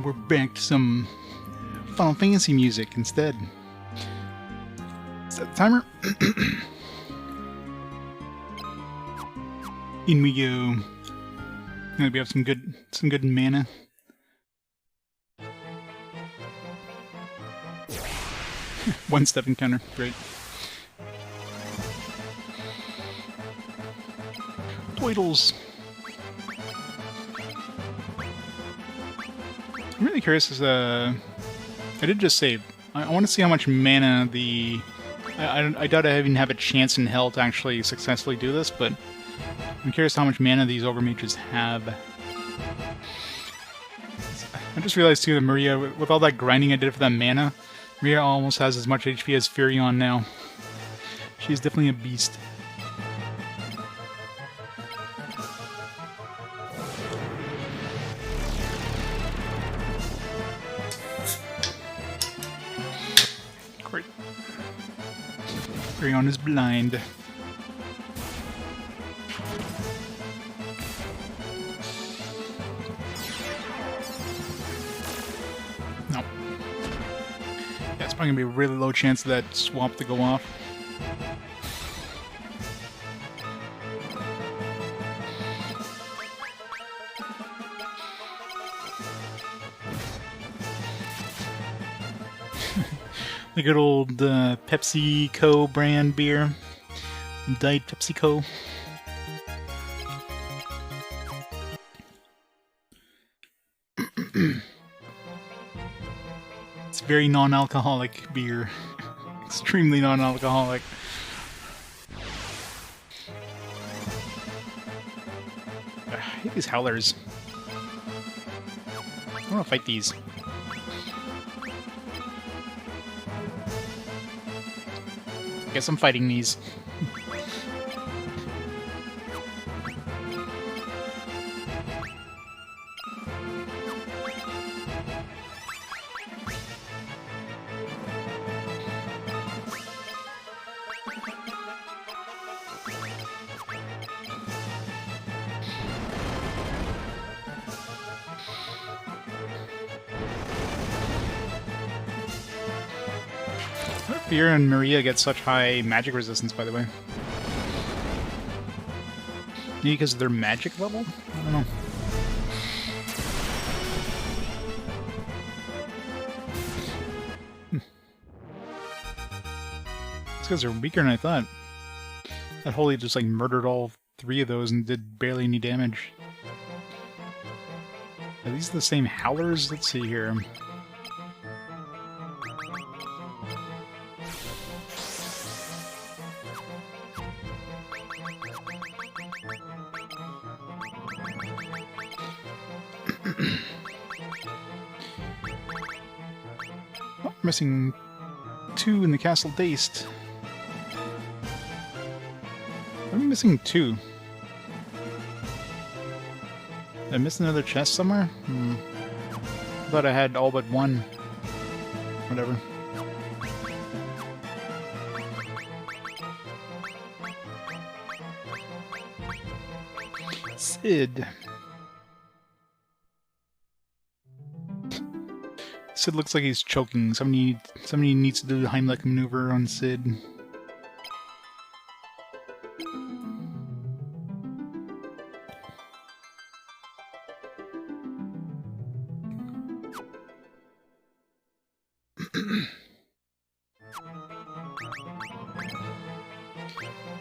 We're back to some Final Fantasy music instead. Set the timer. In we go. Now we have some good mana. One step encounter, great. Twiddles. I'm really curious as I did just save. I want to see how much mana the... I doubt I even have a chance in hell to actually successfully do this, but I'm curious how much mana these Ogre Mages have. I just realized too that Maria, with all that grinding I did for that mana, Maria almost has as much HP as Furion now. She's definitely a beast. Great. Furion is blind. No. Yeah, it's probably gonna be a really low chance of that swamp to go off. The good old PepsiCo brand beer. Diet PepsiCo. It's very non-alcoholic beer. Extremely non-alcoholic. I hate these howlers. I want to fight these. Guess I'm fighting these. Fear and Maria get such high magic resistance, by the way. Maybe because of their magic level? I don't know. These guys are weaker than I thought. That Holy just like murdered all three of those and did barely any damage. Are these the same howlers? Let's see here. Oh, missing two in the Castle Daced. I'm missing two. Did I miss another chest somewhere? I thought I had all but one. Whatever. Sid. Sid looks like he's choking. Somebody needs to do the Heimlich maneuver on Sid.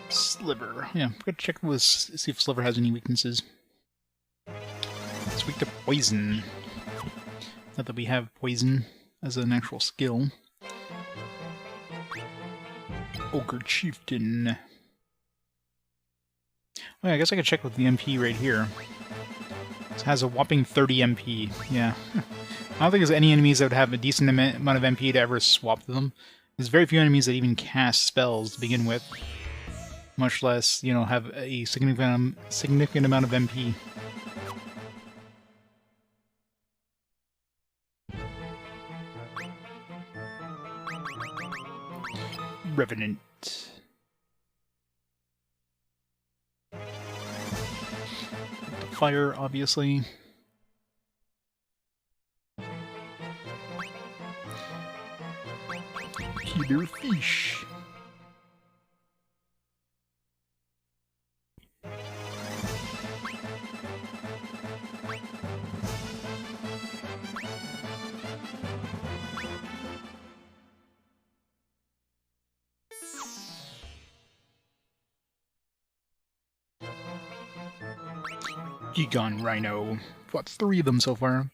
Sliver. Yeah, I'm gonna check this, see if Sliver has any weaknesses. It's weak to poison. Not that we have poison as an actual skill. Ogre Chieftain. Oh, yeah, I guess I could check with the MP right here. It has a whopping 30 MP. Yeah. I don't think there's any enemies that would have a decent amount of MP to ever swap to them. There's very few enemies that even cast spells to begin with. Much less, you know, have a significant amount of MP. Revenant. Fire, obviously. Killer fish. Gigon Rhino. Fought 3 of them so far.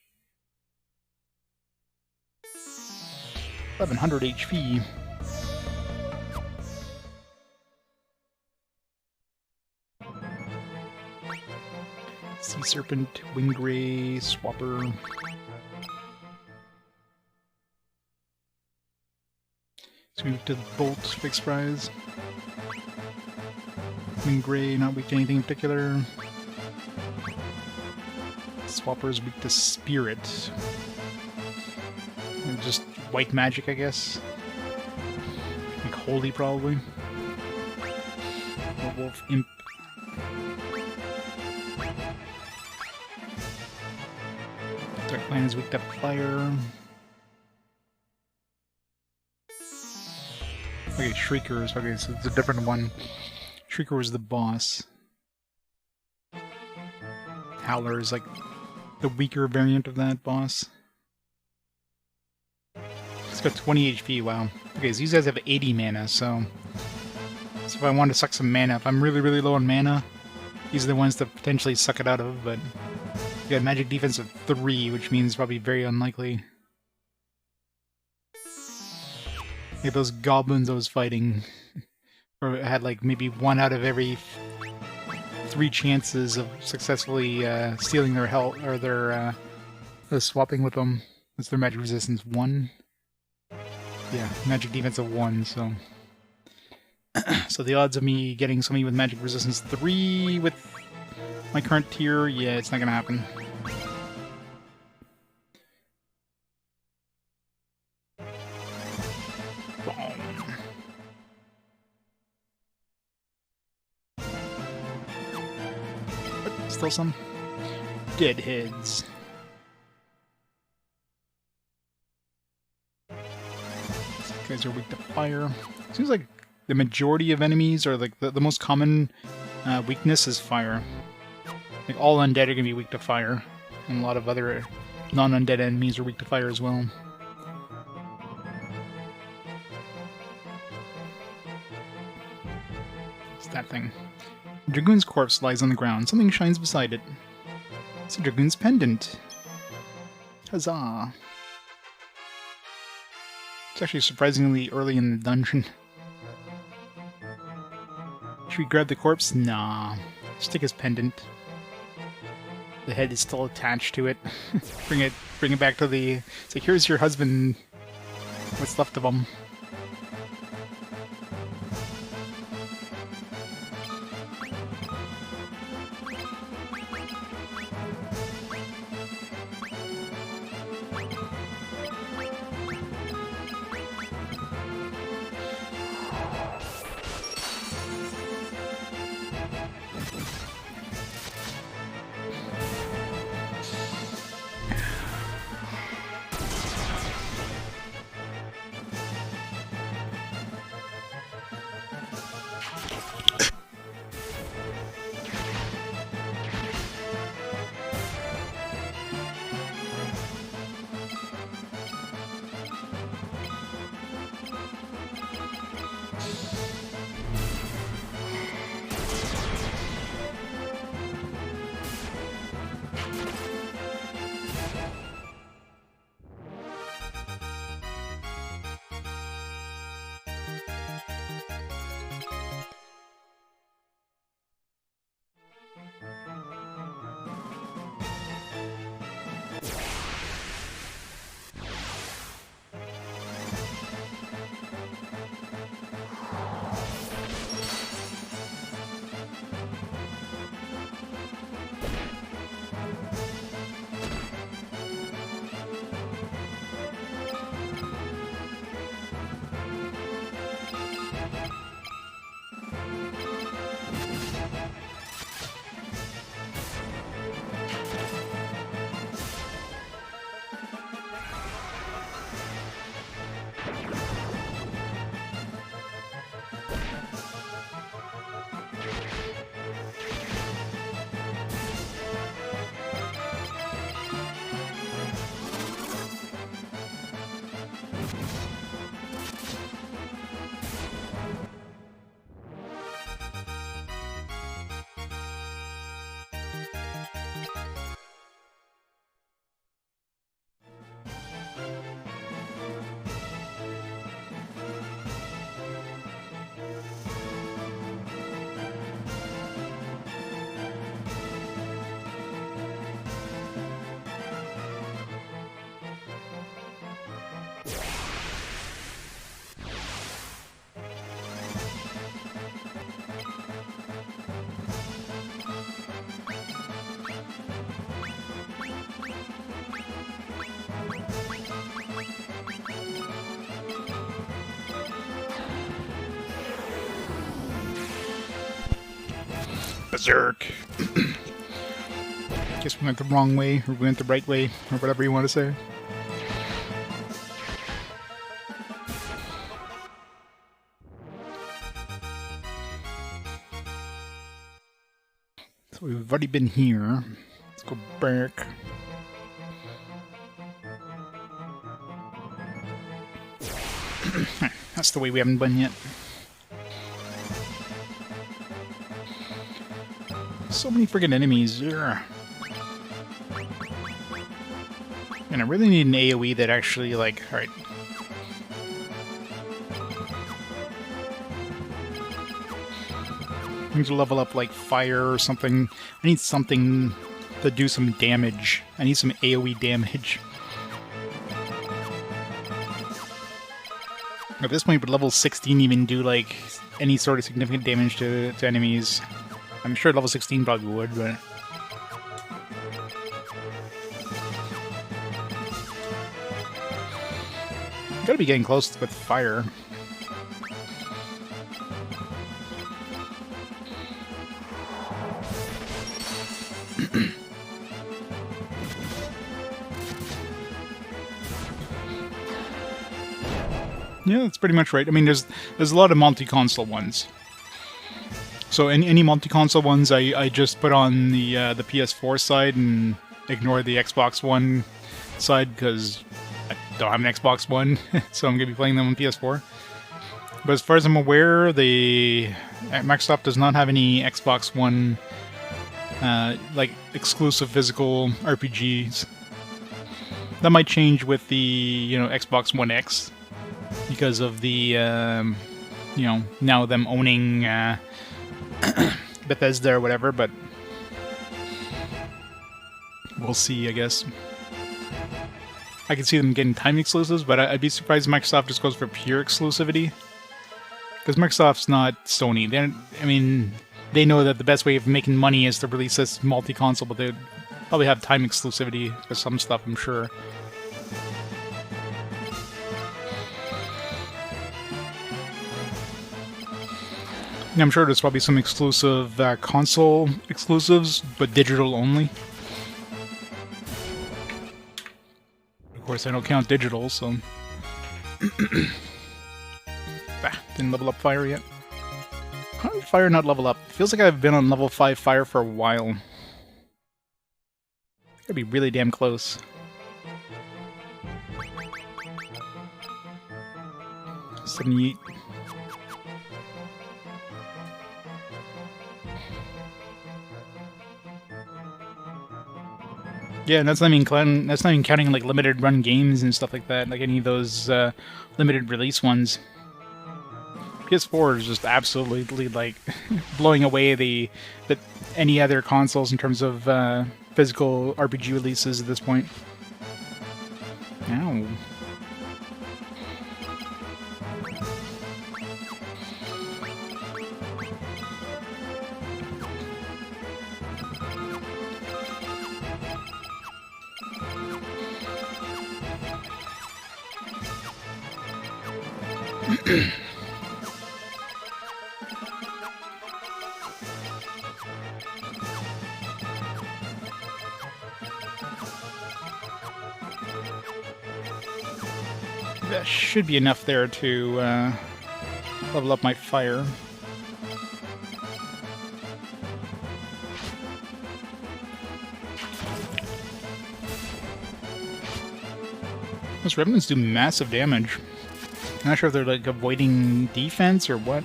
1100 HP. Sea Serpent, Wingray, Swapper. So we move to Bolt, Fixed Prize. Wingray, not weak to anything in particular. Swapper's weak to Spirit. And just white magic, I guess. Like Holy, probably. Or Wolf Imp. Dark Line is weak to Fire. Okay, Shriekers. Okay, so it's a different one. Shrieker was the boss. Howler is like the weaker variant of that boss. It's got 20 HP, wow. Okay, so these guys have 80 mana, so if I want to suck some mana, if I'm really, really low on mana, these are the ones to potentially suck it out of, but you got magic defense of 3, which means probably very unlikely. Yeah, those goblins I was fighting had like maybe 1 out of every 3 chances of successfully stealing their health, or their swapping with them. That's their magic resistance 1. Yeah, magic defense of 1, so... so the odds of me getting somebody with magic resistance 3 with my current tier, yeah, it's not gonna happen. But still some deadheads. These guys are weak to fire. Seems like the majority of enemies, or like the most common weakness is fire. Like all undead are gonna be weak to fire, and a lot of other non-undead enemies are weak to fire as well. It's that thing. A dragoon's corpse lies on the ground. Something shines beside it. It's a dragoon's pendant. Huzzah! It's actually surprisingly early in the dungeon. Should we grab the corpse? Nah. Just take his pendant. The head is still attached to it. bring it back to the... It's like, here's your husband. What's left of him. Berserk. Guess we went the wrong way, or we went the right way, or whatever you want to say. So we've already been here. Let's go back. That's the way we haven't been yet. So many friggin' enemies. Ugh. And I really need an AoE that actually, like, alright. I need to level up, like, fire or something. I need something to do some damage. I need some AoE damage. At this point, would level 16 even do, like, any sort of significant damage to enemies? I'm sure level 16 probably would, but... Gotta be getting close with fire. Yeah, that's pretty much right. I mean, there's a lot of multi-console ones. So any multi-console ones, I just put on the PS4 side and ignore the Xbox One side because I don't have an Xbox One, so I'm gonna be playing them on PS4. But as far as I'm aware, Microsoft does not have any Xbox One like exclusive physical RPGs. That might change with the Xbox One X because of the now them owning Bethesda or whatever, but we'll see, I guess. I can see them getting time exclusives, but I'd be surprised if Microsoft just goes for pure exclusivity. Because Microsoft's not Sony. They know that the best way of making money is to release this multi-console, but they'd probably have time exclusivity for some stuff, I'm sure. I'm sure there's probably some exclusive console exclusives, but digital only. Of course, I don't count digital, so... didn't level up fire yet. How did fire not level up? Feels like I've been on level 5 fire for a while. Gotta be really damn close. $78. Yeah, and that's not even counting like limited run games and stuff like that, like any of those limited release ones. PS4 is just absolutely like blowing away any other consoles in terms of physical RPG releases at this point. Ow. That should be enough there to level up my fire. Those Revenants do massive damage. I'm not sure if they're like avoiding defense or what.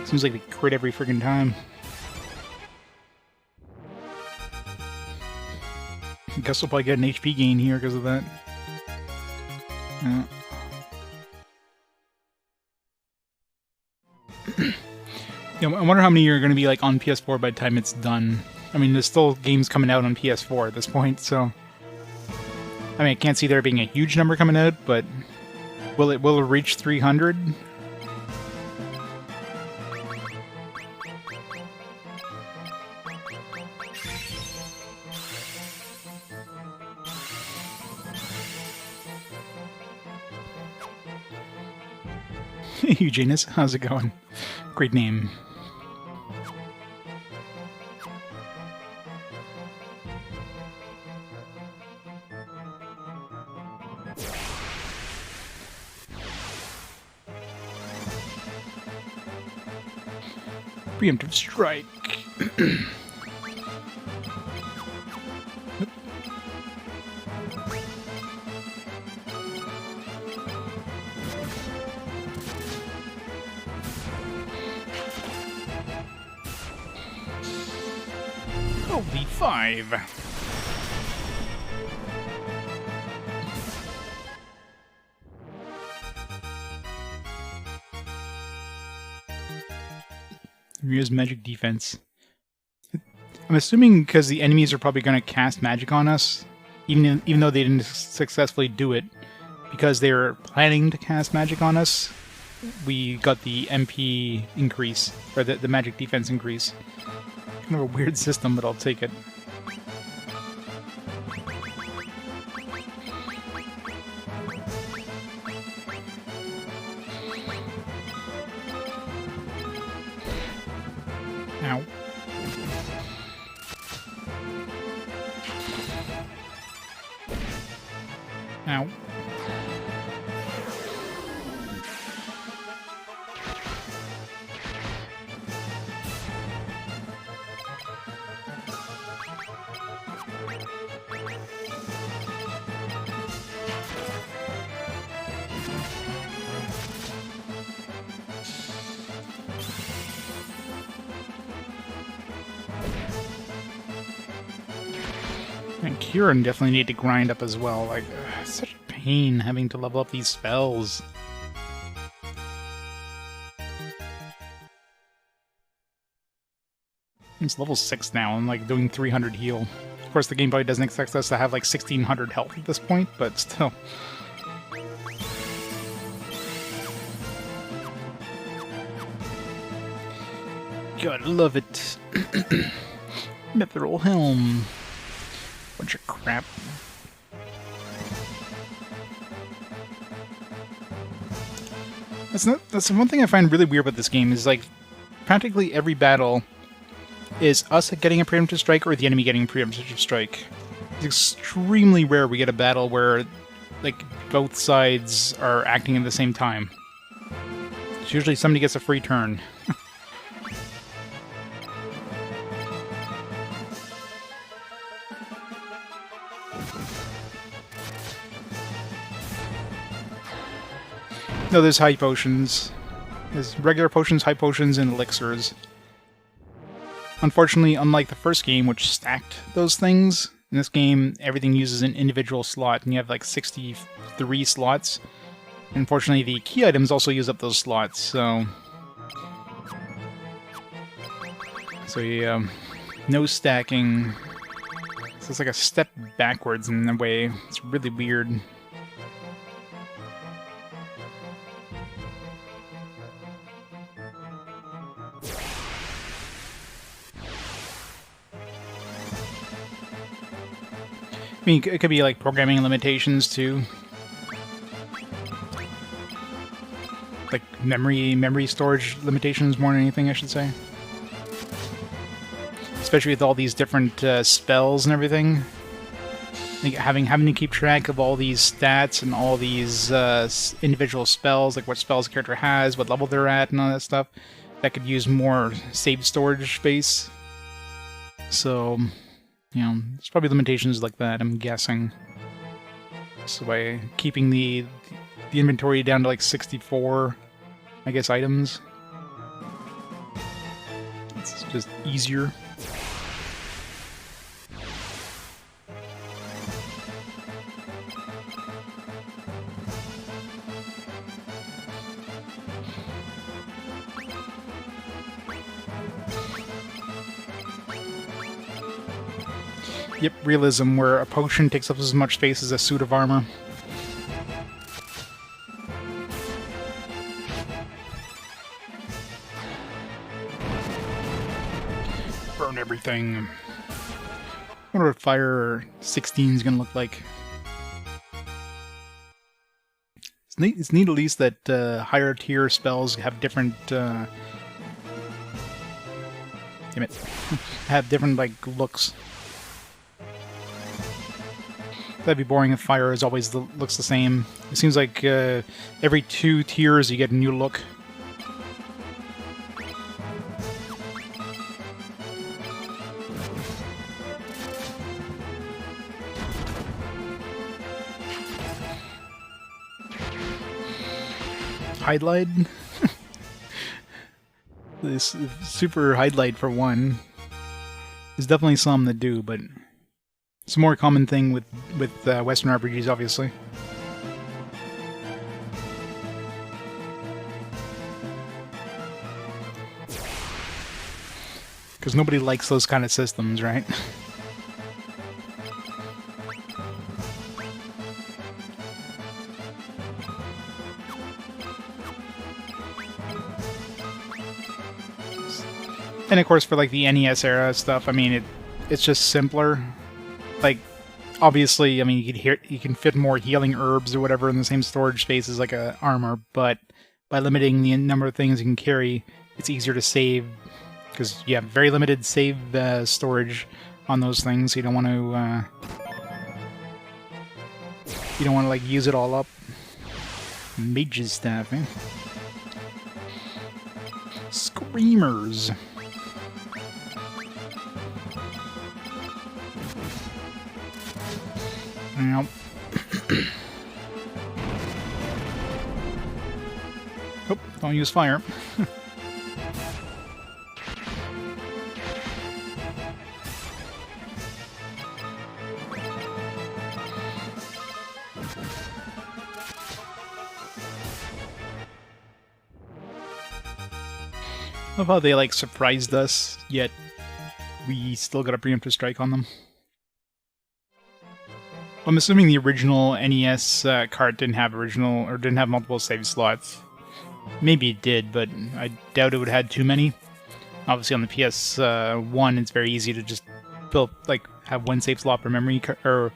Seems like they crit every freaking time. I guess we'll probably get an HP gain here because of that. Yeah, I wonder how many are going to be like on PS4 by the time it's done. I mean, there's still games coming out on PS4 at this point, so... I mean, I can't see there being a huge number coming out, but... Will it reach 300? Hey, Eugenius, how's it going? Great name. Preemptive strike. Holy 5. Use magic defense. I'm assuming because the enemies are probably going to cast magic on us, even though they didn't successfully do it, because they were planning to cast magic on us, we got the MP increase, or the magic defense increase. Kind of a weird system, but I'll take it. Ow. Ow. And Kieran definitely need to grind up as well. Like, such a pain having to level up these spells. It's level 6 now, and like doing 300 heal. Of course, the game probably doesn't expect us to have like 1600 health at this point, but still. Gotta love it. Mithril helm. Bunch of crap. That's one thing I find really weird about this game is like practically every battle is us getting a preemptive strike or the enemy getting a preemptive strike. It's extremely rare we get a battle where like both sides are acting at the same time. It's usually somebody gets a free turn. No, there's high potions. There's regular potions, high potions, and elixirs. Unfortunately, unlike the first game, which stacked those things, in this game, everything uses an individual slot, and you have like 63 slots. Unfortunately, the key items also use up those slots, so yeah, no stacking. So it's like a step backwards in a way. It's really weird. I mean, it could be like programming limitations too, like memory storage limitations more than anything, I should say. Especially with all these different spells and everything, like having to keep track of all these stats and all these individual spells, like what spells the character has, what level they're at, and all that stuff. That could use more save storage space. So, you know, there's probably limitations like that, I'm guessing. So by keeping the inventory down to like 64, I guess, items, it's just easier. Yep, realism, where a potion takes up as much space as a suit of armor. Burn everything. I wonder what Fire 16 is going to look like. It's neat at least that higher tier spells have different... damn it. Have different, like, looks. That'd be boring if Fire is always looks the same. It seems like every 2 tiers you get a new look. highlight. This super highlight for one. There's definitely some that do, but it's a more common thing with Western RPGs, obviously. Because nobody likes those kind of systems, right? And of course, for like the NES era stuff, I mean, it's just simpler. Like, obviously, I mean, you can fit more healing herbs or whatever in the same storage space as like a armor, but by limiting the number of things you can carry, it's easier to save because you have very limited save storage on those things. So you don't want to like use it all up. Mage's staff, eh? Screamers. Nope. Oh, don't use fire. Love how they like surprised us, yet we still got a preemptive strike on them. I'm assuming the original NES cart didn't have multiple save slots. Maybe it did, but I doubt it would have had too many. Obviously, on the PS1, it's very easy to just have one save slot for memory or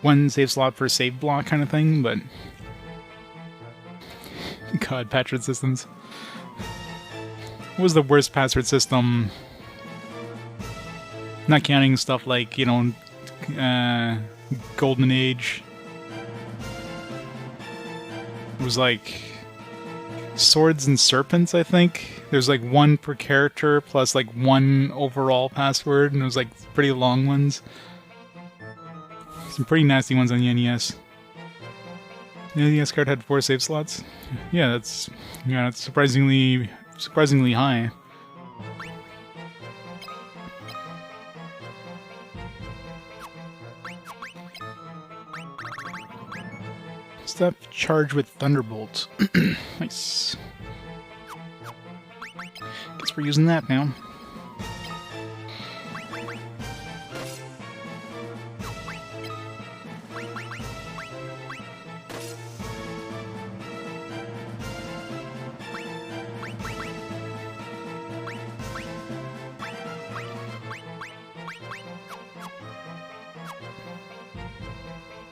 one save slot for save block kind of thing. But God, password systems. What was the worst password system? Not counting stuff like Golden Age. It was like Swords and Serpents, I think. There's like one per character plus like one overall password, and it was like pretty long ones. Some pretty nasty ones on the NES. The NES card had 4 save slots. Yeah, that's surprisingly high. Stuff charged with thunderbolts. Nice. Guess we're using that now.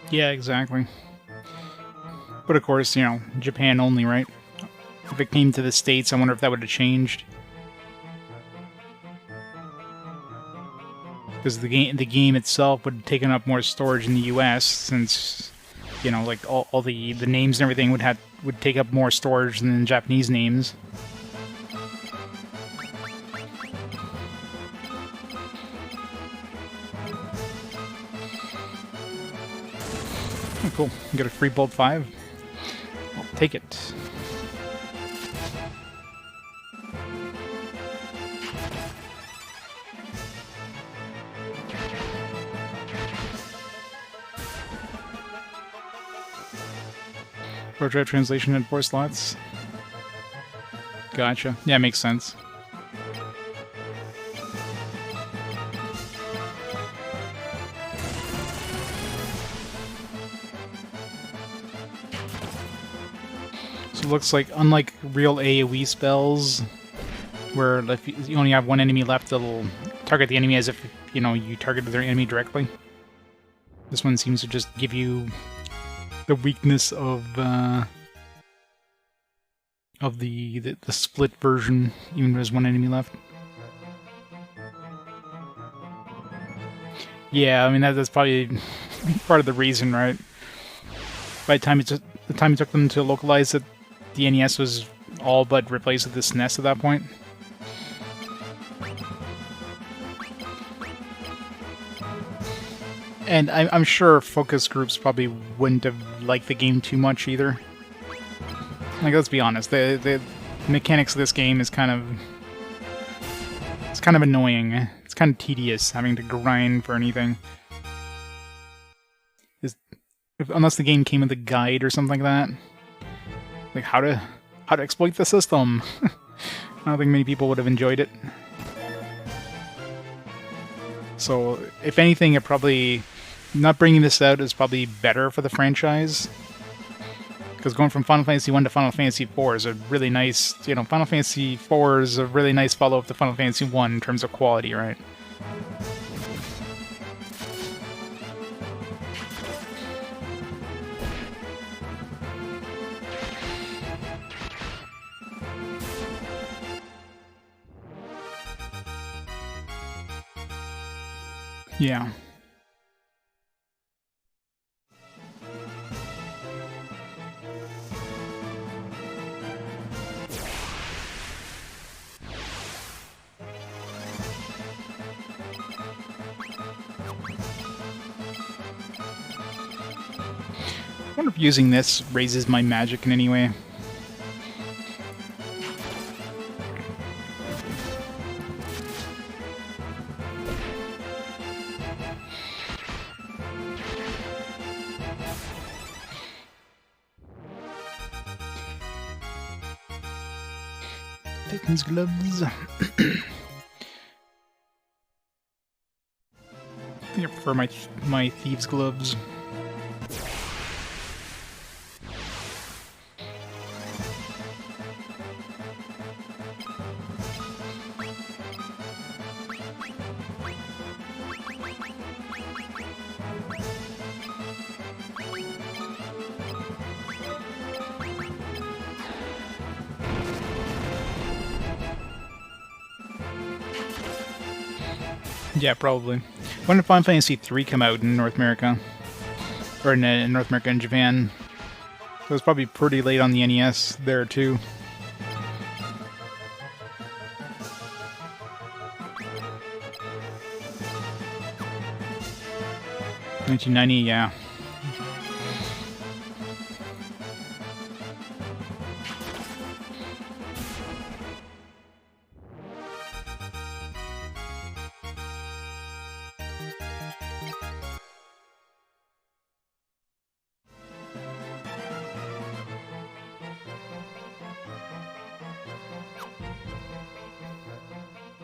Yeah, exactly. But of course, Japan only, right? If it came to the States, I wonder if that would have changed. Because the game itself would have taken up more storage in the US, since, like all the names and everything would take up more storage than Japanese names. Oh, cool. You got a free Bolt 5? I'll take it. Pro-drive translation had 4 slots. Gotcha. Yeah, makes sense. So it looks like, unlike real AoE spells, where if you only have one enemy left, it'll target the enemy as if, you targeted their enemy directly. This one seems to just give you the weakness of the split version, even if there's one enemy left. Yeah, I mean that's probably part of the reason, right? By the time it took them to localize it, the NES was all but replaced with the SNES at that point. And I'm sure focus groups probably wouldn't have liked the game too much either. Like, let's be honest, the mechanics of this game is kind of... It's kind of annoying. It's kind of tedious having to grind for anything. Unless the game came with a guide or something like that. Like how to exploit the system. I don't think many people would have enjoyed it. So, if anything, it probably... Not bringing this out is probably better for the franchise. Because going from Final Fantasy 1 to Final Fantasy 4 is a really nice... You know, Final Fantasy 4 is a really nice follow-up to Final Fantasy 1 in terms of quality, right? Yeah. I wonder if using this raises my magic in any way. Take these gloves. I think I prefer my thieves' gloves. Yeah, probably. When did Final Fantasy 3 come out in North America? Or in North America and Japan? So it was probably pretty late on the NES there, too. $1990, yeah.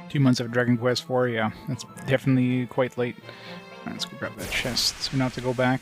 Two months of Dragon Quest IV, yeah. That's definitely quite late. Alright, let's go grab that chest so we don't have to go back.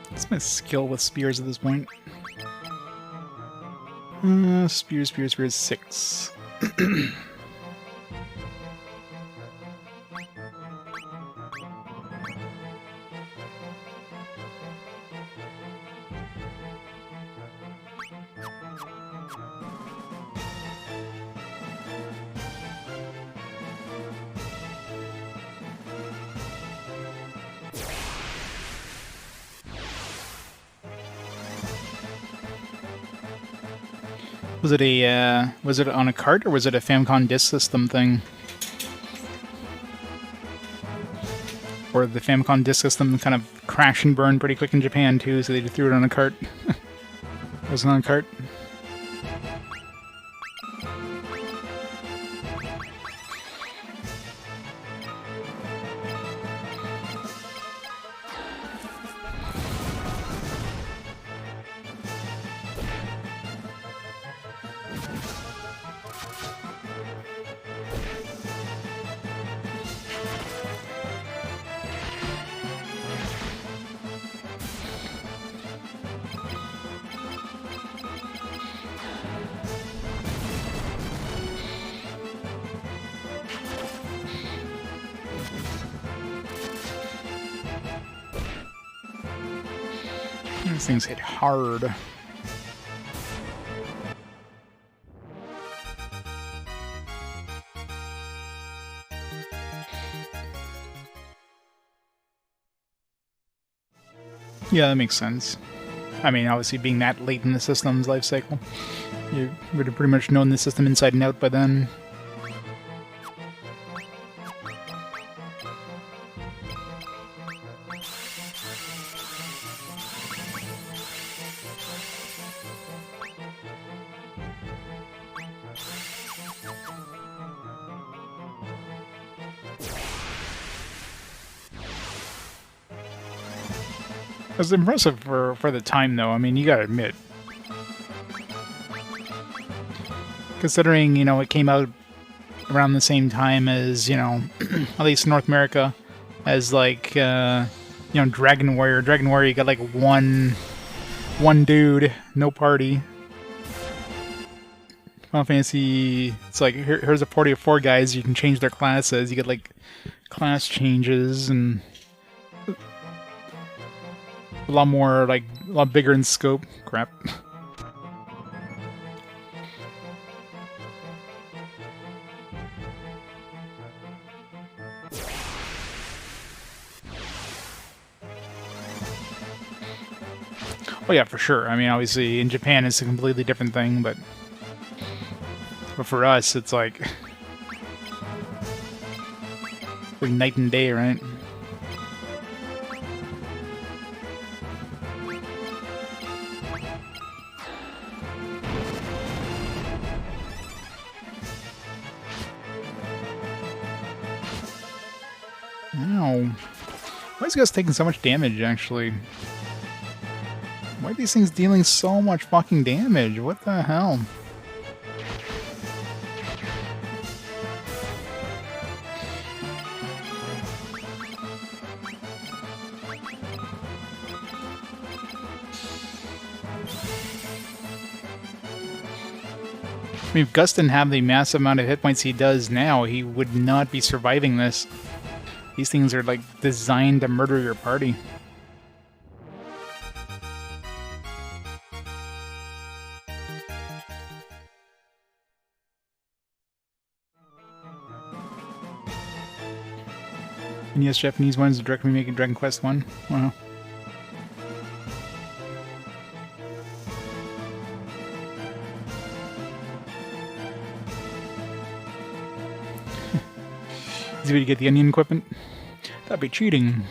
What's my skill with spears at this point? Spears, 6. Was it on a cart, or was it a Famicom Disk System thing? Or the Famicom Disk System kind of crashed and burned pretty quick in Japan too, so they just threw it on a cart. It wasn't on a cart. These things hit hard. Yeah, that makes sense. I mean, obviously being that late in the system's life cycle, you would have pretty much known the system inside and out by then. It was impressive for the time, though. I mean, you gotta admit. Considering, you know, it came out around the same time as, you know, at least North America, as, like, you know, Dragon Warrior. Dragon Warrior, you got, like, one dude, no party. Final Fantasy, it's like, here's a party of 4 guys, you can change their classes, you get, like, class changes, and a lot more, like, a lot bigger in scope. Crap. Oh yeah, for sure. I mean, obviously, in Japan it's a completely different thing, but for us, it's like night and day, right? Ow. Why is this guys taking so much damage, actually? Why are these things dealing so much fucking damage? What the hell? I mean, if Gus didn't have the massive amount of hit points he does now, he would not be surviving this. These things are, like, designed to murder your party. And yes, Japanese ones are directly making Dragon Quest 1. Wow. Easy way to get the onion equipment? That'd be cheating.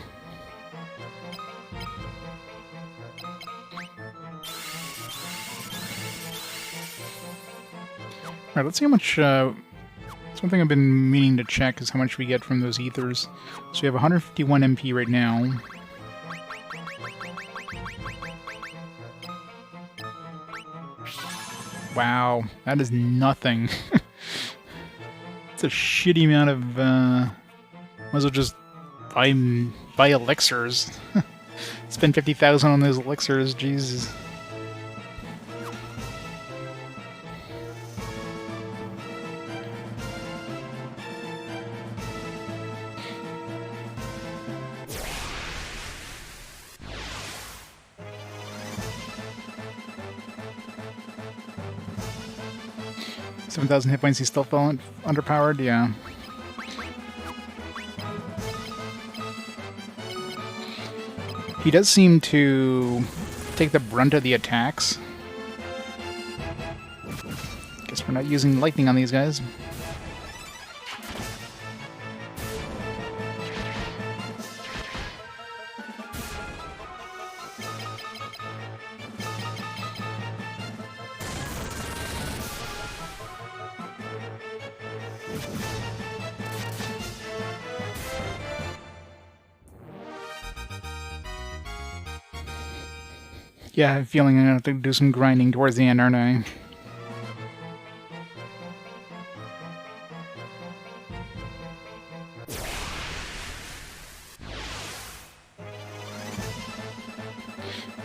Alright, let's see how much, one thing I've been meaning to check is how much we get from those ethers. So we have 151 MP right now. Wow, that is nothing. It's a shitty amount of, might as well just buy elixirs. Spend 50,000 on those elixirs, Jesus. $7,000 hit points, he still felt underpowered? Yeah. He does seem to take the brunt of the attacks. Guess we're not using lightning on these guys. Yeah, I have a feeling I'm gonna have to do some grinding towards the end, aren't I?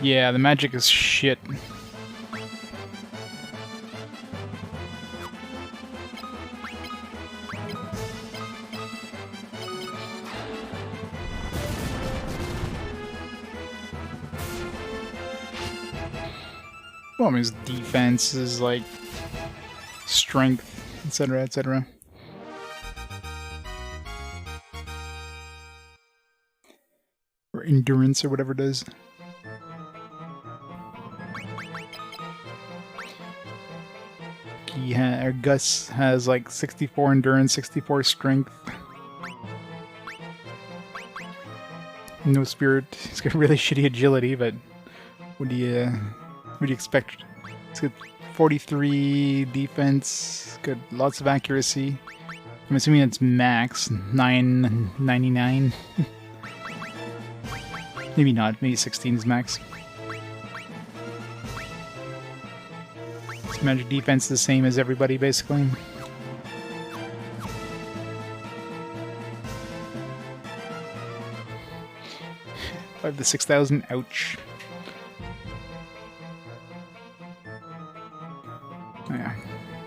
Yeah, the magic is shit. Well, I mean, his defense is like strength, etc., etc. Or endurance, or whatever it is. Gus has like 64 endurance, 64 strength. No spirit. He's got really shitty agility, but what do you expect? He's got 43 defense, got lots of accuracy. I'm assuming it's max 999. Maybe not. Maybe 16 is max. His magic defense is the same as everybody, basically. I have the 6,000. Ouch. Oh, yeah.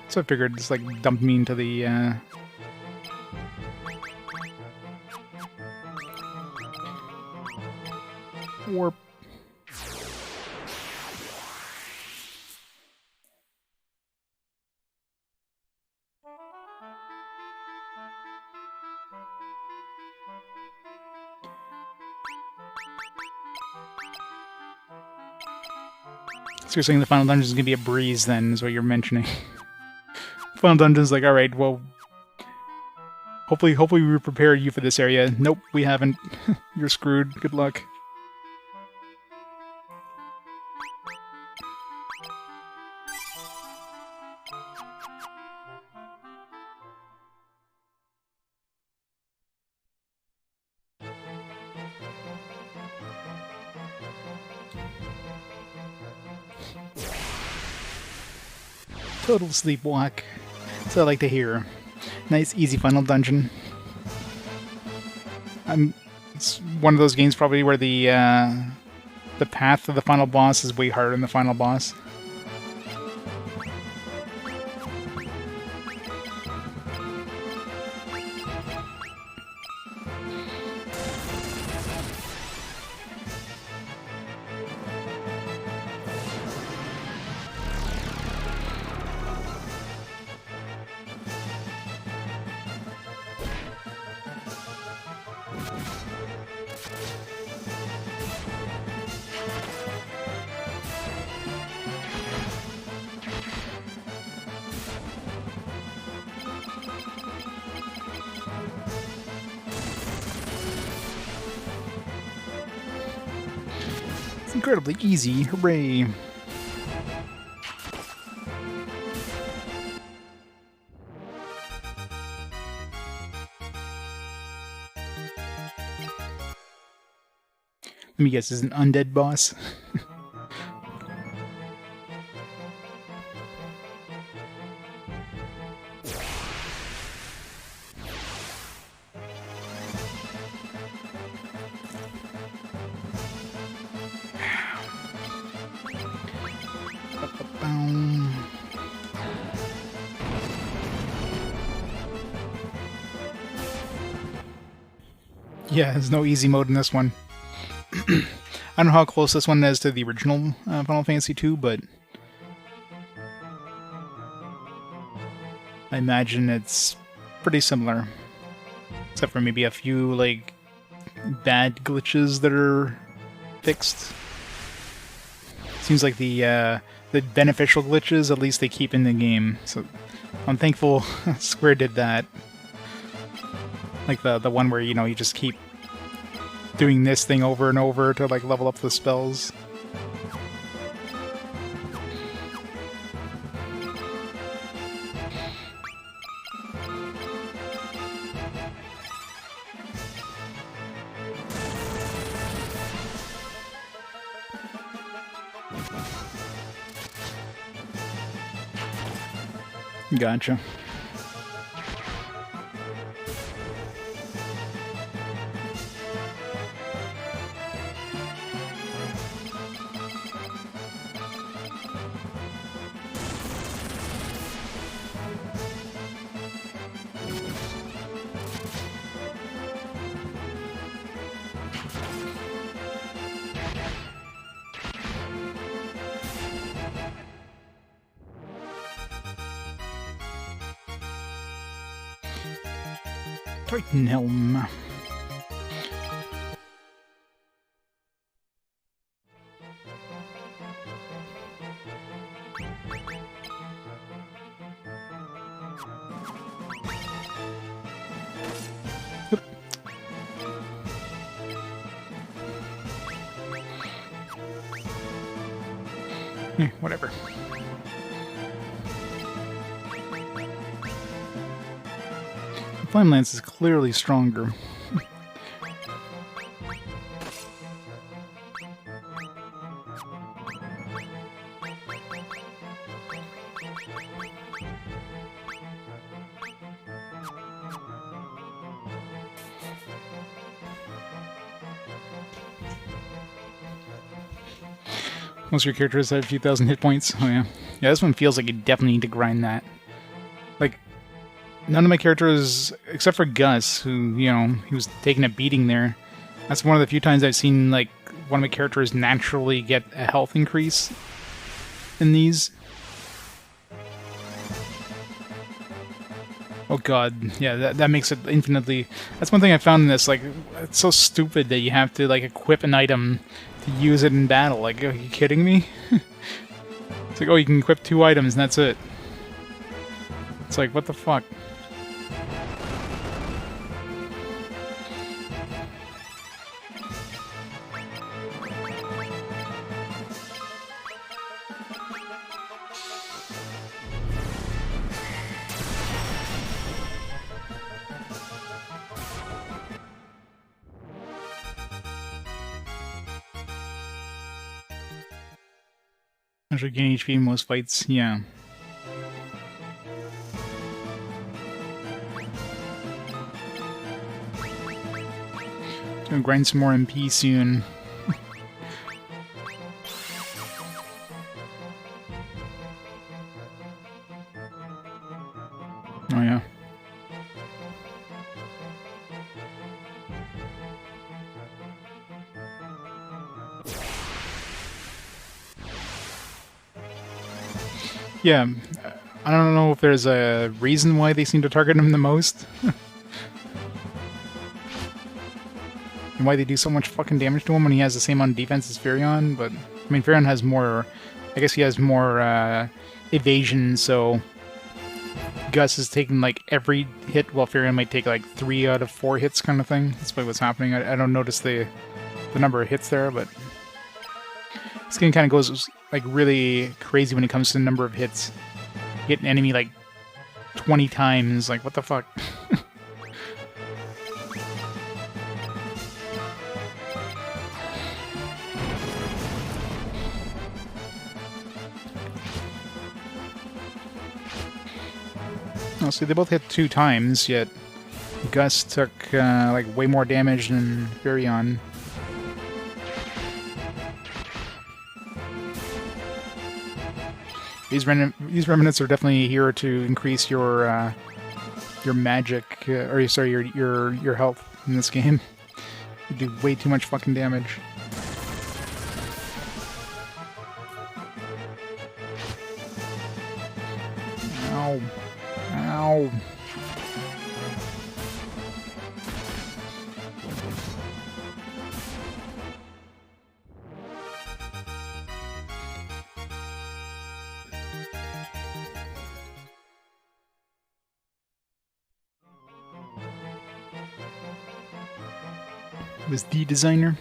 So I figured it's like dumped me into the warp. So you're saying the final dungeon is gonna be a breeze, then, is what you're mentioning. Final dungeon's like, alright, well, hopefully we prepared you for this area. Nope, we haven't. You're screwed. Good luck. Total sleepwalk. That's what I like to hear. Nice, easy final dungeon. It's one of those games probably where the path to the final boss is way harder than the final boss. It's incredibly easy. Hooray! Let me guess, is an undead boss? Yeah, there's no easy mode in this one. I don't know how close this one is to the original Final Fantasy II, but I imagine it's pretty similar. Except for maybe a few, like, bad glitches that are fixed. Seems like the beneficial glitches, at least they keep in the game. So I'm thankful Square did that. Like the one where, you know, you just keep doing this thing over and over to, like, level up the spells. Gotcha. Titan Helm. Whatever. Flame Lance is clearly stronger. Most of your characters have a few thousand hit points. Oh yeah. Yeah, this one feels like you definitely need to grind that. Like, none of my characters, except for Gus, who, you know, he was taking a beating there. That's one of the few times I've seen, like, one of my characters naturally get a health increase in these. Oh god, yeah, that makes it infinitely... That's one thing I found in this, like, it's so stupid that you have to, like, equip an item to use it in battle. Like, are you kidding me? It's like, oh, you can equip 2 items and that's it. It's like, what the fuck? Actually gain HP in most fights, yeah. Gonna grind some more MP soon. Oh yeah. Yeah, I don't know if there's a reason why they seem to target him the most. And why they do so much fucking damage to him when he has the same amount of defense as Furion, but... I mean, Furion has more... I guess he has more, evasion, so... Gus is taking, like, every hit, while Furion might take, like, 3 out of 4 hits kind of thing. That's probably what's happening. I don't notice the number of hits there, but... This game kind of goes, like, really crazy when it comes to the number of hits. Hit an enemy, like, 20 times. Like, what the fuck? Oh, see, they both hit 2 times, yet Gus took, like, way more damage than Furion. These remnants are definitely here to increase your magic, or sorry, your health in this game. You do way too much fucking damage. Ow. Ow. Was the designer?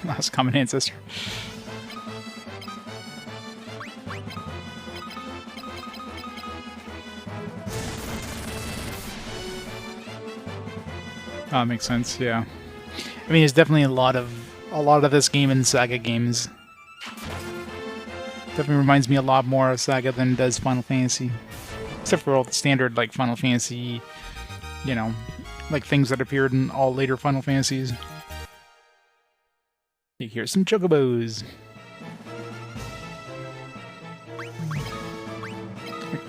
Last common ancestor. Oh, makes sense. Yeah, I mean, there's definitely a lot of this game in Saga games. Definitely reminds me a lot more of Saga than does Final Fantasy, except for all the standard like Final Fantasy, you know, like things that appeared in all later Final Fantasies. You hear some chocobos.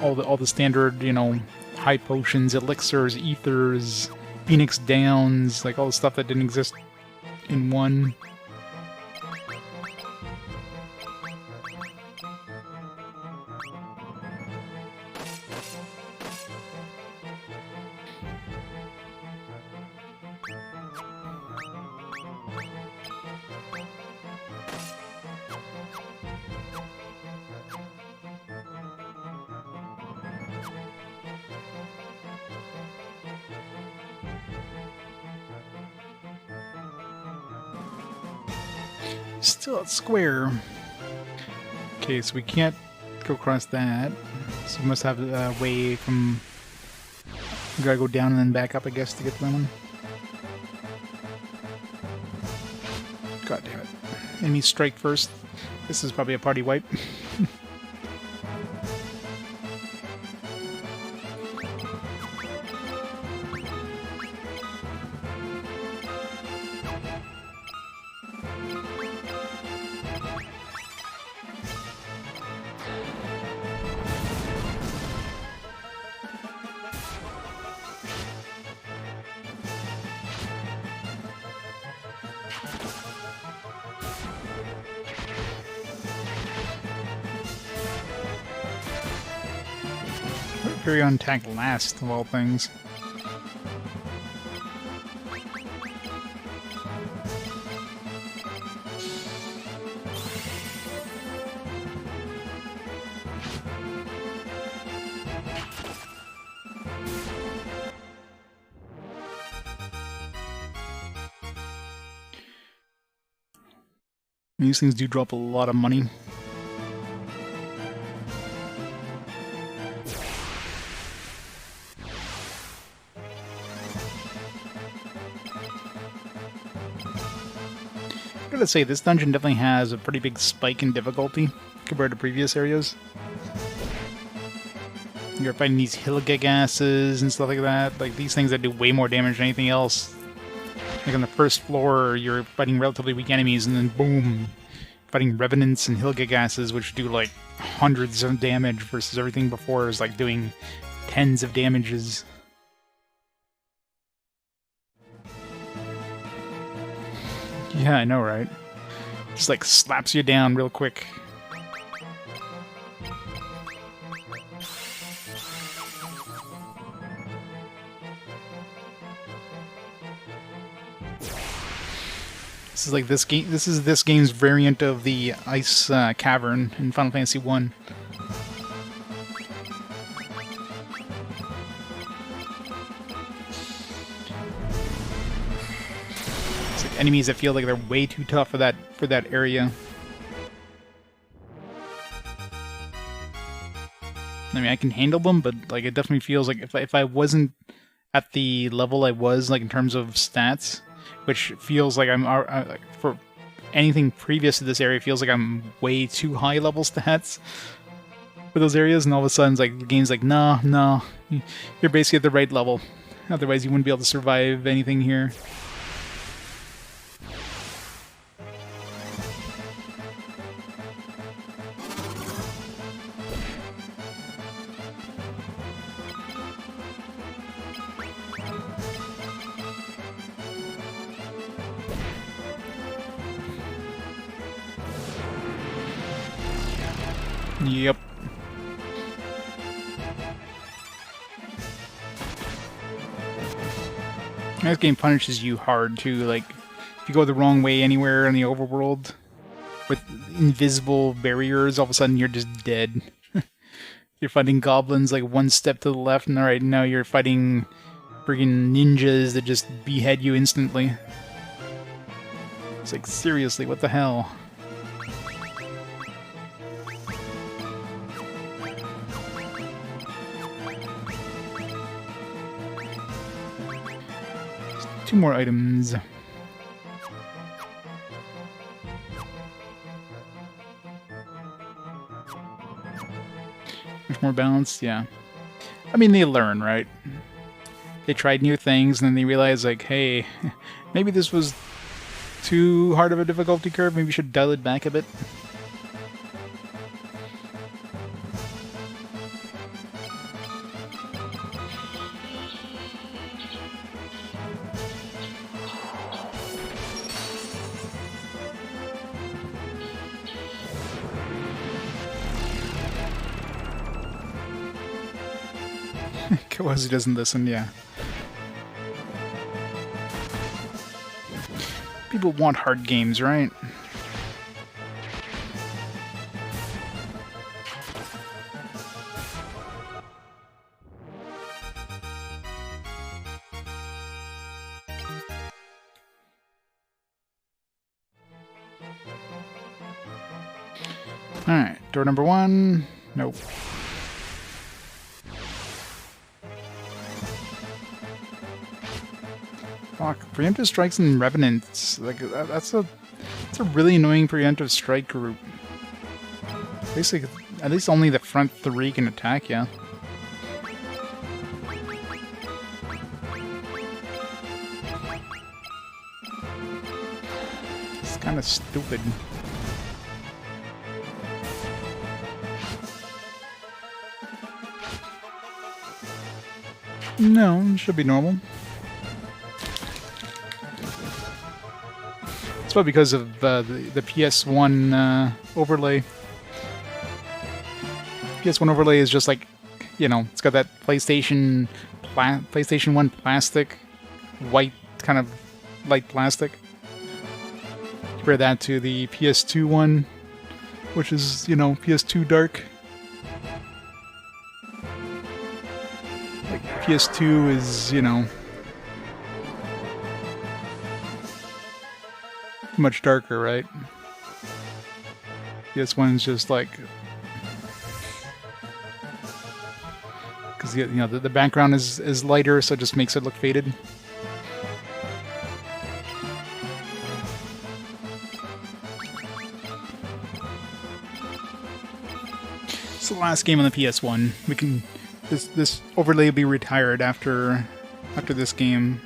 all the standard, you know, high potions, elixirs, ethers, phoenix downs, like all the stuff that didn't exist in 1. Still at square. Okay, so we can't go across that. So we must have a way from... We gotta go down and then back up, I guess, to get to that one. God damn it. Enemy strike first. This is probably a party wipe. Very on attack last, of all things. These things do drop a lot of money. I gotta say, this dungeon definitely has a pretty big spike in difficulty compared to previous areas. You're fighting these Hilda gases and stuff like that. Like, these things that do way more damage than anything else. Like on the first floor, you're fighting relatively weak enemies, and then boom! Fighting Revenants and Hilda gases, which do like hundreds of damage, versus everything before is like doing tens of damages. Yeah, I know, right? Just like slaps you down real quick. This is like this game. This is this game's variant of the ice cavern in Final Fantasy 1. Enemies that feel like they're way too tough for that area. I mean, I can handle them, but like it definitely feels like if I wasn't at the level I was, like in terms of stats, which feels like I'm like, for anything previous to this area, feels like I'm way too high level stats for those areas, and all of a sudden, it's like the game's like, no, you're basically at the right level. Otherwise, you wouldn't be able to survive anything here. Yep. This game punishes you hard too, like if you go the wrong way anywhere in the overworld with invisible barriers, all of a sudden you're just dead. You're fighting goblins like one step to the left, and alright, now you're fighting friggin' ninjas that just behead you instantly. It's like, seriously, what the hell? Two more items. Much more balanced, yeah. I mean, they learn, right? They tried new things, and then they realized, like, hey, maybe this was too hard of a difficulty curve. Maybe we should dial it back a bit. Kawazu doesn't listen, yeah. People want hard games, right? Alright, door number 1. Nope. Fuck, preemptive strikes and revenants. Like that's a really annoying preemptive strike group. Basically, at least only the front 3 can attack you. It's kind of stupid. No, it should be normal. It's probably because of the PS1 overlay. PS1 overlay is just like, you know, it's got that PlayStation 1 plastic, white kind of light plastic. Compare that to the PS2 one, which is, you know, PS2 dark. Like PS2 is, you know, much darker, right? PS1 is just like, because you know the background is lighter, so it just makes it look faded. It's the last game on the PS1. We can this overlay will be retired after this game.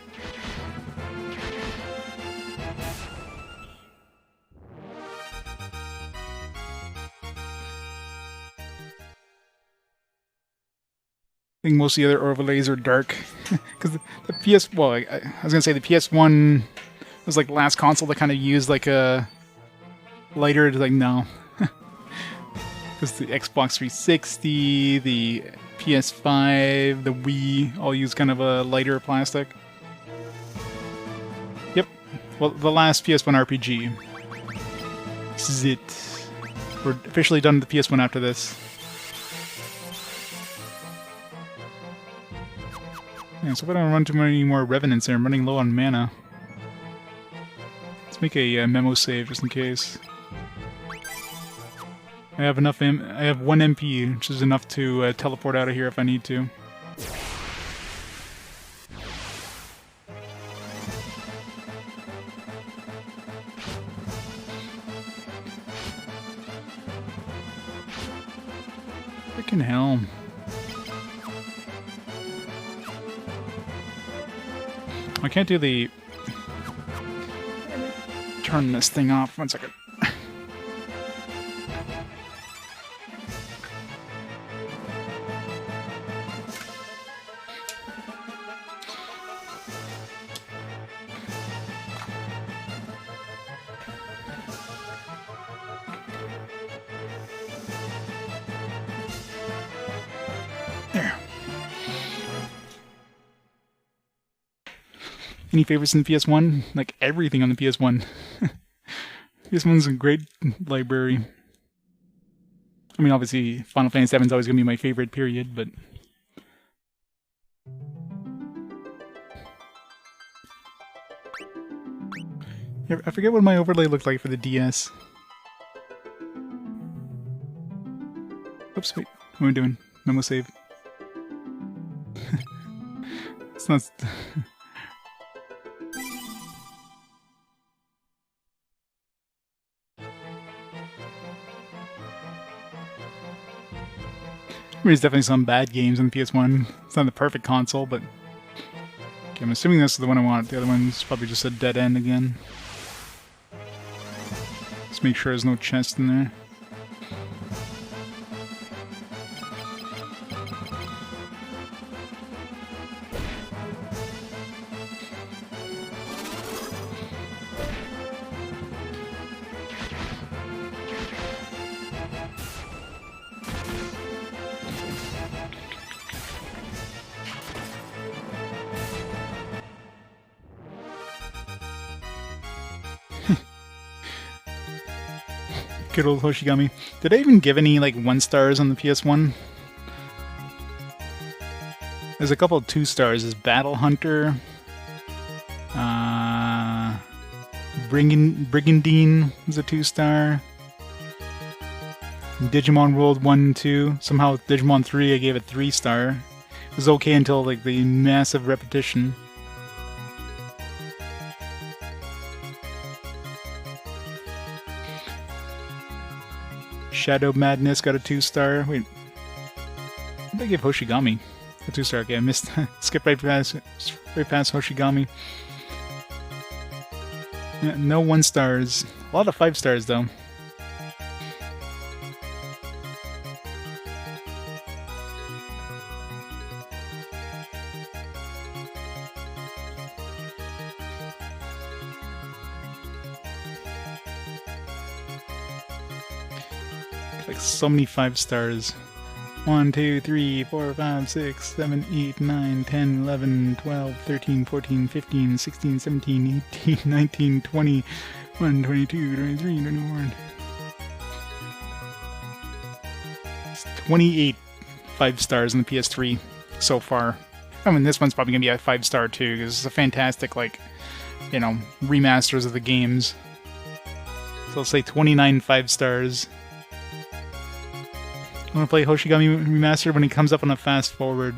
I think most of the other overlays are dark, because the PS. Well, I was gonna say the PS1 was like the last console that kind of used like a lighter. Like no, because the Xbox 360, the PS5, the Wii all use kind of a lighter plastic. Yep. Well, the last PS1 RPG. This is it. We're officially done with the PS1 after this. Yeah, so if I don't run too many more revenants there, I'm running low on mana. Let's make a memo save just in case. I have enough. I have 1 MP, which is enough to teleport out of here if I need to. Freaking hell. I can't do the... Turn this thing off. 1 second. Any favorites in the PS1? Like everything on the PS1. PS1's a great library. I mean, obviously, Final Fantasy VII is always going to be my favorite, period, but... Yeah, I forget what my overlay looked like for the DS. Oops, wait. What am I doing? Memo save. It's not... There's definitely some bad games on PS1. It's not the perfect console, but... Okay, I'm assuming this is the one I want. The other one's probably just a dead end again. Just make sure there's no chest in there. Good old Hoshigami. Did I even give any, like, 1 stars on the PS1? There's a couple of 2 stars. There's Battle Hunter. Brigandine was a 2 star. Digimon World 1 and 2. Somehow with Digimon 3 I gave it 3 star. It was okay until, like, the massive repetition. Shadow Madness got a 2 star. Wait. I think I gave Hoshigami a 2 star. Okay, I missed. Skipped right past Hoshigami. Yeah, no 1 stars. A lot of 5 stars though. Like so many 5 stars. 1, 2, 3, 4, 5, 6, 7, 8, 9, 10, 11, 12, 13, 14, 15, 16, 17, 18, 19, 20, 21, 22, 23, 24. It's 28 5 stars in the PS3 so far. I mean, this one's probably going to be a 5 star too, because it's a fantastic, like, you know, remasters of the games. So I'll say 29 5 stars. I want to play Hoshigami Remastered when he comes up on a fast forward.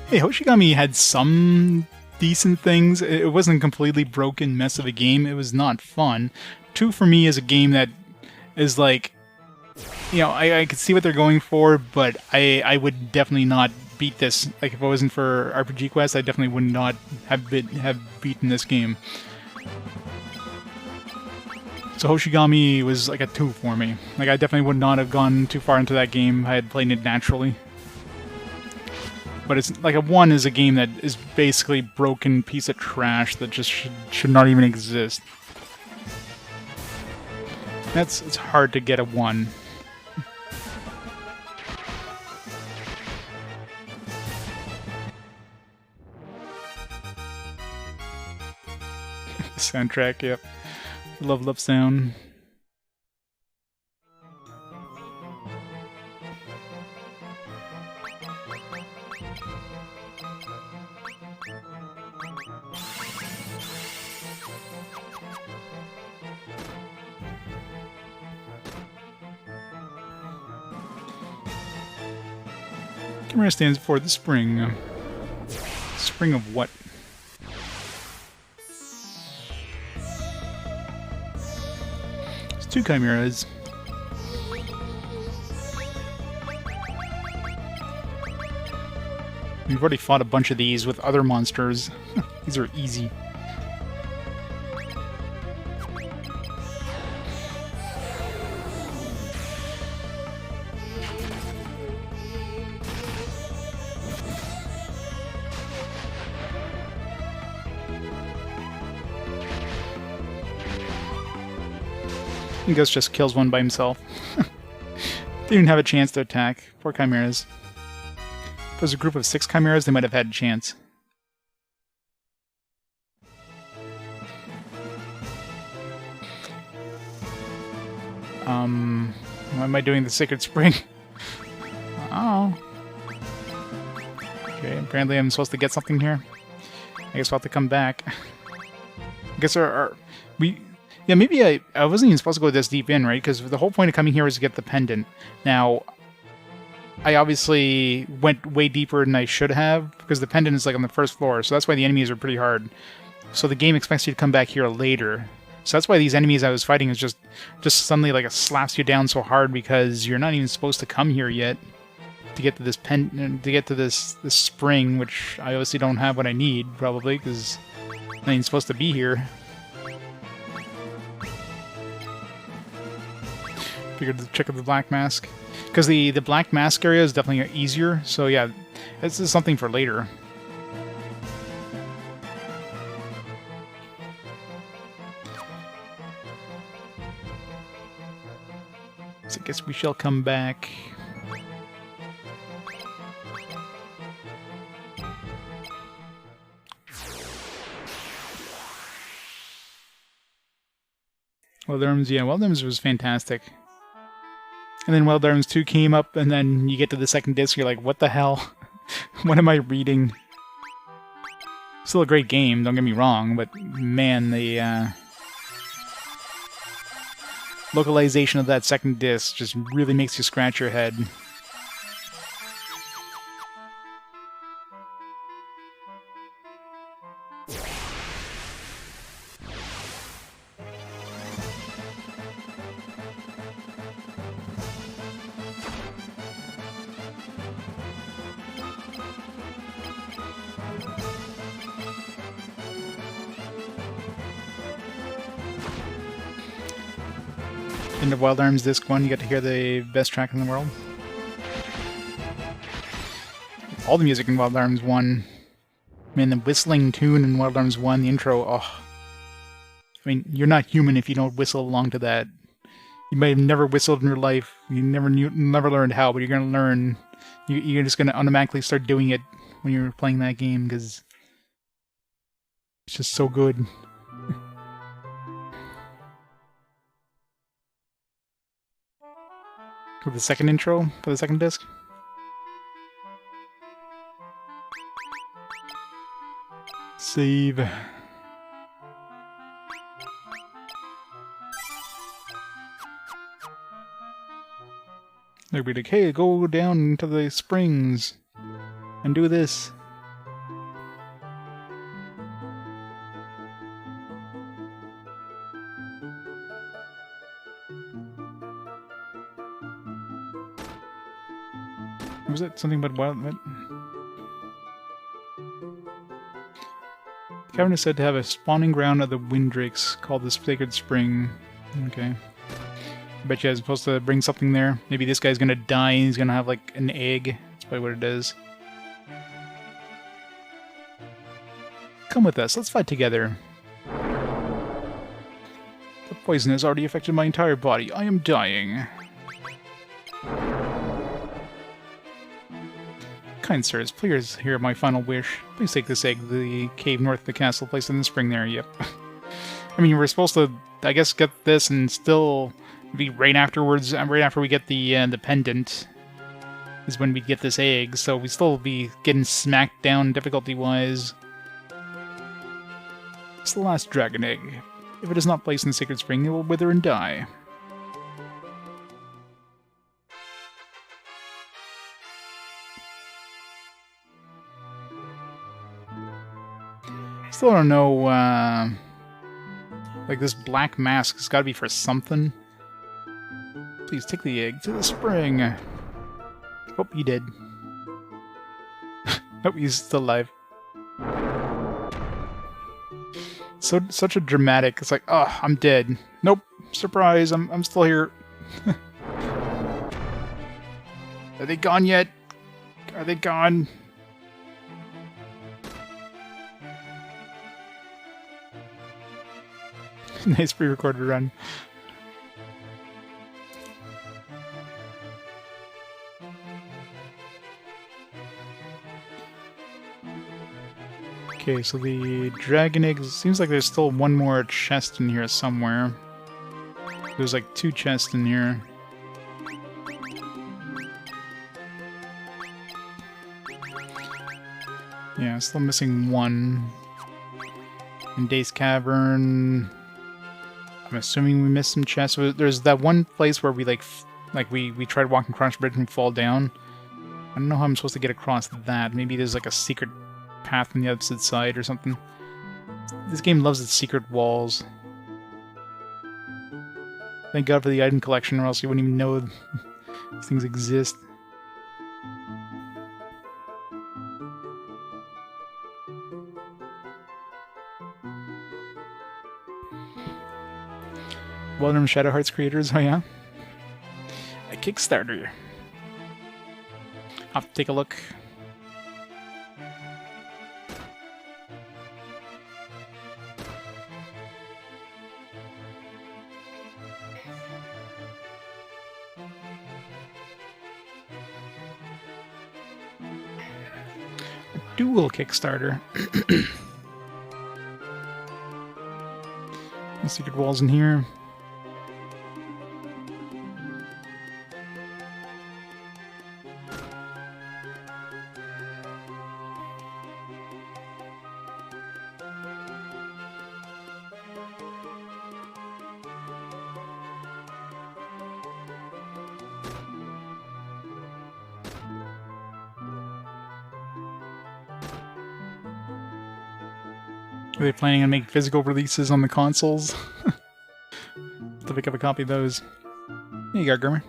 Hey, Hoshigami had some decent things. It wasn't a completely broken mess of a game. It was not fun. 2 for me is a game that is like, you know, I could see what they're going for, but I would definitely not beat this. Like, if it wasn't for RPG Quest, I definitely would not have beaten this game. So Hoshigami was like a 2 for me. Like, I definitely would not have gone too far into that game if I had played it naturally. But it's like a 1 is a game that is basically a broken piece of trash that just should not even exist. It's hard to get a 1. Soundtrack, yep. Love sound. Chimera stands for the spring. Spring of what? There's 2 chimeras. We've already fought a bunch of these with other monsters. These are easy. I guess just kills one by himself. Didn't even have a chance to attack. Poor chimeras. If it was a group of 6 chimeras, they might have had a chance. Why am I doing the Sacred Spring? Oh. Okay, apparently I'm supposed to get something here. I guess we'll have to come back. I guess yeah, maybe I wasn't even supposed to go this deep in, right? Because the whole point of coming here was to get the pendant. Now, I obviously went way deeper than I should have, because the pendant is like on the first floor, so that's why the enemies are pretty hard. So the game expects you to come back here later. So that's why these enemies I was fighting is just suddenly like it slaps you down so hard, because you're not even supposed to come here yet to get to this this spring, which I obviously don't have what I need, probably, because I'm not even supposed to be here. Figured to check out the Black Mask, because the Black Mask area is definitely easier. So yeah, this is something for later. So I guess we shall come back. Wild Arms, yeah, Wild Arms was fantastic. And then Wild Arms 2 came up, and then you get to the second disc, you're like, what the hell? What am I reading? Still a great game, don't get me wrong, but man, the localization of that second disc just really makes you scratch your head. End of Wild Arms Disc 1, you get to hear the best track in the world. All the music in Wild Arms 1. Man, the whistling tune in Wild Arms 1, the intro, oh. I mean, you're not human if you don't whistle along to that. You might have never whistled in your life, you never learned how, but you're going to learn. You're just going to automatically start doing it when you're playing that game, because it's just so good. With the second intro for the second disc. Save. They'll be like, hey, go down into the springs and do this. Was it something about wild? The cavern is said to have a spawning ground of the Windrakes called the Sacred Spring. Okay. I bet you I was supposed to bring something there. Maybe this guy's gonna die and he's gonna have like an egg. That's probably what it is. Come with us, let's fight together. The poison has already affected my entire body. I am dying. Kind sirs, please hear my final wish. Please take this egg to the cave north of the castle, placed in the spring there, yep. I mean, we're supposed to, I guess, get this and still be right afterwards, right after we get the pendant, is when we get this egg, so we still be getting smacked down difficulty-wise. It's the last dragon egg. If it is not placed in the sacred spring, it will wither and die. Still don't know, like this black mask has got to be for something. Please take the egg to the spring. Oh, he did. Oh, he's still alive. Such a dramatic. It's like, oh, I'm dead. Nope, surprise, I'm still here. Are they gone yet? Are they gone? Nice pre-recorded run. Okay, so the dragon eggs, seems like there's still one more chest in here somewhere. There's like 2 chests in here. Yeah, still missing 1. In Dace Cavern, I'm assuming we missed some chests. There's that one place where we we tried walking across the bridge and fall down. I don't know how I'm supposed to get across that. Maybe there's like a secret path from the opposite side or something. This game loves its secret walls. Thank God for the item collection, or else you wouldn't even know these things exist. Welcome, Shadow Hearts creators. Oh yeah, a Kickstarter. I'll have to take a look. A dual Kickstarter. The secret walls in here. Are they planning on making physical releases on the consoles? To pick up a copy of those. There you go, Grimmer.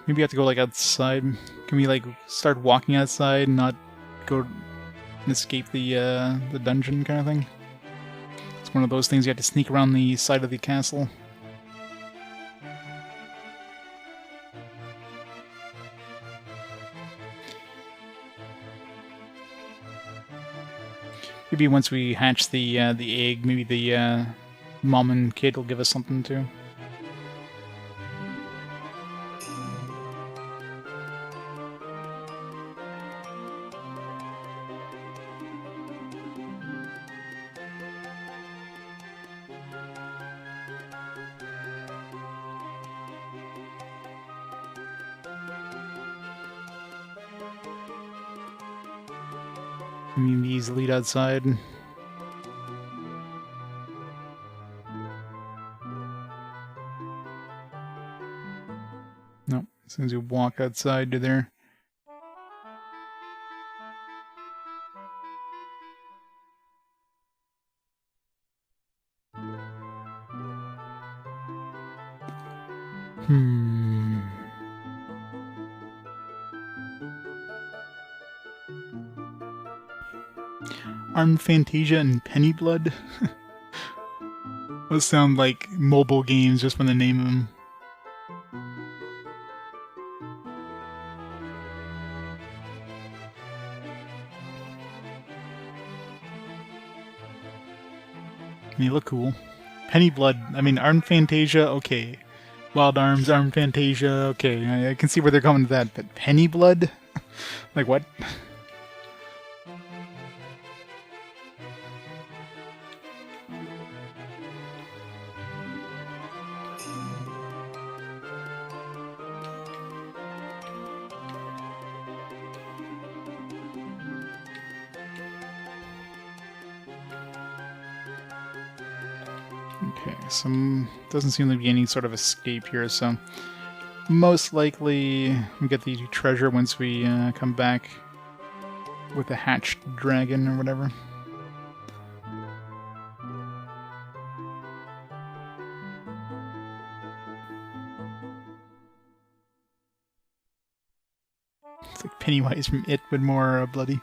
Maybe you have to go, like, outside. Can we, like, start walking outside and not go and escape the dungeon kind of thing? It's one of those things you have to sneak around the side of the castle. Maybe once we hatch the egg, maybe the mom and kid will give us something too. I mean, these lead outside. No, as soon as you walk outside to there. Fantasia and Penny Blood. Those sound like mobile games just from the name of them. They look cool. Penny Blood, I mean, Arm Fantasia, okay. Wild Arms, Arm Fantasia, okay. I can see where they're coming to that, but Penny Blood? Like, what? Okay, doesn't seem to be any sort of escape here, so most likely we get the treasure once we come back with the hatched dragon or whatever. It's like Pennywise from It, but more bloody.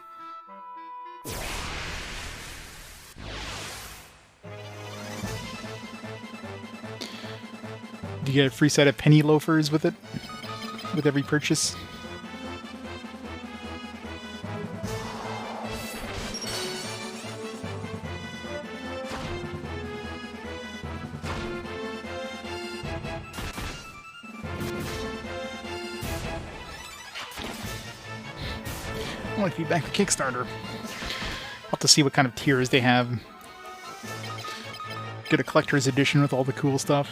You get a free set of penny loafers with it, with every purchase. I want to feedback the Kickstarter. I'll have to see what kind of tiers they have. Get a collector's edition with all the cool stuff.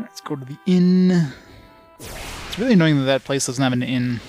Let's go to the inn. It's really annoying that that place doesn't have an inn.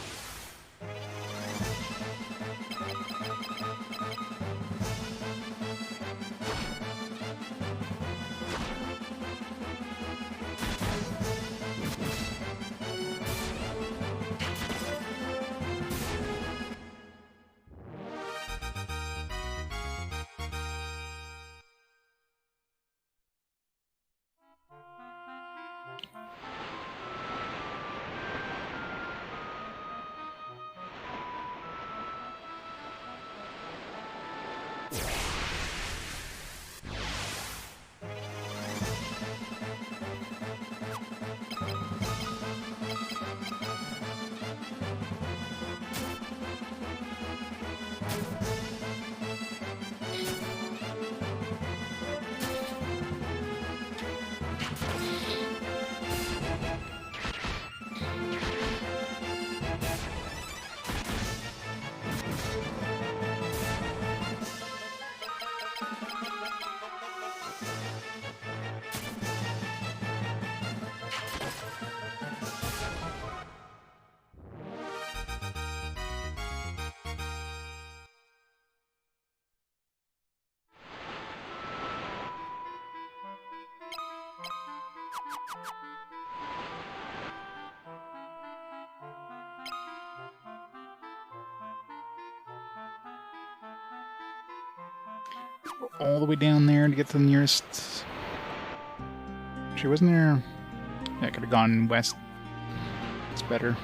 all the way down there to get to the nearest... Actually, wasn't there... Yeah, I could have gone west. It's better.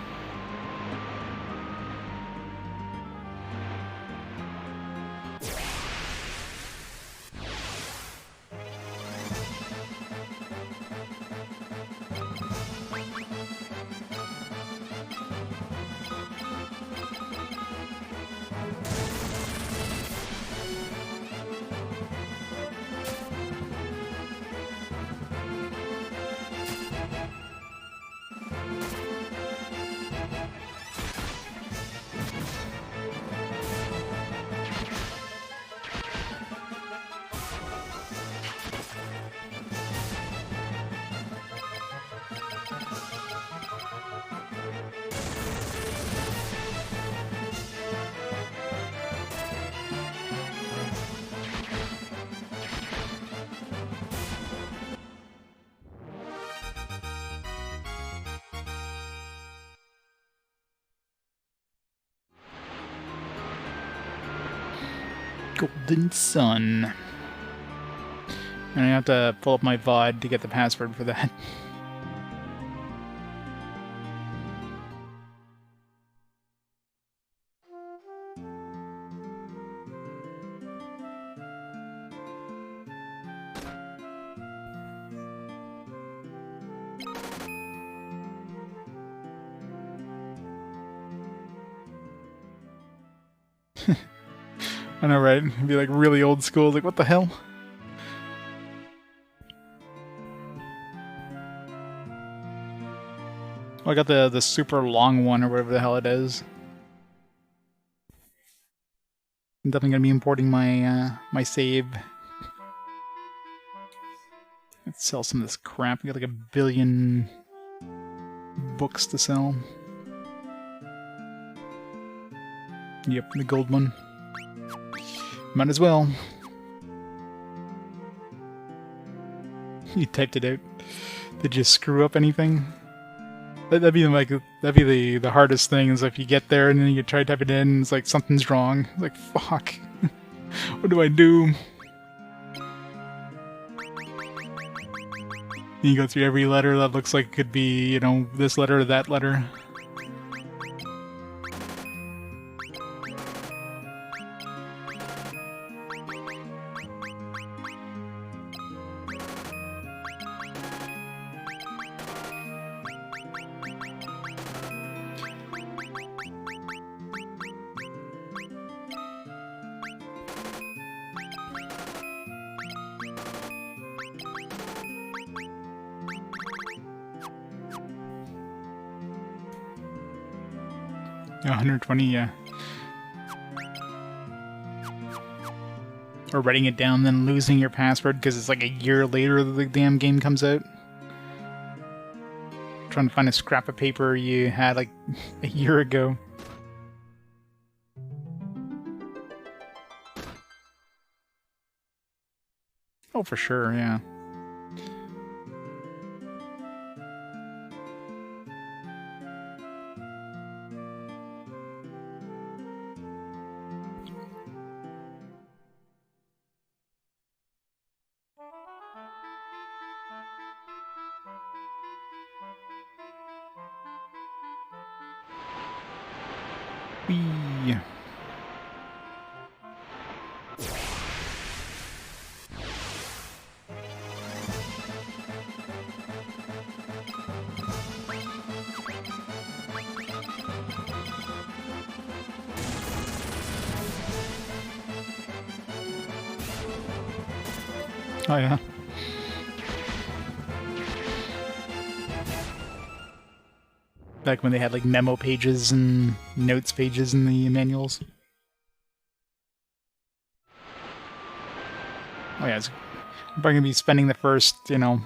Golden Sun. And I have to pull up my VOD to get the password for that. I know, right? It'd be like really old school, like what the hell? Oh, I got the super long one or whatever the hell it is. I'm definitely gonna be importing my my save. Let's sell some of this crap. We got like 1 billion books to sell. Yep, the gold one. Might as well. You typed it out. Did you screw up anything? That'd be like the hardest thing is if you get there and then you try to type it in and it's like something's wrong. It's like fuck. What do I do? You go through every letter that looks like it could be, you know, this letter or that letter. Yeah, 120, yeah. Or writing it down, then losing your password because it's like a year later that the damn game comes out. Trying to find a scrap of paper you had like a year ago. Oh, for sure, yeah. Whee. Oh yeah. Back when they had like memo pages and notes pages in the manuals. Oh yeah, I'm probably gonna be spending the first, you know,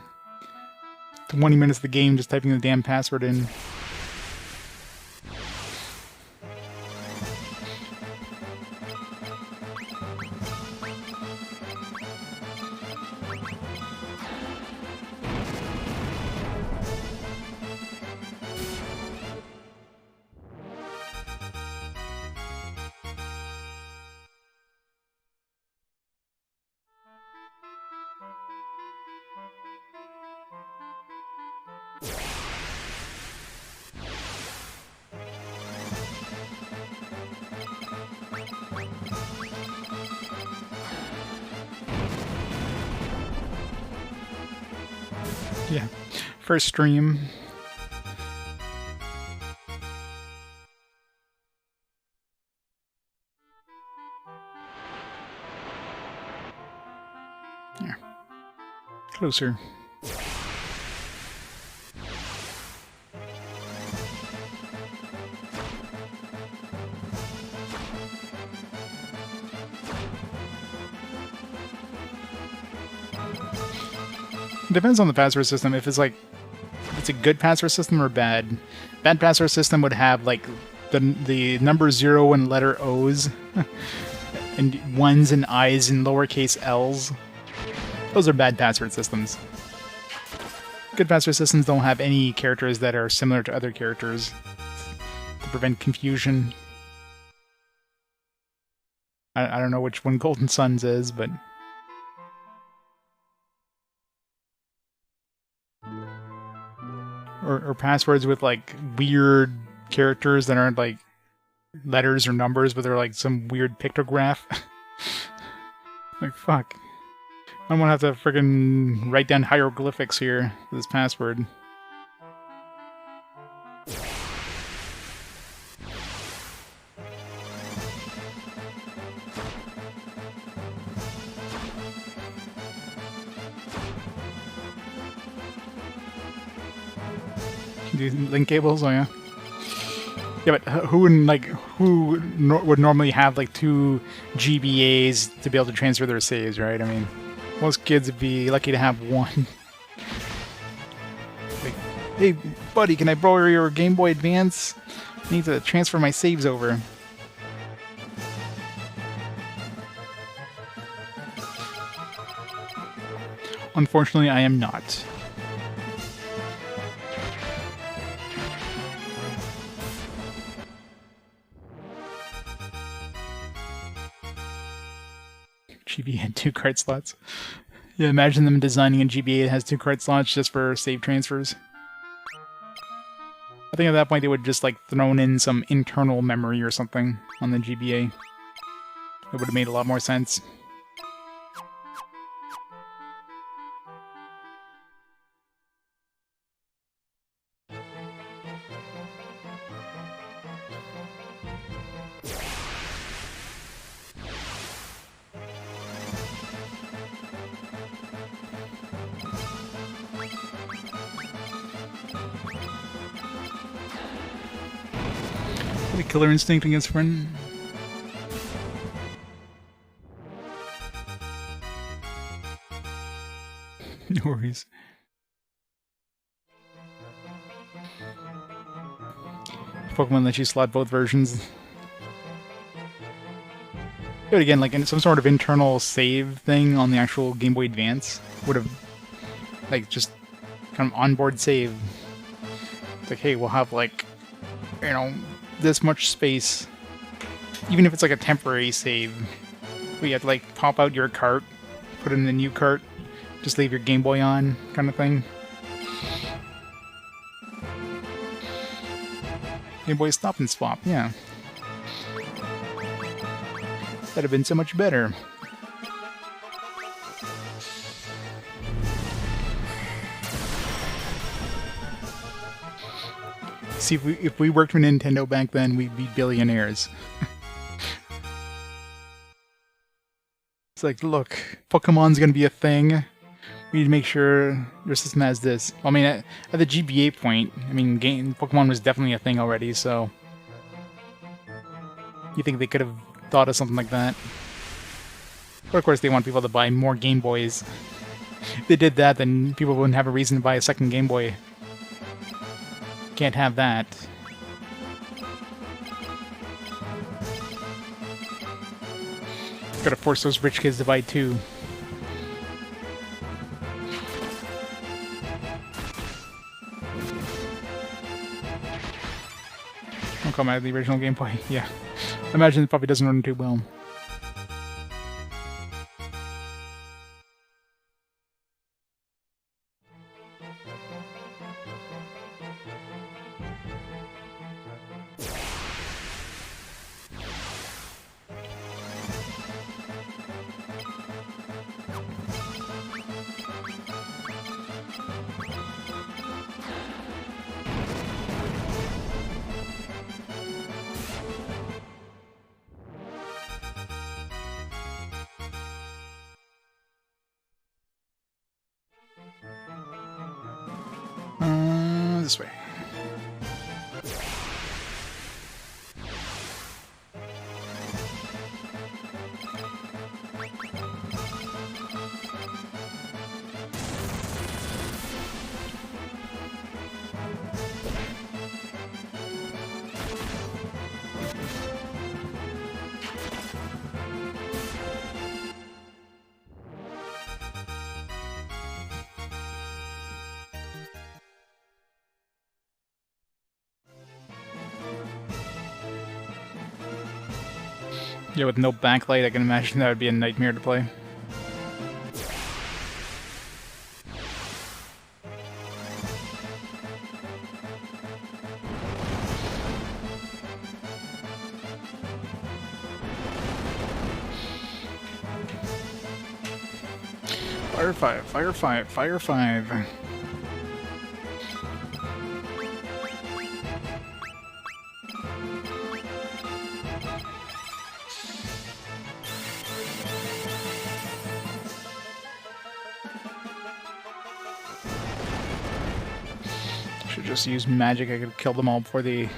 20 minutes of the game just typing the damn password in. Yeah. First stream. Here. Closer. Depends on the password system. If it's like, if it's a good password system or bad. Bad password system would have like the number 0 and letter O's, and 1s and I's and lowercase L's. Those are bad password systems. Good password systems don't have any characters that are similar to other characters to prevent confusion. I don't know which one Golden Suns is, but... Or passwords with, like, weird characters that aren't, like, letters or numbers, but they're, like, some weird pictograph. Like, fuck. I'm gonna have to friggin' write down hieroglyphics here for this password. Do link cables? Oh yeah. Yeah, but who would normally have like 2 GBAs to be able to transfer their saves, right? I mean, most kids would be lucky to have 1. Like, hey, buddy, can I borrow your Game Boy Advance? I need to transfer my saves over. Unfortunately, I am not. GBA had 2 card slots. Yeah, imagine them designing a GBA that has 2 card slots just for save transfers. I think at that point they would just like thrown in some internal memory or something on the GBA. It would have made a lot more sense. The killer instinct against Fynn. No worries. Pokemon lets you slot both versions. But again, like in some sort of internal save thing on the actual Game Boy Advance would have, like, just kind of onboard save. It's like, hey, we'll have like, you know, this much space, even if it's like a temporary save. But you have to like pop out your cart, put it in the new cart, just leave your Game Boy on, kind of thing. Game Boy stop and swap, yeah. That'd have been so much better. See, if we worked for Nintendo back then, we'd be billionaires. It's like, look, Pokemon's gonna be a thing. We need to make sure your system has this. I mean, at the GBA point, I mean, Pokemon was definitely a thing already, so... You think they could have thought of something like that? But of course, they want people to buy more Game Boys. If they did that, then people wouldn't have a reason to buy a second Game Boy. Can't have that. Gotta force those rich kids to buy 2. Don't come out of the original Game Boy. Yeah. I imagine it probably doesn't run too well. this way. Yeah, with no backlight, I can imagine that would be a nightmare to play. Fire 5, Fire 5, Fire 5. Should just use magic. I could kill them all before they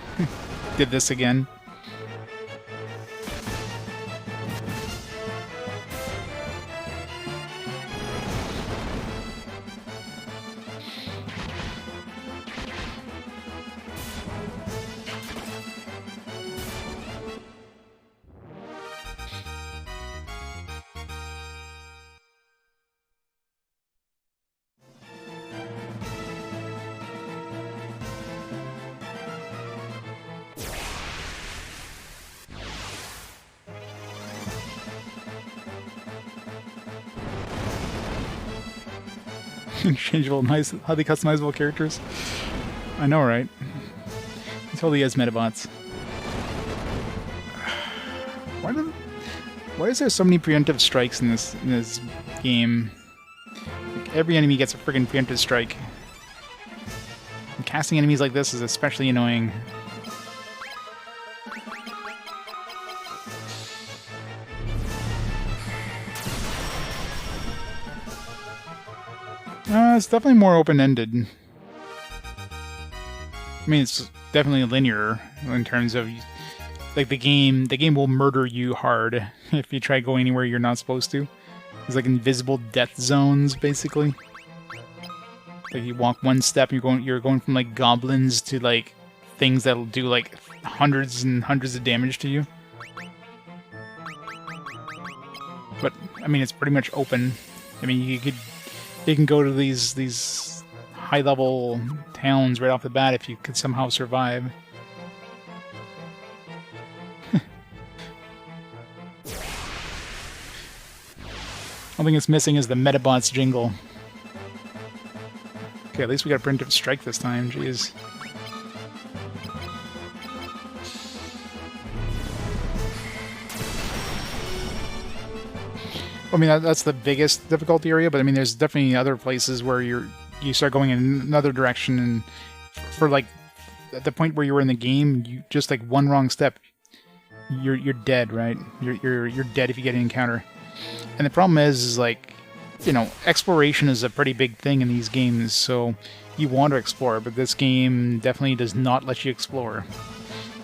did this again. Changeable, nice, highly customizable characters. I know, right? He totally has metabots. Why is there so many preemptive strikes in this game? Like, every enemy gets a friggin' preemptive strike. And casting enemies like this is especially annoying. It's definitely more open-ended. I mean, it's definitely linear in terms of, like, the game will murder you hard if you try going anywhere you're not supposed to. There's like invisible death zones, basically. Like you walk one step, you're going from like goblins to like things that'll do like hundreds and hundreds of damage to you. But I mean, it's pretty much open. I mean, you can go to these high-level towns right off the bat if you could somehow survive. Only thing that's missing is the Metabots jingle. Okay, at least we got a preemptive strike this time, jeez. I mean, that's the biggest difficulty area, but I mean, there's definitely other places where you start going in another direction, and for like at the point where you were in the game, you just like one wrong step, you're dead, right? You're dead if you get an encounter. And the problem is like, you know, exploration is a pretty big thing in these games, so you want to explore, but this game definitely does not let you explore.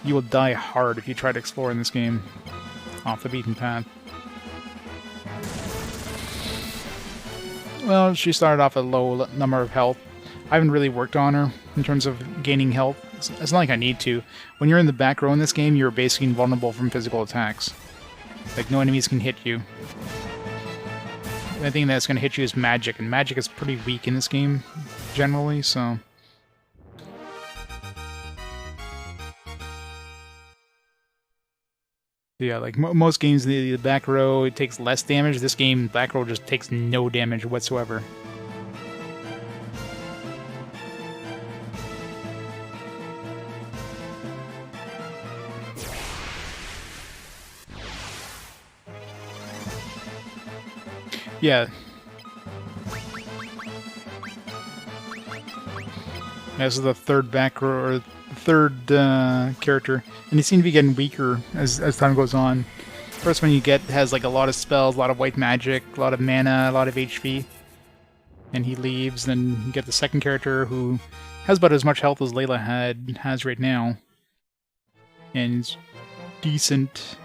You will die hard if you try to explore in this game off the beaten path. Well, she started off at a low number of health. I haven't really worked on her in terms of gaining health. It's not like I need to. When you're in the back row in this game, you're basically invulnerable from physical attacks. Like, no enemies can hit you. The only thing that's going to hit you is magic, and magic is pretty weak in this game, generally, so... Yeah, like most games, the back row, it takes less damage. This game, back row just takes no damage whatsoever. Yeah. This is the third back row, or third character, and they seem to be getting weaker as time goes on. First one you get has like a lot of spells, a lot of white magic, a lot of mana, a lot of HP, and he leaves. Then you get the second character who Has about as much health as Layla has right now. And decent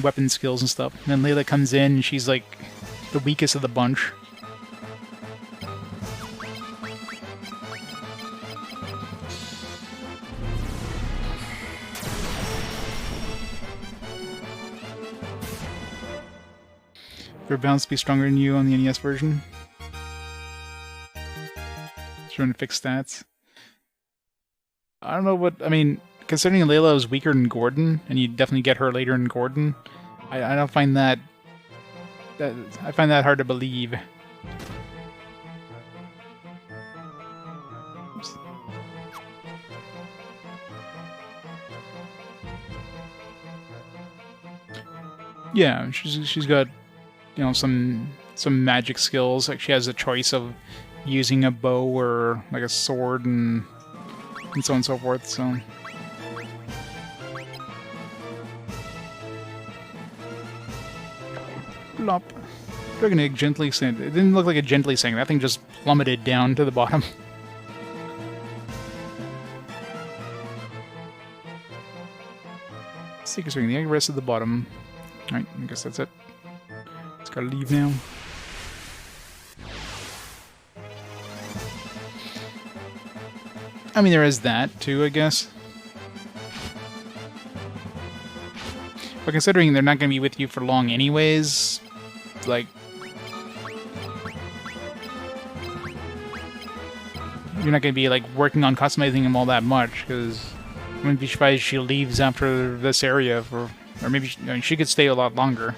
weapon skills and stuff. And then Layla comes in and she's like the weakest of the bunch. They're bound to be stronger than you on the NES version. Trying to fix stats. I don't know what... I mean, considering Layla is weaker than Gordon, and you definitely get her later in Gordon, I don't find that... I find that hard to believe. Oops. Yeah, she's got, you know, some magic skills. Like she has a choice of using a bow or like a sword and so on and so forth. So plop. Dragon egg gently sank. It didn't look like it gently sank. That thing just plummeted down to the bottom. Secret ring. The egg rests at the bottom. Alright, I guess that's it. Just gotta leave now. I mean, there is that, too, I guess. But considering they're not going to be with you for long anyways, like... You're not going to be, like, working on customizing them all that much, because I wouldn't be surprised if she leaves after this area for... Or maybe I mean, she could stay a lot longer.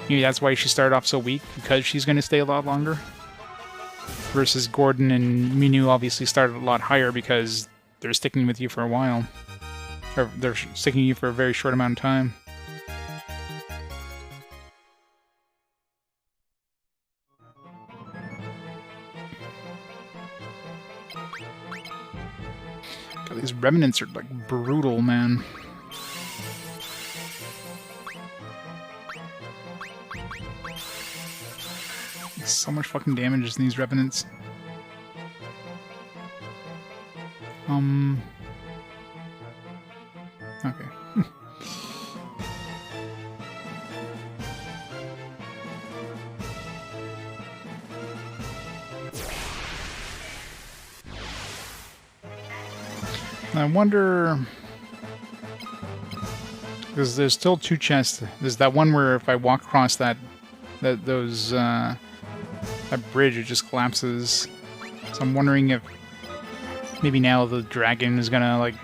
Maybe that's why she started off so weak, because she's going to stay a lot longer. Versus Gordon and Minu obviously started a lot higher because they're sticking with you for a while. Or they're sticking with you for a very short amount of time. God, these remnants are like brutal, man. So much fucking damage in these revenants. Okay. I wonder... Because there's still two chests. There's that one where if I walk across that bridge, it just collapses. So I'm wondering if maybe now the dragon is gonna, like,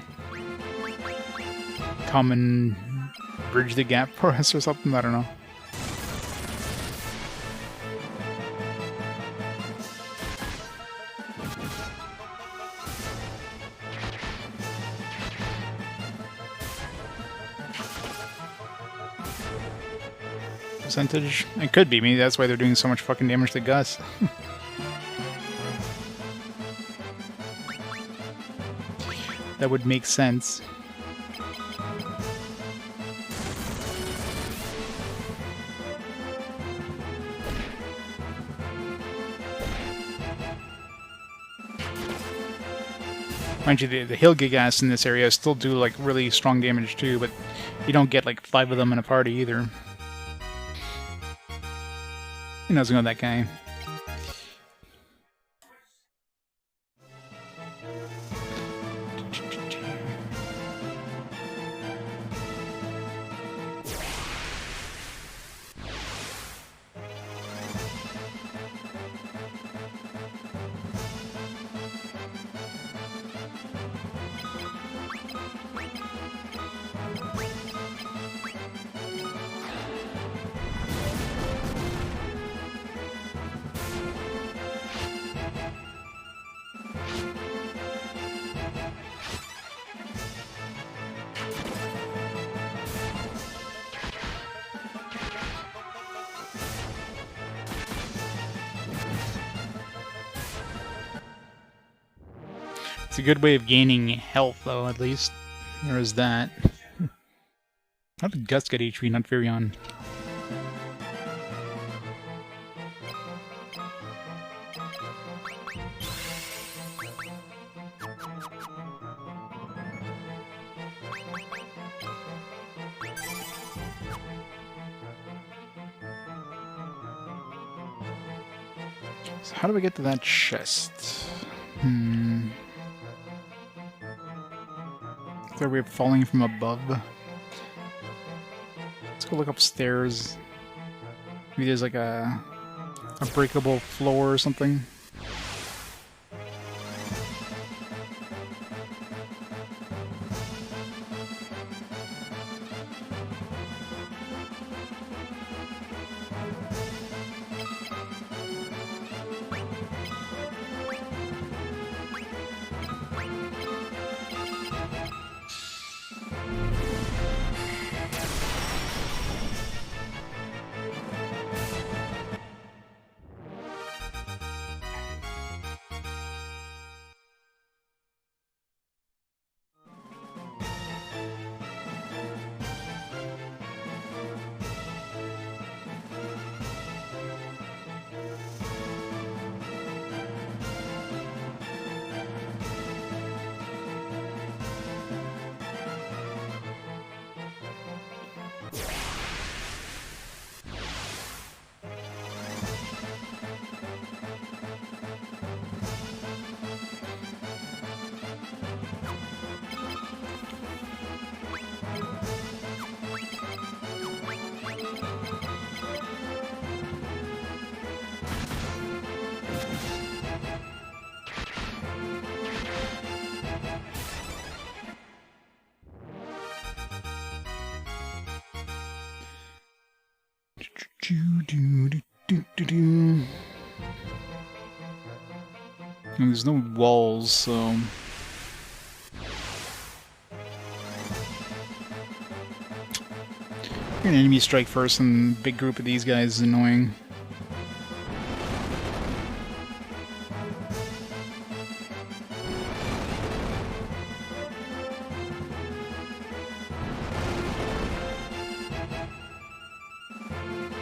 come and bridge the gap for us or something. I don't know. Percentage? It could be. Maybe that's why they're doing so much fucking damage to Gus. That would make sense. Mind you, the Hilda gas in this area still do like really strong damage too, but you don't get like 5 of them in a party either. Who knows about that guy? It's a good way of gaining health, though, at least. There is that. How did Gus get HP, not Furion? So how do we get to that chest? Is there a way of falling from above? Let's go look upstairs. Maybe there's like a breakable floor or something. And there's no walls, so... An enemy strike first, and big group of these guys is annoying.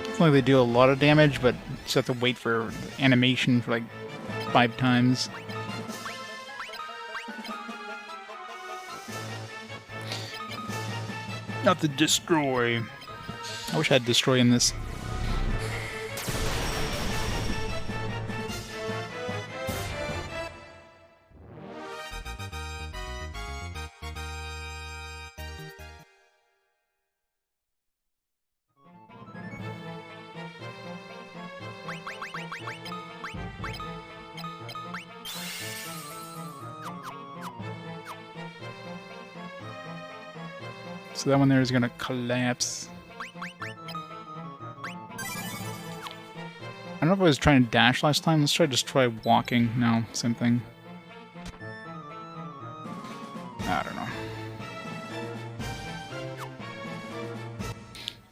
It's not like they do a lot of damage, but just have to wait for animation for like 5 times. Not to destroy. I wish I had destroy in this. So that one there is gonna collapse. I don't know if I was trying to dash last time. Let's try walking. No, same thing. I don't know.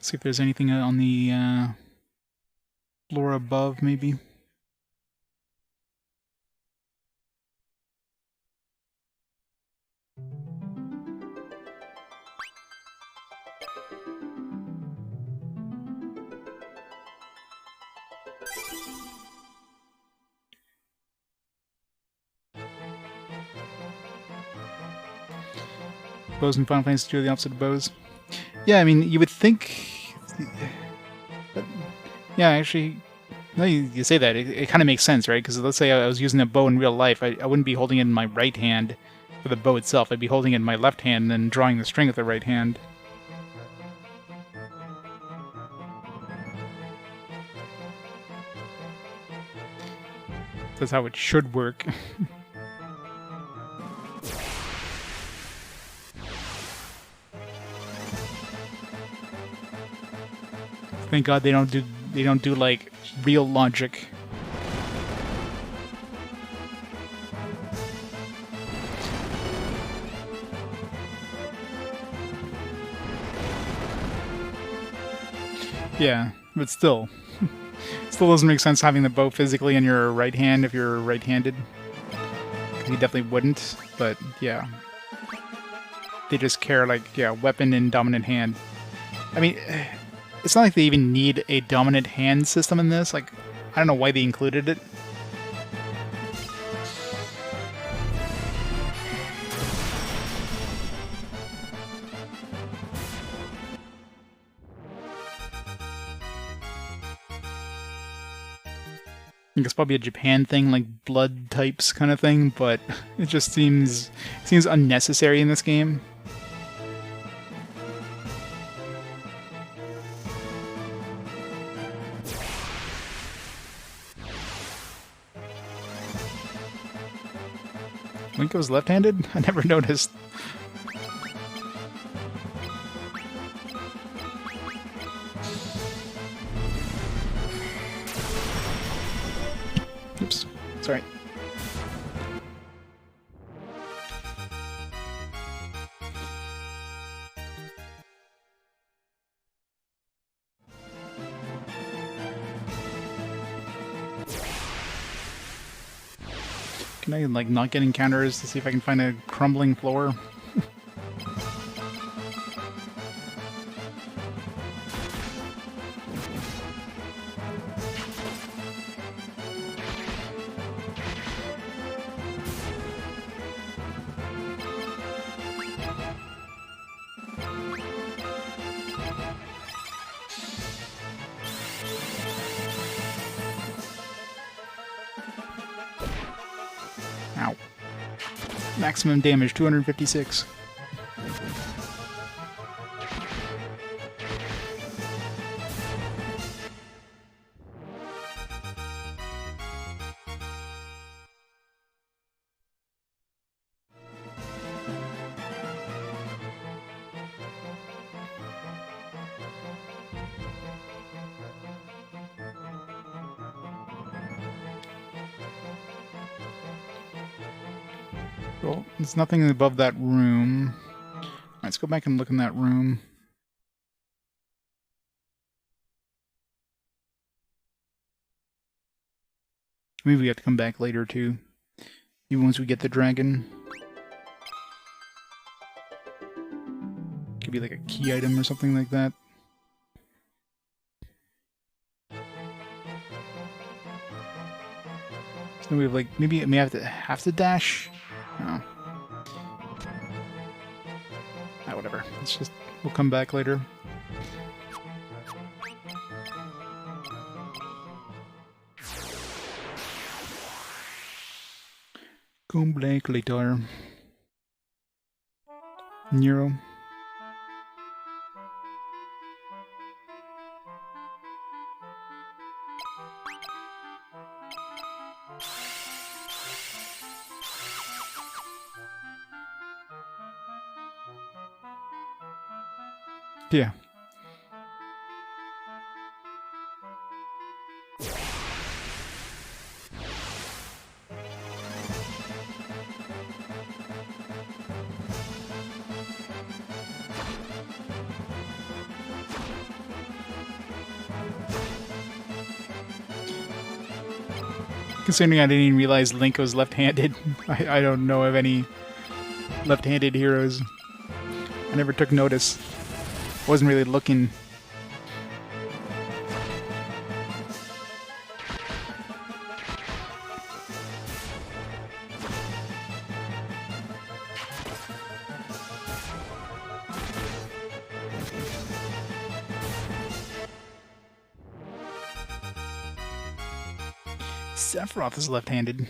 See if there's anything on the floor above, maybe. Bows and Final Fantasy 2 are the opposite of bows. Yeah, I mean, you would think... But, yeah, actually... No, you say that. It kind of makes sense, right? Because let's say I was using a bow in real life, I wouldn't be holding it in my right hand for the bow itself. I'd be holding it in my left hand and then drawing the string with the right hand. That's how it should work. Thank God they don't do like real logic. Yeah, but still. Still doesn't make sense having the bow physically in your right hand if you're right-handed. You definitely wouldn't, but yeah. They just care like, yeah, weapon and dominant hand. I mean, it's not like they even need a dominant hand system in this. Like, I don't know why they included it. think it's probably a Japan thing, like blood types kind of thing, but it just seems unnecessary in this game. Link was left-handed? I never noticed. Oops. Sorry. Can I, like, not get encounters to see if I can find a crumbling floor? Ow. Maximum damage, 256. Well, there's nothing above that room. Let's go back and look in that room. Maybe we have to come back later too. Even once we get the dragon. Could be like a key item or something like that. So we have like, maybe it may have to dash. Oh. Ah, whatever. It's just, we'll come back later. Come back later. Nero. Yeah. Considering I didn't even realize Link was left-handed, I don't know of any left-handed heroes. I never took notice. Wasn't really looking. Sephiroth is left-handed.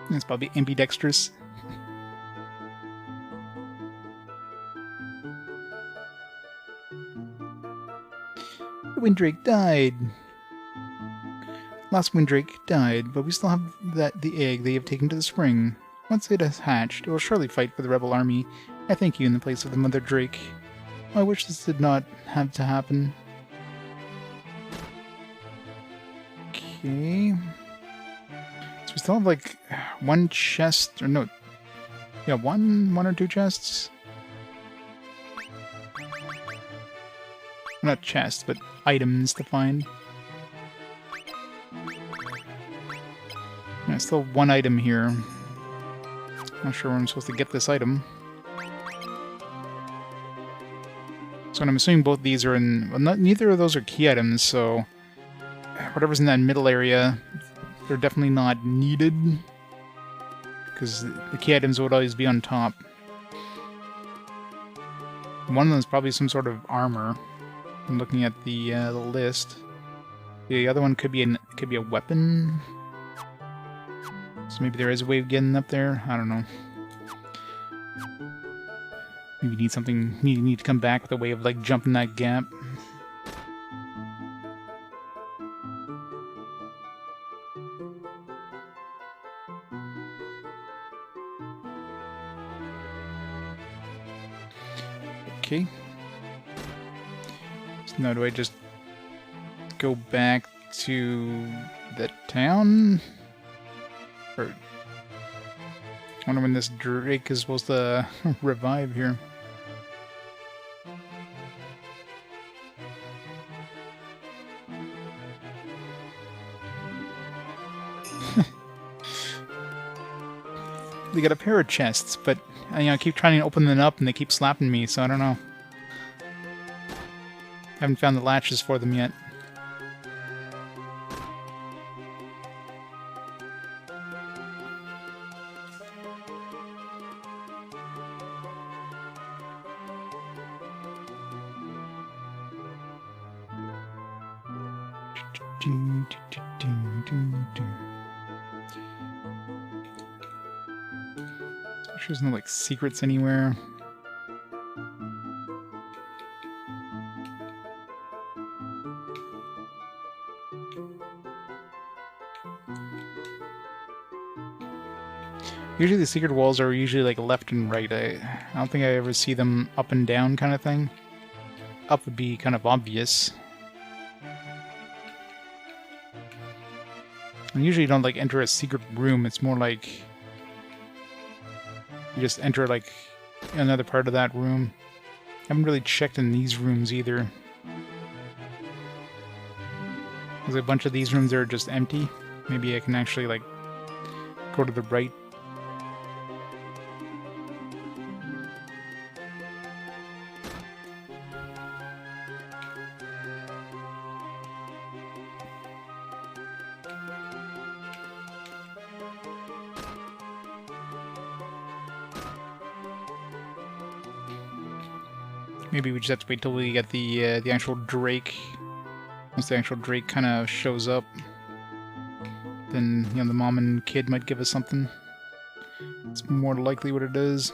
It's probably ambidextrous. The Windrake died. Last Windrake died, but we still have the egg they have taken to the spring. Once it has hatched, it will surely fight for the rebel army. I thank you in the place of the Mother Drake. I wish this did not have to happen. Okay. So we still have like one chest, or no, yeah, one or two chests. Not chests, but items to find. Yeah, still one item here. Not sure where I'm supposed to get this item. So I'm assuming both these are in... Well, neither of those are key items, so... Whatever's in that middle area, they're definitely not needed. because the key items would always be on top. One of them is probably some sort of armor. I'm looking at the list. The other one could be a weapon. So maybe there is a way of getting up there. I don't know. Maybe you need something. You need to come back with a way of like jumping that gap. Okay. So now do I just go back to the town? Or I wonder when this Drake is supposed to revive here. They got a pair of chests, but I keep trying to open them up and they keep slapping me, so I don't know. Haven't found the latches for them yet. There's no like secrets anywhere. Usually the secret walls are usually like left and right. I don't think I ever see them up and down kind of thing. Up would be kind of obvious. And usually you don't like enter a secret room, it's more like you just enter like another part of that room. I haven't really checked in these rooms either. There's a bunch of these rooms that are just empty. Maybe I can actually like go to the right. Maybe we just have to wait till we get the actual Drake. Once the actual Drake kind of shows up, then the mom and kid might give us something. It's more likely what it is.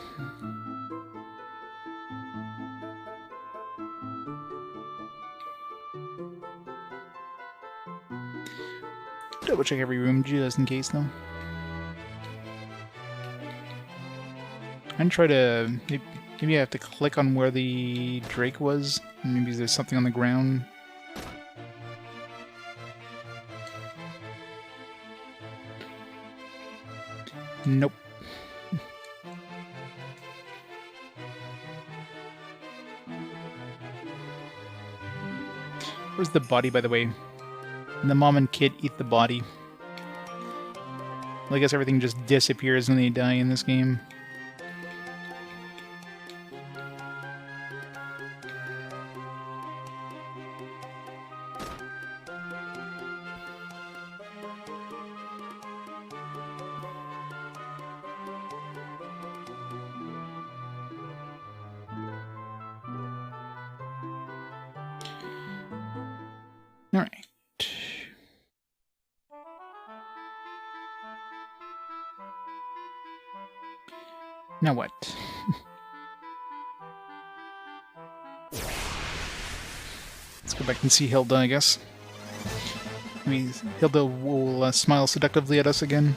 Double check every room just in case, though. I'm try to. Maybe I have to click on where the Drake was. Maybe there's something on the ground. Nope. Where's the body, by the way? And the mom and kid eat the body. Well, I guess everything just disappears when they die in this game. Alright. Now what? Let's go back and see Hilda, I guess. Maybe Hilda will smile seductively at us again.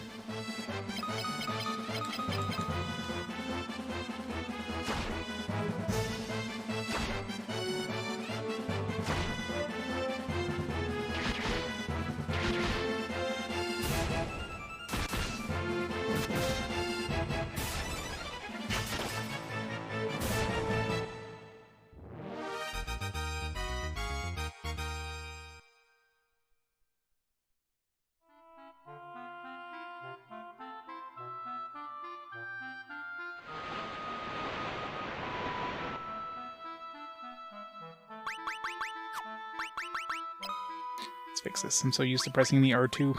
Let's fix this. I'm so used to pressing the R2.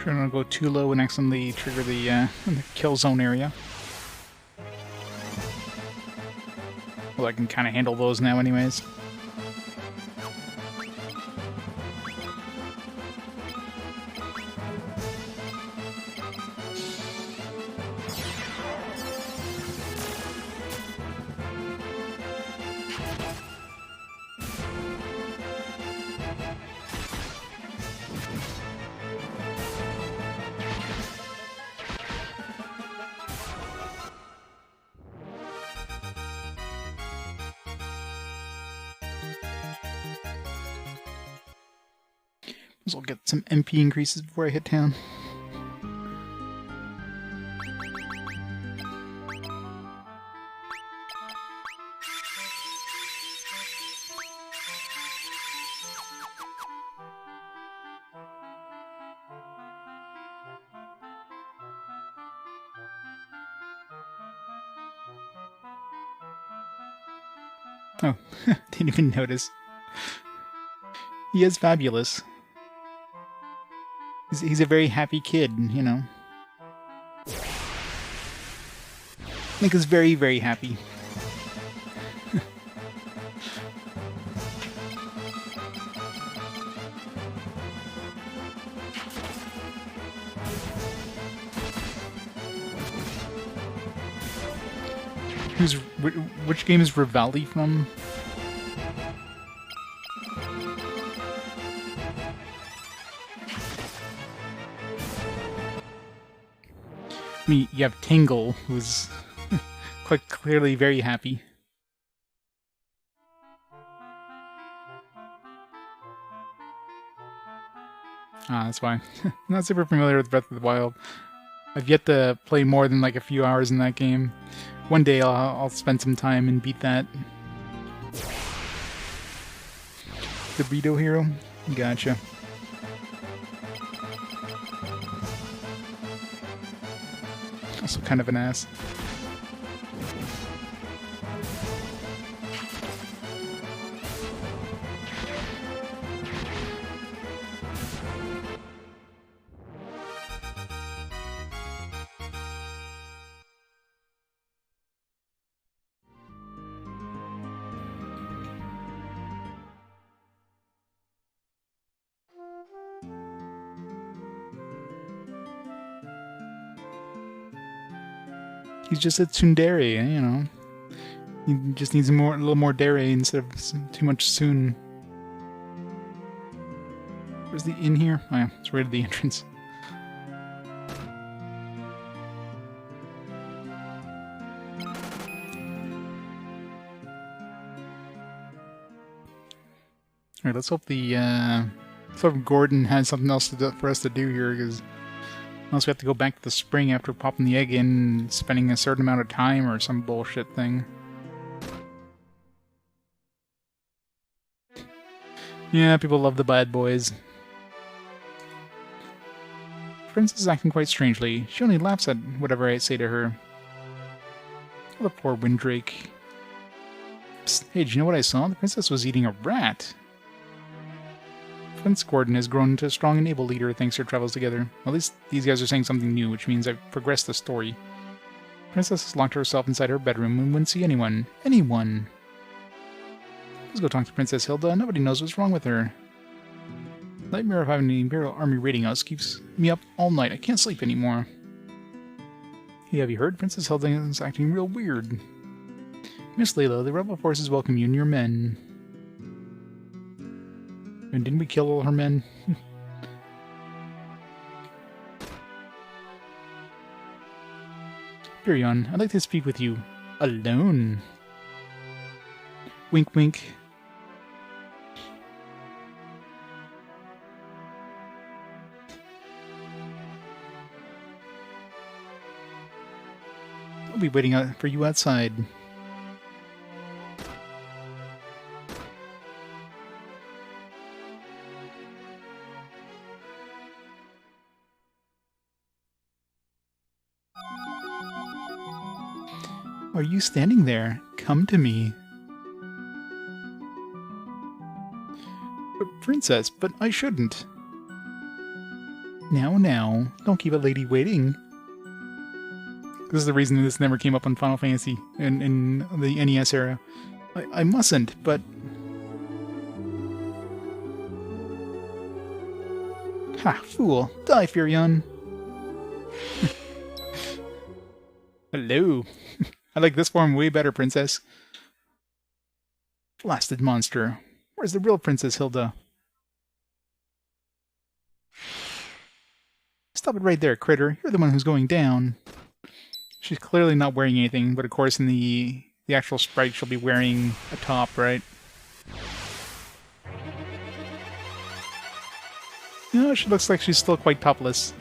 Try not to go too low and accidentally trigger the kill zone area. Well, I can kind of handle those now anyways. I'll get some MP increases before I hit town. Oh, didn't even notice. He is fabulous. He's a very happy kid, you know. Link is very, very happy. Which game is Rivali from? I mean, you have Tingle, who's quite clearly very happy. Ah, that's why. I'm not super familiar with Breath of the Wild. I've yet to play more than like a few hours in that game. One day I'll spend some time and beat that. The Burrito Hero? Gotcha. Also kind of an ass. He's just a tsundere, you know. He just needs a little more dere instead of too much soon. Where's the inn here? Oh yeah, it's right at the entrance. Alright, let's hope Gordon has something else for us to do here, because unless we have to go back to the spring after popping the egg in and spending a certain amount of time or some bullshit thing. Yeah, people love the bad boys. Princess is acting quite strangely. She only laughs at whatever I say to her. Oh, the poor Windrake. Psst, hey, did you know what I saw? The princess was eating a rat. Prince Gordon has grown into a strong and able leader thanks to our travels together. At least these guys are saying something new, which means I've progressed the story. The princess has locked herself inside her bedroom and wouldn't see anyone. Anyone! Let's go talk to Princess Hilda. Nobody knows what's wrong with her. The nightmare of having the Imperial Army raiding us keeps me up all night. I can't sleep anymore. Hey, have you heard? Princess Hilda is acting real weird. Miss Layla, the rebel forces welcome you and your men. And didn't we kill all her men? Furion, I'd like to speak with you. Alone. Wink, wink. I'll be waiting for you outside. Are you standing there? Come to me. Princess, but I shouldn't. Now, don't keep a lady waiting. This is the reason this never came up on Final Fantasy in the NES era. I mustn't, but... Ha, fool. Die, Furion. Hello. I like this form way better, Princess. Blasted monster. Where's the real Princess Hilda? Stop it right there, critter. You're the one who's going down. She's clearly not wearing anything, but of course in the actual sprite she'll be wearing a top, right? You know, she looks like she's still quite topless.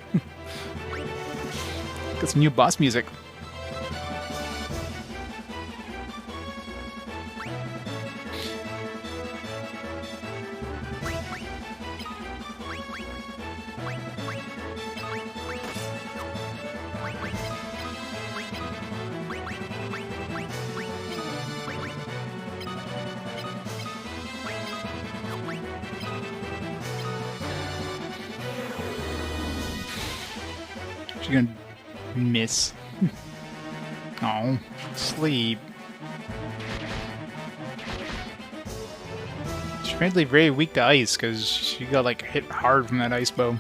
Got some new boss music. She's gonna miss. Oh, sleep. She's apparently very weak to ice because she got like hit hard from that ice bow.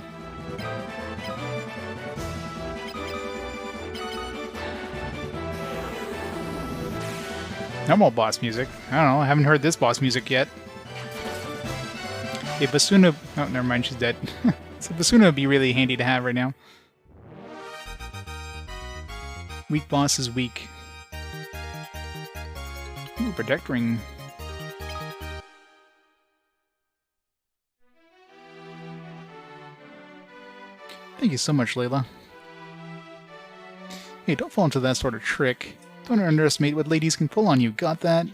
Normal boss music. I don't know. I haven't heard this boss music yet. Hey, Basuna. Oh, never mind. She's dead. So Basuna would be really handy to have right now. Weak boss is weak. Ooh, Protect Ring. Thank you so much, Layla. Hey, don't fall into that sort of trick. Don't underestimate what ladies can pull on you, got that?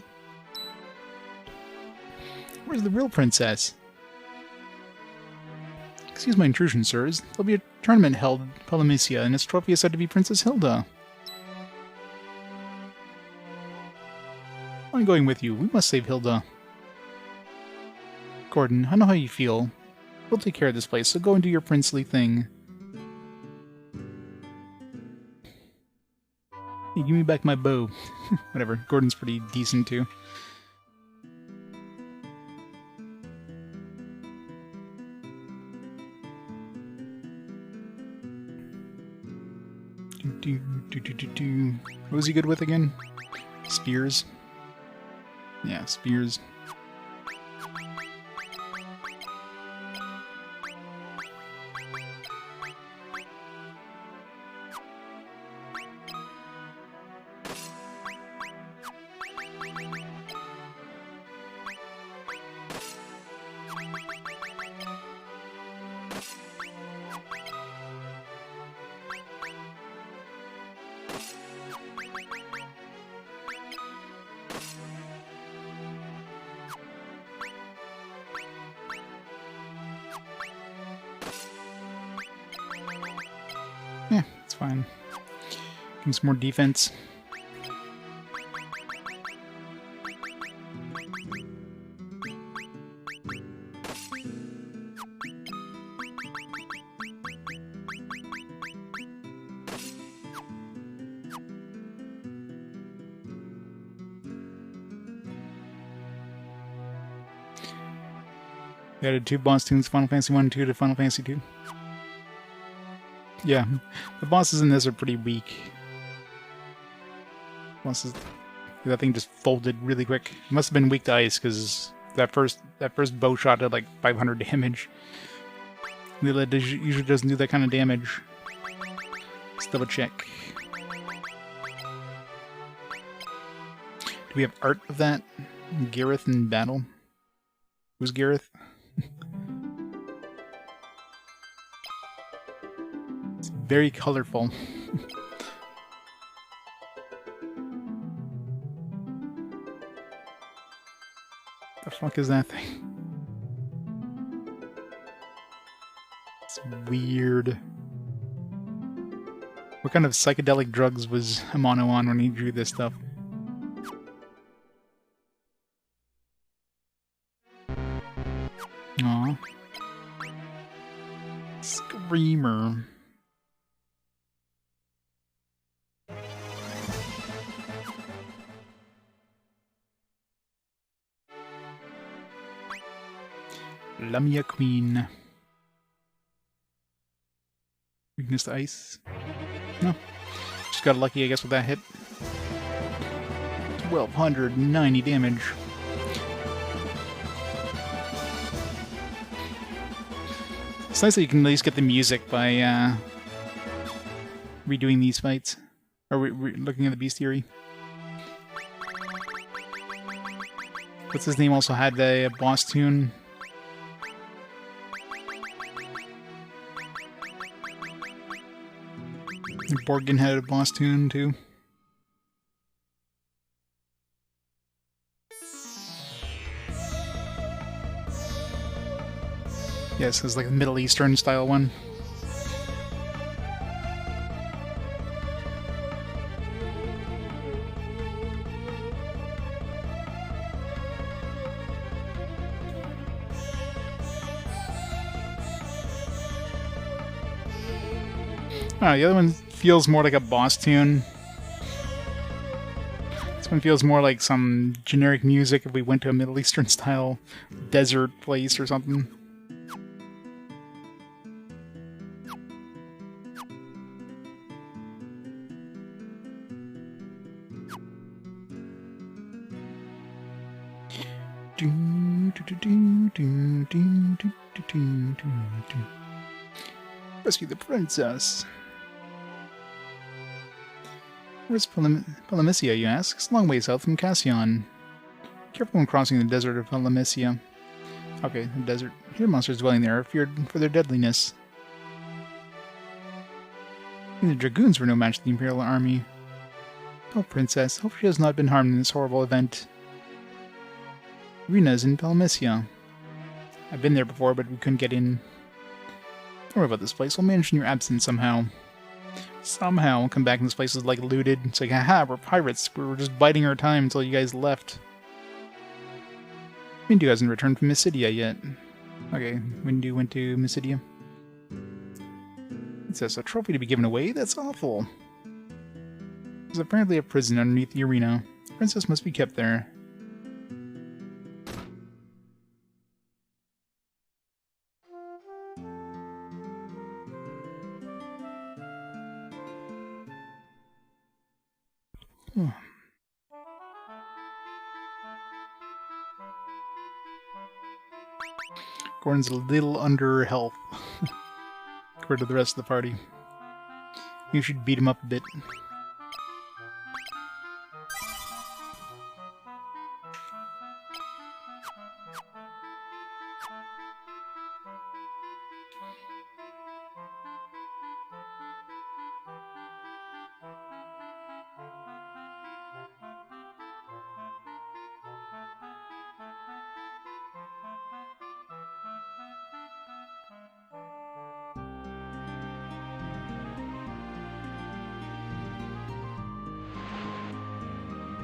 Where's the real princess? Excuse my intrusion, sirs. There'll be a tournament held in Palamencia, and its trophy is said to be Princess Hilda. I'm going with you. We must save Hilda. Gordon, I know how you feel. We'll take care of this place, so go and do your princely thing. Hey, give me back my bow. Whatever, Gordon's pretty decent too. What was he good with again? Spears? Yeah, spears. Yeah, it's fine. Give him some more defense. They added 2 boss tunes, Final Fantasy 1 and 2 to Final Fantasy 2. Yeah, the bosses in this are pretty weak. Bosses, that thing just folded really quick. It must have been weak to ice because that first bow shot did like 500 damage. It usually doesn't do that kind of damage. Let's double check. Do we have art of that? Gareth in battle. Who's Gareth? It's very colorful. The fuck is that thing? It's weird. What kind of psychedelic drugs was Amano on when he drew this stuff? Aww. Screamer. Lamia Queen. Weakness to ice. No. Just got lucky, I guess, with that hit. 1290 damage. It's nice that you can at least get the music by redoing these fights. Or looking at the bestiary. What's his name also had the boss tune? Borgin had a boss tune too. Yes, it's like a Middle Eastern style one. Oh, the other one feels more like a boss tune. This one feels more like some generic music if we went to a Middle Eastern style desert place or something. Rescue the princess. Where's Palamencia, you ask? It's a long way south from Cassian. Careful when crossing the desert of Palamencia. Okay, the desert. Here monsters dwelling there are feared for their deadliness. Even the dragoons were no match to the Imperial army. Oh, princess, hope she has not been harmed in this horrible event. Rena's in Palamencia. I've been there before, but we couldn't get in. Don't worry about this place. We'll manage in your absence somehow. Somehow, we'll come back and this place is like looted. It's like, haha, we're pirates. We were just biding our time until you guys left. Windu hasn't returned from Mysidia yet. Okay, Windu went to Mysidia. It says a trophy to be given away? That's awful. There's apparently a prison underneath the arena. The princess must be kept there. Gordon's a little under health compared to the rest of the party. You should beat him up a bit.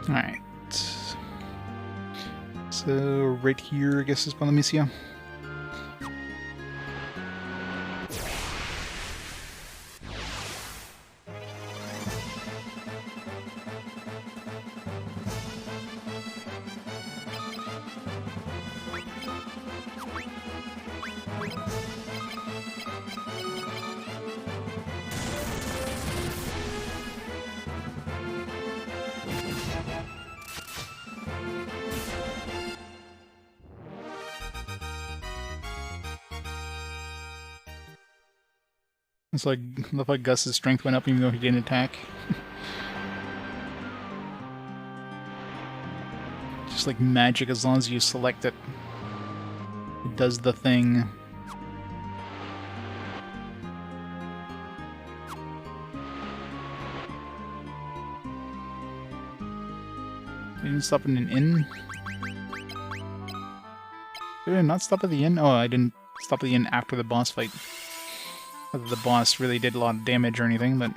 Alright. So, right here, I guess, is Palamencia. It's like, looked like Gus's strength went up even though he didn't attack. Just like magic, as long as you select it, it does the thing. You didn't stop in an inn? Did I not stop at the inn? Oh, I didn't stop at the inn after the boss fight. Whether the boss really did a lot of damage or anything, but...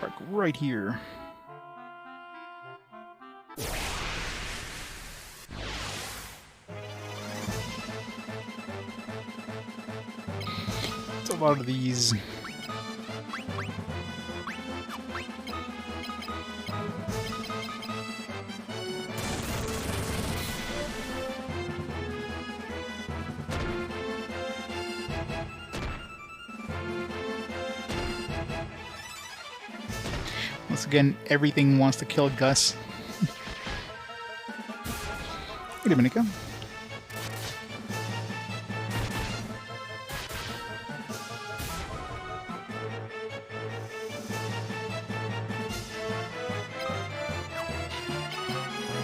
Park right here. It's a lot of these. Once again, everything wants to kill Gus. Wait a minute, go.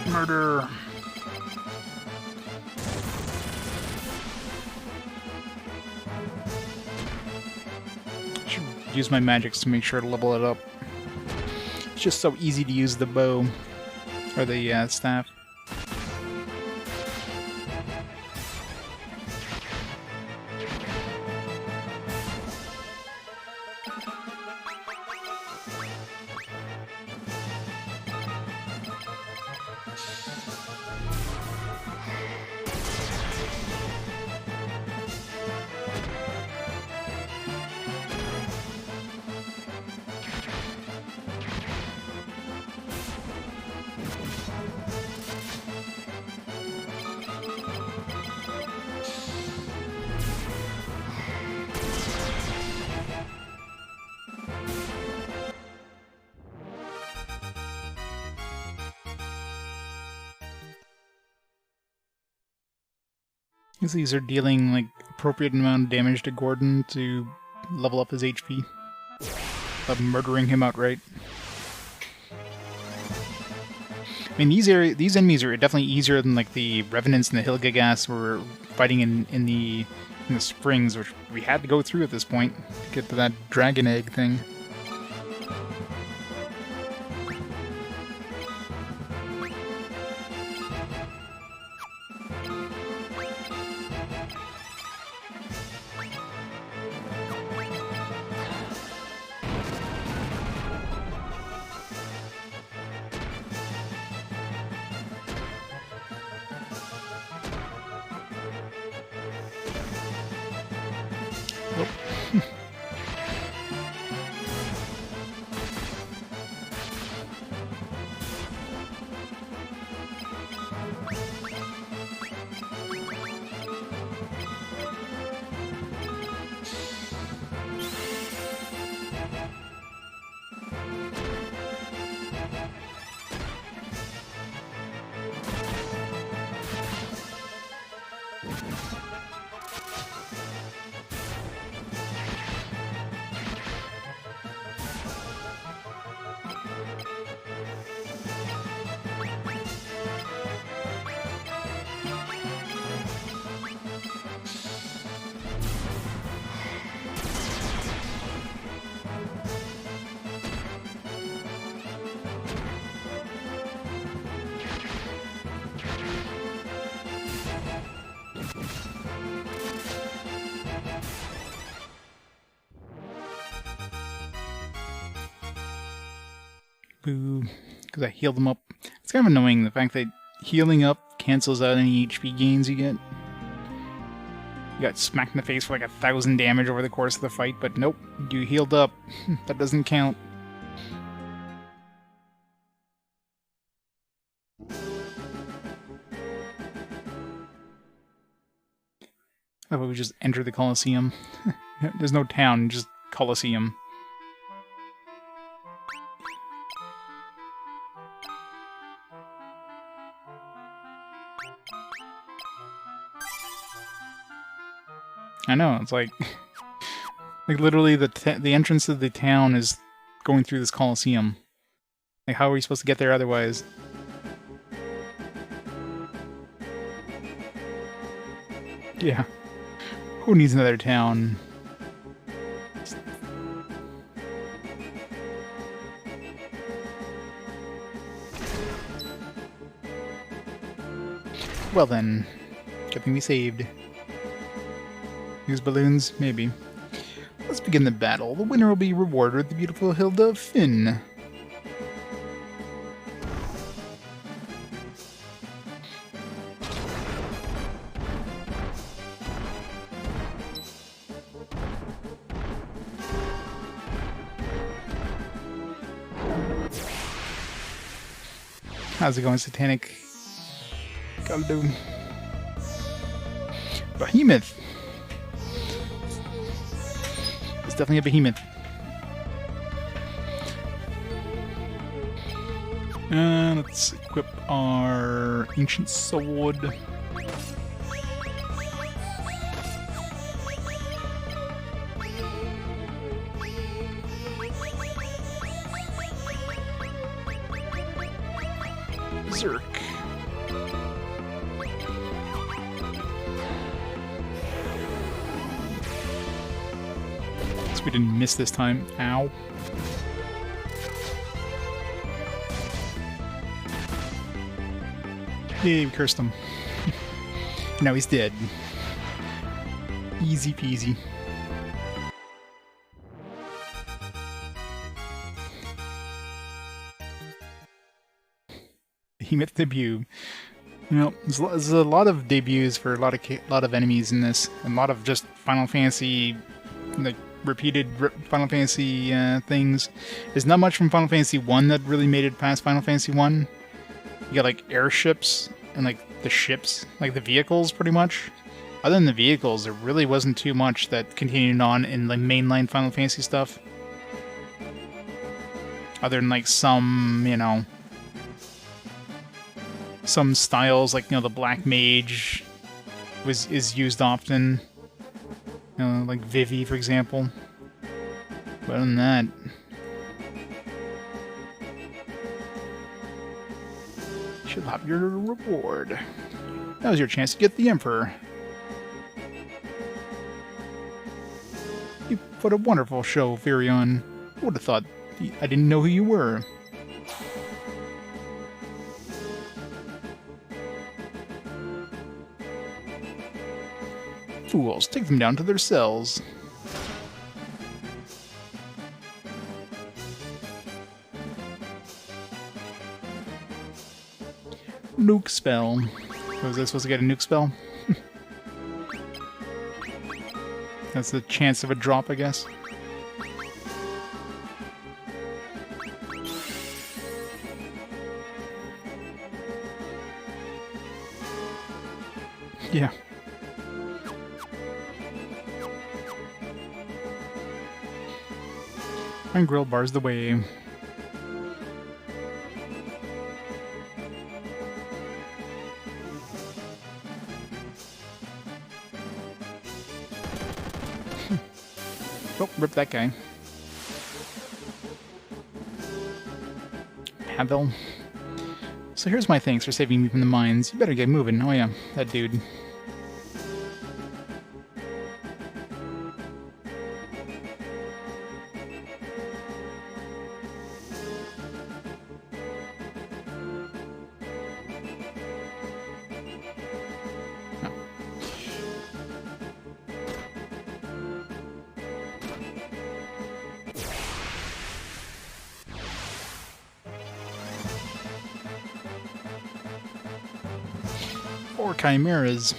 Murder. Should use my magics to make sure to level it up. It's just so easy to use the bow or the staff. These are dealing like appropriate amount of damage to Gordon to level up his HP. Of murdering him outright. I mean, these enemies are definitely easier than like the Revenants and the Hilda were fighting in the springs, which we had to go through at this point to get to that dragon egg thing. Boo. Because I healed them up. It's kind of annoying, the fact that healing up cancels out any HP gains you get. You got smacked in the face for like 1,000 damage over the course of the fight, but nope, you healed up. That doesn't count. How about we just enter the Colosseum? There's no town, just Colosseum. I know, it's like literally the entrance of the town is going through this Colosseum. Like, how are we supposed to get there otherwise? Yeah. Who needs another town? Well then, good thing we saved. Use balloons? Maybe. Let's begin the battle. The winner will be rewarded with the beautiful Hilda of Fynn. How's it going, Satanic? Gotta do. Behemoth! It's definitely a behemoth. Let's equip our ancient sword. Berserk. We didn't miss this time. Ow. Yay, we cursed him. Now he's dead. Easy peasy. Behemoth debut. You know, there's a lot of debuts for a lot of enemies in this, and a lot of just Final Fantasy, like, repeated Final Fantasy things. There's not much from Final Fantasy 1 that really made it past Final Fantasy 1. You got like airships and like the ships, like the vehicles pretty much. Other than the vehicles, there really wasn't too much that continued on in the mainline Final Fantasy stuff. Other than like some, you know, some styles, like, you know, the Black Mage is used often. Like Vivi, for example. But other than that, you should have your reward. That was your chance to get the Emperor. You put a wonderful show, Virion. I would have thought I didn't know who you were. Fools, take them down to their cells. Nuke spell. Was I supposed to get a nuke spell? That's the chance of a drop, I guess. Yeah. And grill bars the way. Oh, rip that guy. Pavel. So here's my thanks for saving me from the mines. You better get moving. Oh yeah, that dude. Or chimeras.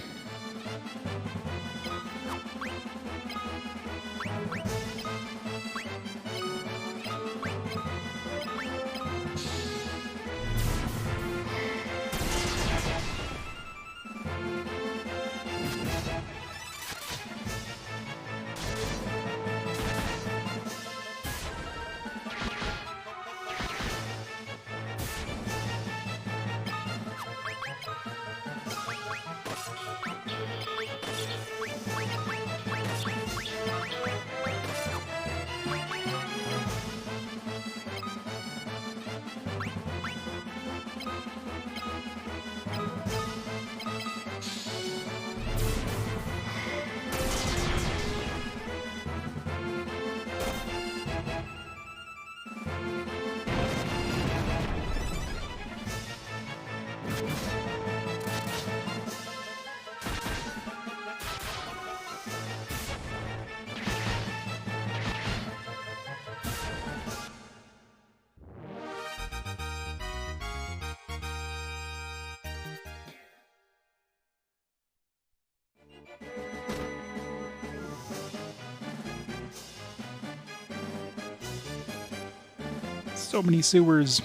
So many sewers.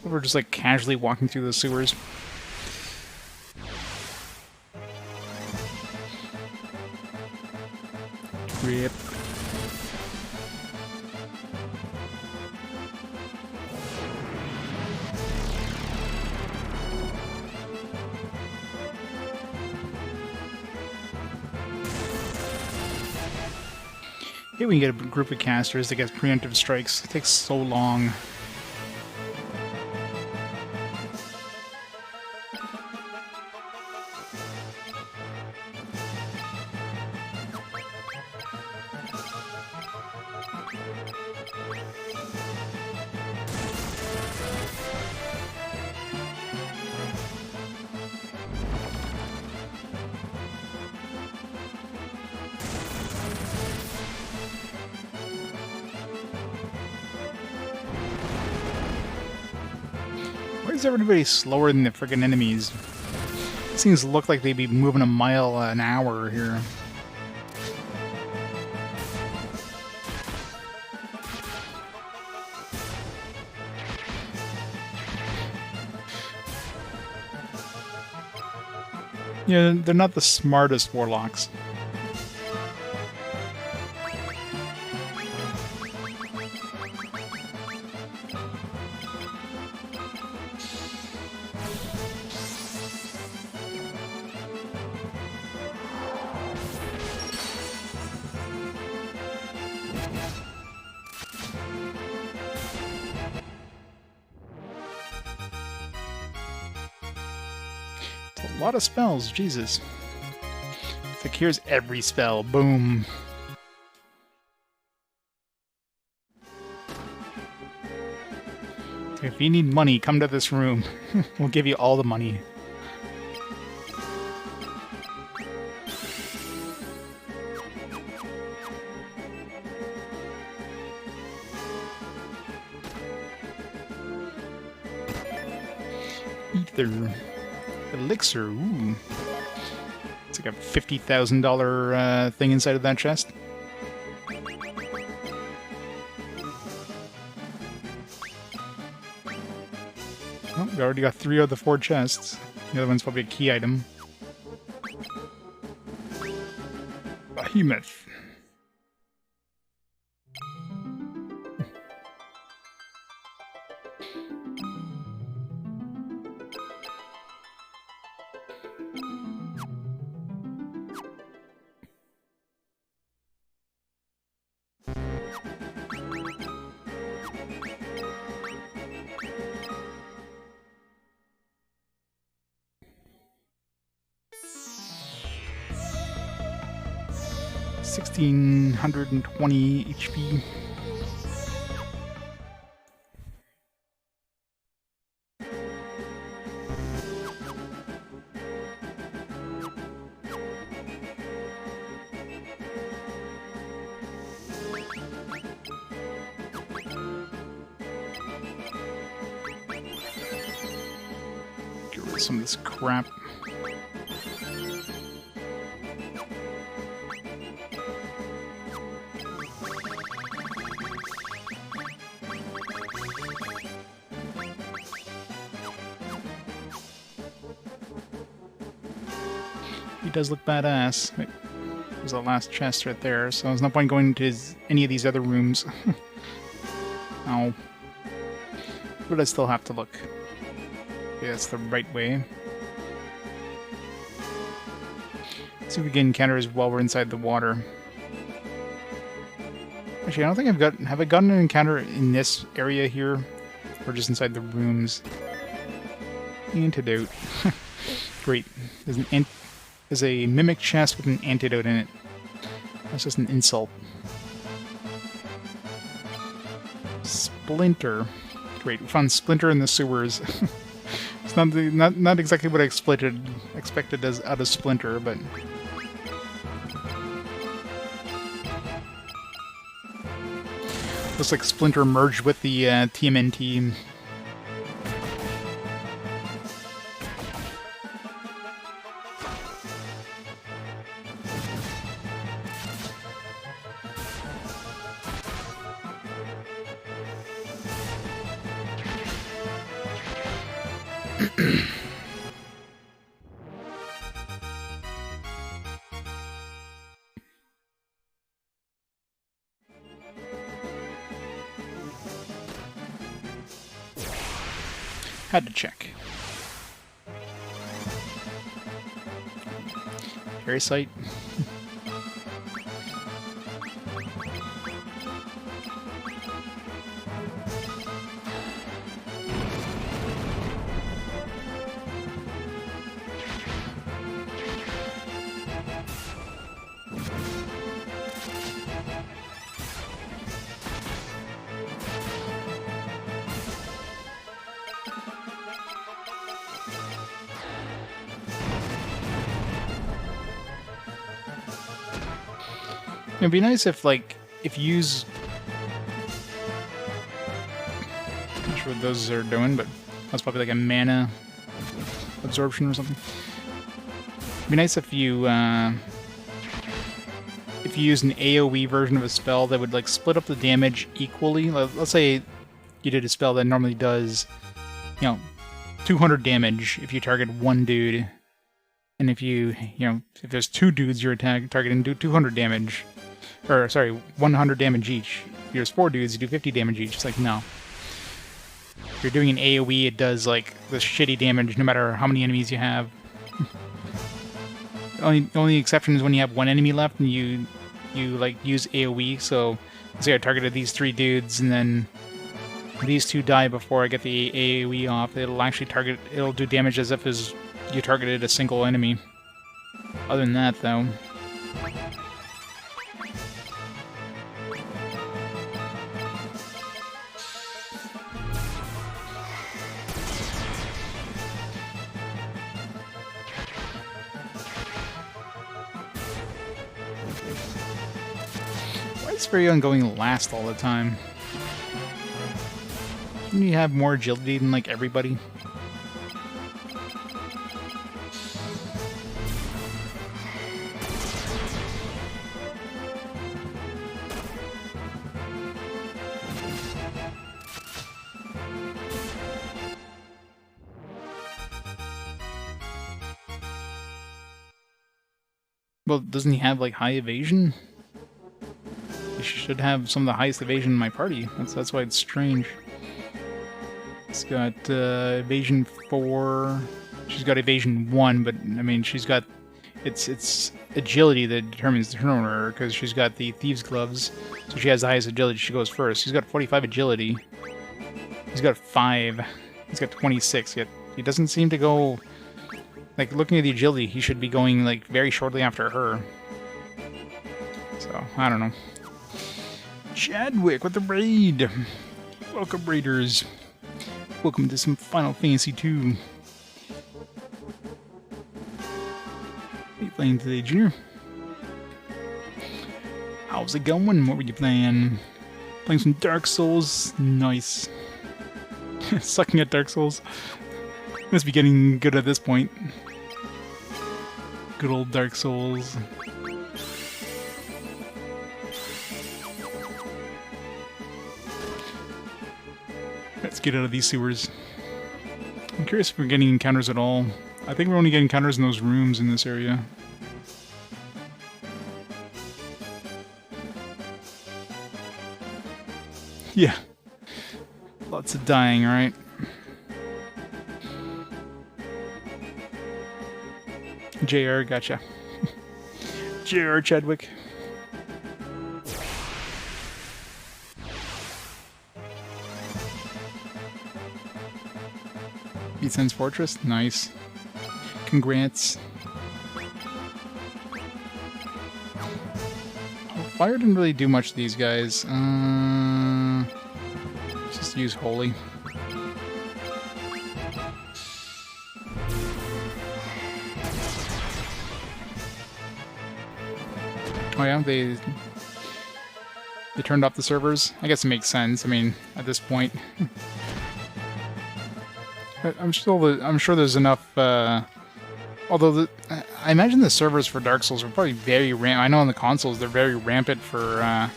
We're just like casually walking through the sewers. Rip. Here we can get a group of casters that gets preemptive strikes. It takes so long. Why is everybody slower than the friggin' enemies? It seems to look like they'd be moving a mile an hour here. Yeah, they're not the smartest warlocks. A lot of spells, Jesus. It's like, here's every spell, boom. If you need money, come to this room. We'll give you all the money. Ether. Elixir, ooh. It's like a $50,000 thing inside of that chest. Oh, we already got 3 of the 4 chests. The other one's probably a key item. Behemoth. $1,620 HP. Get rid of some of this crap. He does look badass. Wait, there's the last chest right there, so there's no point going to any of these other rooms. Oh. But I still have to look. Okay, that's the right way. Let's see if we can encounter as well. We're inside the water. Actually, I don't think I've got... Have I gotten an encounter in this area here? Or just inside the rooms? Antidote. Great. There's a mimic chest with an antidote in it. That's just an insult. Splinter. Great, we found Splinter in the sewers. It's not exactly what I expected as out of Splinter, but... Looks like Splinter merged with the TMNT. Had to check. Parasite. It'd be nice if, like, if you use... Not sure what those are doing, but that's probably like a mana absorption or something. It'd be nice if you use an AoE version of a spell that would, like, split up the damage equally. Let's say you did a spell that normally does, 200 damage if you target one dude. And if if there's two dudes you're targeting, do 200 damage. Or, sorry, 100 damage each. If there's 4 dudes, you do 50 damage each. It's like, no. If you're doing an AoE, it does, like, the shitty damage no matter how many enemies you have. The only exception is when you have one enemy left and you like, use AoE. So, say I targeted these 3 dudes, and then these 2 die before I get the AoE off. It'll do damage as if you targeted a single enemy. Other than that, though... Why is Fynn going last all the time? Shouldn't you have more agility than, like, everybody? Well, doesn't he have, like, high evasion? He should have some of the highest evasion in my party. That's why it's strange. It's got evasion 4. She's got evasion 1, but, I mean, she's got... It's agility that determines the turn order, because she's got the Thieves' Gloves, so she has the highest agility. She goes first. She's got 45 agility. He's got 5. He's got 26, yet he doesn't seem to go... Like, looking at the agility, he should be going, like, very shortly after her. So, I don't know. Chadwick with the raid! Welcome, raiders. Welcome to some Final Fantasy 2. What are you playing today, Junior? How's it going? What were you playing? Playing some Dark Souls? Nice. Sucking at Dark Souls. Must be getting good at this point. Good old Dark Souls. Let's get out of these sewers. I'm curious if we're getting encounters at all. I think we're only getting encounters in those rooms in this area. Yeah. Lots of dying, right? JR, gotcha. JR Chadwick. Beatsen's Fortress? Nice. Congrats. Oh, fire didn't really do much to these guys. Just use Holy. Oh yeah, they turned off the servers? I guess it makes sense. I mean, at this point. I'm sure there's enough, although I imagine the servers for Dark Souls are probably very rampant. I know on the consoles they're very rampant for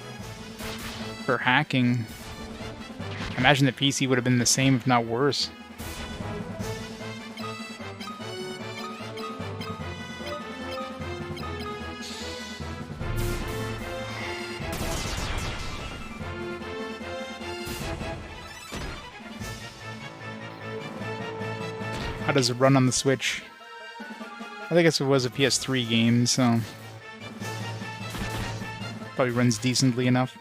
hacking. I imagine the PC would have been the same, if not worse. How does it run on the Switch? I guess it was a PS3 game, so probably runs decently enough.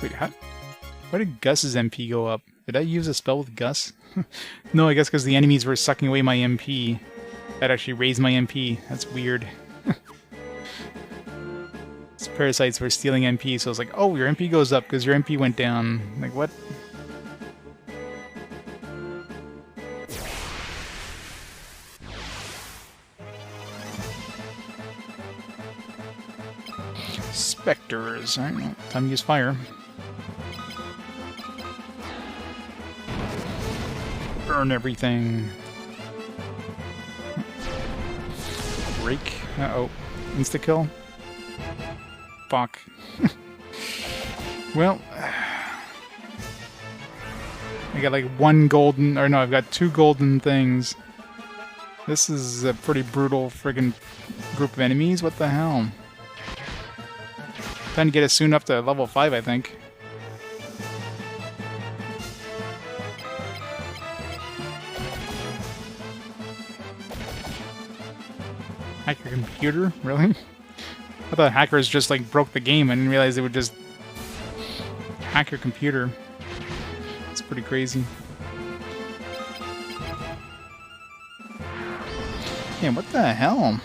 Wait, why did Gus's MP go up? Did I use a spell with Gus? No, I guess because the enemies were sucking away my MP. That actually raised my MP. That's weird. These parasites were stealing MP, so I was like, oh, your MP goes up because your MP went down. Like, what? Spectres. Alright, well, time to use fire. Burn everything. Break. Uh-oh. Insta-kill? Fuck. Well, I got like one golden, or no, I've got 2 golden things. This is a pretty brutal friggin' group of enemies. What the hell? Time to get us soon up to level 5, I think. Hack your computer? Really? I thought hackers just like broke the game. I didn't realize they would just hack your computer. It's pretty crazy. Yeah, what the hell?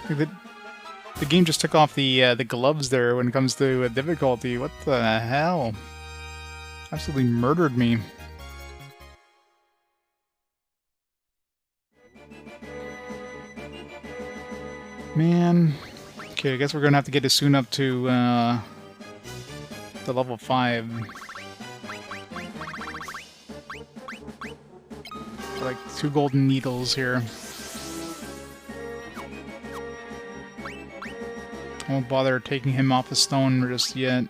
The game just took off the gloves there when it comes to difficulty. What the hell? Absolutely murdered me. Man. Okay, I guess we're gonna have to get Asuna up to the level 5. For like 2 golden needles here. I won't bother taking him off the stone just yet.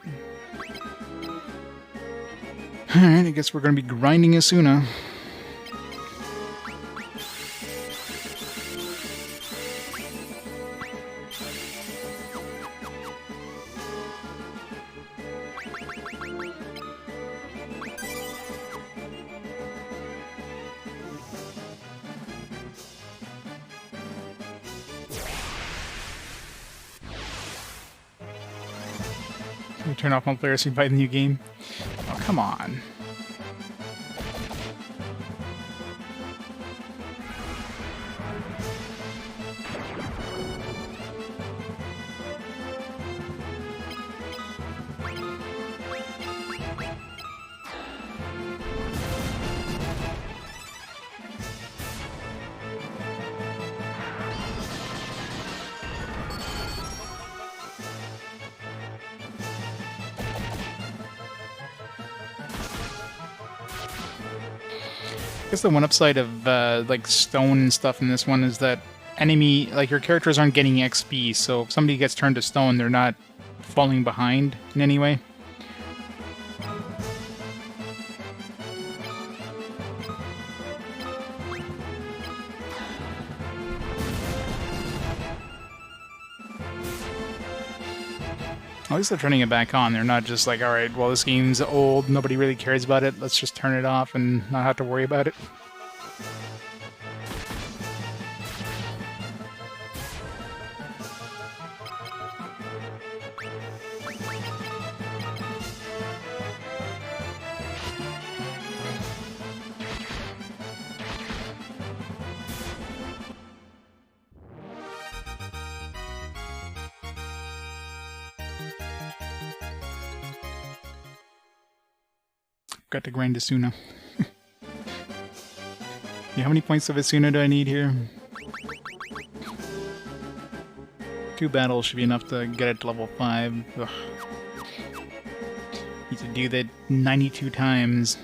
Alright, I guess we're gonna be grinding Asuna. Turn off multiplayer so you buy the new game. Oh, come on. I guess the one upside of like stone and stuff in this one is that your characters aren't getting XP, so if somebody gets turned to stone, they're not falling behind in any way. At least they're turning it back on. They're not just like, alright, well, this game's old, nobody really cares about it, let's just turn it off and not have to worry about it. Got to grind Asuna. Yeah, how many points of Asuna do I need here? 2 battles should be enough to get it to level 5. Ugh. Need to do that 92 times.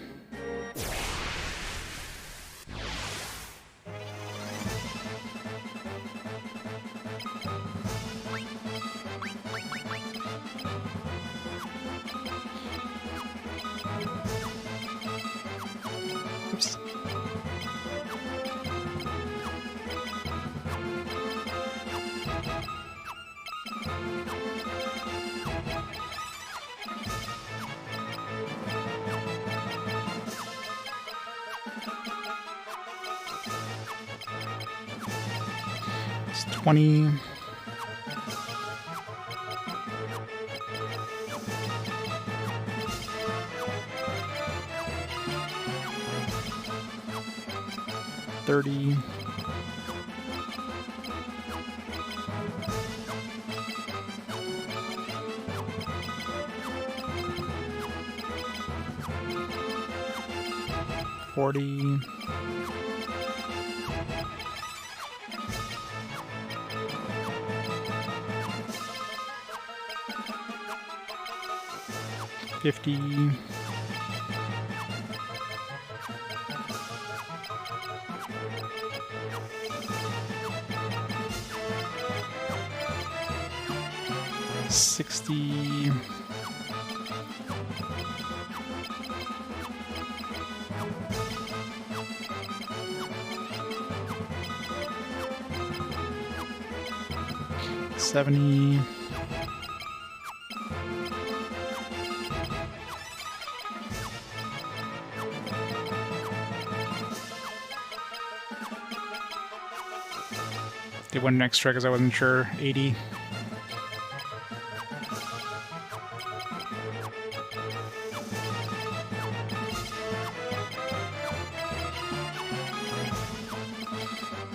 It's 20. $30. $40. $50. $60. $70. Did one extra because I wasn't sure. 80.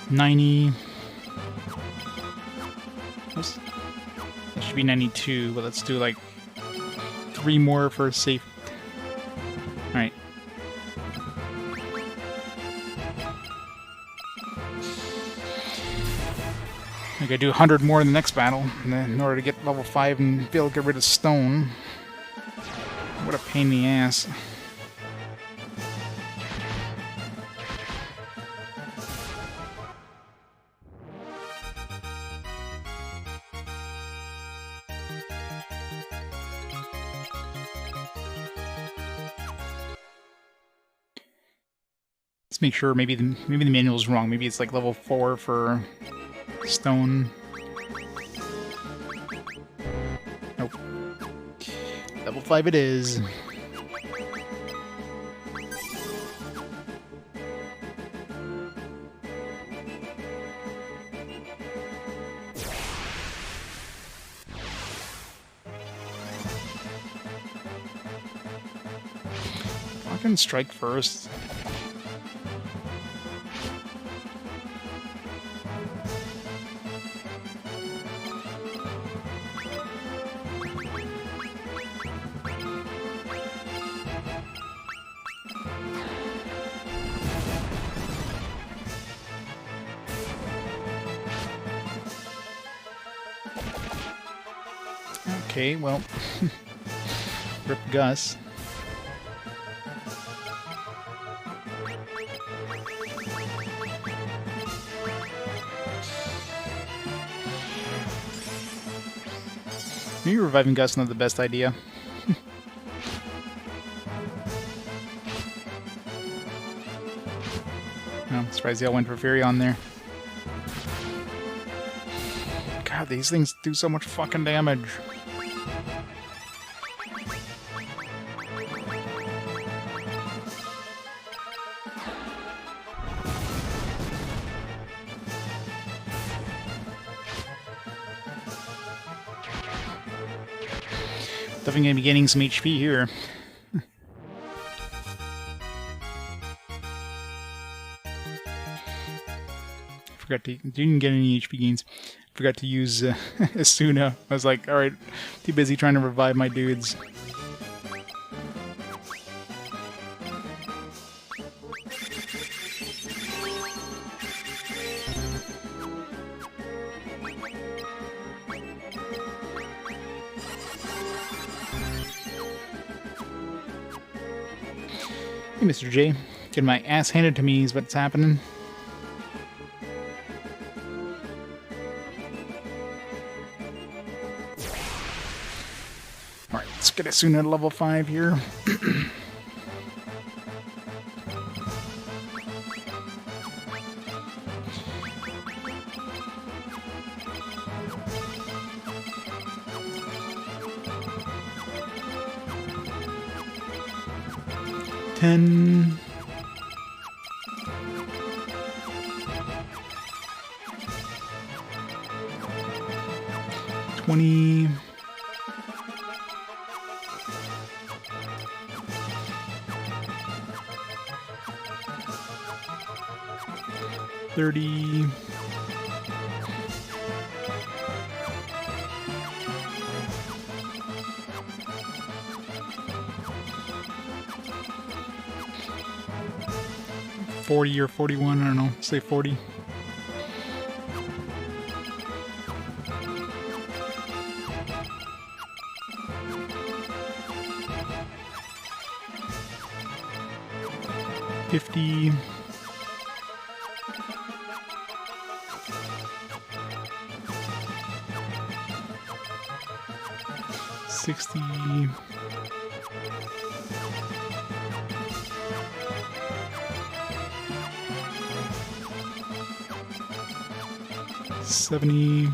$90. Oops. That should be 92, but let's do like 3 more for safe. Alright. I gotta do 100 more in the next battle in order to get level 5 and be able to get rid of stone. What a pain in the ass. Let's make sure maybe the manual's wrong. Maybe it's like level 4 for stone. Nope. Level 5 it is. I can strike first. Okay, well, rip Gus. Maybe reviving Gus is not the best idea. No, I'm surprised they all went for Fury on there. God, these things do so much fucking damage. Definitely gonna be gaining some HP here. Forgot to didn't get any HP gains. Forgot to use Asuna. I was like, all right, too busy trying to revive my dudes. Hey, Mr. J. Getting my ass handed to me is what's happening. Alright, let's get Asuna at level 5 here. $10. 20. 30. 40 or 41, I don't know, say 40. $50. 60. 70.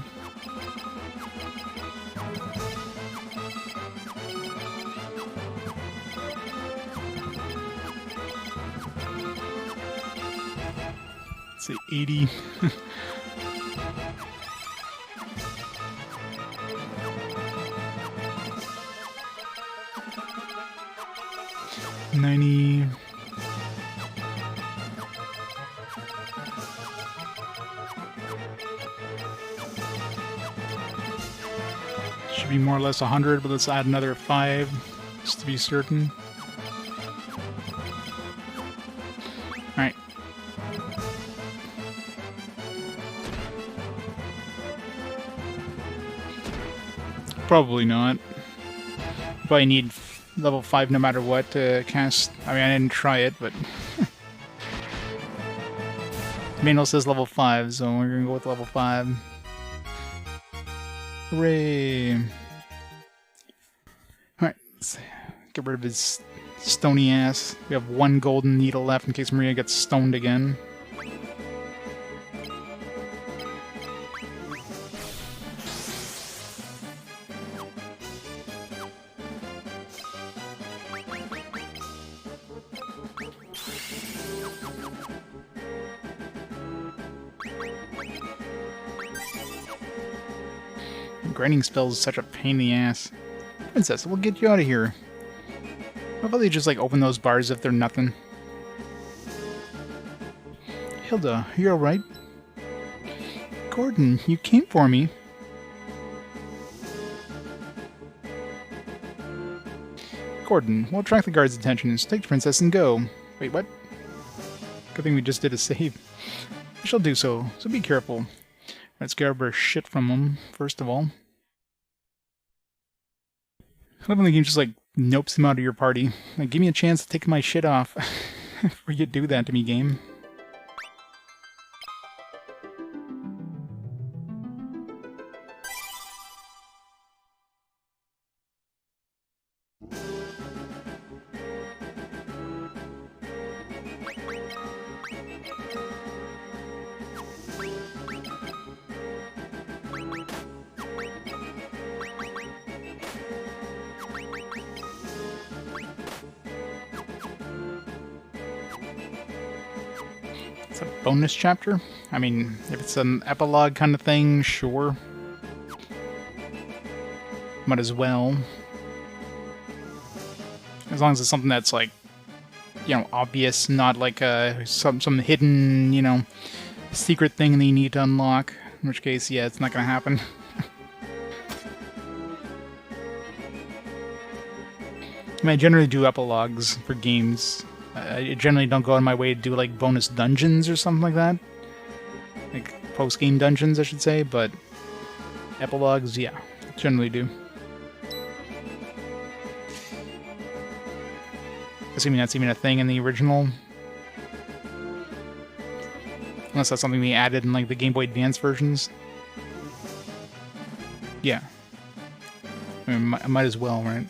80. 90. 'Should be more or less 100, but let's add another 5 just to be certain. Alright. Probably not. Probably need level 5 no matter what to cast. I mean, I didn't try it, but... Manual says level 5, so we're gonna go with level 5. Hooray! Alright, let's get rid of his stony ass. We have 1 golden needle left in case Maria gets stoned again. Grinding spells is such a pain in the ass. Princess, we'll get you out of here. How about they just, like, open those bars if they're nothing? Hilda, are you alright? Gordon, you came for me. Gordon, we'll attract the guard's attention, so take the princess and go. Wait, what? Good thing we just did a save. I shall do so be careful. Let's grab our shit from him, first of all. I love when the game just, like, nopes him out of your party. Like, give me a chance to take my shit off before you do that to me, game. It's a bonus chapter? I mean, if it's an epilogue kind of thing, sure. Might as well. As long as it's something that's, like, you know, obvious, not like some hidden, you know, secret thing that you need to unlock. In which case, yeah, it's not gonna happen. I mean, I generally do epilogues for games. I generally don't go on my way to do, like, bonus dungeons or something like that. Like, post-game dungeons, I should say, but epilogues, yeah, generally do. Assuming that's even a thing in the original. Unless that's something they added in, like, the Game Boy Advance versions. Yeah. I mean, I might as well, right?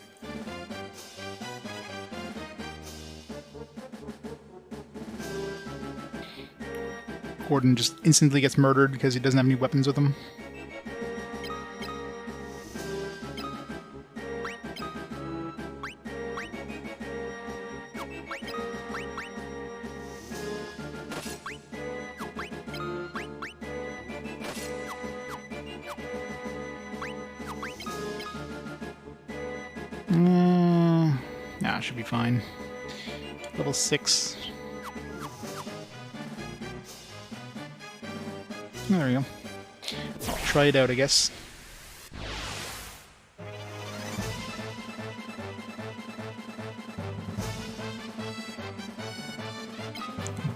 Gordon just instantly gets murdered because he doesn't have any weapons with him. Nah, should be fine. Level 6. There we go. I'll try it out, I guess.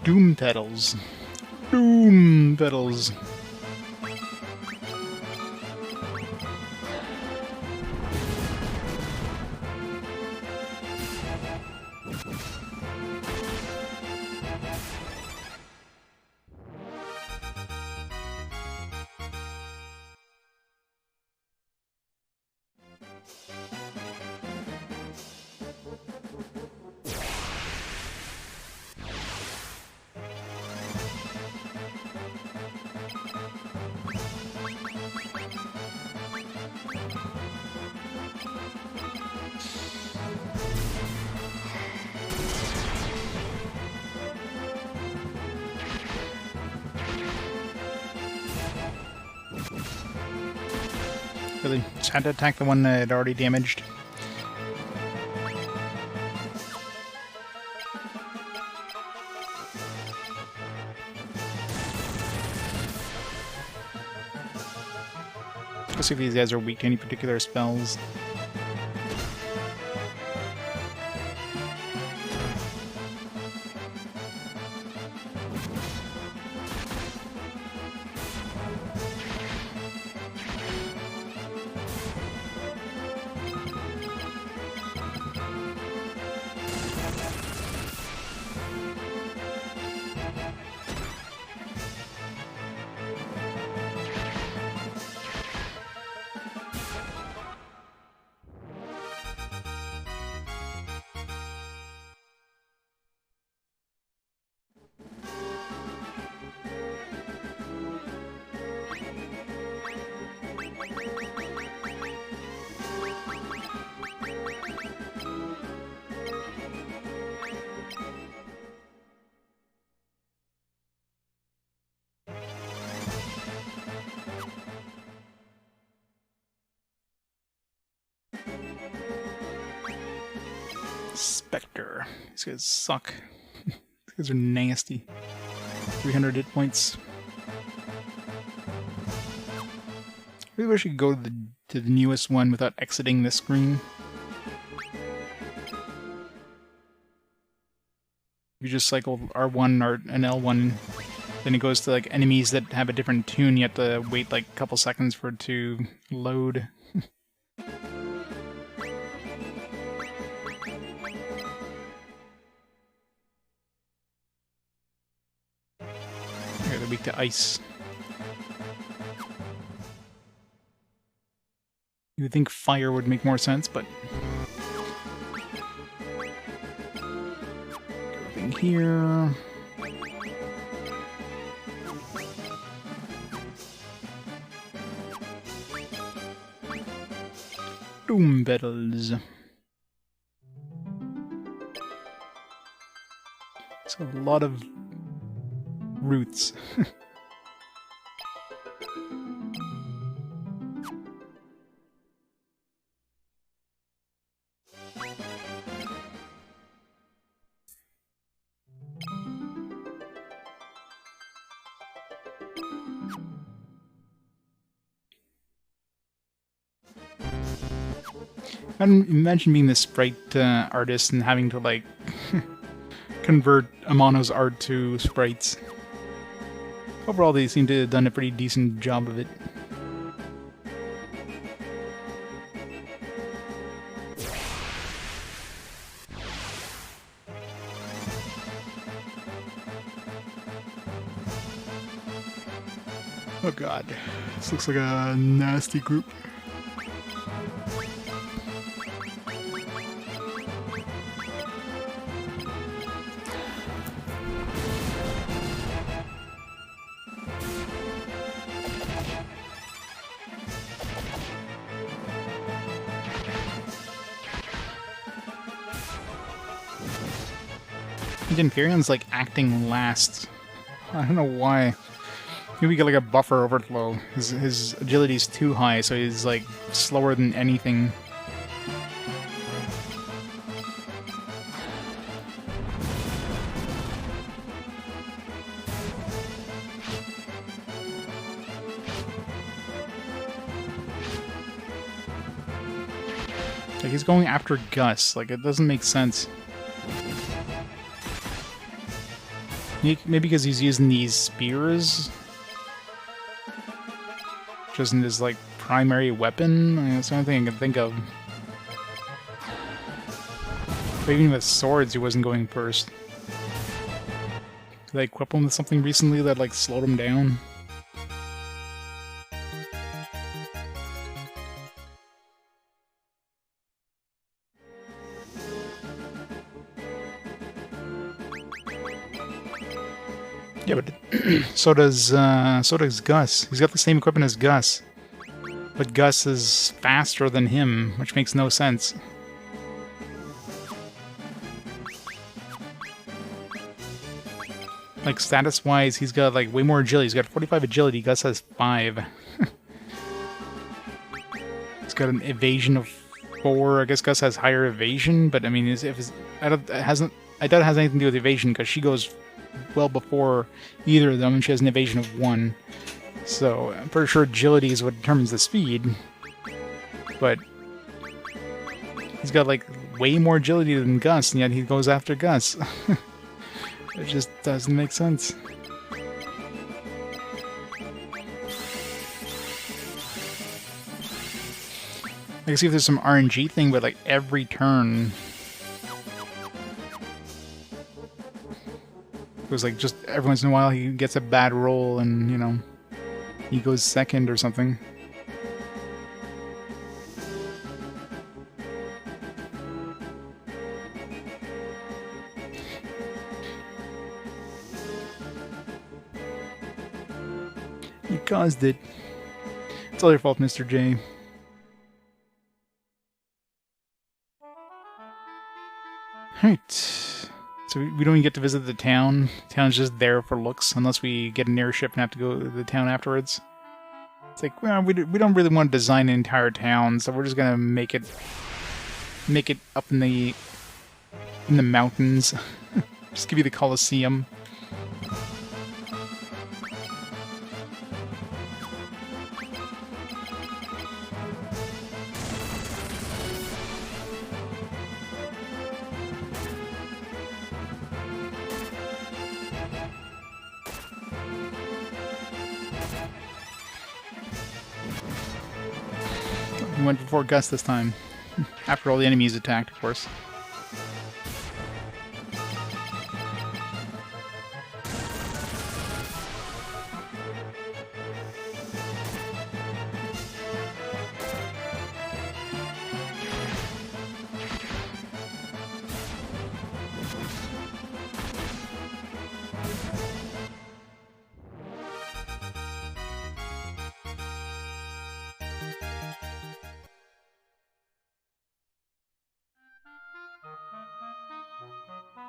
Doom petals. Doom petals. Really, just had to attack the one that had already damaged. Let's see if these guys are weak to any particular spells. Spectre. These guys suck. These guys are nasty. 300 hit points. Maybe I should go to the newest one without exiting this screen. You just cycle R1 and L1, then it goes to like enemies that have a different tune. You have to wait like a couple seconds for it to load. Okay, they're weak to ice. You would think fire would make more sense, but everything here. Doom petals. It's a lot of roots. I imagine being the sprite artist and having to like convert Amano's art to sprites. Overall, they seem to have done a pretty decent job of it. Oh god, this looks like a nasty group. Emperion's like acting last. I don't know why. Maybe we get like a buffer overflow. His agility's too high, so he's like slower than anything. Like, he's going after Gus. Like, it doesn't make sense. Maybe because he's using these spears? Which isn't his, like, primary weapon? I mean, that's the only thing I can think of. But even with swords, he wasn't going first. Did I equip him with something recently that, like, slowed him down? Yeah, but so does Gus. He's got the same equipment as Gus. But Gus is faster than him, which makes no sense. Like, status-wise, he's got, like, way more agility. He's got 45 agility, Gus has 5. He's got an evasion of 4. I guess Gus has higher evasion, but, I mean, I doubt it has anything to do with evasion, because she goes well before either of them, and she has an evasion of 1. So, I'm pretty sure agility is what determines the speed. But he's got, like, way more agility than Gus, and yet he goes after Gus. It just doesn't make sense. I can see if there's some RNG thing, but, like, every turn... It was like just every once in a while he gets a bad roll and, you know, he goes second or something. You caused it. It's all your fault, Mr. J. Alright. So we don't even get to visit the town. The town's just there for looks, unless we get an airship and have to go to the town afterwards. It's like, well, we don't really want to design an entire town, so we're just gonna make it up in the mountains. Just give you the Colosseum. We went before Gus this time. After all the enemies attacked, of course.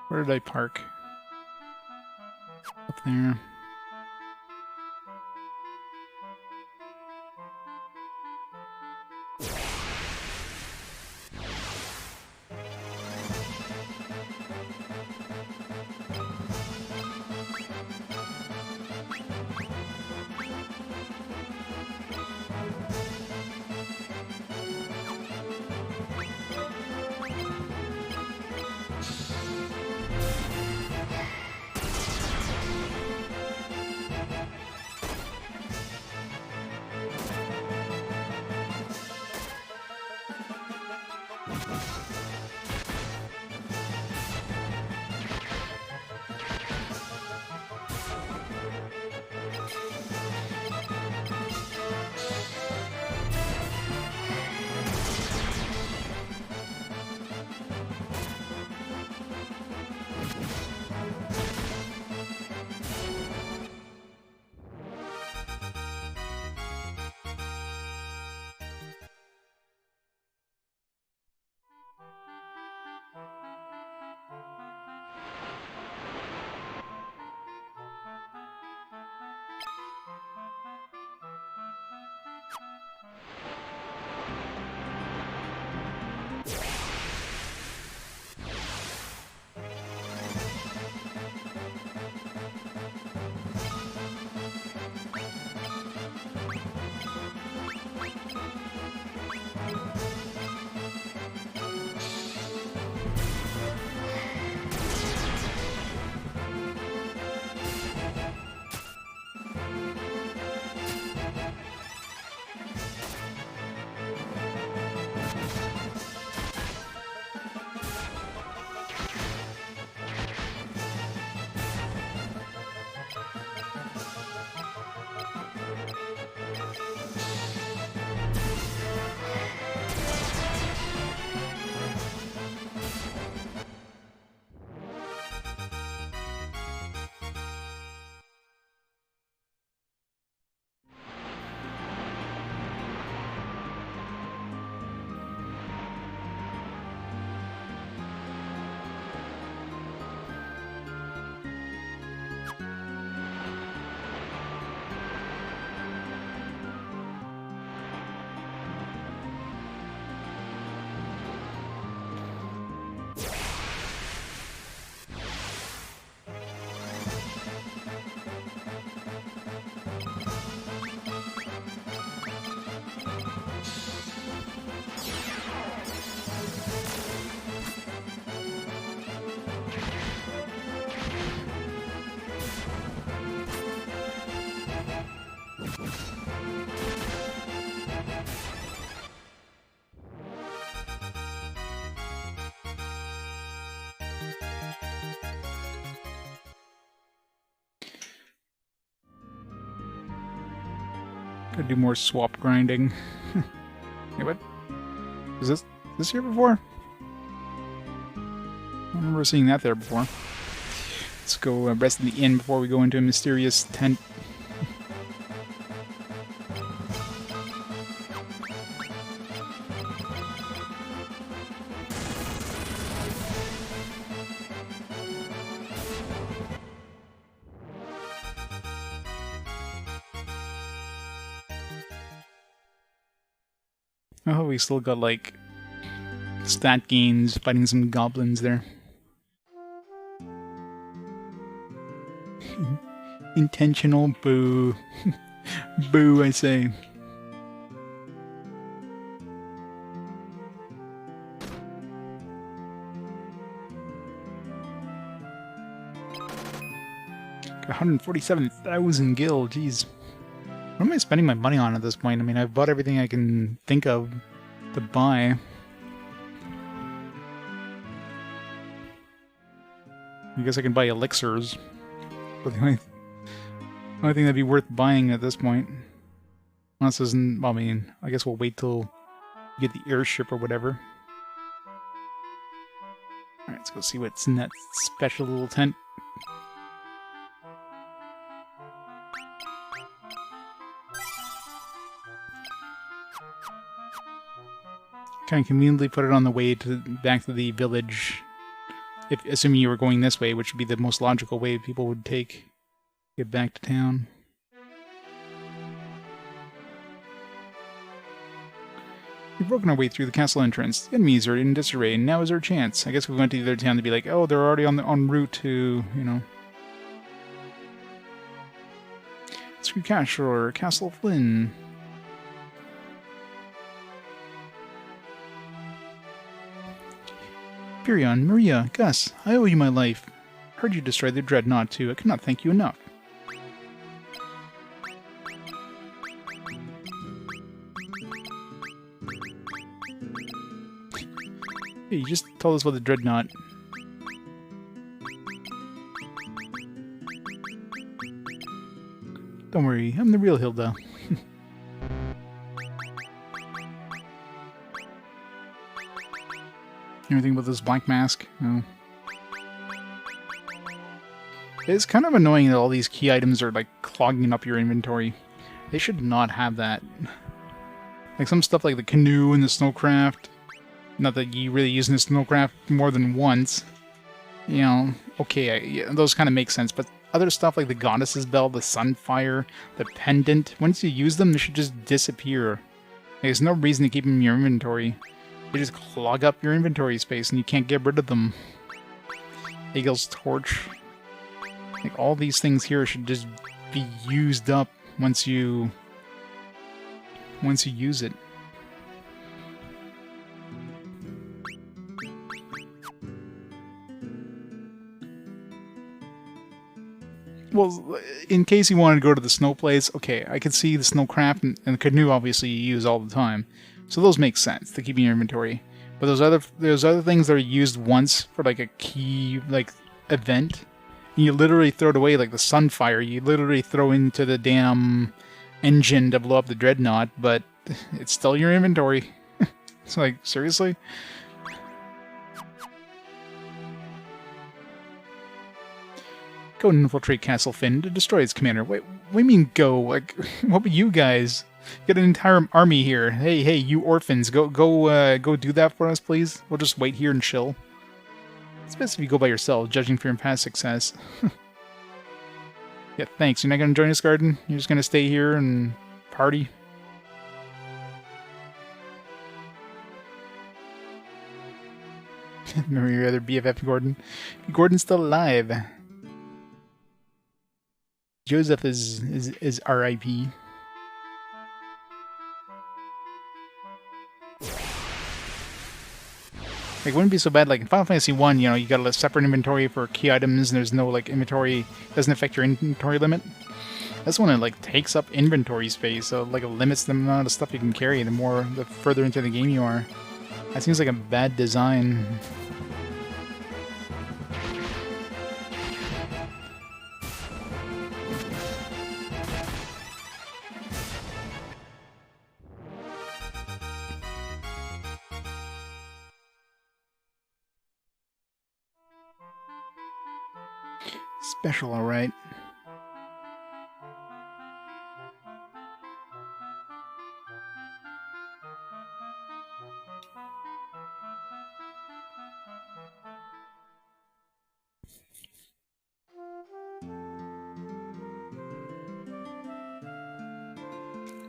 Where did I park? Up there. Gotta do more swap grinding. Hey, what? Is this here before? I don't remember seeing that there before. Let's go rest in the inn before we go into a mysterious tent. Oh, we still got, like, stat gains fighting some goblins there. Intentional boo. Boo, I say. Got 147,000 gil, jeez. What am I spending my money on at this point? I mean, I've bought everything I can think of to buy. I guess I can buy elixirs. But the only thing that'd be worth buying at this point. Unless isn't, well, I mean, I guess we'll wait till we get the airship or whatever. Alright, let's go see what's in that special little tent. Kind of conveniently put it on the way back to the village, assuming you were going this way, which would be the most logical way people would take to get back to town. We've broken our way through the castle entrance. The enemies are in disarray, and now is our chance. I guess we went to the other town to be like, oh, they're already en route to, you know, Screw Castle or Castle Fynn. Furion, Maria, Gus, I owe you my life. Heard you destroyed the dreadnought too. I cannot thank you enough. Hey, you just told us about the dreadnought. Don't worry, I'm the real Hilda. Anything about this black mask? No. It's kind of annoying that all these key items are like clogging up your inventory. They should not have that. Like some stuff like the canoe and the snowcraft. Not that you really use the snowcraft more than once. You know, okay, yeah, those kind of make sense. But other stuff like the goddess's bell, the sunfire, the pendant, once you use them, they should just disappear. There's no reason to keep them in your inventory. They just clog up your inventory space and you can't get rid of them. Eagle's torch. Like all these things here should just be used up once you use it. Well, in case you wanted to go to the snow place, okay, I could see the snowcraft and the canoe obviously you use all the time. So those make sense to keep in your inventory. But those other things that are used once for like a key like event, you literally throw it away, like the sunfire. You literally throw into the damn engine to blow up the dreadnought, but it's still your inventory. It's like, seriously? Go and infiltrate Castle Fynn to destroy its commander. Wait, what do you mean go? Like, what about you guys? Get an entire army here. Hey, you orphans, go do that for us, please. We'll just wait here and chill. It's best if you go by yourself, judging from your past success. Yeah, thanks. You're not gonna join us, Garden? You're just gonna stay here and party? Remember your other BFF, Gordon? Gordon's still alive. Joseph is R.I.P. Like, wouldn't be so bad, like, in Final Fantasy 1, you know, you got a separate inventory for key items, and there's no, like, inventory, doesn't affect your inventory limit. This one, it, like, takes up inventory space, so, like, it limits the amount of stuff you can carry the further into the game you are. That seems like a bad design. Special, alright.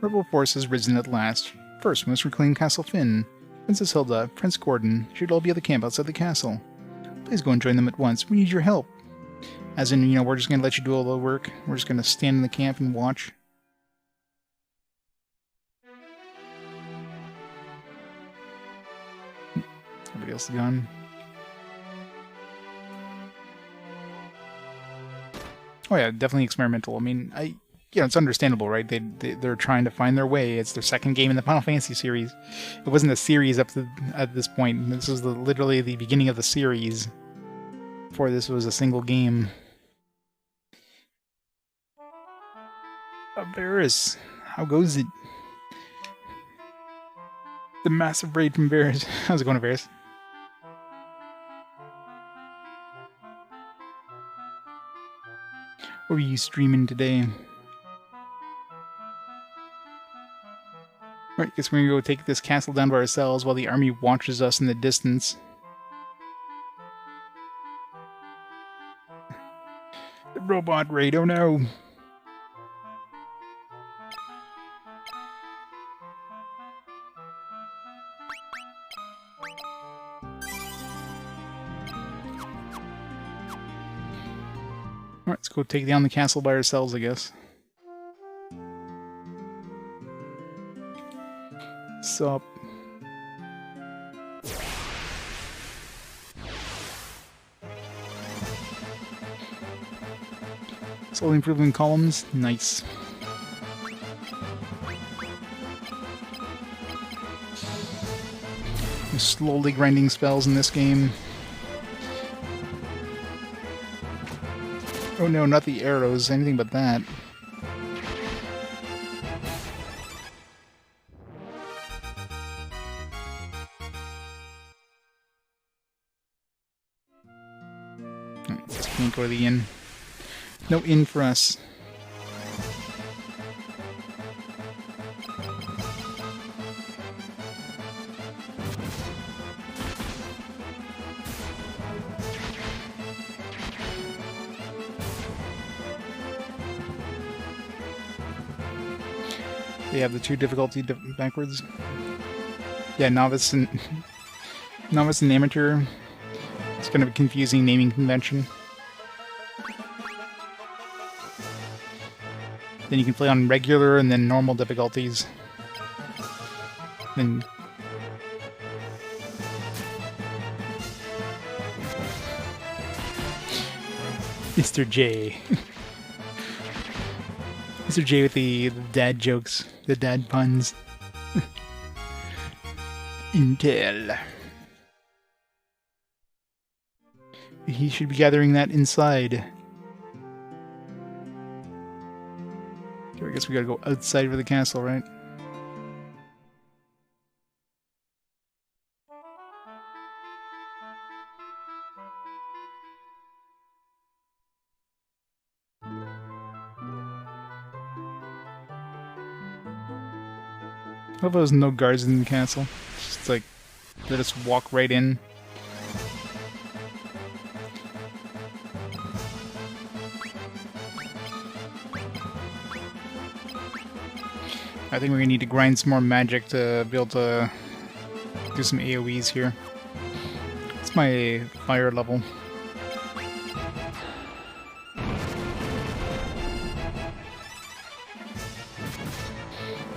Rebel force has risen at last. First, we must reclaim Castle Fynn. Princess Hilda, Prince Gordon should all be at the camp outside the castle. Please go and join them at once. We need your help. As in, we're just going to let you do all the work. We're just going to stand in the camp and watch. Everybody else is gone. Oh yeah, definitely experimental. I mean, it's understandable, right? They're trying to find their way. It's their second game in the Final Fantasy series. It wasn't a series at this point. This was literally the beginning of the series. Before this was a single game. Varys, how goes it? The massive raid from Varys. How's it going, Varys? What were you streaming today? Right, guess we're gonna go take this castle down by ourselves while the army watches us in the distance. The robot raid, oh no! Alright, let's go take down the castle by ourselves, I guess. Sup? Slowly improving columns. Nice. You're slowly grinding spells in this game. Oh no, not the arrows, anything but that. Just can't go to the inn. No inn for us. They have the two difficulty backwards. Yeah, novice and amateur. It's kind of a confusing naming convention. Then you can play on regular and then normal difficulties. Then Mr. J. Mr. J with the dad jokes, the dad puns. Intel. He should be gathering that inside. So I guess we gotta go outside of the castle, right? I hope there's no guards in the castle. It's just like, they just walk right in. I think we're gonna need to grind some more magic to be able to do some AoEs here. It's my fire level.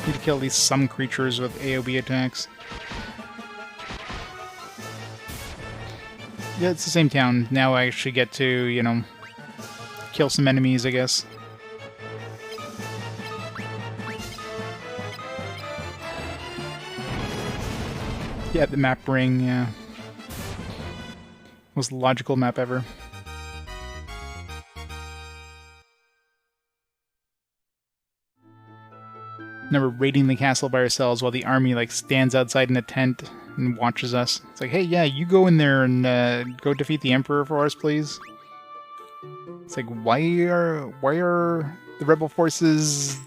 Need to kill at least some creatures with AoE attacks. Yeah, it's the same town. Now I actually get to, kill some enemies, I guess. Yeah, the map ring, yeah. Most logical map ever. Never raiding the castle by ourselves while the army stands outside in a tent and watches us. It's like, hey, yeah, you go in there and go defeat the Emperor for us, please. It's like, why are the rebel forces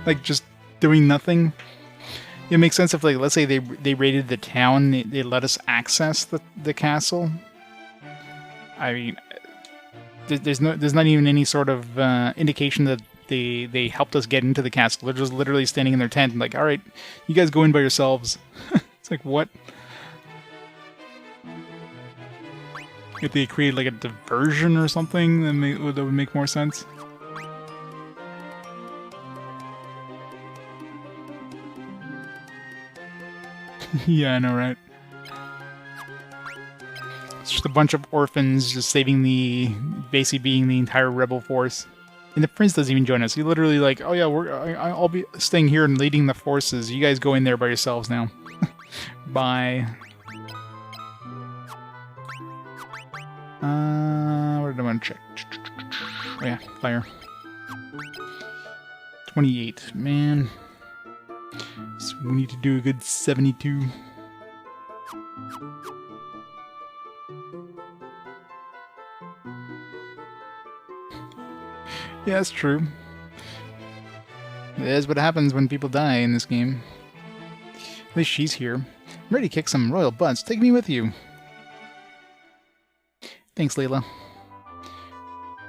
like just doing nothing? It makes sense if, like, let's say they raided the town, they let us access the castle. I mean, there's not even any sort of indication that they helped us get into the castle. They're just literally standing in their tent and like, all right, you guys go in by yourselves. It's like, what? If they created like a diversion or something, then that would make more sense. Yeah, I know, right? It's just a bunch of orphans just saving basically being the entire rebel force. And the prince doesn't even join us. He literally like, oh yeah, I'll be staying here and leading the forces. You guys go in there by yourselves now. Bye. What did I want to check? Oh yeah, fire. 28, man. So we need to do a good 72. Yeah, that's true. That is what happens when people die in this game. At least she's here. I'm ready to kick some royal butts. Take me with you. Thanks, Layla.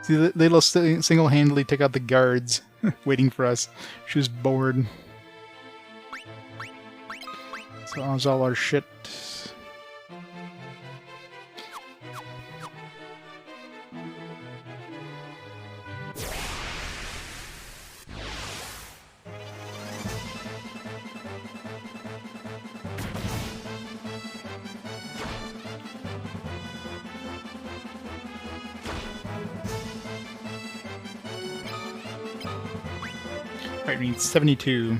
See, Layla single-handedly took out the guards waiting for us. She was bored. So that was all our shit. Alright, we need 72.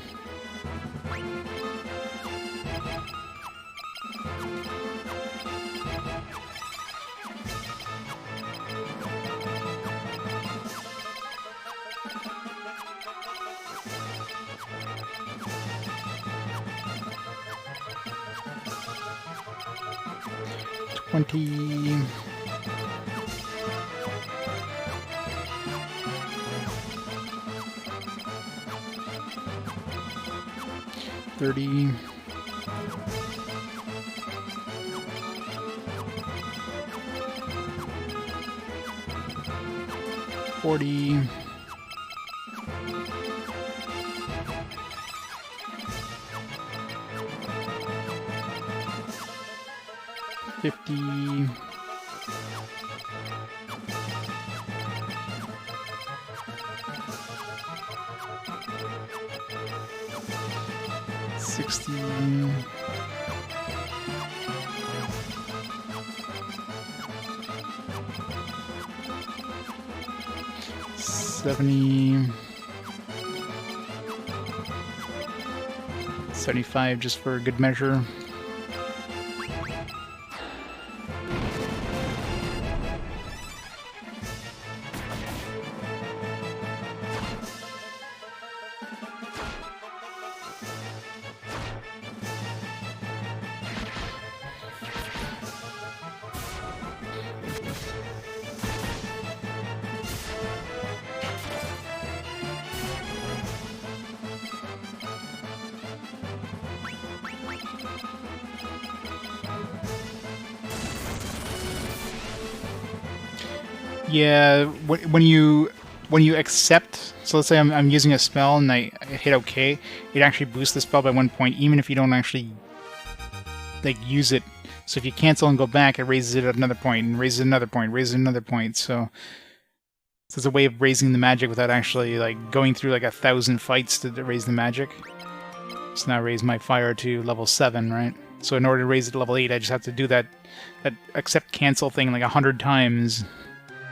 $30. $40. $50. $60. $70. $75 just for good measure. Yeah, when you accept, so let's say I'm using a spell and I hit OK, it actually boosts the spell by 1 point, even if you don't actually like use it. So if you cancel and go back, it raises it at another point, and raises another point, raises another point. So it's a way of raising the magic without actually like going through like 1,000 fights to raise the magic. So now I raise my fire to level 7, right? So in order to raise it to level 8, I just have to do that accept cancel thing like 100 times.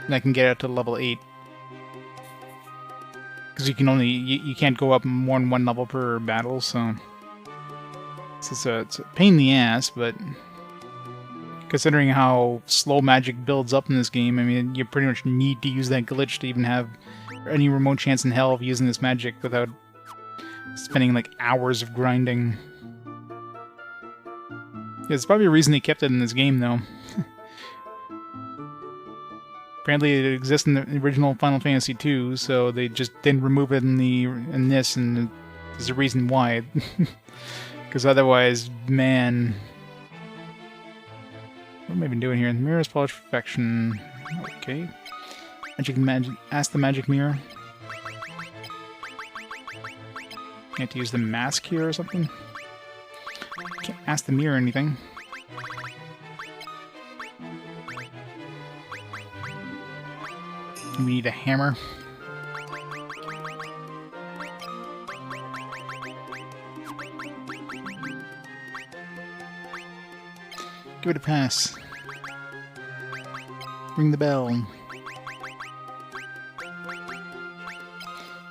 And I can get it to level 8. Because you can only you can't go up more than 1 level per battle, so it's a pain in the ass, but considering how slow magic builds up in this game, I mean, you pretty much need to use that glitch to even have any remote chance in hell of using this magic without spending like hours of grinding. Yeah, there's probably a reason they kept it in this game, though. apparently it exists in the original Final Fantasy II, so they just didn't remove it in this, and there's a reason why. Because otherwise, man... What am I even doing here? Mirror's Polish Perfection. Okay. Magic. Ask the magic mirror. You have to use the mask here or something? Can't ask the mirror anything. We need a hammer. Give it a pass. Ring the bell.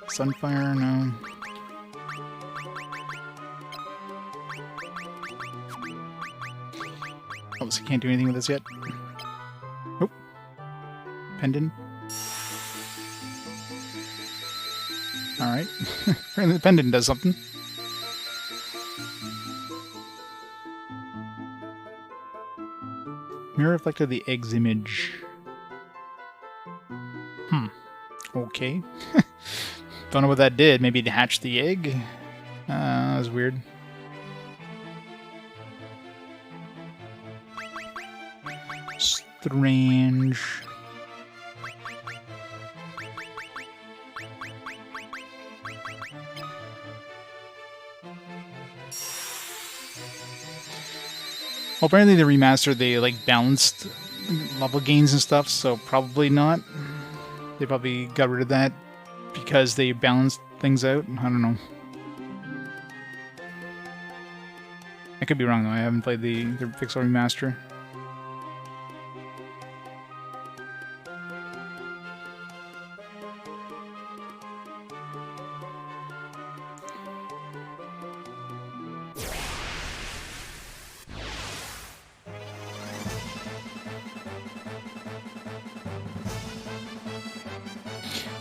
Sunfire, no. Obviously can't do anything with this yet. Nope. Pendant. Alright. Apparently the pendant does something. Mirror reflected the egg's image. Okay. Don't know what that did. Maybe it hatched the egg? That was weird. Strange. Well, apparently the remaster, they like balanced level gains and stuff, so probably not. They probably got rid of that because they balanced things out. I don't know. I could be wrong though. I haven't played the Pixel remaster.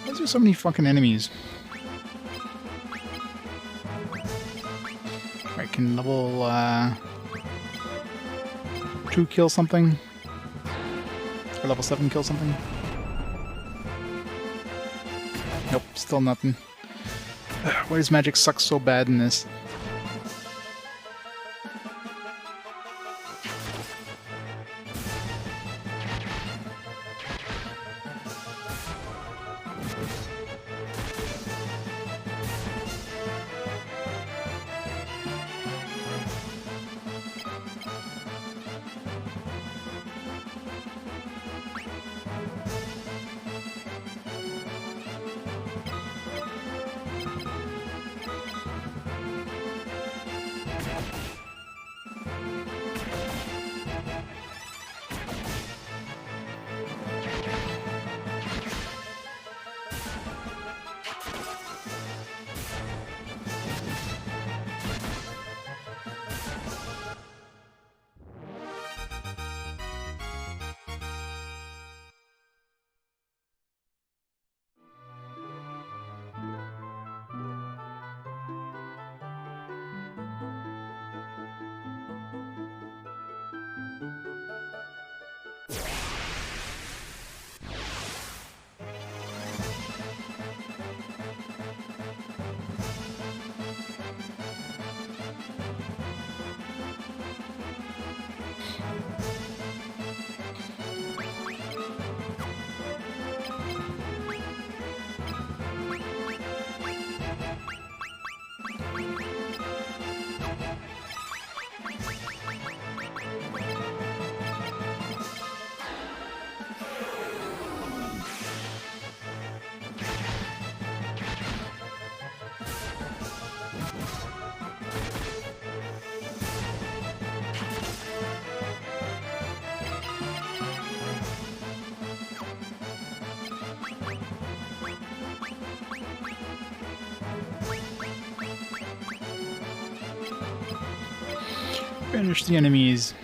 Why is there so many fucking enemies? Alright, can level 2 kill something? Or level 7 kill something? Nope, still nothing. Why does magic suck so bad in this? Finish the enemies.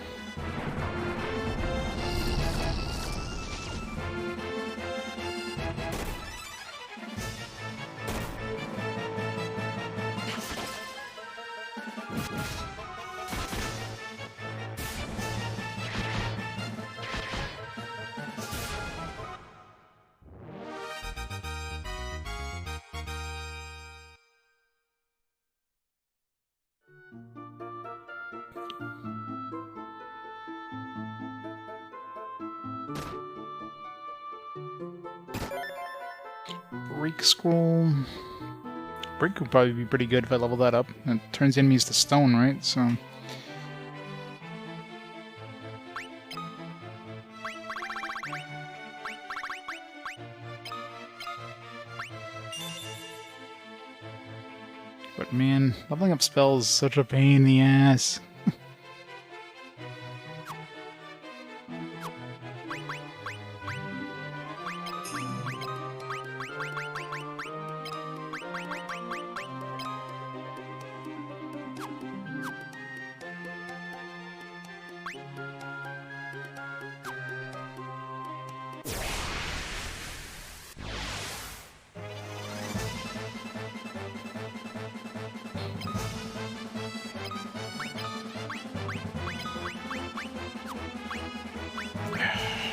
Break scroll. Break would probably be pretty good if I level that up. It turns enemies to stone, right? So. But man, leveling up spells is such a pain in the ass.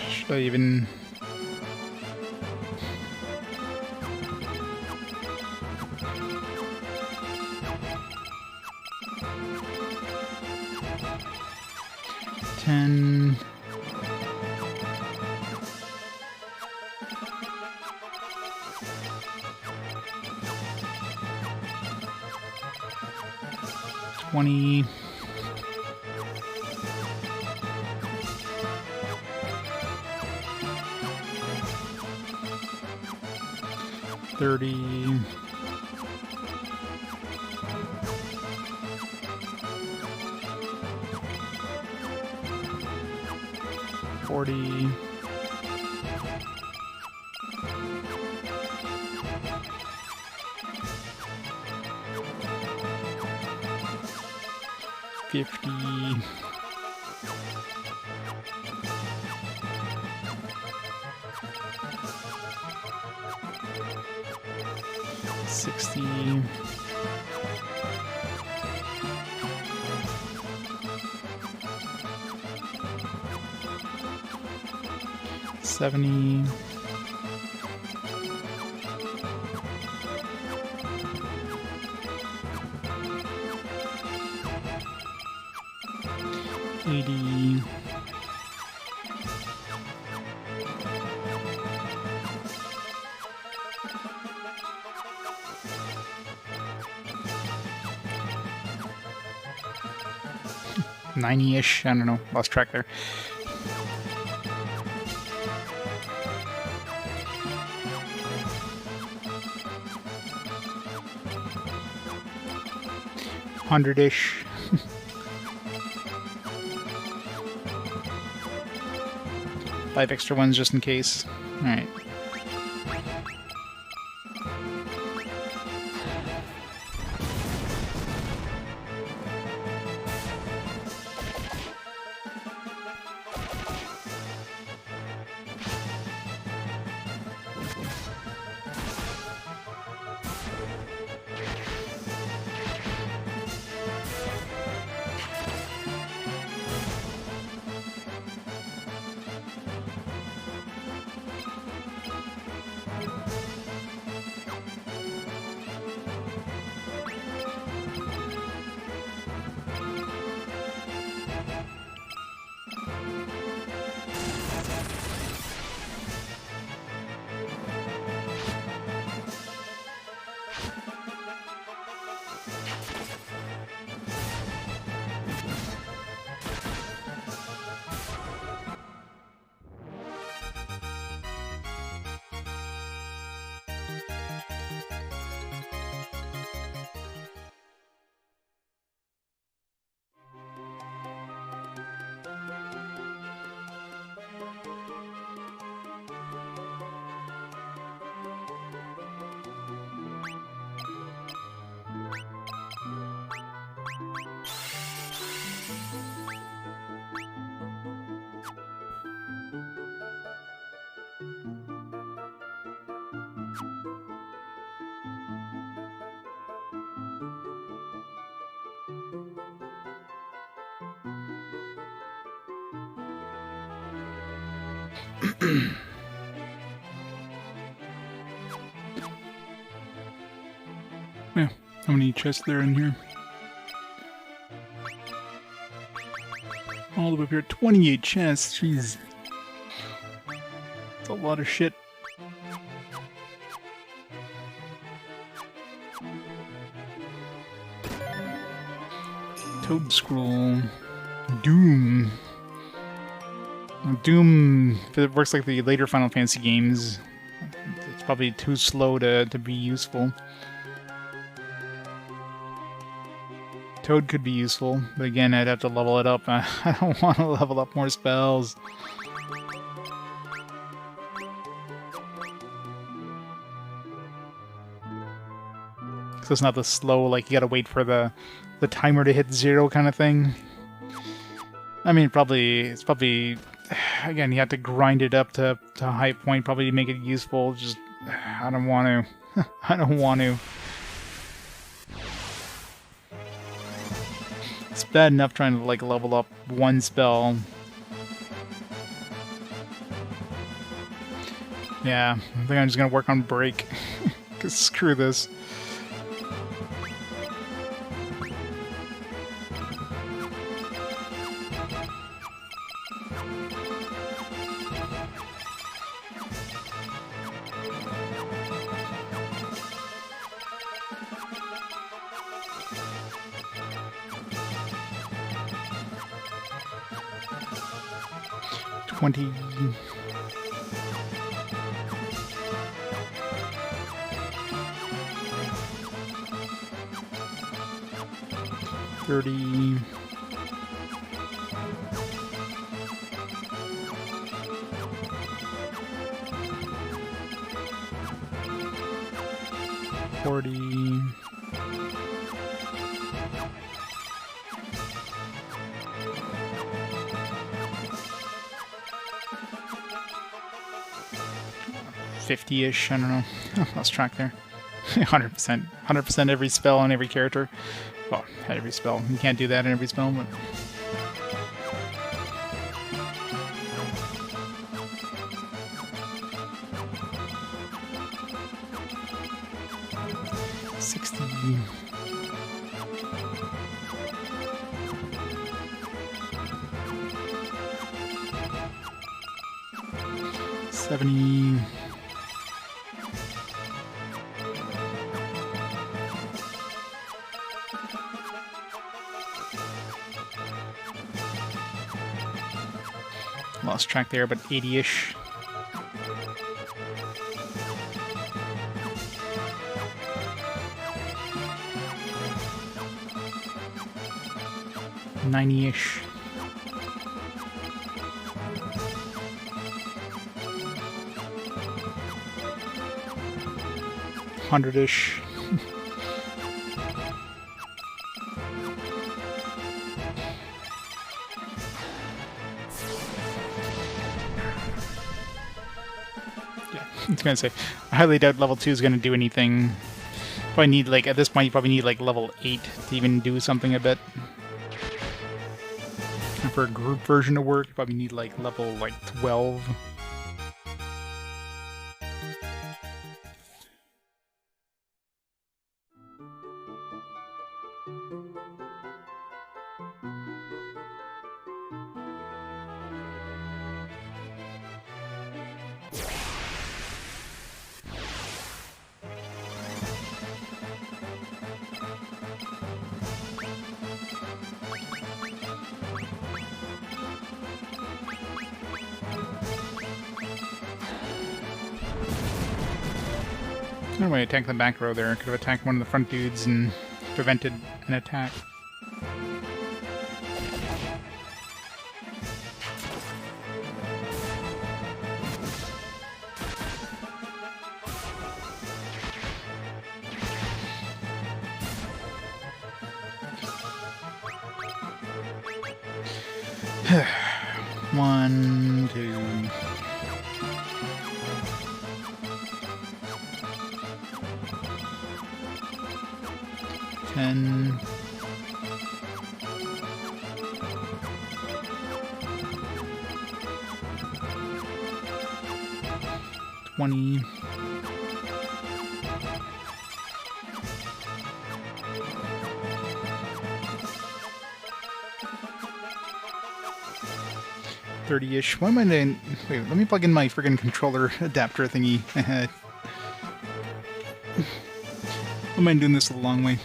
Should I even... $10... $20... $30... $40... $50... $60... $70... $80... $90-ish, I don't know, lost track there. $100-ish. 5 extra ones just in case. Alright. Yeah, how many chests there in here? All the way up here, 28 chests, jeez. That's a lot of shit. Toad Scroll. Doom. Doom, if it works like the later Final Fantasy games, it's probably too slow to be useful. Toad could be useful, but again, I'd have to level it up. I don't want to level up more spells. So it's not the slow, like, you gotta wait for the timer to hit 0 kind of thing. I mean, it's probably, again, you have to grind it up to a high point, probably to make it useful. Just, I don't want to. I don't want to. It's bad enough trying to, like, level up one spell. Yeah, I think I'm just gonna work on break. 'Cause screw this. $20. $30. $40. $50-ish, I don't know. Lost track there. 100%. 100% every spell on every character. Well, every spell. You can't do that in every spell, but... $60. $70. Lost track there, but 80-ish. $90-ish. $100-ish. I was gonna say, I highly doubt level 2 is gonna do anything. Probably need, like, at this point, you probably need, like, level 8 to even do something a bit. And for a group version to work, you probably need, like, level, like, 12. I don't know why I attacked the back row there. I could have attacked one of the front dudes and prevented an attack. One, two... 10. 20. 30. 30-ish. What am I doing? Wait, let me plug in my friggin' controller adapter thingy. What am I doing this the long way?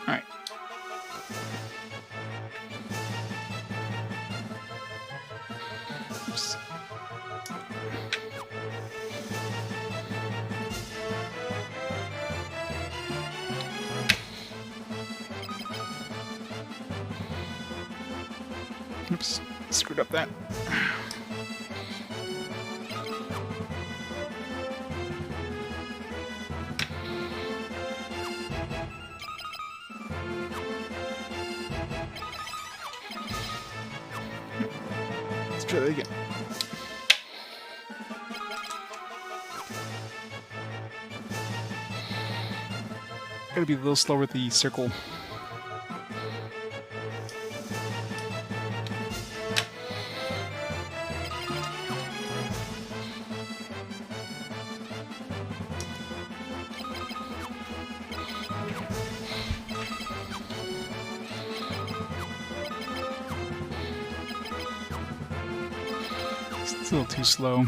Alright. Oops. Oops. Screwed up that. Let's try that again. Gotta be a little slower with the circle. It's a little too slow.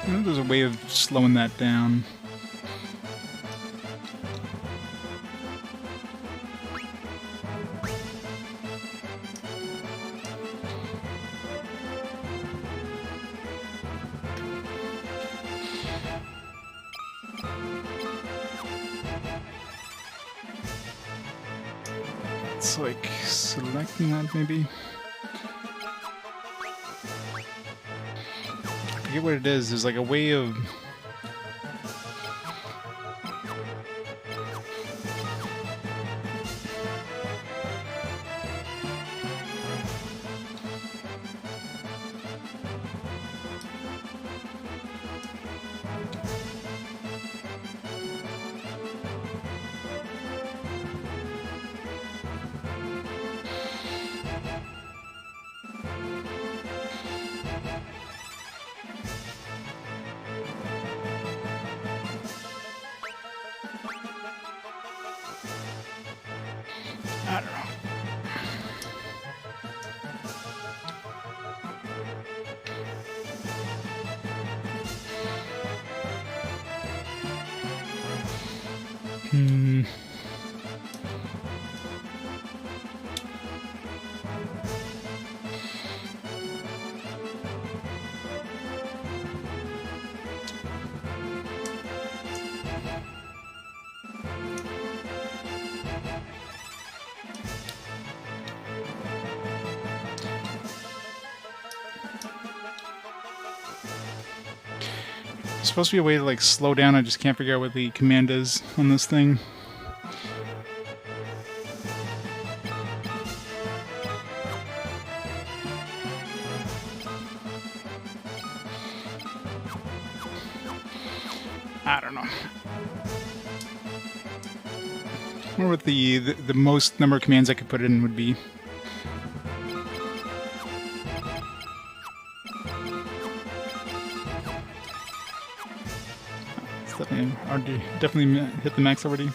I know there's a way of slowing that down. It's like selecting that maybe. I forget what it is. There's like a way of. I don't know. There's supposed to be a way to like slow down. I just can't figure out what the command is on this thing. I don't know. I wonder what the most number of commands I could put in would be. Definitely hit the max already.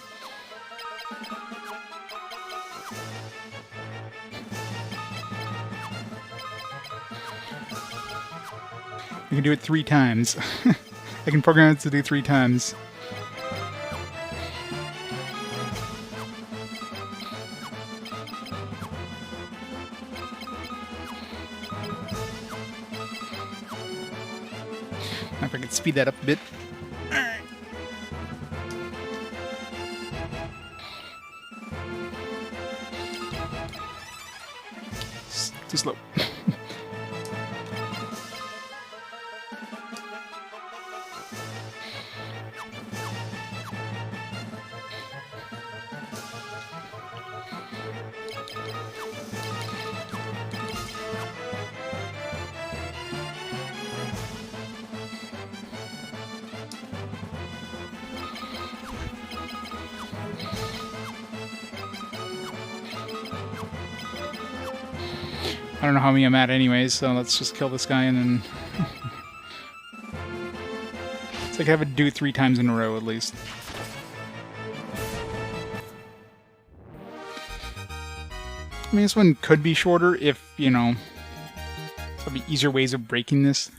I can do it 3 times. I can program it to do 3 times. If I could speed that up a bit. too slow. I don't know how many I'm at anyways, so let's just kill this guy and then... It's like I have to do it 3 times in a row at least. I mean, this one could be shorter if, you know, there'll be easier ways of breaking this.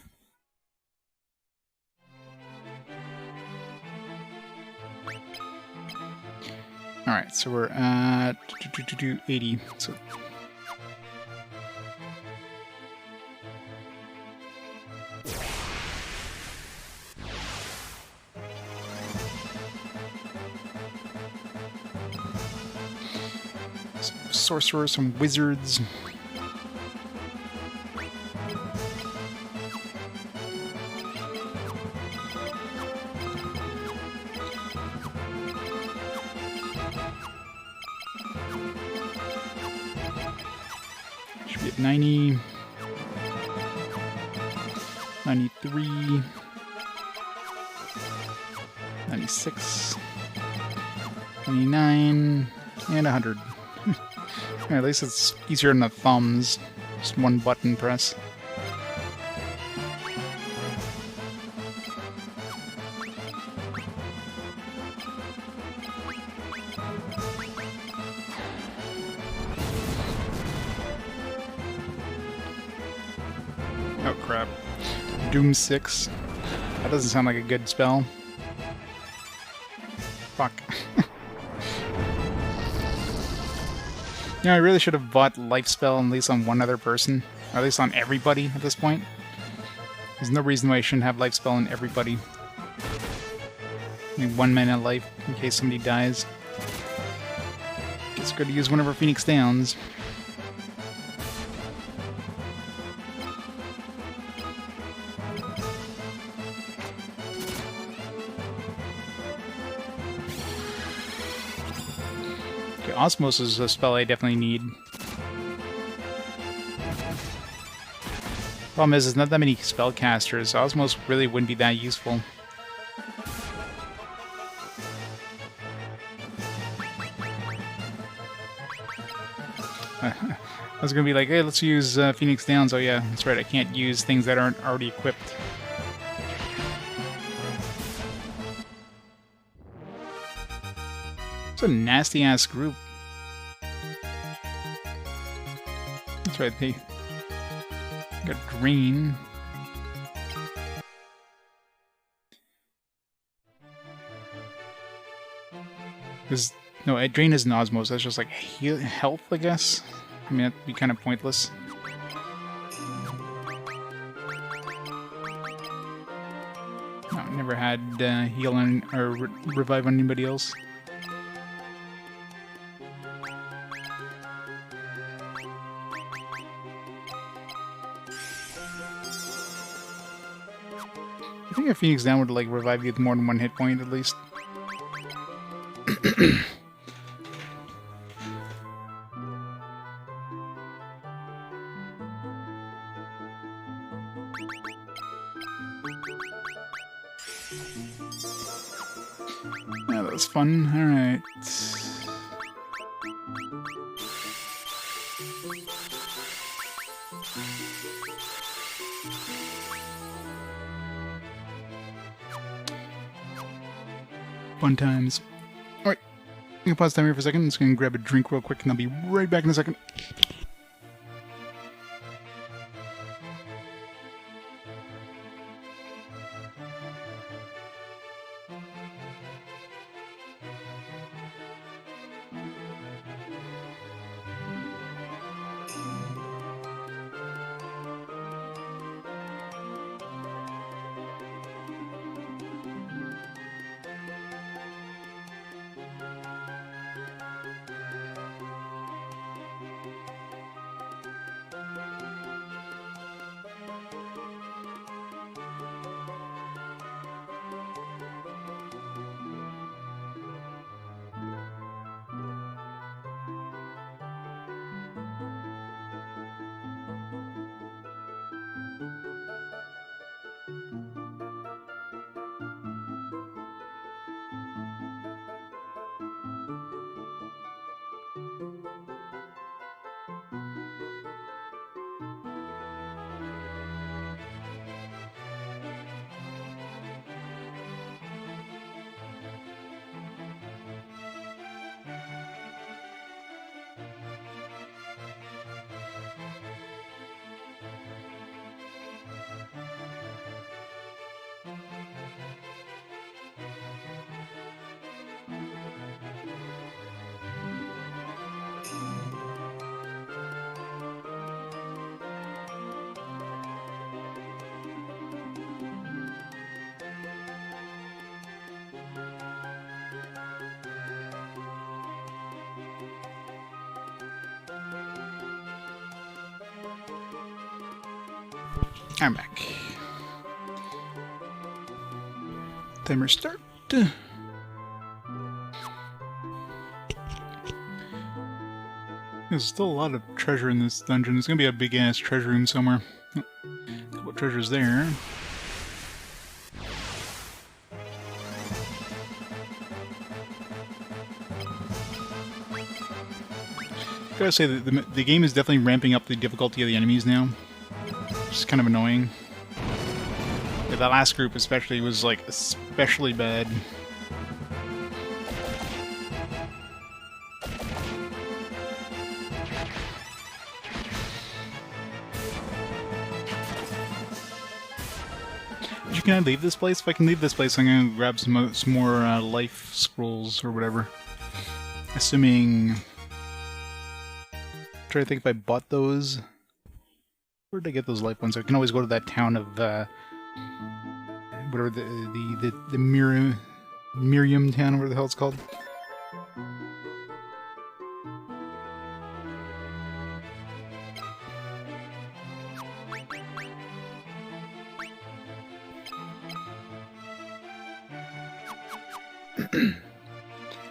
Alright, so we're at 80. So some sorcerers, some wizards. Should be at 90, 93, 96, 99, and 100. At least it's easier than the thumbs. Just one button press. Oh crap. Doom 6. That doesn't sound like a good spell. Fuck. You know, I really should have bought Life Spell at least on one other person. Or at least on everybody at this point. There's no reason why I shouldn't have Life Spell on everybody. I mean, 1 mana life in case somebody dies. It's good to use whenever Phoenix Downs. Osmosis is a spell I definitely need. Problem is, there's not that many spellcasters. Osmosis really wouldn't be that useful. I was gonna be like, hey, let's use Phoenix Downs. Oh yeah, that's right, I can't use things that aren't already equipped. It's a nasty-ass group. That's right, they got green. No, drain isn't osmosis, that's just like health, I guess? I mean, that'd be kind of pointless. No, never had heal on, or revive on anybody else. I think a Phoenix Down would like revive you with more than 1 hit point at least. Yeah, that was fun. Alright. Fun times. Alright, I'm gonna pause time here for a second. I'm just gonna grab a drink real quick and I'll be right back in a second. I'm back. Timer start. There's still a lot of treasure in this dungeon. There's gonna be a big-ass treasure room somewhere. Oh, a couple treasures there. Gotta say that the game is definitely ramping up the difficulty of the enemies now. Which is kind of annoying. Yeah, that last group especially was like especially bad. Can I leave this place? If I can leave this place, I'm gonna grab some more life scrolls or whatever. Assuming... Try to think if I bought those. Where did I get those life ones? I can always go to that town of whatever the Miriam town, whatever the hell it's called.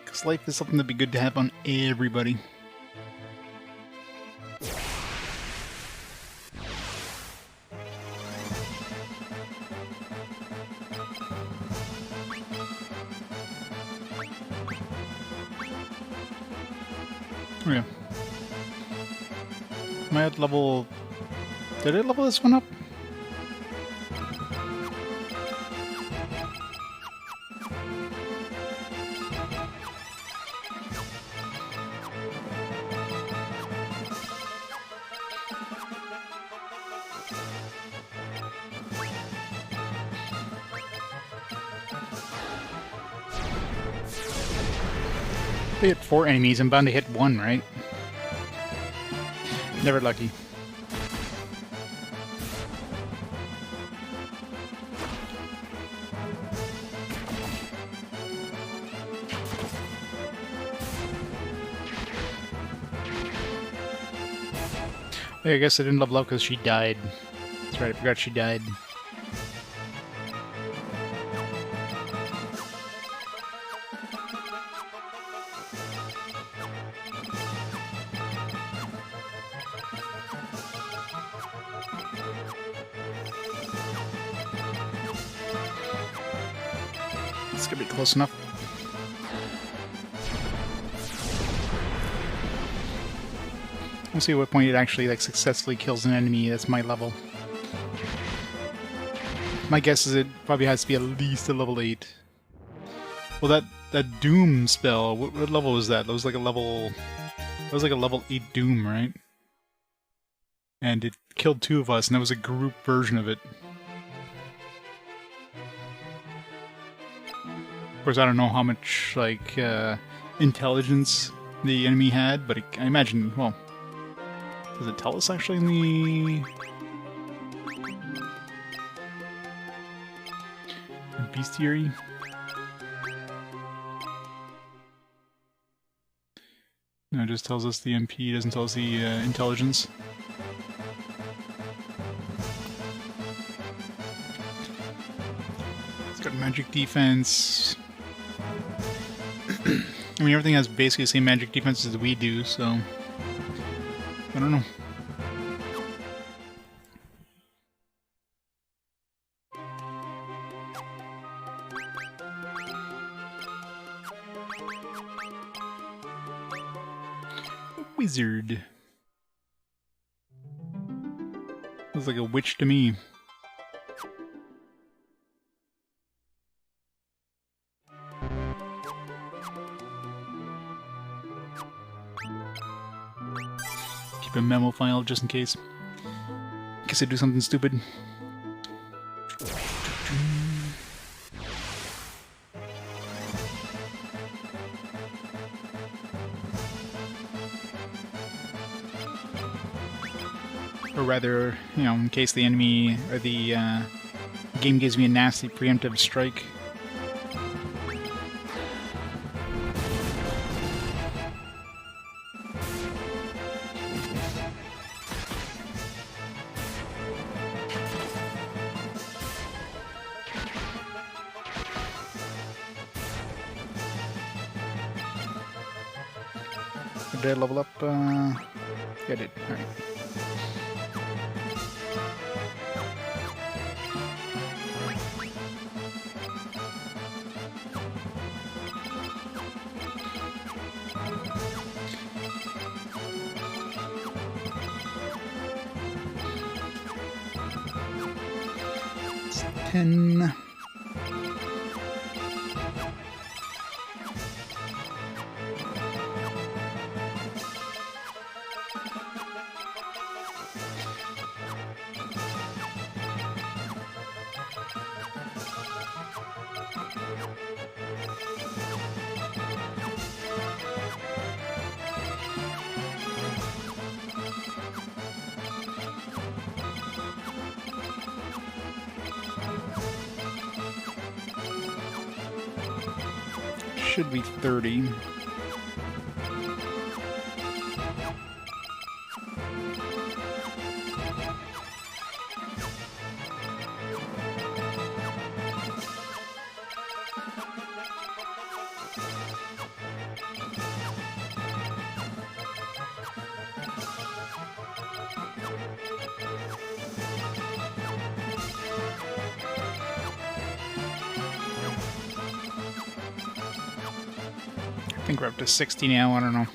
Because life is something that'd be good to have on everybody. Oh yeah. Am I at level... Did I level this one up? I hit 4 enemies, I'm bound to hit 1, right? Never lucky. I guess I didn't level up because she died. That's right, I forgot she died. It's gonna be close enough. We'll see at what point it actually like successfully kills an enemy that's my level. My guess is it probably has to be at least a level 8. Well, that Doom spell, what level was that? That was like a level... That was like a level 8 Doom, right? And it killed 2 of us, and that was a group version of it. Of course, I don't know how much, like, intelligence the enemy had, but I imagine, well... Does it tell us, actually, in the bestiary? No, it just tells us the MP, doesn't tell us the intelligence. It's got magic defense. I mean, everything has basically the same magic defense as we do, so... I don't know. Wizard. Looks like a witch to me. Keep a memo file just in case. In case I do something stupid. Or rather, you know, in case the enemy or the game gives me a nasty preemptive strike. Did I level up? Yeah, I did. Alright. It's 10. Should be 30. I think we're up to 60 now, I don't know.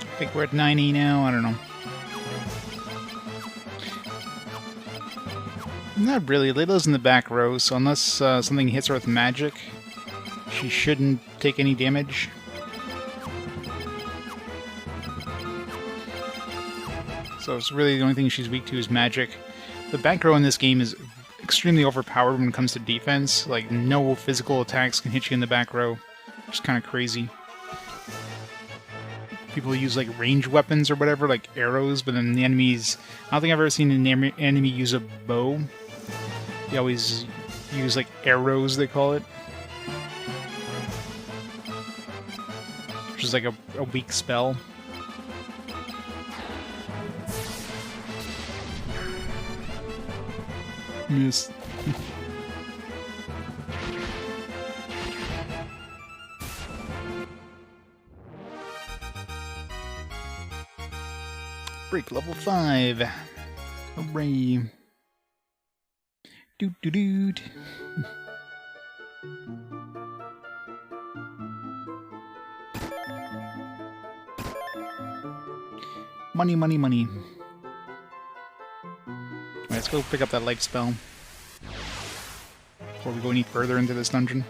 I think we're at 90 now, I don't know. Not really, Layla's in the back row, so unless something hits her with magic, she shouldn't take any damage. So it's really the only thing she's weak to is magic. The back row in this game is extremely overpowered when it comes to defense. Like, no physical attacks can hit you in the back row. Which is kind of crazy. People use like range weapons or whatever, like arrows, but then the enemies... I don't think I've ever seen an enemy use a bow. They always use like arrows, they call it. Which is like a weak spell. Miss. Break level 5. Hooray. Doot doot doot. Money, money, money. Alright, let's go pick up that life spell before we go any further into this dungeon.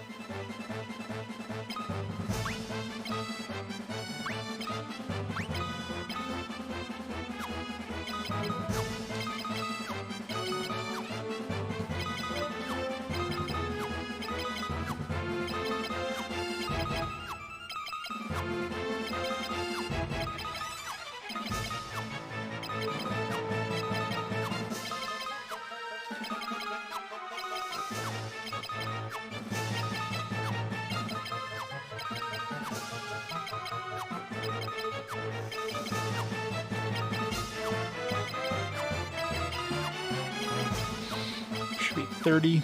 Should be 30.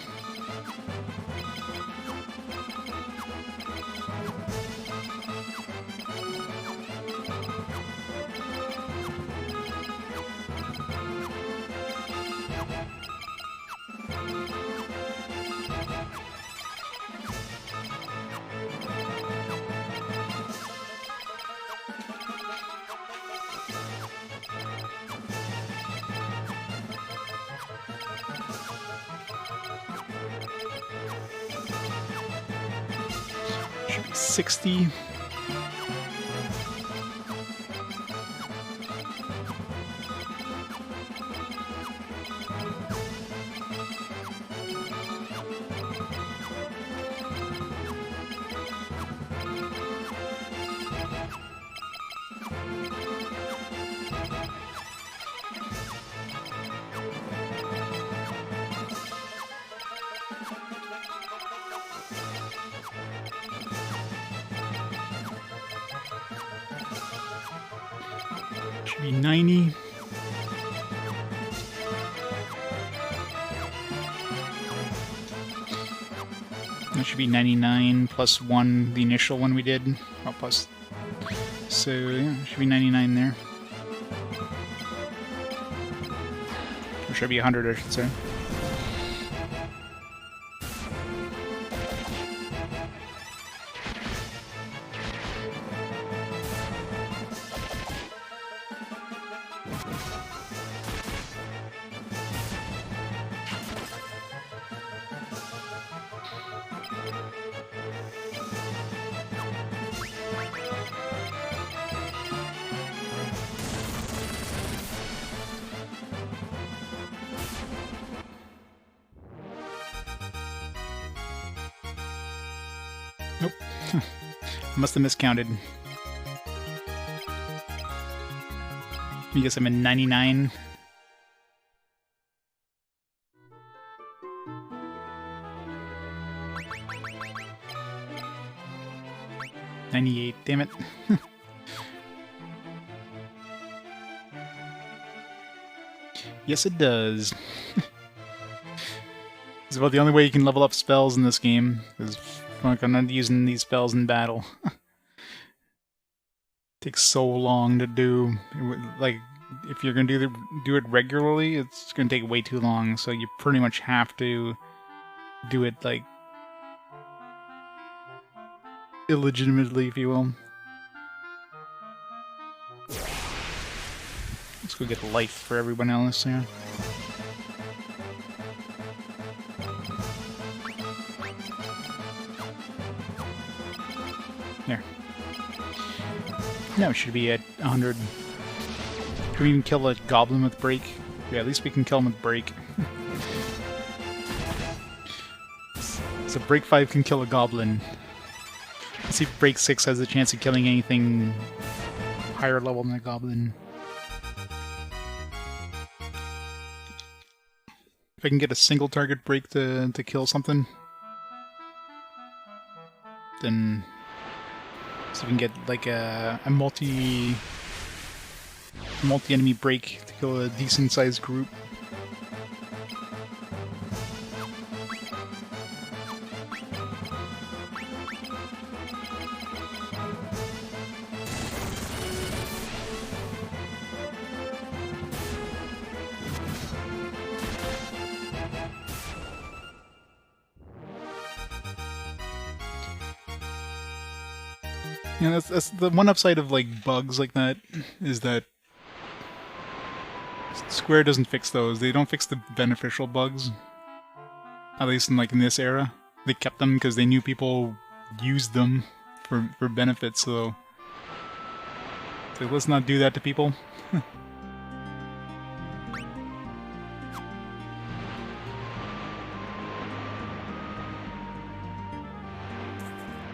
Should be 60. Should be 90. That should be 99 plus 1, the initial one we did. Oh, plus. So, yeah, it should be 99 there. Or should it be 100, I should say. Nope. Must have miscounted. I guess I'm in 99. $98, damn it. Yes, it does. It's about the only way you can level up spells in this game. Fuck, I'm not using these spells in battle. Takes so long to do. Like, if you're gonna do it regularly, it's gonna take way too long. So you pretty much have to do it like illegitimately, if you will. Let's go get life for everyone else here. There. Now it should be at 100. Can we even kill a goblin with break? Yeah, at least we can kill him with break. So break 5 can kill a goblin. Let's see if break 6 has a chance of killing anything higher level than a goblin. If I can get a single target break to kill something, then so we can get like a multi-enemy break to kill a decent sized group. Yeah, that's the one upside of like bugs like that, is that Square doesn't fix those. They don't fix the beneficial bugs. At least in this era. They kept them because they knew people used them for benefits, so let's not do that to people.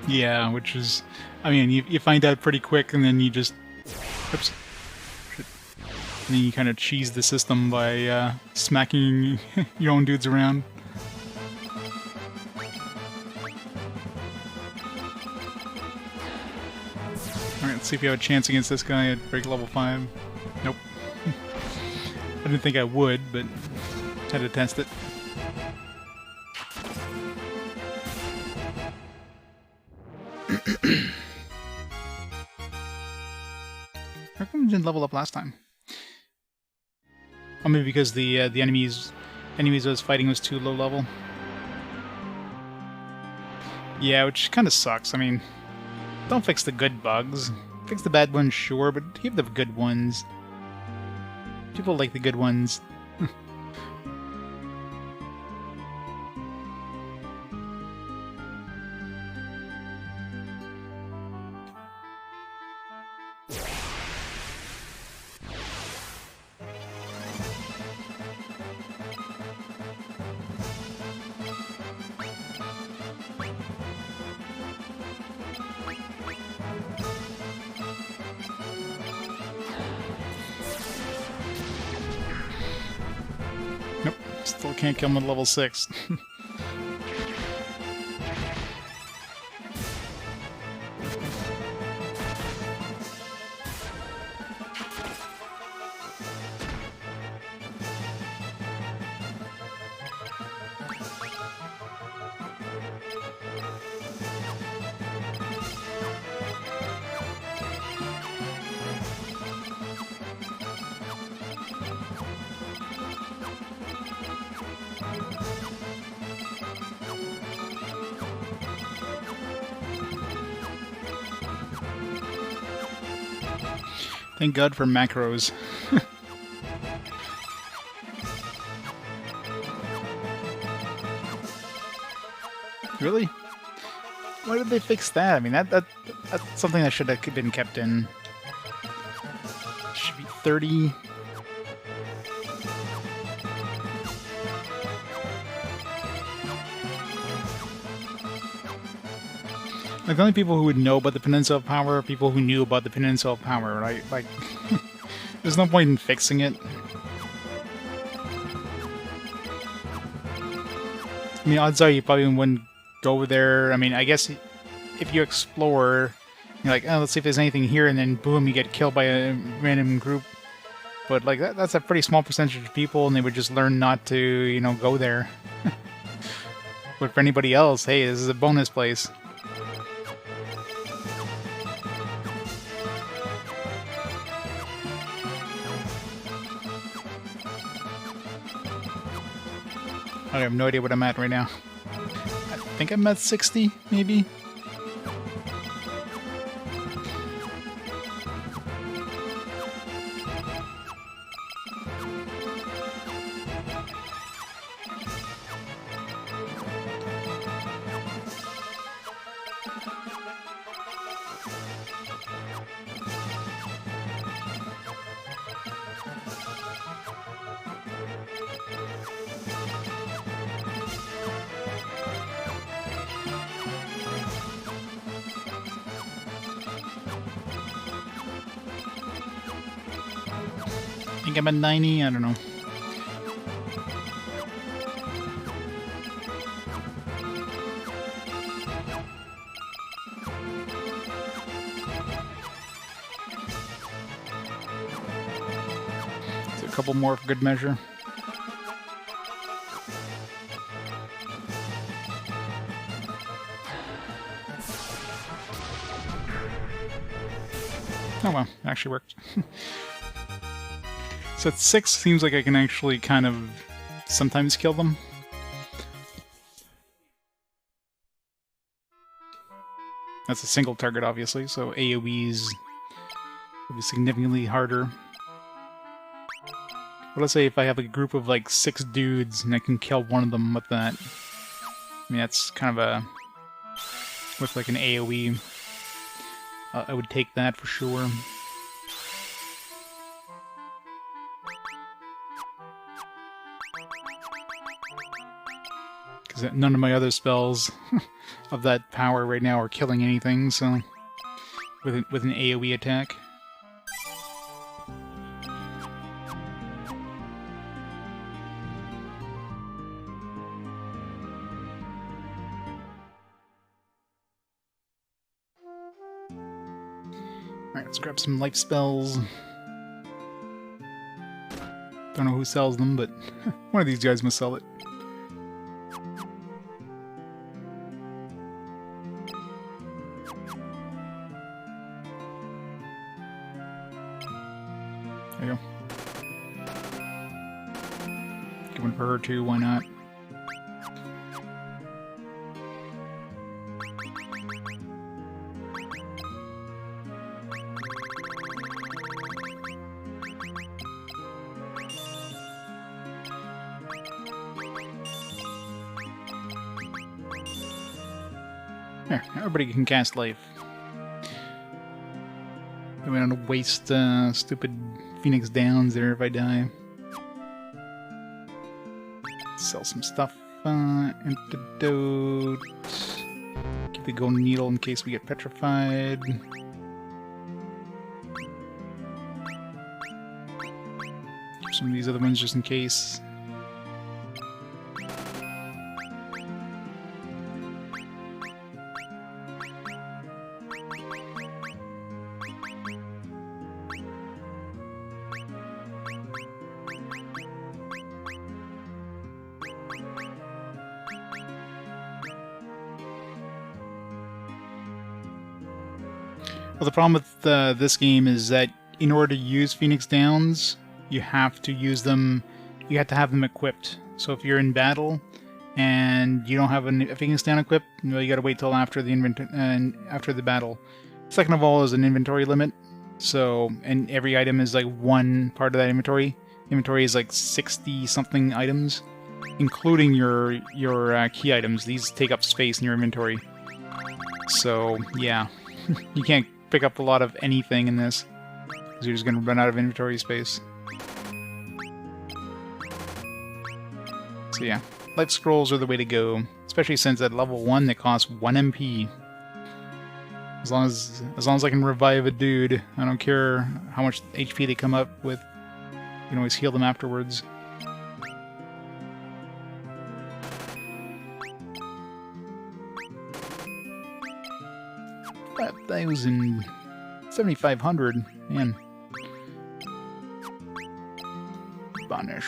Yeah, which is, I mean, you find out pretty quick, and then you just, oops, and then you kind of cheese the system by smacking your own dudes around. Alright, let's see if you have a chance against this guy at break level 5. Nope. I didn't think I would, but had to test it. How come it didn't level up last time? Oh, maybe because the enemies I was fighting was too low level. Yeah, which kind of sucks. I mean, don't fix the good bugs. Fix the bad ones, sure, but keep the good ones. People like the good ones. Nope, still can't kill him at level 6. Thank God for macros. Really? Why did they fix that? I mean, that's something that should have been kept in. Should be 30. Like, the only people who would know about the Peninsula of Power are people who knew about the Peninsula of Power, right? Like, there's no point in fixing it. I mean, odds are you probably wouldn't go there. I mean, I guess if you explore, you're like, oh, let's see if there's anything here, and then boom, you get killed by a random group. But, like, that's a pretty small percentage of people, and they would just learn not to, you know, go there. But for anybody else, hey, this is a bonus place. I have no idea what I'm at right now. I think I'm at 60, maybe? I think I'm at 90, I don't know. So a couple more for good measure. Oh well, it actually worked. So at 6, seems like I can actually kind of sometimes kill them. That's a single target, obviously, so AoEs will be significantly harder. But let's say if I have a group of like 6 dudes and I can kill one of them with that. I mean, that's kind of a... with like an AoE. I would take that for sure. Because none of my other spells of that power right now are killing anything, so... with an AoE attack. Alright, let's grab some life spells. Don't know who sells them, but one of these guys must sell it. There you go. Get one for her too, why not? There, everybody can cast life. I don't want to waste stupid Phoenix Downs there if I die. Sell some stuff. Antidote. Keep the golden needle in case we get petrified. Keep some of these other ones just in case. Well, the problem with this game is that in order to use Phoenix Downs, you have to use them. You have to have them equipped. So if you're in battle and you don't have a Phoenix Down equipped, well, you got to wait till after the after the battle. Second of all, is an inventory limit, So, and every item is like one part of that inventory. Inventory is like 60-something items, including your key items. These take up space in your inventory. So, yeah. You can't pick up a lot of anything in this, because you're just going to run out of inventory space. So yeah, life scrolls are the way to go, especially since at level 1 they cost 1 MP. As long as I can revive a dude, I don't care how much HP they come up with. You can always heal them afterwards. $5,000, 7,500, man. Banish.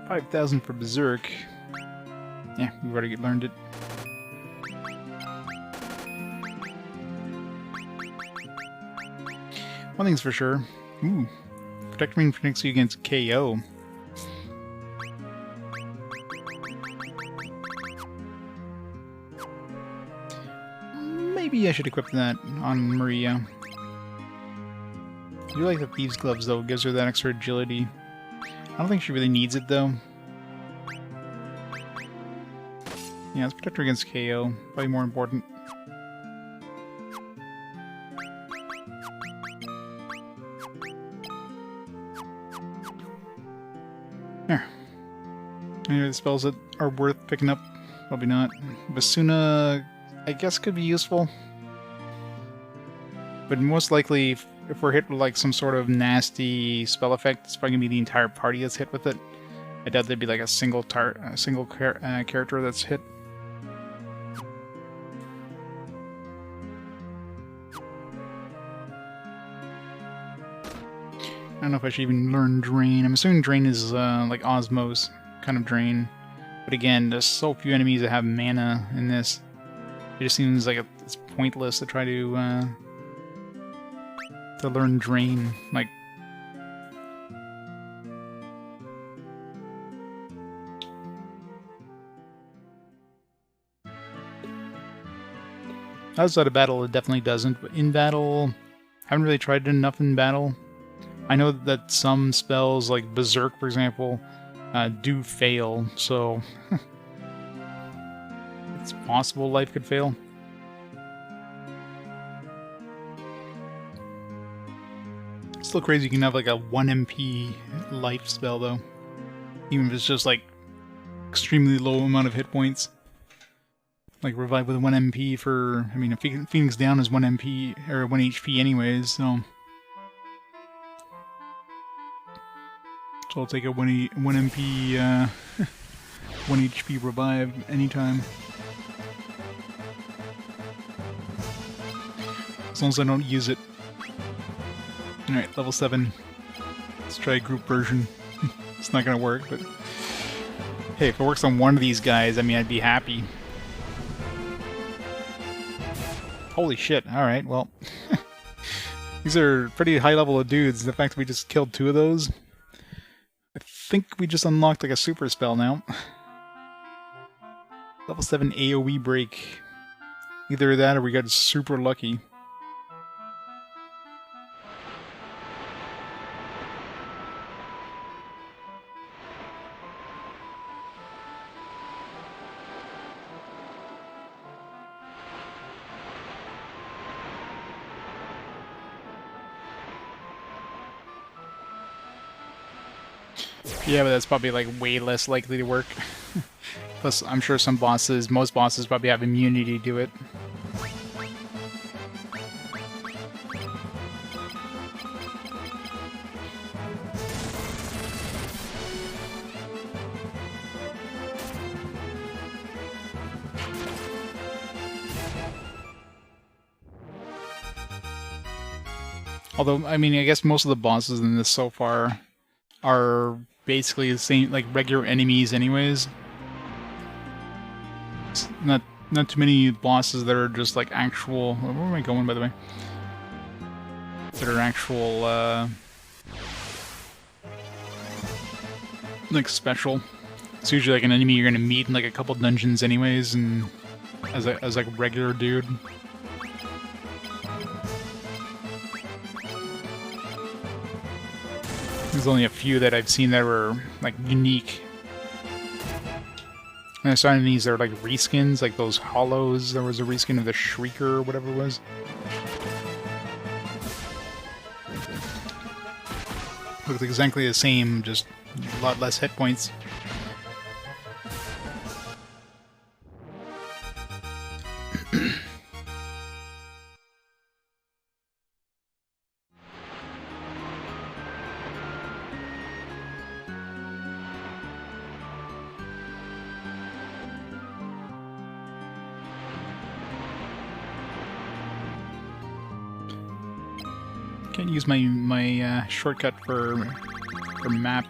5,000 for Berserk. Yeah, we've already learned it. One thing's for sure. Ooh. Protect Ring protects you against KO. Maybe I should equip that on Maria. I do like the Thieves' Gloves, though. It gives her that extra agility. I don't think she really needs it, though. Yeah, let's protect her against KO. Probably more important. There. Any other spells that are worth picking up? Probably not. Basuna, I guess, could be useful. But most likely, if we're hit with like some sort of nasty spell effect, it's probably gonna be the entire party that's hit with it. I doubt there'd be like a single character that's hit. I don't know if I should even learn Drain. I'm assuming Drain is like Osmos kind of Drain. But again, there's so few enemies that have mana in this. It just seems like it's pointless to try to learn Drain. Like, outside of battle, it definitely doesn't. But in battle, I haven't really tried it enough in battle. I know that some spells, like Berserk, for example, do fail, so it's possible life could fail. Still crazy you can have like a 1 MP life spell, though. Even if it's just like extremely low amount of hit points. Like revive with 1 MP for, I mean, a Phoenix down is 1 MP, or 1 HP anyways, so... So I'll take a 1 MP, 1 HP revive anytime. As long as I don't use it. Alright, level 7. Let's try a group version. It's not gonna work, but... Hey, if it works on one of these guys, I mean, I'd be happy. Holy shit, alright, well... These are pretty high level of dudes. The fact that we just killed 2 of those... I think we just unlocked like a super spell now. Level 7 AoE break. Either that or we got super lucky. Yeah, but that's probably like way less likely to work. Plus, I'm sure some bosses, most bosses probably have immunity to it. Although, I mean, I guess most of the bosses in this so far are basically the same, like regular enemies anyways. It's not too many bosses that are just like actual... Where am I going, by the way? That are actual, like special. It's usually like an enemy you're gonna meet in like a couple dungeons anyways, and as like a regular dude. There's only a few that I've seen that were like unique. And I saw enemies that are like reskins, like those hollows. There was a reskin of the Shrieker or whatever it was. Looks exactly the same, just a lot less hit points. Can't use my shortcut for map.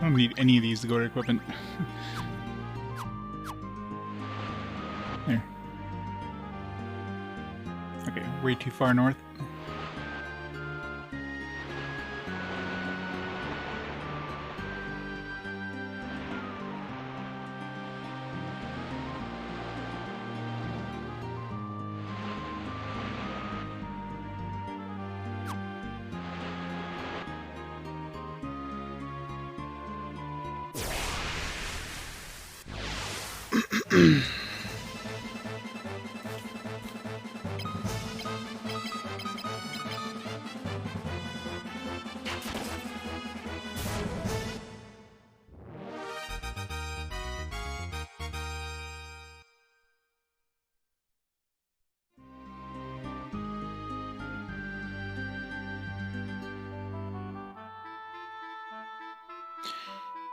I don't need any of these to go to equipment. There. Okay, way too far north.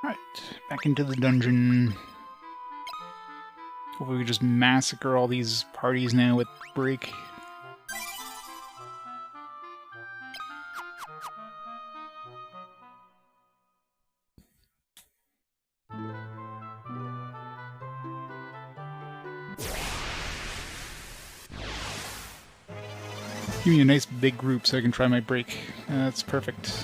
Alright, back into the dungeon. Hopefully we just massacre all these parties now with break. Give me a nice big group so I can try my break. That's perfect.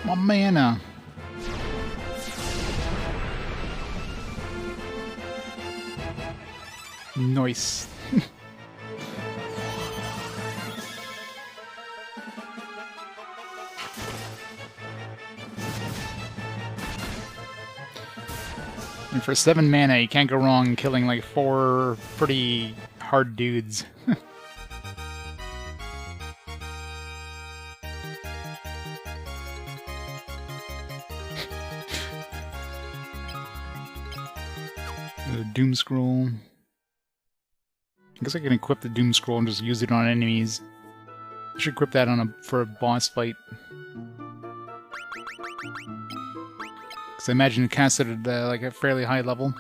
My mana. Nice. And for 7 mana, you can't go wrong killing like 4 pretty hard dudes. The Doom Scroll. I guess I can equip the Doom Scroll and just use it on enemies. I should equip that on for a boss fight. Because I imagine it cast it at like a fairly high level.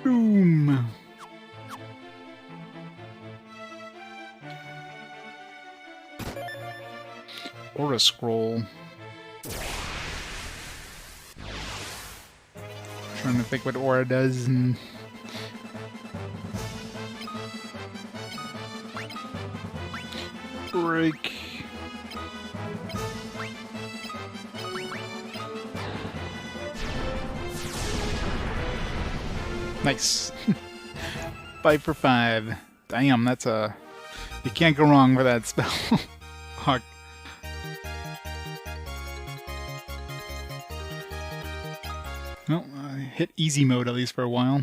Boom! Aura Scroll. Trying to think what Aura does and... Break. Nice. 5 for 5. Damn, that's a... You can't go wrong with that spell. Fuck. Well, I hit easy mode at least for a while.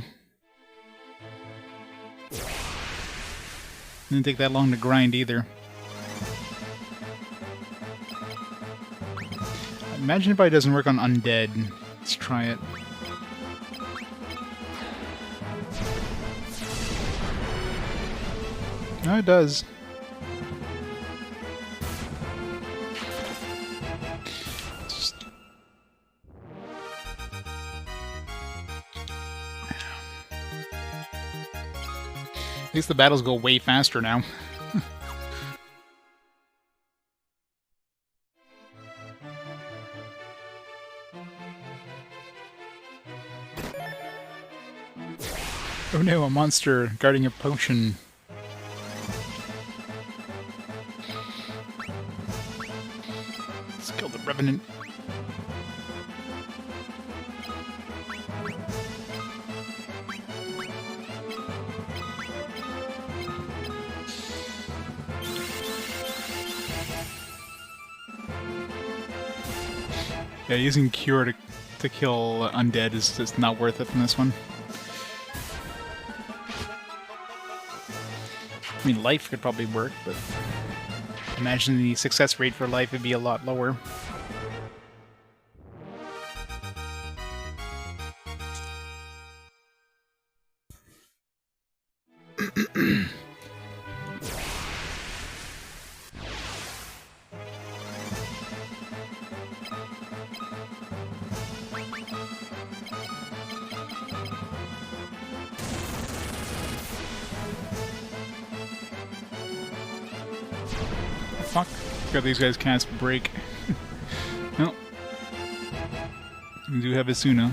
Didn't take that long to grind either. Imagine if it doesn't work on undead. Let's try it. No, it does. At least the battles go way faster now. Oh no, a monster guarding a potion. Let's kill the Revenant. Yeah, using Cure to kill undead is just not worth it in this one. I mean, life could probably work, but imagine the success rate for life would be a lot lower. Fuck. God, these guys cast break. Well, we do have Asuna.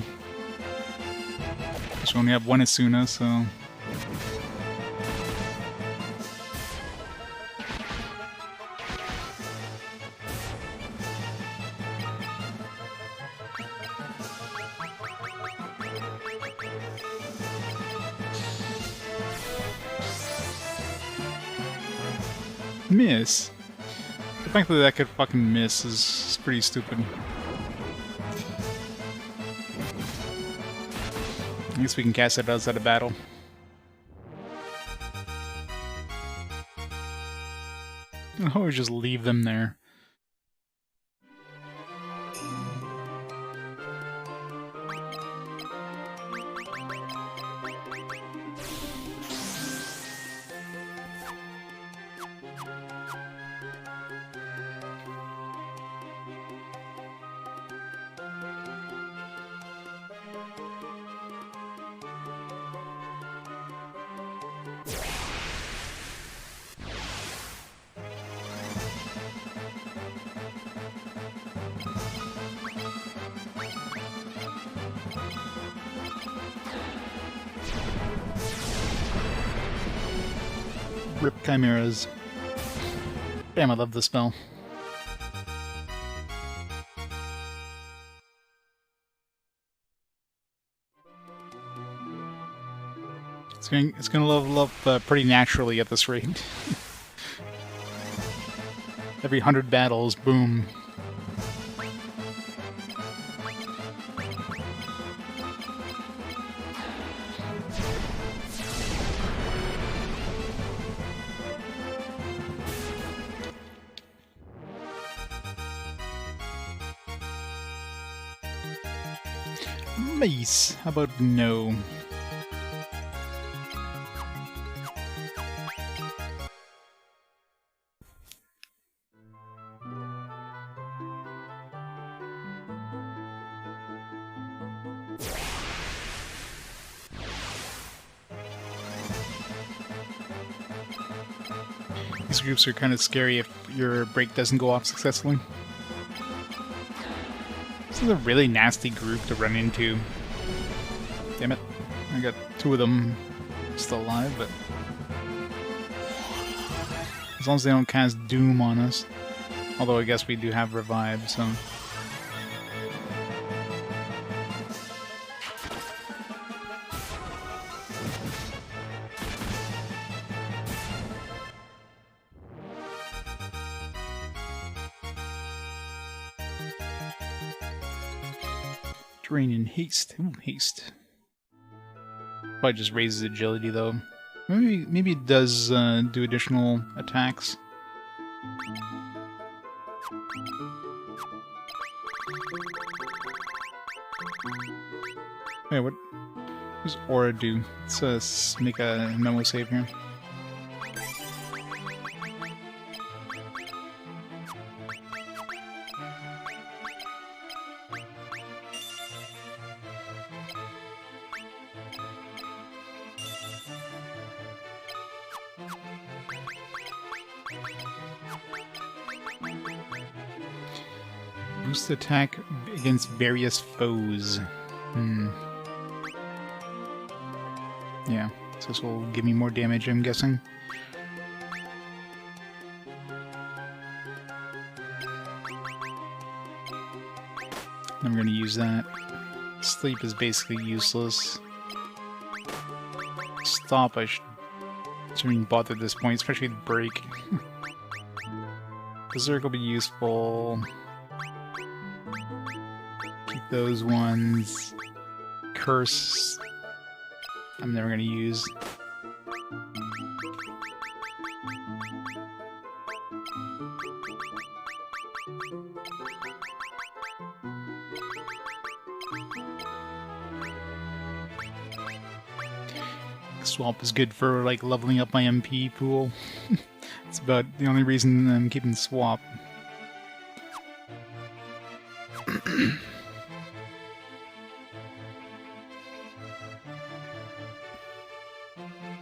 Just only have one Asuna, so. Miss. The fact that that could fucking miss is pretty stupid. I guess we can cast it outside of battle. Oh, we just leave them there. Rip Chimeras. Damn, I love this spell. It's gonna level up pretty naturally at this rate. Every 100 battles, boom. Mace. How about no? These groups are kind of scary if your break doesn't go off successfully. This is a really nasty group to run into. Damn it. I got two of them still alive, but as long as they don't cast Doom on us. Although I guess we do have Revive, so. Drain in haste. Ooh, haste. Probably just raises agility though. Maybe it does do additional attacks. Wait, what does Aura do? Let's make a memo save here. Boost attack against various foes. Yeah, so this will give me more damage, I'm guessing. I'm gonna use that. Sleep is basically useless. Stop, I shouldn't even bother at this point, especially the break. Berserk will be useful. Keep those ones. Curse, I'm never gonna use. Swap is good for like leveling up my MP pool. It's about the only reason I'm keeping swap.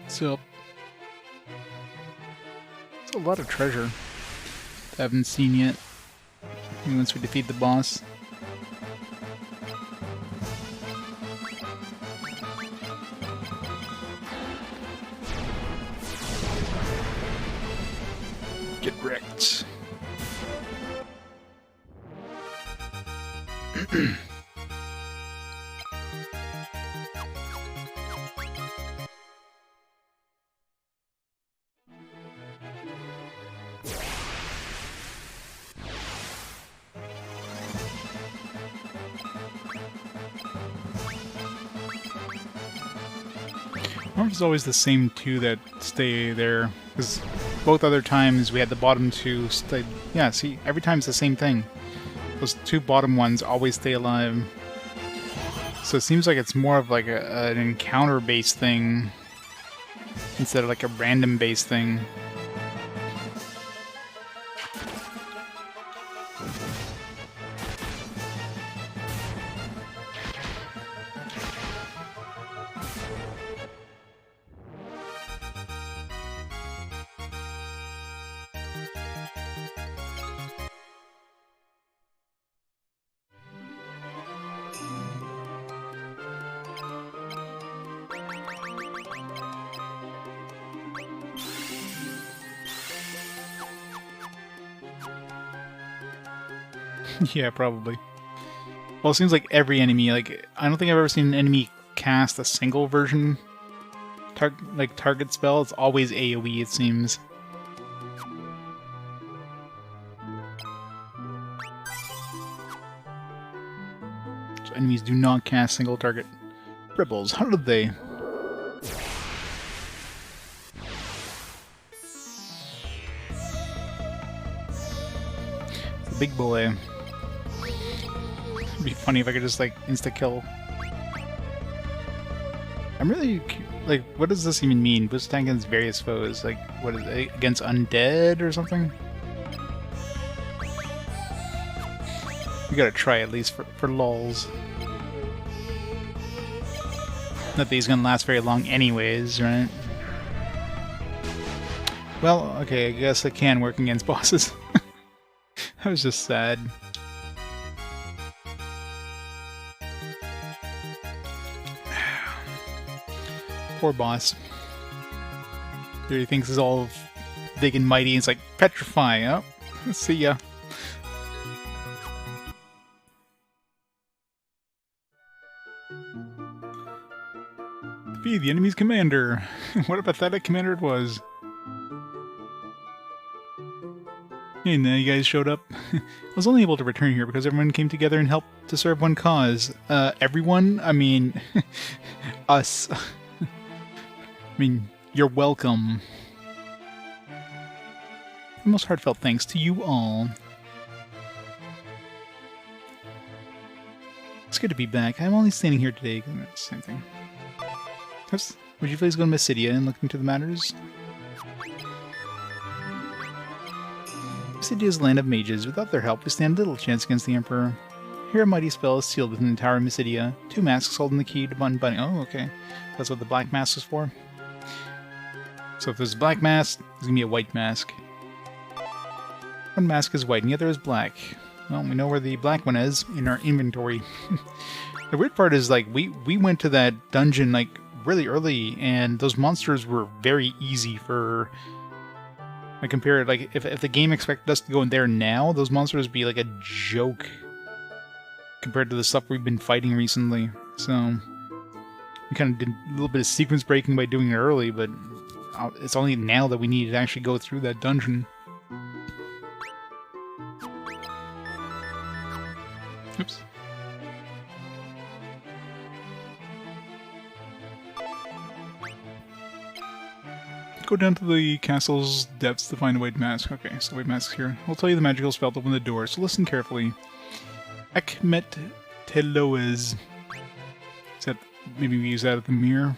So, it's a lot of treasure I haven't seen yet. Once we defeat the boss. Get wrecked. I wonder if it's always the same two that stay there, because both other times we had the bottom two stay. Yeah, see, every time it's the same thing. Those two bottom ones always stay alive. So it seems like it's more of like an encounter-based thing instead of like a random-based thing. Yeah, probably. Well, it seems like every enemy, like, I don't think I've ever seen an enemy cast a single version, target spell. It's always AoE, it seems. So enemies do not cast single target. Rebels, how did they? It's a big boy. It'd be funny if I could just, like, insta-kill. I'm really, like, what does this even mean? Boost attack against various foes. Like, what is it? Against undead or something? We gotta try at least for lulz. Not that he's gonna last very long anyways, right? Well, okay, I guess it can work against bosses. That was just sad. Poor boss. He thinks he's all big and mighty, and it's like, petrify, oh, see ya. Be the enemy's commander. What a pathetic commander it was. Hey, now you guys showed up. I was only able to return here because everyone came together and helped to serve one cause. Everyone? I mean, us. I mean, you're welcome. Most heartfelt thanks to you all. It's good to be back. I'm only standing here today. Same thing. Would you please go to Mysidia and look into the matters? Mysidia is a land of mages. Without their help, we stand little chance against the Emperor. Here a mighty spell is sealed within the Tower of Mysidia. 2 masks holding the key to unbinding. Oh, okay. That's what the black mask is for. So if there's a black mask, there's gonna be a white mask. One mask is white and the other is black. Well, we know where the black one is in our inventory. The weird part is, like, we went to that dungeon, like, really early, and those monsters were very easy for... I compare it, like, if the game expected us to go in there now, those monsters would be, like, a joke compared to the stuff we've been fighting recently. So, we kind of did a little bit of sequence breaking by doing it early, but it's only now that we need to actually go through that dungeon. Oops. Go down to the castle's depths to find a white mask. Okay, so white mask's here. I'll tell you the magical spell to open the door, so listen carefully. Ekmet Teloez. Is that... maybe we use that at the mirror?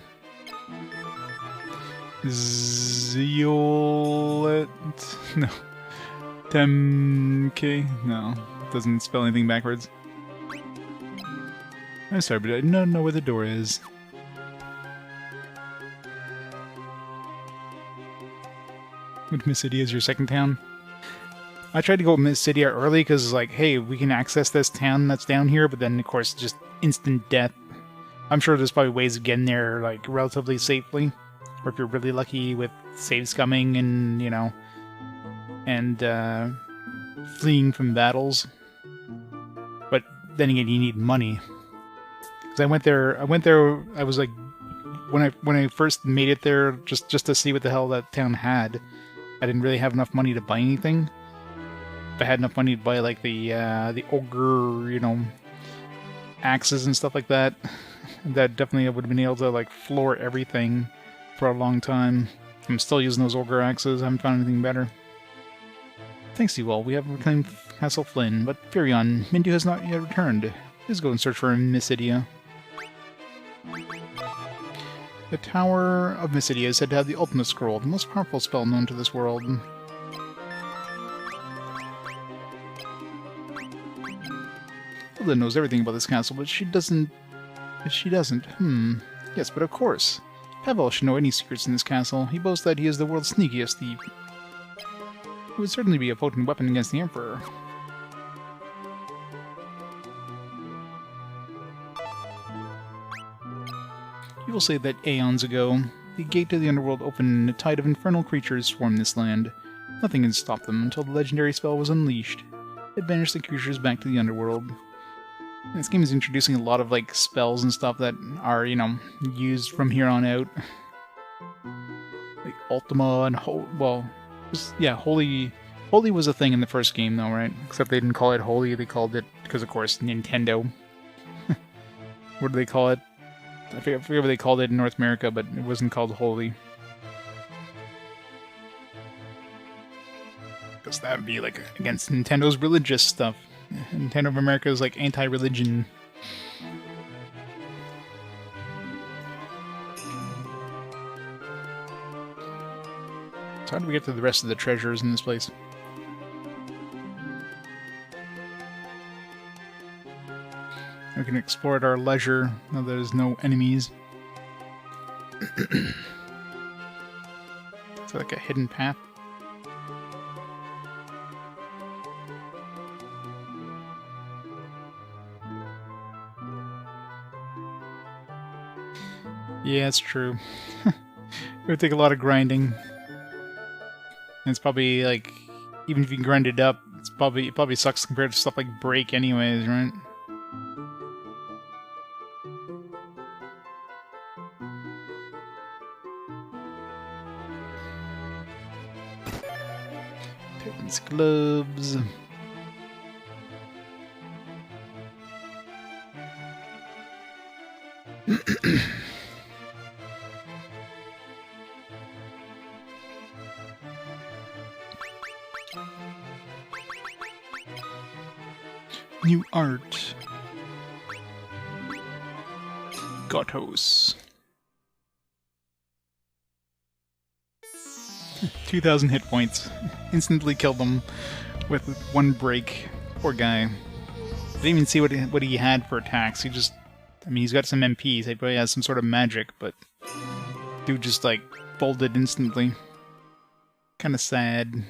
Zeolet... no. Temke? No. Doesn't spell anything backwards. I'm sorry, but I don't know where the door is. Which Mysidia is your second town? I tried to go with Mysidia early because, like, hey, we can access this town that's down here, but then, of course, just instant death. I'm sure there's probably ways of getting there, like, relatively safely. Or if you're really lucky with saves coming and, you know, and fleeing from battles. But then again, you need money. Because I went there, I was like, when I first made it there, just to see what the hell that town had, I didn't really have enough money to buy anything. If I had enough money to buy, like, the ogre, you know, axes and stuff like that, that definitely I would have been able to, like, floor everything for a long time. I'm still using those ogre axes, I haven't found anything better. Thanks to you all, we have reclaimed Castle Fynn, but fear on, Mindu has not yet returned. Let's go and search for Mysidia. The Tower of Mysidia is said to have the Ultimate Scroll, the most powerful spell known to this world. Hilda knows everything about this castle, but she doesn't... Yes, but of course. Pavel should know any secrets in this castle. He boasts that he is the world's sneakiest thief. It would certainly be a potent weapon against the Emperor. People say that aeons ago, the gate to the underworld opened and a tide of infernal creatures swarmed this land. Nothing can stop them until the legendary spell was unleashed. It banished the creatures back to the underworld. And this game is introducing a lot of, like, spells and stuff that are, you know, used from here on out. Like Ultima and Holy. Holy was a thing in the first game, though, right? Except they didn't call it Holy, they called it, because of course, Nintendo. What do they call it? I forget what they called it in North America, but it wasn't called Holy. Because that would be, like, against Nintendo's religious stuff. Nintendo of America is, like, anti-religion. So how do we get to the rest of the treasures in this place? We can explore at our leisure, now there's no enemies. Is that like a hidden path? Yeah, it's true. It would take a lot of grinding. And it's probably, like, even if you can grind it up, it probably sucks compared to stuff like Break anyways, right? Titan's gloves. New art. Gatos. 2,000 hit points. Instantly killed them with one break. Poor guy. Didn't even see what he had for attacks. He just... I mean, he's got some MPs. He probably has some sort of magic, but... dude just, like, folded instantly. Kinda sad.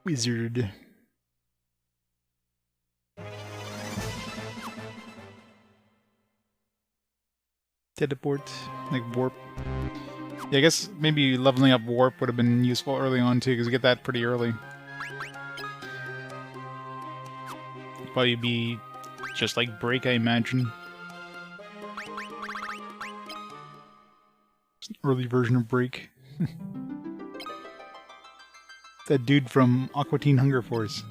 Wizard. Teleport, like warp. Yeah, I guess maybe leveling up warp would have been useful early on too, because you get that pretty early. Probably be just like break, I imagine. It's an early version of break. That dude from Aqua Teen Hunger Force.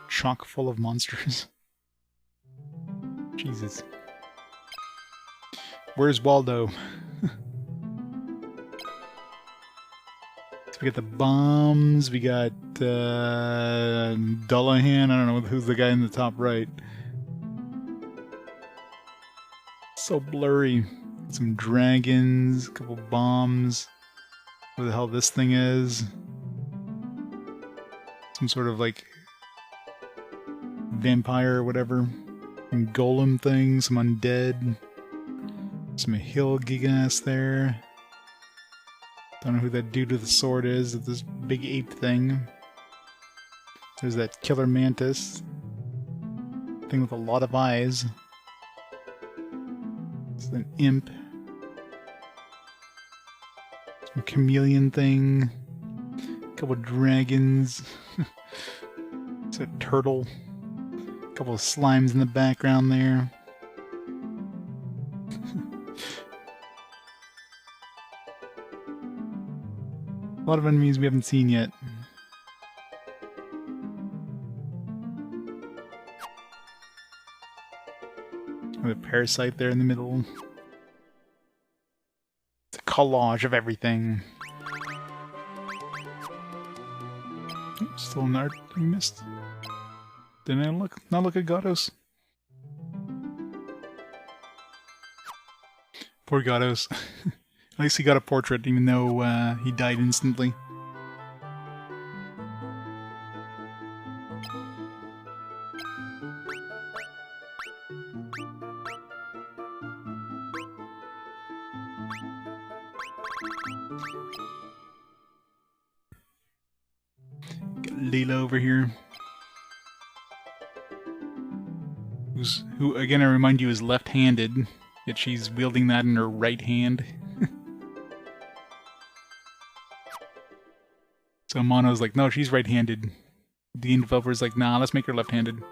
Chock full of monsters. Jesus. Where's Waldo? So we got the bombs, we got Dullahan, I don't know who's the guy in the top right. So blurry. Some dragons, a couple bombs. What the hell this thing is? Some sort of like vampire or whatever. Some golem thing, some undead. Some hill gigas there. Don't know who that dude with the sword is, this big ape thing. There's that killer mantis. Thing with a lot of eyes. It's an imp. Some chameleon thing. A couple dragons. It's a turtle. A couple of slimes in the background there. A lot of enemies we haven't seen yet. With a parasite there in the middle. It's a collage of everything. Oops, still an art we missed. Didn't I not look at Gatos? Poor Gatos. At least he got a portrait, even though he died instantly. Got Layla over here. Who, again, I remind you, is left-handed, yet she's wielding that in her right hand. So Mono's like, no, she's right-handed. The game developer's like, nah, let's make her left-handed.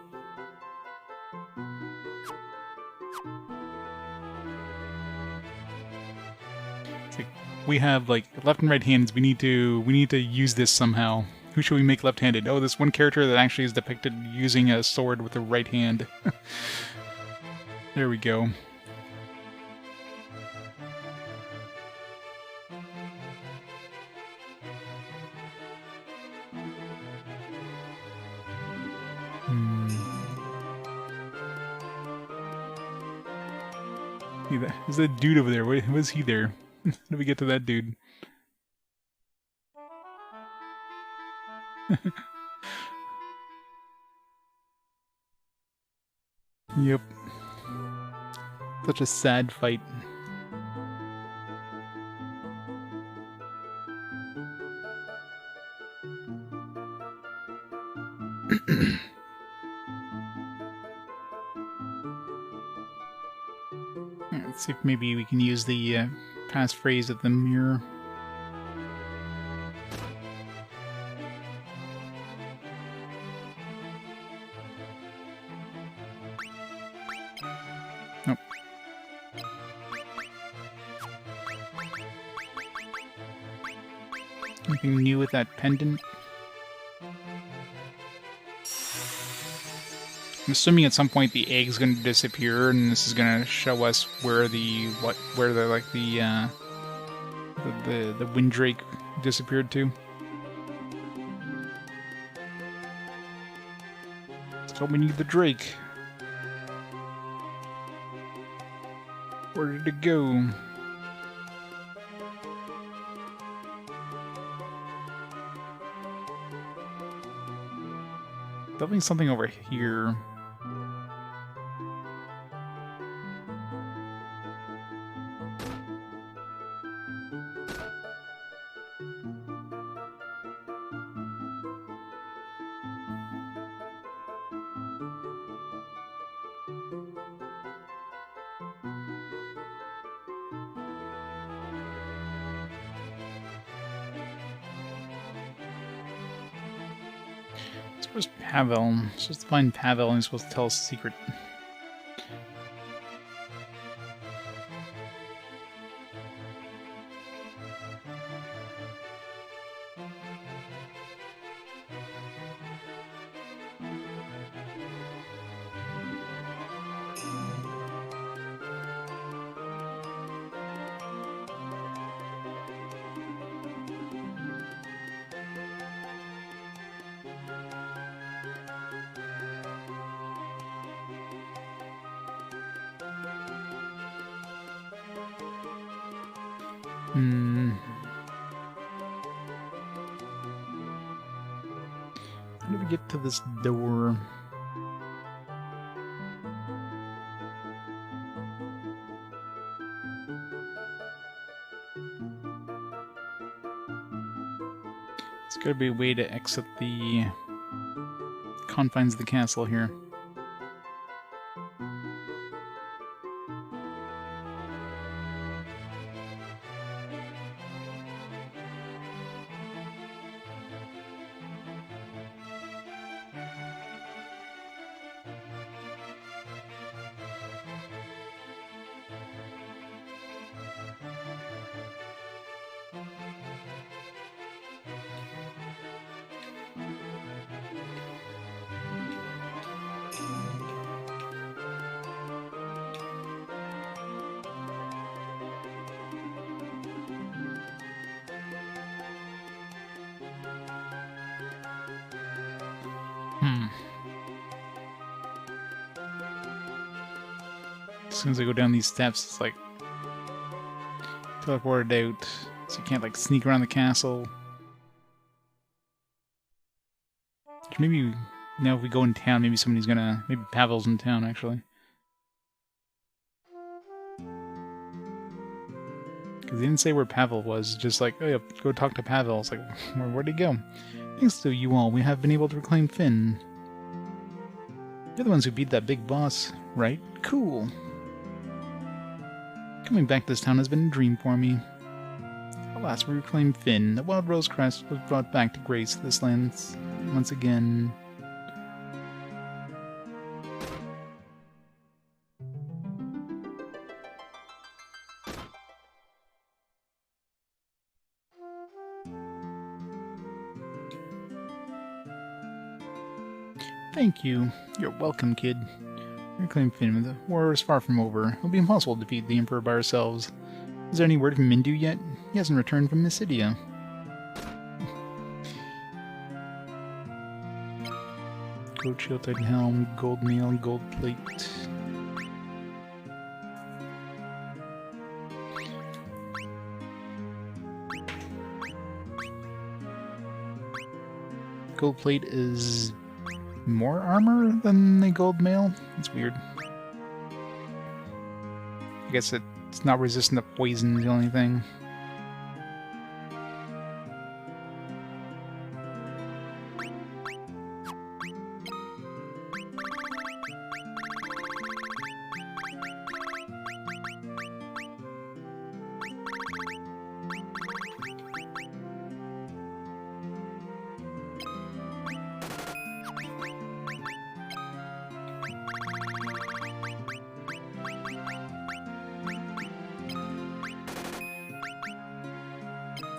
It's like, we have like left and right hands. We need to use this somehow. Who should we make left-handed? Oh, this one character that actually is depicted using a sword with the right hand. There we go. There's that dude over there. What is he there? How do we get to that dude? Yep. Such a sad fight. Let's see if maybe we can use the passphrase of the mirror. Anything new with that pendant? I'm assuming at some point the egg's going to disappear, and this is going to show us where the the Windrake disappeared to. So we need the Drake. Where did it go? Definitely something over here. Where's Pavel? I'm supposed to find Pavel and he's supposed to tell us a secret. How do we get to this door? There's gotta be a way to exit the confines of the castle here. As soon as I go down these steps, it's like teleported out, so you can't like sneak around the castle. Maybe now if we go in town, maybe somebody's gonna... Maybe Pavel's in town, actually. Because he didn't say where Pavel was, just like, oh yeah, go talk to Pavel. It's like, where'd he go? Thanks to you all, we have been able to reclaim Fynn. You're the ones who beat that big boss, right? Cool. Coming back to this town has been a dream for me. Alas, we reclaimed Fynn. The wild rose crest was brought back to grace this land once again. Thank you. You're welcome, kid. Reclaim Fynn. The war is far from over. It will be impossible to defeat the Emperor by ourselves. Is there any word from Mindu yet? He hasn't returned from Mysidia. Gold shield, titan helm, gold mail, gold plate. Gold plate is more armor than the gold mail? It's weird. I guess it's not resistant to poison, the only thing.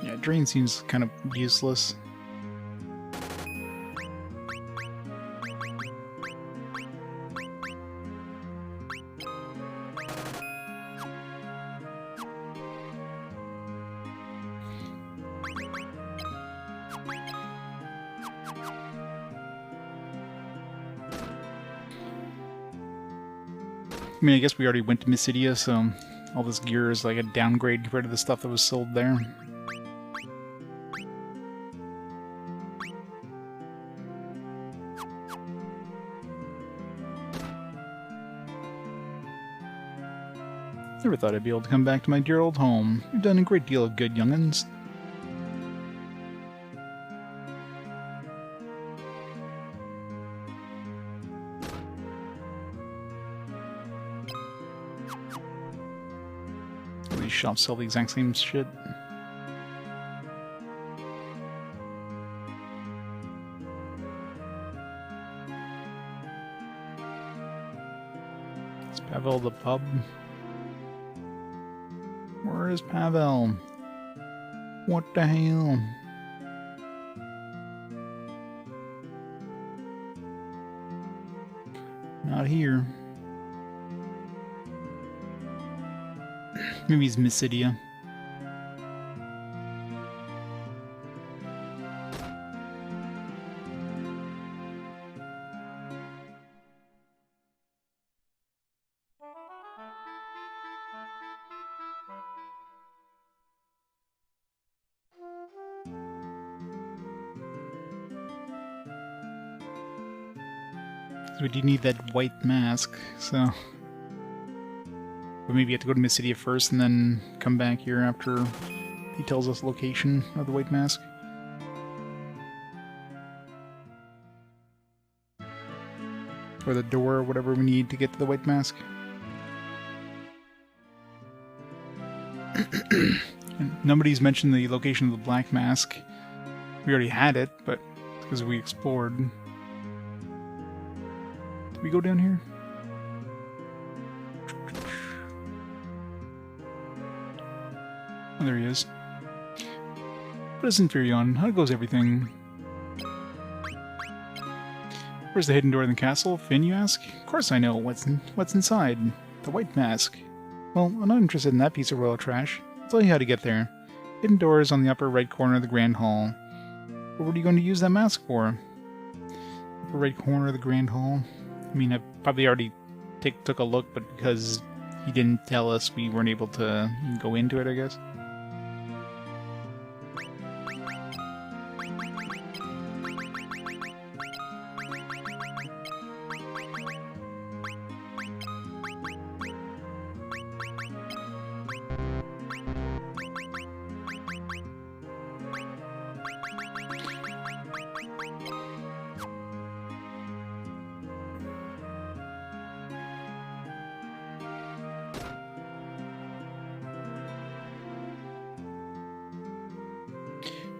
Yeah, drain seems kind of useless. I mean, I guess we already went to Mysidia, so all this gear is like a downgrade compared to the stuff that was sold there. Never thought I'd be able to come back to my dear old home. You've done a great deal of good, young'uns. These shops sell the exact same shit. Is Pavel the pub? Where is Pavel? What the hell? Not here. Maybe he's Mysidia. So we do need that white mask, so... But maybe you have to go to Mysidia first and then come back here after he tells us the location of the white mask. Or the door, or whatever we need to get to the white mask. And nobody's mentioned the location of the black mask. We already had it, but it's because we explored. Did we go down here? Oh, there he is. What is Inferion? How goes everything? Where's the hidden door in the castle? Fynn, you ask? Of course I know. What's inside? The white mask. Well, I'm not interested in that piece of royal trash. I'll tell you how to get there. Hidden door is on the upper right corner of the Grand Hall. But what are you going to use that mask for? Upper right corner of the Grand Hall? I mean, I probably already took a look, but because he didn't tell us, we weren't able to go into it, I guess.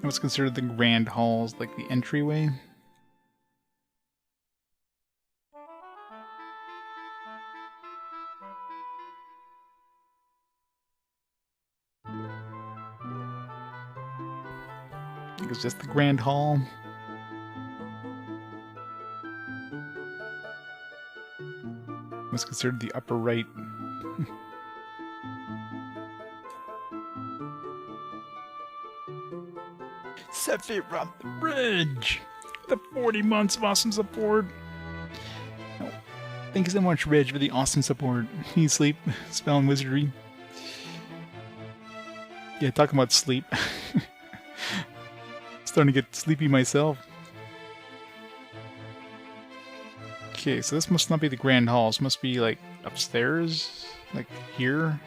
What's considered the Grand Halls, like the entryway. I think it's just the Grand Hall. What's considered the upper right. Sephiroth the Bridge! The 40 months of awesome support! Oh, thank you so much, Ridge, for the awesome support. Need sleep, spell, and wizardry. Yeah, talking about sleep. Starting to get sleepy myself. Okay, so this must not be the Grand Hall. This must be, like, upstairs? Like, here?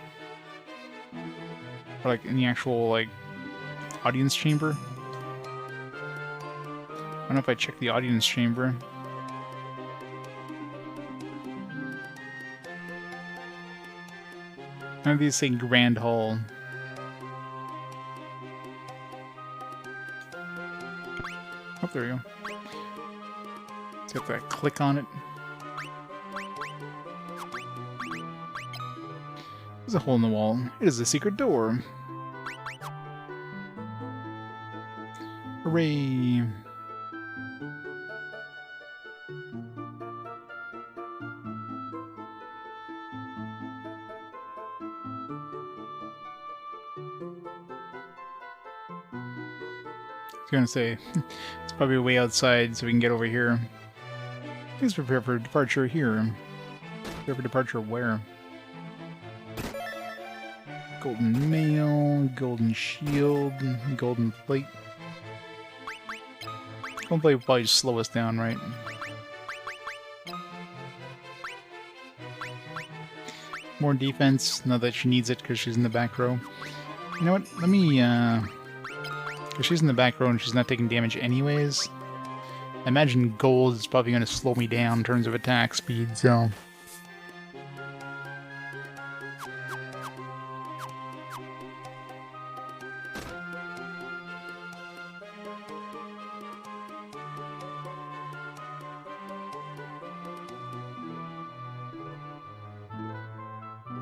Or, like, in the actual, like, audience chamber? I don't know if I check the audience chamber. None of these say Grand Hall. Oh, there we go. Let's have to click on it. There's a hole in the wall. It is a secret door. Hooray! I was gonna say, it's probably way outside so we can get over here. Please prepare for departure here. Prepare for departure where? Golden mail, golden shield, golden plate. Golden plate will probably just slow us down, right? More defense, not that she needs it because she's in the back row. You know what, let me, because she's in the back row and she's not taking damage anyways. I imagine gold is probably going to slow me down in terms of attack speed, so...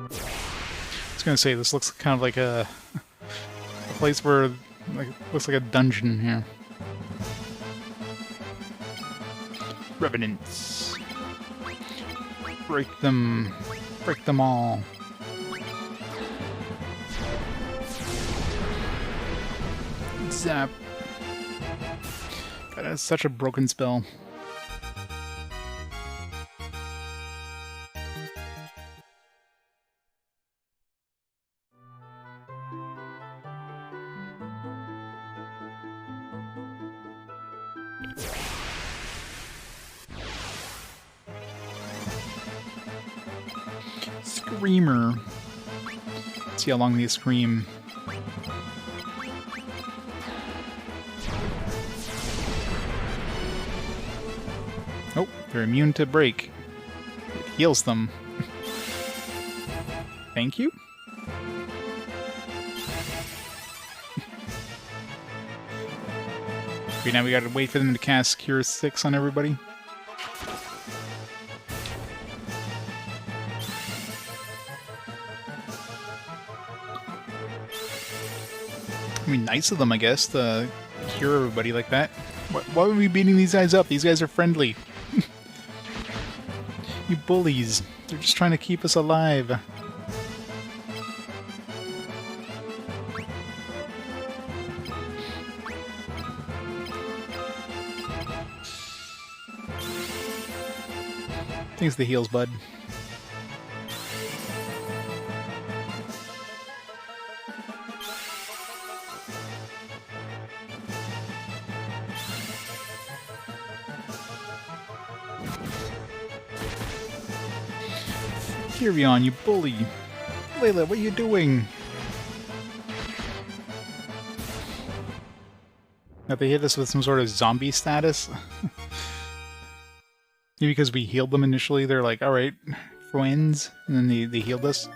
I was going to say, this looks kind of like a place where, like, looks like a dungeon here. Revenants. Break them all. Zap. God, that's such a broken spell. Screamer. Let's see how long they scream. Oh, they're immune to break. It heals them. Thank you. Okay, now we gotta wait for them to cast Cure 6 on everybody. I mean, nice of them, I guess, to cure everybody like that. Why are we beating these guys up? These guys are friendly. You bullies. They're just trying to keep us alive. Thanks for the heals, bud. Tyrion, you bully! Layla, what are you doing? Have they hit us with some sort of zombie status? Maybe because we healed them initially, they're like, alright, friends, and then they healed us.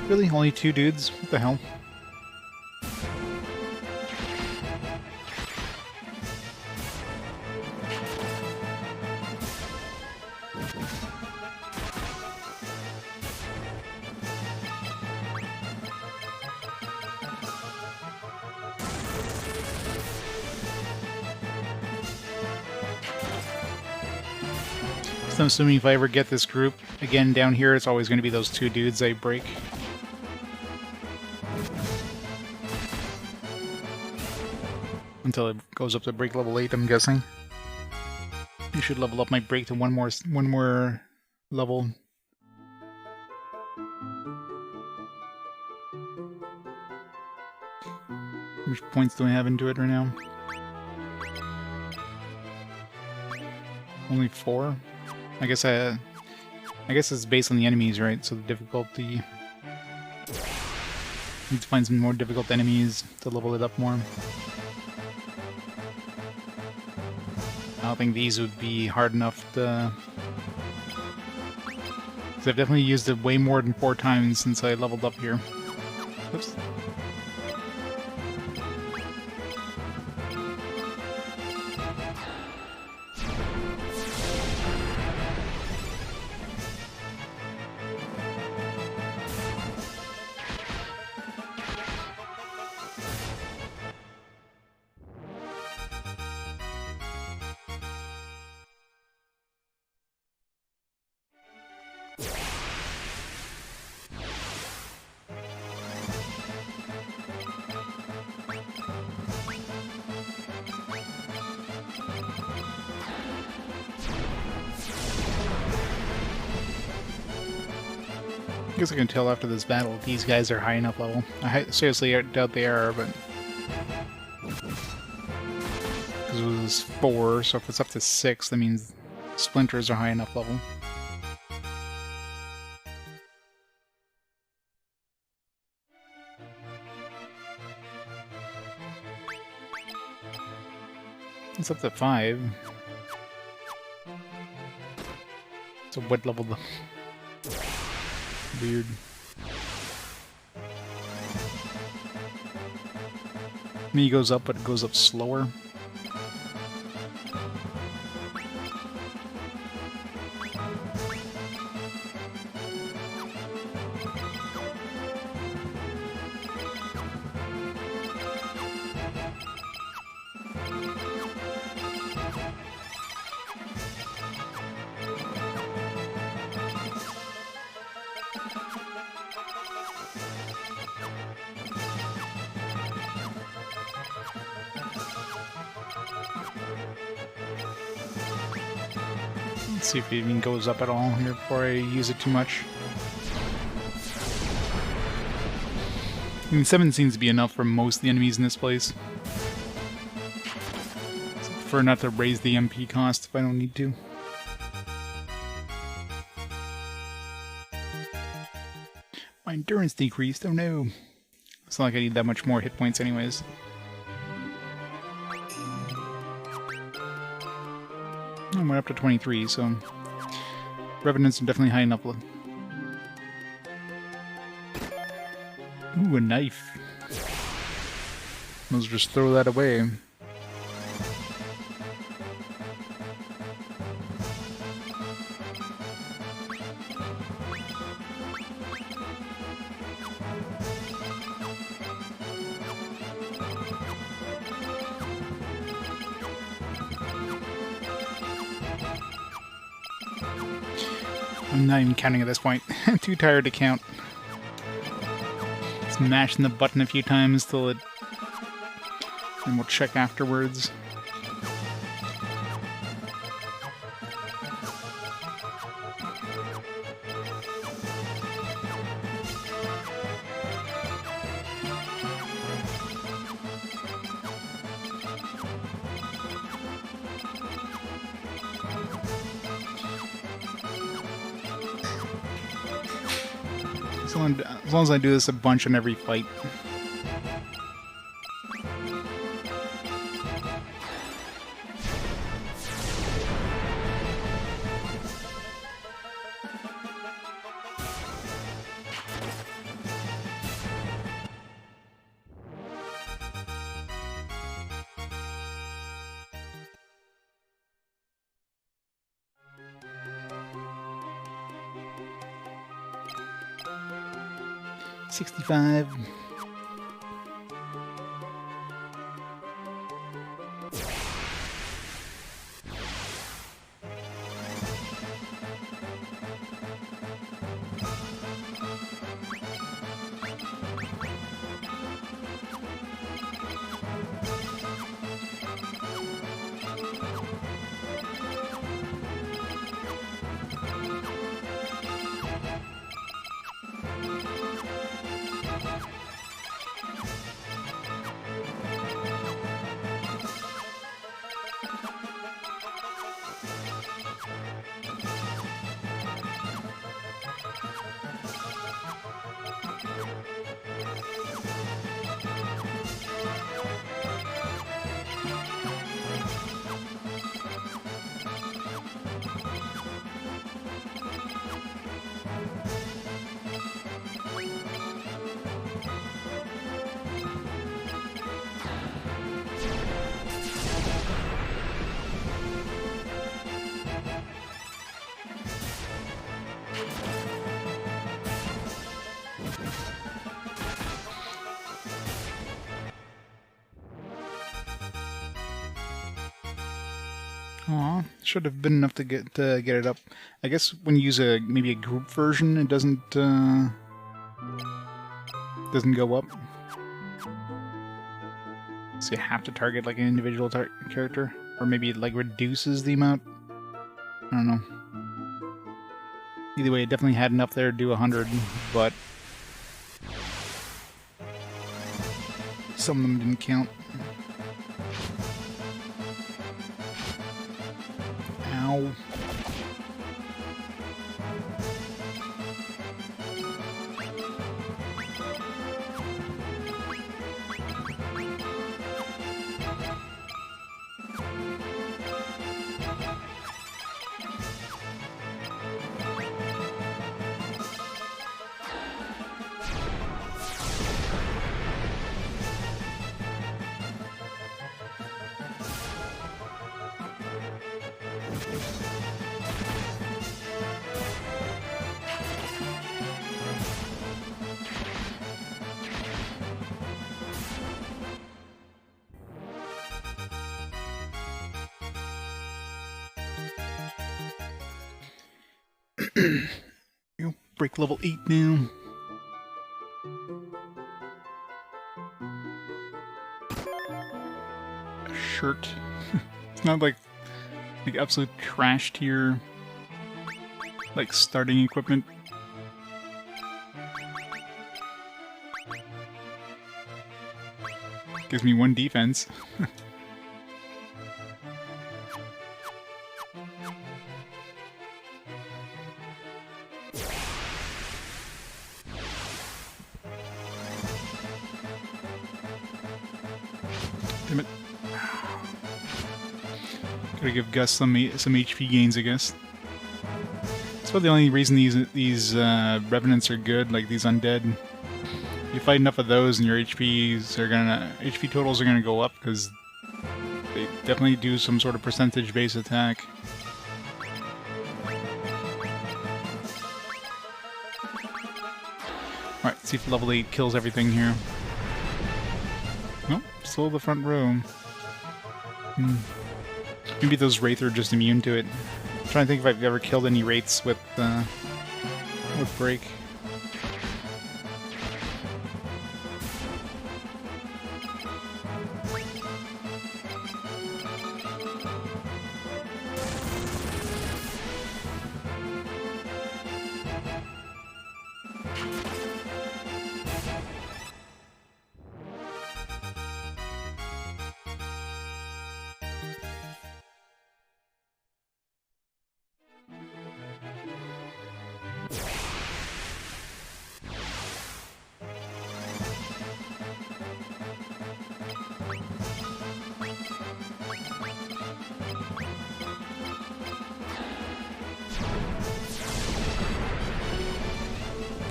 Really? Only two dudes? What the hell? So I'm assuming if I ever get this group again down here, it's always going to be those two dudes I break. Until it goes up to break level 8, I'm guessing. You should level up my break to one more level. How much points do I have into it right now? Only 4? I guess it's based on the enemies, right? So the difficulty... Need to find some more difficult enemies to level it up more. I don't think these would be hard enough to Because I've definitely used it way more than 4 times since I leveled up here. Oops. I guess I can tell after this battle if these guys are high enough level. I seriously doubt they are, but... Because it was 4, so if it's up to 6, that means splinters are high enough level. It's up to 5. So what level the... Weird. I mean, he goes up, but it goes up slower. Let's see if it even goes up at all here before I use it too much. I mean, 7 seems to be enough for most of the enemies in this place. So I prefer not to raise the MP cost if I don't need to. My endurance decreased, oh no. It's not like I need that much more hit points anyways. I went up to 23, so revenants are definitely high enough. Ooh, a knife. Let's just throw that away. I'm not even counting at this point. I'm too tired to count. Just mashing the button a few times till it... and we'll check afterwards. As long as I do this a bunch on every fight. $65. Aw, should have been enough to get it up. I guess when you use maybe a group version, it doesn't go up. So you have to target like an individual character, or maybe it like reduces the amount. I don't know. Either way, it definitely had enough there to do 100, but some of them didn't count. Ow. You break level 8 now. A shirt. It's not like absolute trash tier like starting equipment. Gives me 1 defense. Damn it. Gotta give Gus some HP gains, I guess. That's about the only reason these revenants are good, like these undead. You fight enough of those, and your HP totals are gonna go up because they definitely do some sort of percentage-based attack. Alright, let's see if level 8 kills everything here. Nope, still the front row. Maybe those Wraith are just immune to it. I'm trying to think if I've ever killed any Wraiths with Break.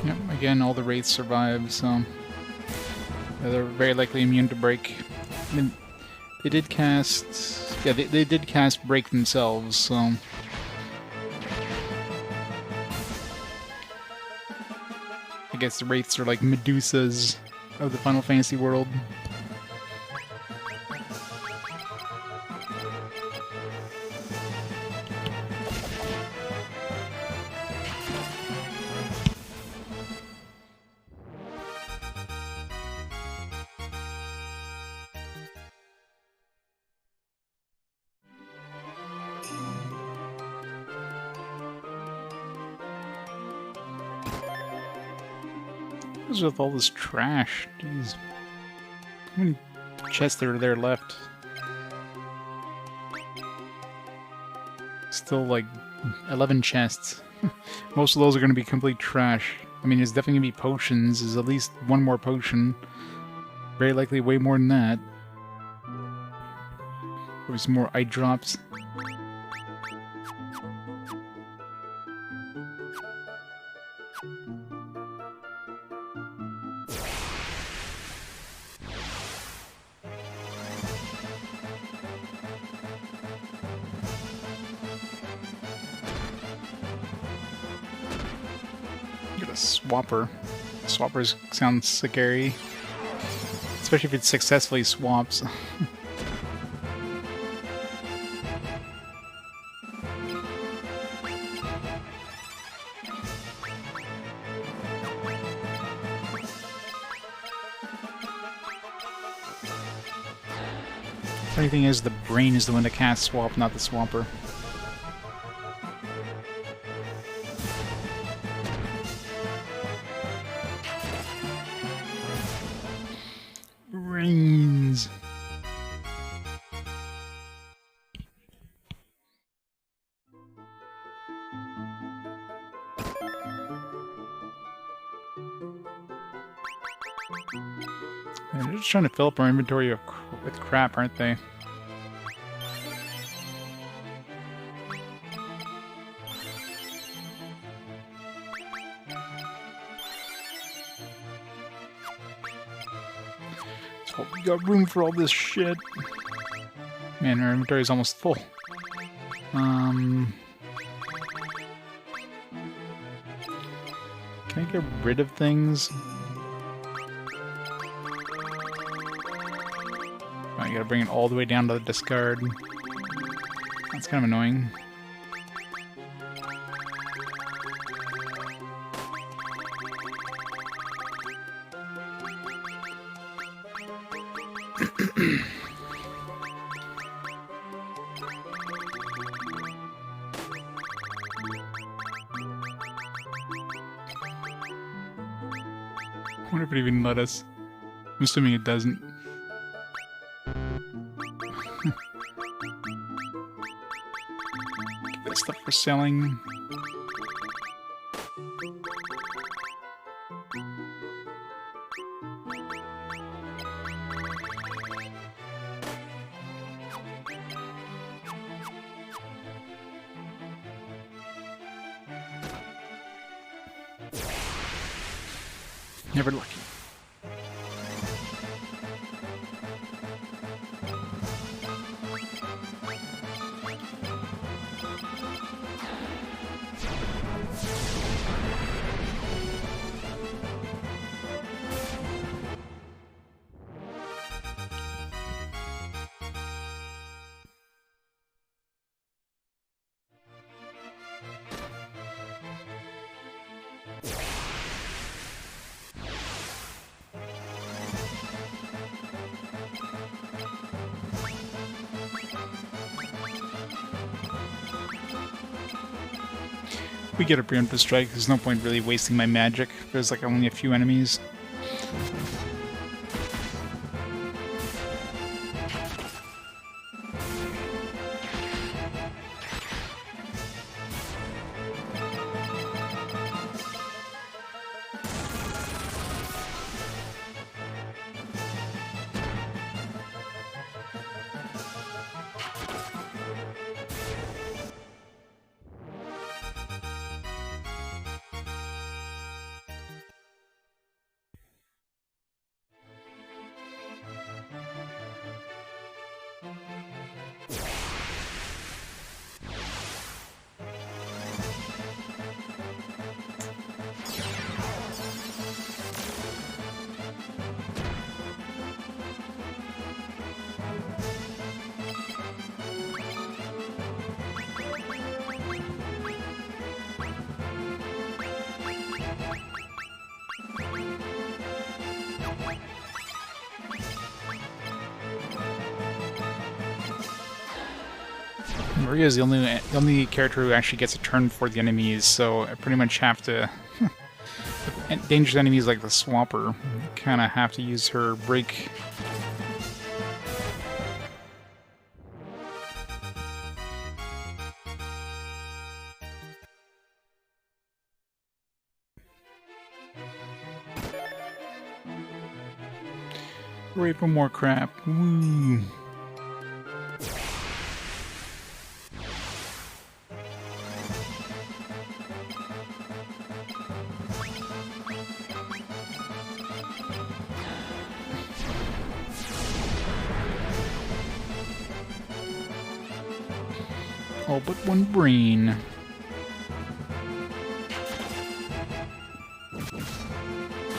Yep, again, all the Wraiths survive, so they're very likely immune to Break. I mean, they did cast... yeah, they did cast Break themselves, so... I guess the Wraiths are like Medusas of the Final Fantasy world. What is with all this trash? Jeez. How many chests are there left? Still like 11 chests. Most of those are going to be complete trash. I mean, there's definitely going to be potions. There's at least 1 more potion. Very likely way more than that. Probably some more eye drops. Get a swapper. Swappers sound scary. Especially if it successfully swaps. Funny thing is, the brain is the one that casts swap, not the swapper. Brains. They're just trying to fill up our inventory with crap, aren't they? So we got room for all this shit. Man, our inventory is almost full. Can I get rid of things? I gotta bring it all the way down to the discard. That's kind of annoying. I wonder if it even let us. I'm assuming it doesn't. Get that stuff for selling. Never lucky. We get a preemptive strike, there's no point really wasting my magic. There's like only a few enemies. Maria is the only character who actually gets a turn for the enemies, so I pretty much have to... dangerous enemies like the Swapper, kind of have to use her break. Hooray for more crap. Woo! All but one brain. I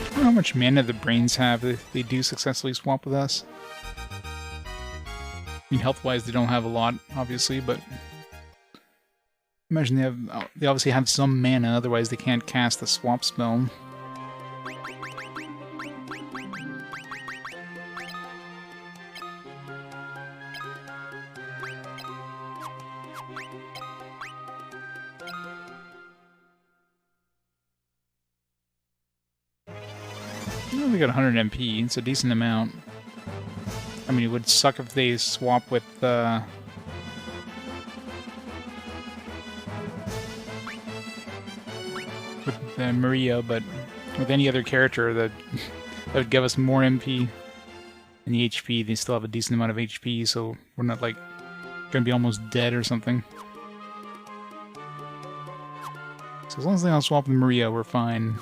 don't know how much mana the brains have if they do successfully swap with us. I mean, health-wise, they don't have a lot, obviously, but... imagine they obviously have some mana, otherwise they can't cast the swap spell. only got 100 MP. It's a decent amount. I mean, it would suck if they swap with Maria, but with any other character that would give us more MP and the HP. They still have a decent amount of HP, so we're not like gonna be almost dead or something. So as long as they don't swap with Maria, we're fine.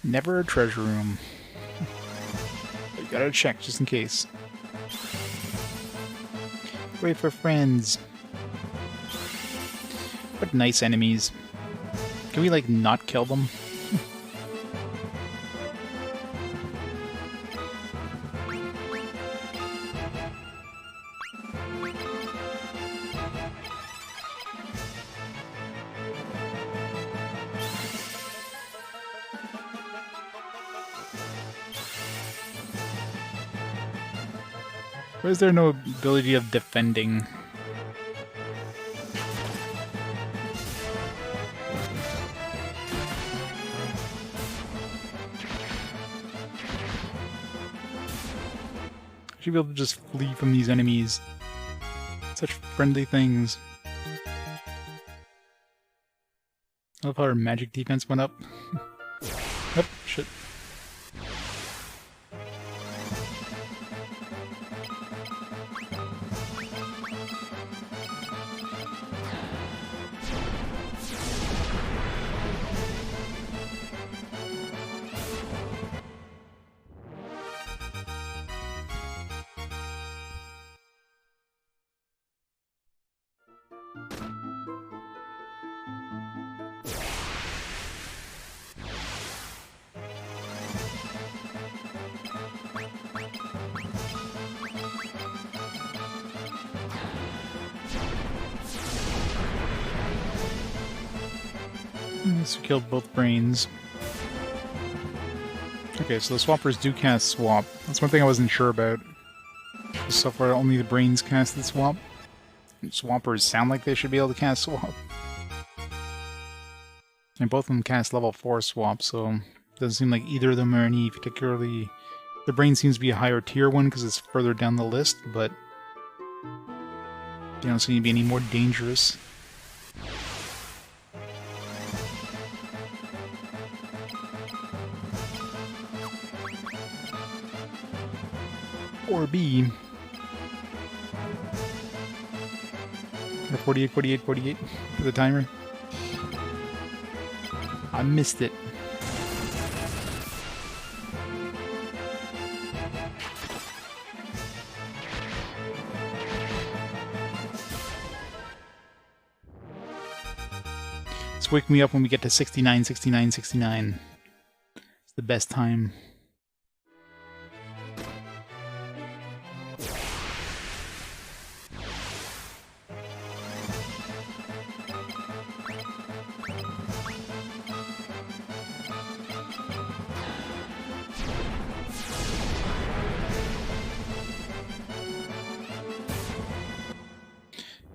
Never a treasure room. You gotta check just in case. Wait for friends. What nice enemies. Can we, like, not kill them? Why is there no ability of defending? I should be able to just flee from these enemies. Such friendly things. I love how our magic defense went up. Oh, shit. So we killed both brains. Okay, so the swappers do cast swap. That's one thing I wasn't sure about. So far, only the brains cast the swap. And swappers sound like they should be able to cast swap. And both of them cast level 4 swap, so it doesn't seem like either of them are any particularly... The brain seems to be a higher tier one because it's further down the list, but they don't seem to be any more dangerous. Or B. Or 48, 48, 48 for the timer. I missed it. Just wake me up when we get to 69, 69, 69. It's the best time.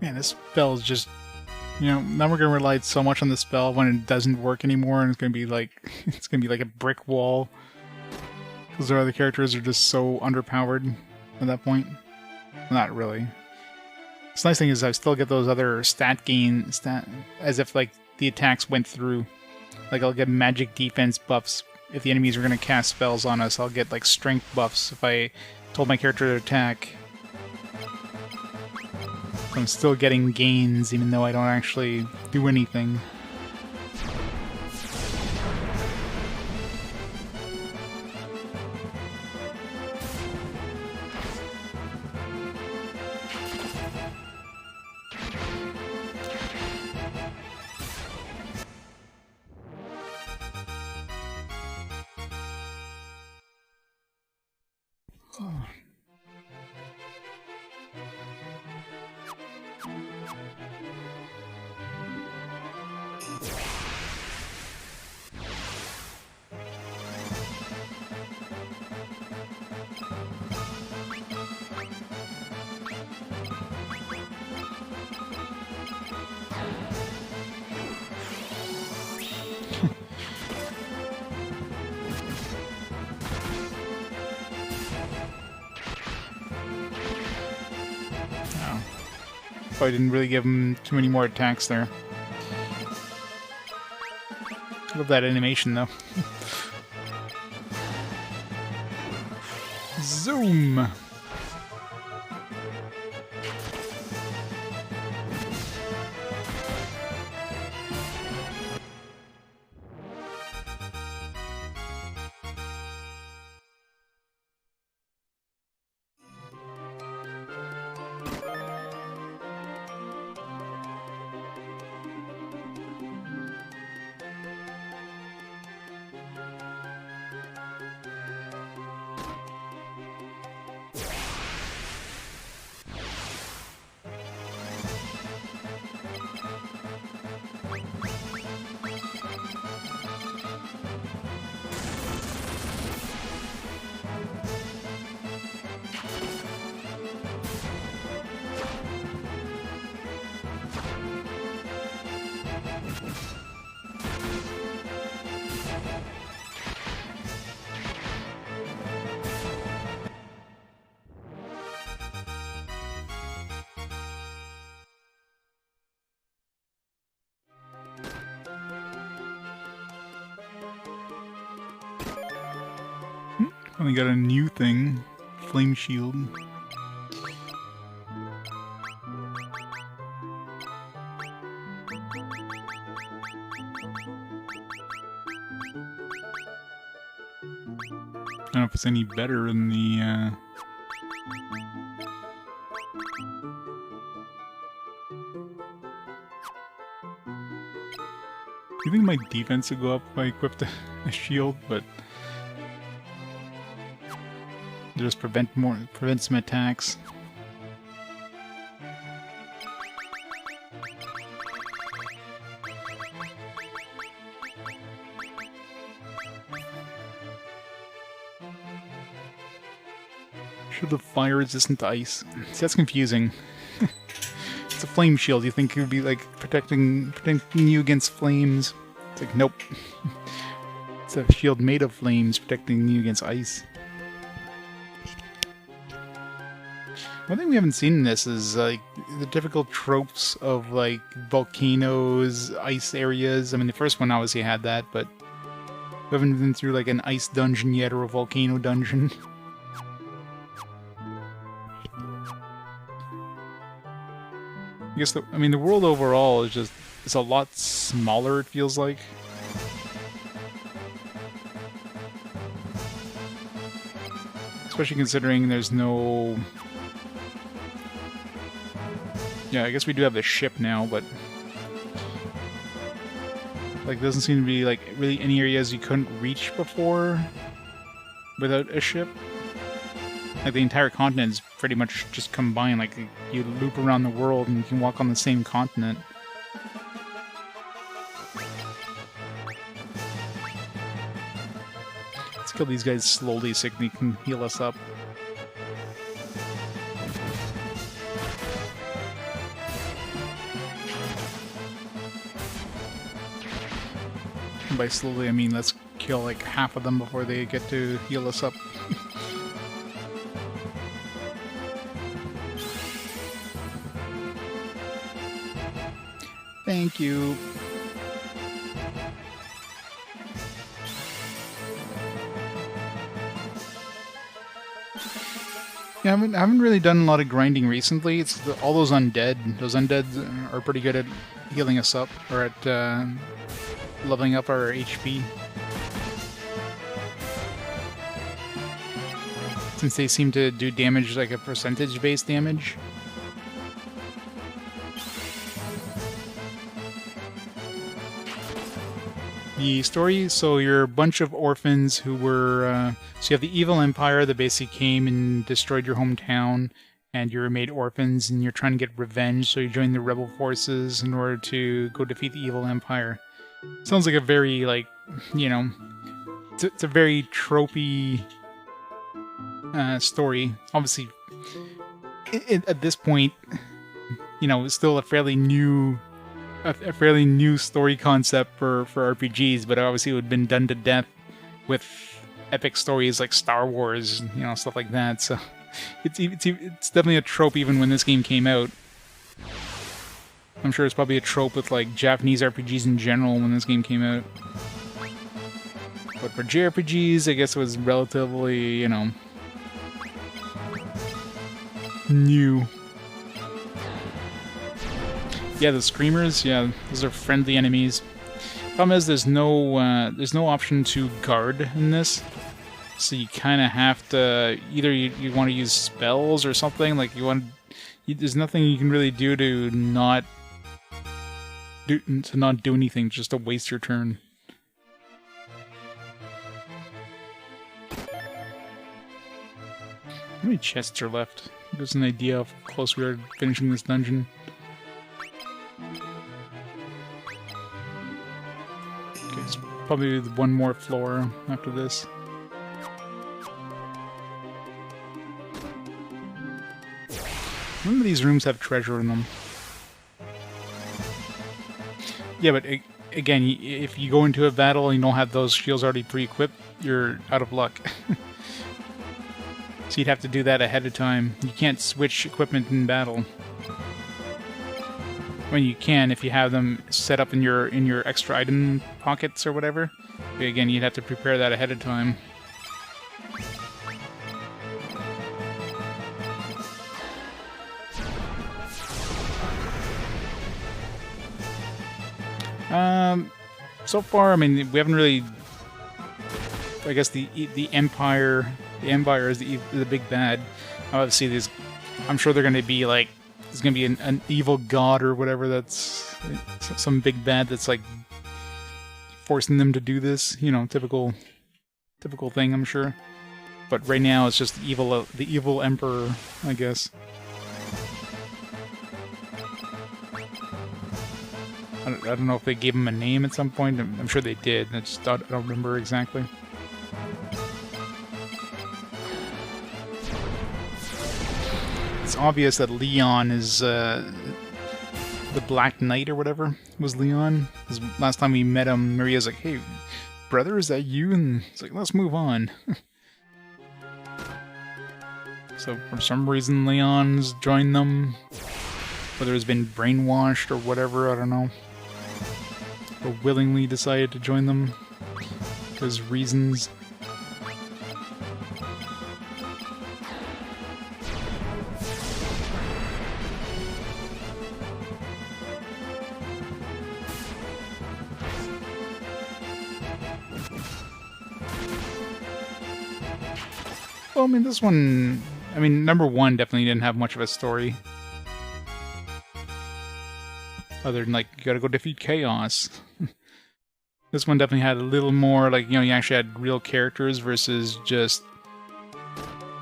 Man, this spell is just, you know, now we're gonna rely so much on the spell when it doesn't work anymore, and it's gonna be like a brick wall. Because our other characters are just so underpowered at that point. Not really. The nice thing is I still get those other stat as if like the attacks went through. Like I'll get magic defense buffs if the enemies are gonna cast spells on us. I'll get like strength buffs if I told my character to attack. I'm still getting gains even though I don't actually do anything. I didn't really give him too many more attacks there. Love that animation, though. Zoom! Finally got a new thing. Flame shield. I don't know if it's any better than the, You think my defense would go up if I equipped a shield, but just prevent some attacks. Should the fire resistant to ice? See, that's confusing. It's a flame shield. You think it would be like protecting you against flames? It's like, nope. It's a shield made of flames protecting you against ice. One thing we haven't seen in this is like the typical tropes of like volcanoes, ice areas. I mean, the first one obviously had that, but we haven't been through like an ice dungeon yet or a volcano dungeon. I guess the world overall is it's a lot smaller, it feels like. Especially considering there's no... Yeah, I guess we do have the ship now, but... Like, there doesn't seem to be, like, really any areas you couldn't reach before without a ship. Like, the entire continent is pretty much just combined. Like, you loop around the world and you can walk on the same continent. Let's kill these guys slowly so they can heal us up. And by slowly, I mean let's kill like half of them before they get to heal us up. Thank you. Yeah, I haven't really done a lot of grinding recently. It's all those undead. Those undead are pretty good at healing us up, or at leveling up our HP. Since they seem to do damage like a percentage-based damage. The story, so you're a bunch of orphans who were... so you have the evil empire that basically came and destroyed your hometown, and you're made orphans, and you're trying to get revenge, so you join the rebel forces in order to go defeat the evil empire. Sounds like a very, like, you know, it's a very tropey story. Obviously, at this point, you know, it's still a fairly new story concept for RPGs, but obviously it would have been done to death with epic stories like Star Wars, you know, stuff like that. So it's definitely a trope even when this game came out. I'm sure it's probably a trope with like Japanese RPGs in general when this game came out. But for JRPGs, I guess it was relatively, you know, new. Yeah, the Screamers, yeah, those are friendly enemies. Problem is, there's no option to guard in this, so you kind of have to either you want to use spells or something. Like there's nothing you can really do to not do anything, just to waste your turn. How many chests are left? Gives an idea of how close we are to finishing this dungeon. Okay, it's probably one more floor after this. None of these rooms have treasure in them. Yeah, but again, if you go into a battle and you don't have those shields already pre-equipped, you're out of luck. So you'd have to do that ahead of time. You can't switch equipment in battle. I mean, you can if you have them set up in your extra item pockets or whatever. But again, you'd have to prepare that ahead of time. So far, I mean, we haven't really. I guess the Empire. The Empire is the big bad. Obviously, I'm sure they're going to be like, there's going to be an evil god or whatever that's some big bad that's like forcing them to do this. You know, typical thing, I'm sure. But right now, it's just the evil emperor, I guess. I don't know if they gave him a name at some point. I'm sure they did. I don't remember exactly. It's obvious that Leon is the Black Knight or whatever was Leon. Because last time we met him, Maria's like, "Hey, brother, is that you?" And it's like, "Let's move on." So for some reason, Leon's joined them. Whether he's been brainwashed or whatever, I don't know. Or willingly decided to join them because reasons. Well, I mean, this one... I mean, number one definitely didn't have much of a story. Other than, like, you gotta go defeat Chaos. This one definitely had a little more, like, you know, you actually had real characters versus just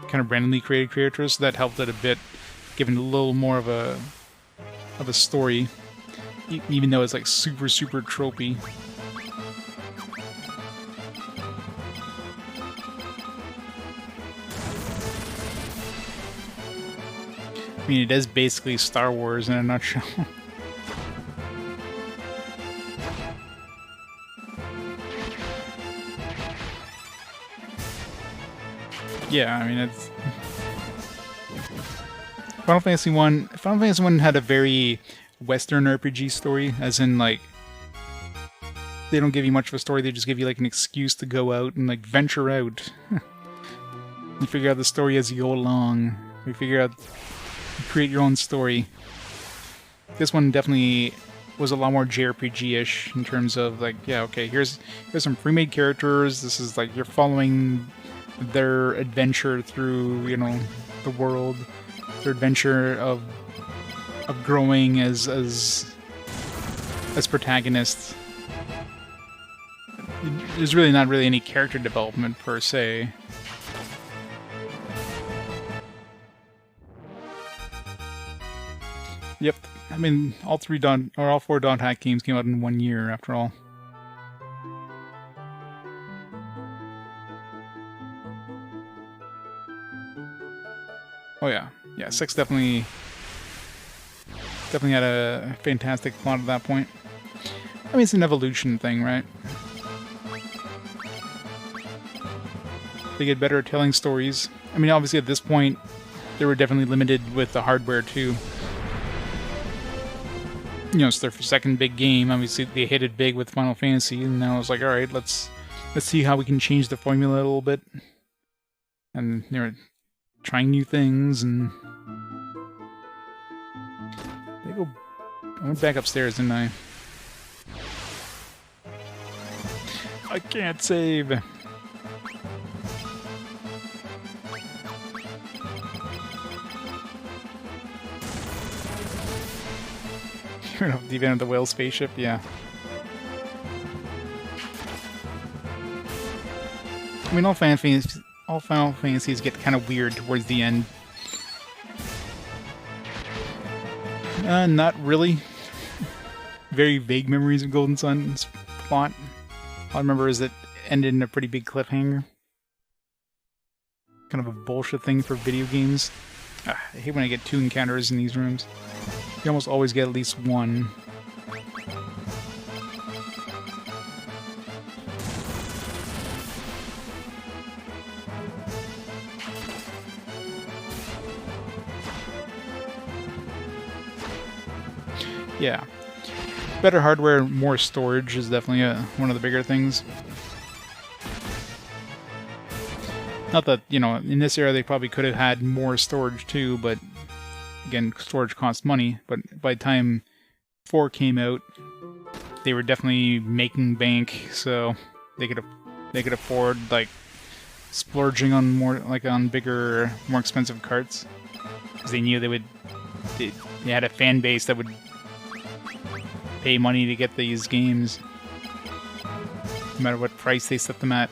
kind of randomly created characters, so that helped it a bit, giving a little more of a story, even though it's, like, super, super tropey. I mean, it is basically Star Wars in a nutshell. Yeah, I mean, it's... Final Fantasy 1 had a very Western RPG story, as in, like, they don't give you much of a story, they just give you, like, an excuse to go out and, like, venture out. You figure out the story as you go along. You create your own story. This one definitely was a lot more JRPG-ish in terms of, like, yeah, okay, here's some pre-made characters, this is, like, you're following their adventure through, you know, the world, their adventure of growing as protagonists. There's really not really any character development per se. Yep. I mean, all four Dot Hack games came out in 1 year, after all. Oh yeah. Yeah, 6 definitely had a fantastic plot at that point. I mean, it's an evolution thing, right? They get better at telling stories. I mean, obviously at this point, they were definitely limited with the hardware too. You know, it's their second big game. Obviously, they hit it big with Final Fantasy, and now it's like, all right, let's see how we can change the formula a little bit. And they were trying new things, and I went back upstairs, didn't I? I can't save. The event of the whale spaceship, yeah. I mean, all Final Fantasies get kind of weird towards the end. Not really. Very vague memories of Golden Sun's plot. All I remember is it ended in a pretty big cliffhanger. Kind of a bullshit thing for video games. I hate when I get 2 encounters in these rooms. You almost always get at least 1. Yeah. Better hardware, more storage is definitely one of the bigger things. Not that, you know, in this era they probably could have had more storage too, but again, storage costs money. But by the time 4 came out, they were definitely making bank, so they could afford like splurging on on bigger, more expensive carts, because they knew they had a fan base that would pay money to get these games, no matter what price they set them at.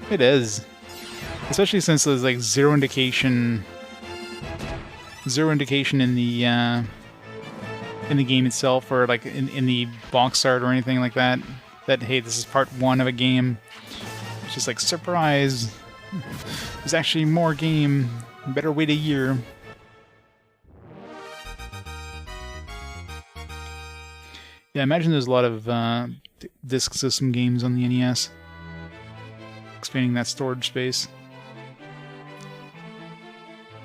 It is. Especially since there's like zero indication in the game itself, or like in the box art or anything like that, that hey, this is part 1 of a game. It's just like, surprise! There's actually more game. Better wait a year. Yeah, I imagine there's a lot of disk system games on the NES. Expanding that storage space.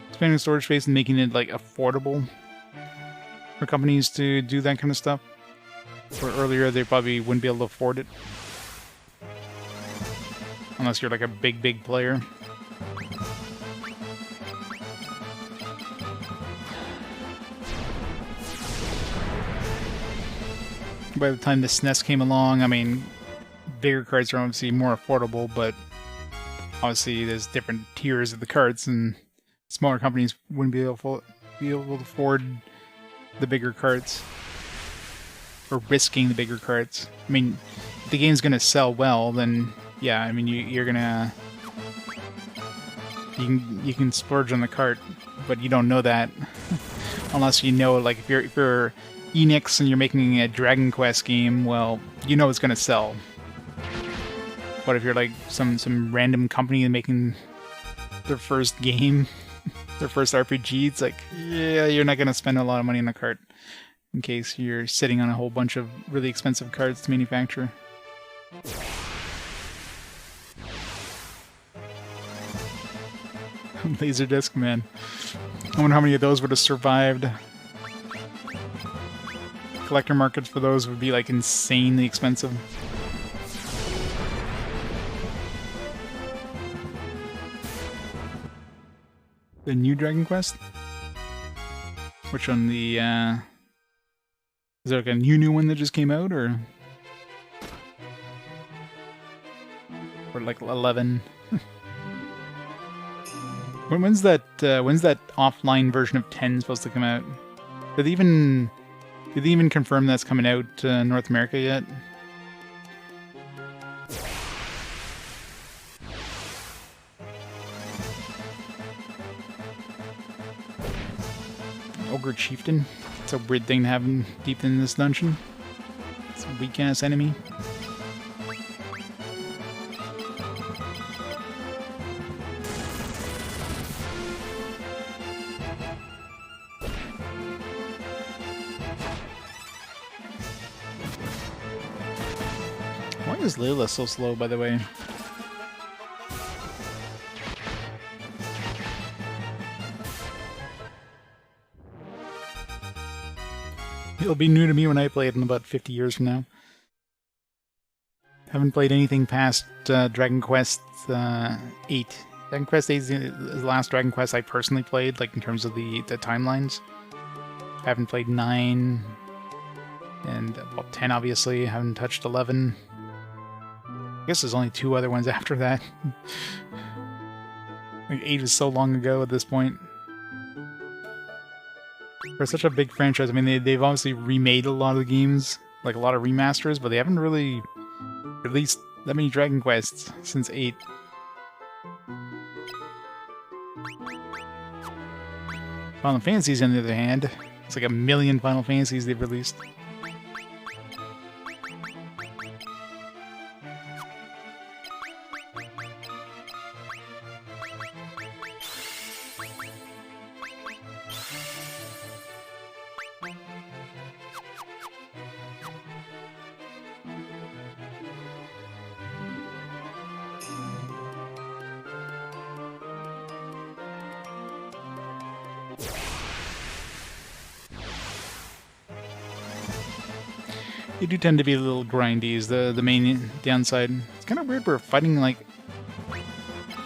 Expanding storage space and making it like affordable for companies to do that kind of stuff. Where earlier they probably wouldn't be able to afford it. Unless you're like a big player. By the time the SNES came along, I mean, bigger carts are obviously more affordable, but obviously there's different tiers of the carts, and smaller companies wouldn't be able to afford the bigger carts, or risking the bigger carts. I mean, if the game's gonna sell well, then yeah, I mean you can splurge on the cart, but you don't know that unless you know, like, if you're Enix and you're making a Dragon Quest game, well, you know it's gonna sell. But if you're like some random company making their first game, their first RPG, it's like, yeah, you're not gonna spend a lot of money on a cart in case you're sitting on a whole bunch of really expensive carts to manufacture. Laserdisc, man. I wonder how many of those would have survived. Collector markets for those would be like insanely expensive. The new Dragon Quest? Which one? The is there like a new one that just came out, or like 11? When's that offline version of 10 supposed to come out? Did they even confirm that's coming out North America yet? Ogre Chieftain. It's a weird thing to have deep in this dungeon. It's a weak-ass enemy. Why is Layla so slow, by the way? It'll be new to me when I play it in about 50 years from now. Haven't played anything past Dragon Quest 8. Dragon Quest 8 is the last Dragon Quest I personally played, like in terms of the timelines. Haven't played 9, and well, 10 obviously. Haven't touched 11. I guess there's only 2 other ones after that. Like 8 is so long ago at this point. For such a big franchise, I mean, they've obviously remade a lot of the games, like a lot of remasters, but they haven't really released that many Dragon Quests since 8. Final Fantasies, on the other hand, it's like 1 million Final Fantasies they've released. They do tend to be a little grindy, is the main downside. It's kind of weird we're fighting, like,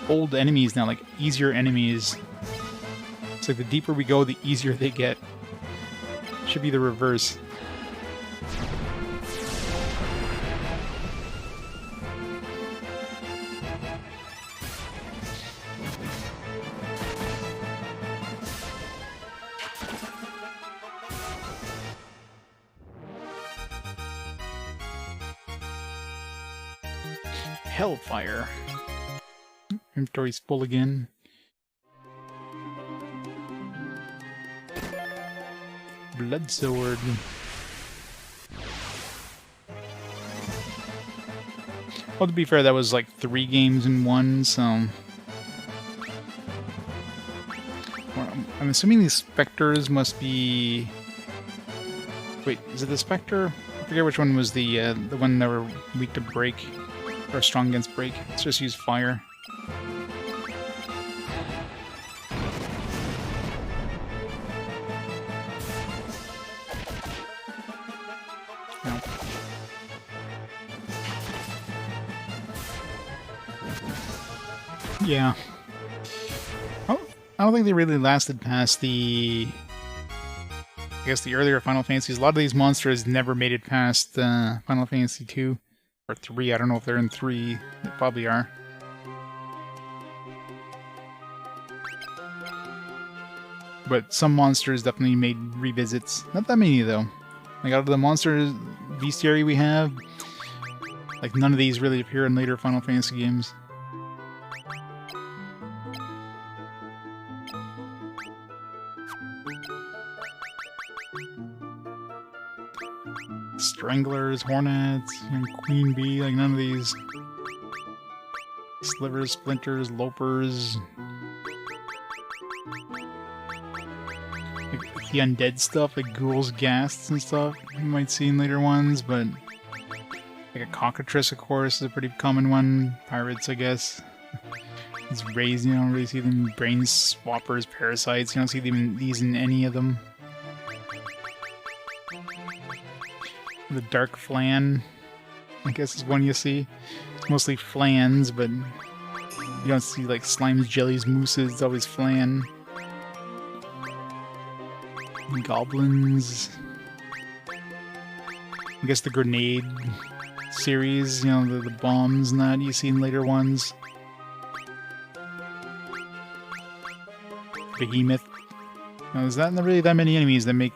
old enemies now, like, easier enemies. It's like the deeper we go, the easier they get. Should be the reverse. Hellfire. Inventory's full again. Blood Sword. Well, to be fair, that was like 3 games in one, so... I'm assuming these specters must be... Wait, is it the specter? I forget which one was the one that were weak to break. Or strong against break. Let's just use fire. No. Yeah. Oh, I don't think they really lasted past the... I guess the earlier Final Fantasies. A lot of these monsters never made it past Final Fantasy 2. Or 3, I don't know if they're in 3. They probably are. But some monsters definitely made revisits. Not that many, though. Like, out of the monsters bestiary we have, like, none of these really appear in later Final Fantasy games. Stranglers, Hornets, and Queen Bee, like none of these. Slivers, Splinters, Lopers. Like the undead stuff, like ghouls, ghasts, and stuff, you might see in later ones, but like a cockatrice, of course, is a pretty common one. Pirates, I guess. These rays, you don't really see them. Brain swappers, parasites, you don't see these in any of them. The Dark Flan, I guess, is one you see. It's mostly flans, but you don't see like slimes, jellies, mooses. It's always flan. Goblins. I guess the grenade series, you know, the bombs and that you see in later ones. Behemoth. Now, there's not really that many enemies that make...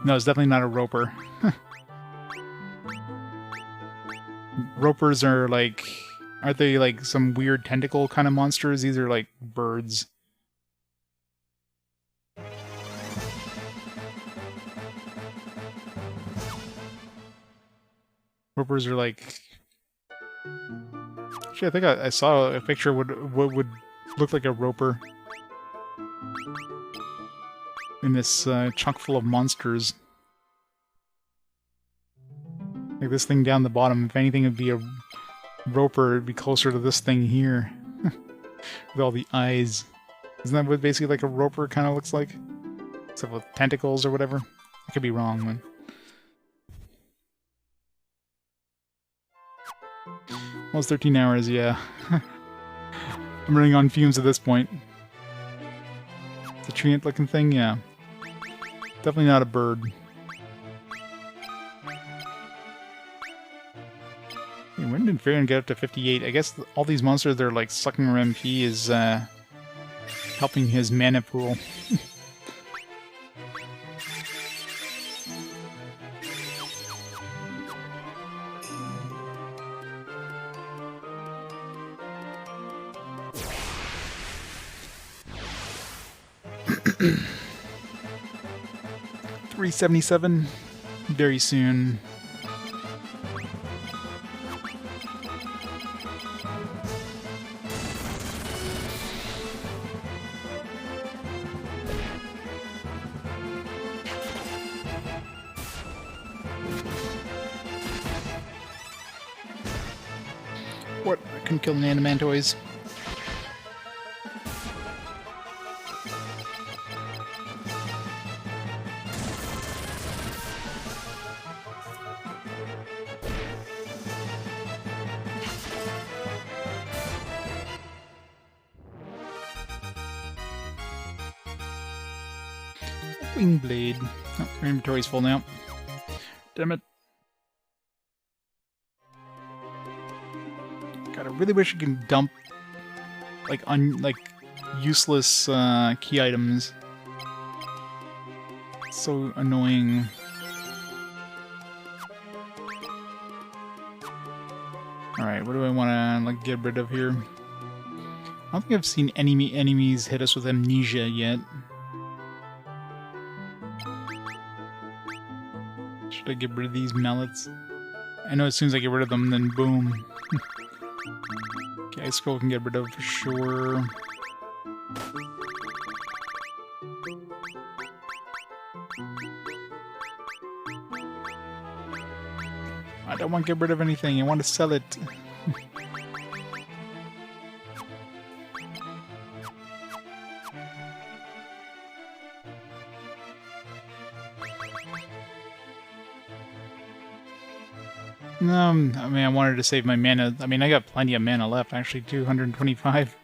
No, it's definitely not a roper. Ropers are like Aren't they like some weird tentacle kind of monsters? These are like birds. Ropers are like... Actually, I think I saw a picture of what would look like a roper in this chunk full of monsters. Like this thing down the bottom, if anything, it'd be a roper, it'd be closer to this thing here. With all the eyes. Isn't that what basically like a roper kind of looks like? Except with tentacles or whatever. I could be wrong, man. Almost 13 hours, yeah. I'm running on fumes at this point. It's a treant looking thing, yeah. Definitely not a bird. Hey, when did Fynn get up to 58? I guess all these monsters that are like sucking her MP is helping his mana pool. $377 very soon. What? I couldn't kill the Nanomantoids. Wing blade. Oh, our inventory's full now. Damn it. God, I really wish I could dump like useless key items. It's so annoying. Alright, what do I want to like get rid of here? I don't think I've seen enemies hit us with amnesia yet. Should I get rid of these mallets? I know as soon as I get rid of them, then boom. Okay, Ice Scroll can get rid of for sure. I don't want to get rid of anything, I want to sell it. I mean, I wanted to save my mana. I mean, I got plenty of mana left, actually, 225.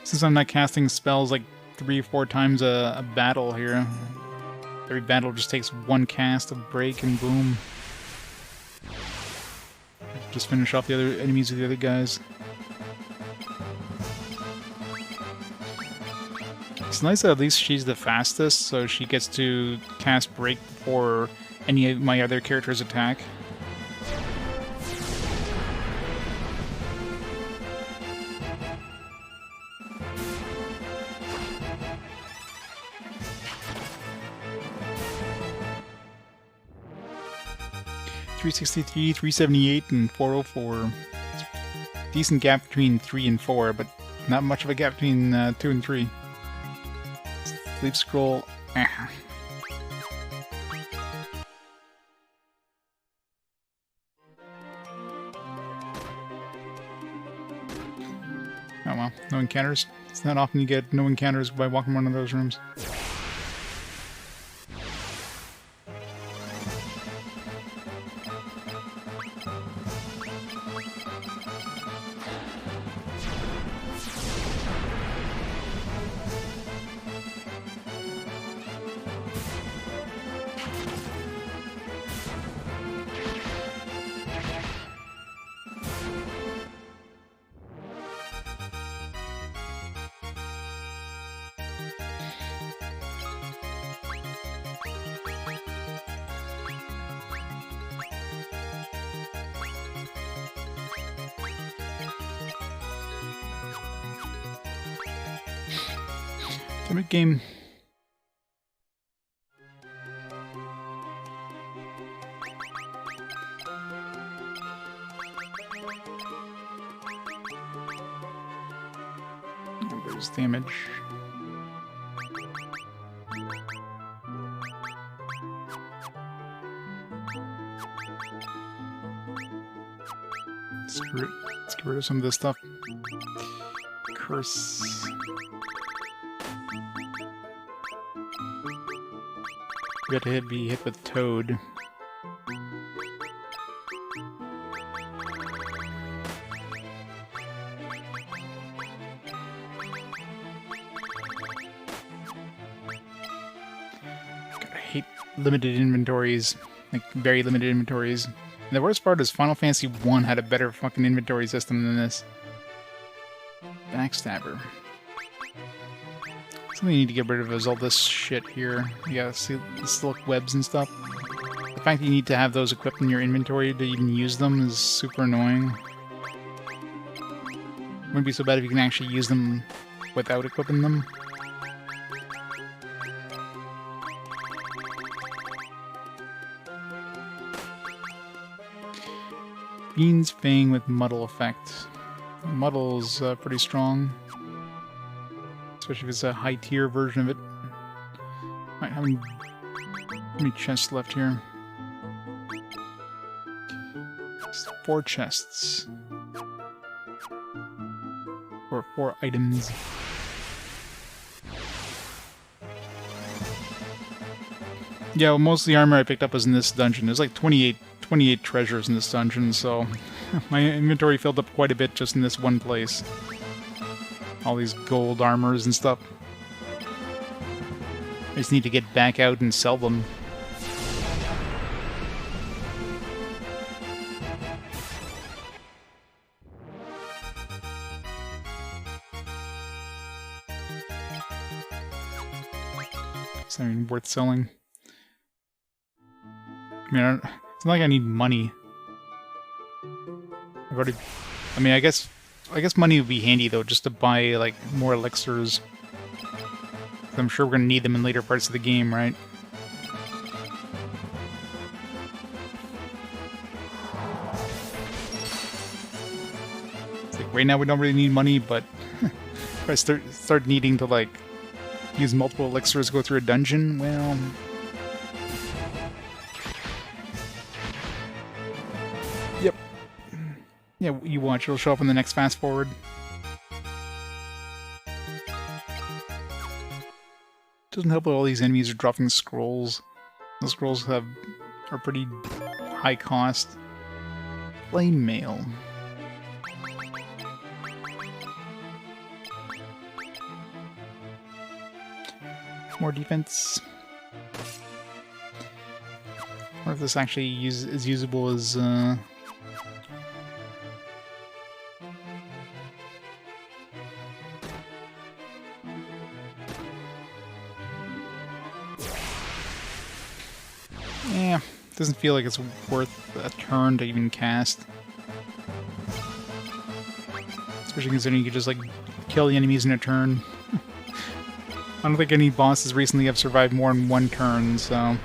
Since I'm not casting spells like 3 or 4 times a battle here. Every battle just takes one cast of break and boom. Just finish off the other enemies with the other guys. It's nice that at least she's the fastest, so she gets to cast break before any of my other characters attack. $363, $378, and $404. Decent gap between 3 and 4, but not much of a gap between 2 and 3. Sleep scroll. Eh. Oh well, no encounters. It's not often you get no encounters by walking one of those rooms. Damn it, game. There's damage. Let's get rid of some of this stuff. Curse. We got to be hit with Toad. I hate limited inventories, like very limited inventories. And the worst part is Final Fantasy 1 had a better fucking inventory system than this. Backstabber. Something you need to get rid of is all this shit here. Yeah, see the silk webs and stuff. The fact that you need to have those equipped in your inventory to even use them is super annoying. Wouldn't be so bad if you can actually use them without equipping them. Bean's Fang with Muddle effect. Muddle's pretty strong. Especially if it's a high-tier version of it. Alright, how many chests left here? Just 4 chests. Or 4 items. Yeah, well, most of the armor I picked up was in this dungeon. There's like 28 treasures in this dungeon, so my inventory filled up quite a bit just in this one place. All these gold armors and stuff. I just need to get back out and sell them. It's not even worth selling. I mean, it's not like I need money. I've already... I mean, I guess money would be handy, though, just to buy, like, more elixirs. I'm sure we're gonna need them in later parts of the game, right? It's like, right now we don't really need money, but if I start needing to, like, use multiple elixirs to go through a dungeon, well... Yep. Yeah, you watch, it'll show up in the next fast forward. Doesn't help that all these enemies are dropping scrolls. The scrolls are pretty high cost. Flame mail. More defense. I wonder if this actually is usable as yeah, doesn't feel like it's worth a turn to even cast. Especially considering you could just, like, kill the enemies in a turn. I don't think any bosses recently have survived more than one turn, so...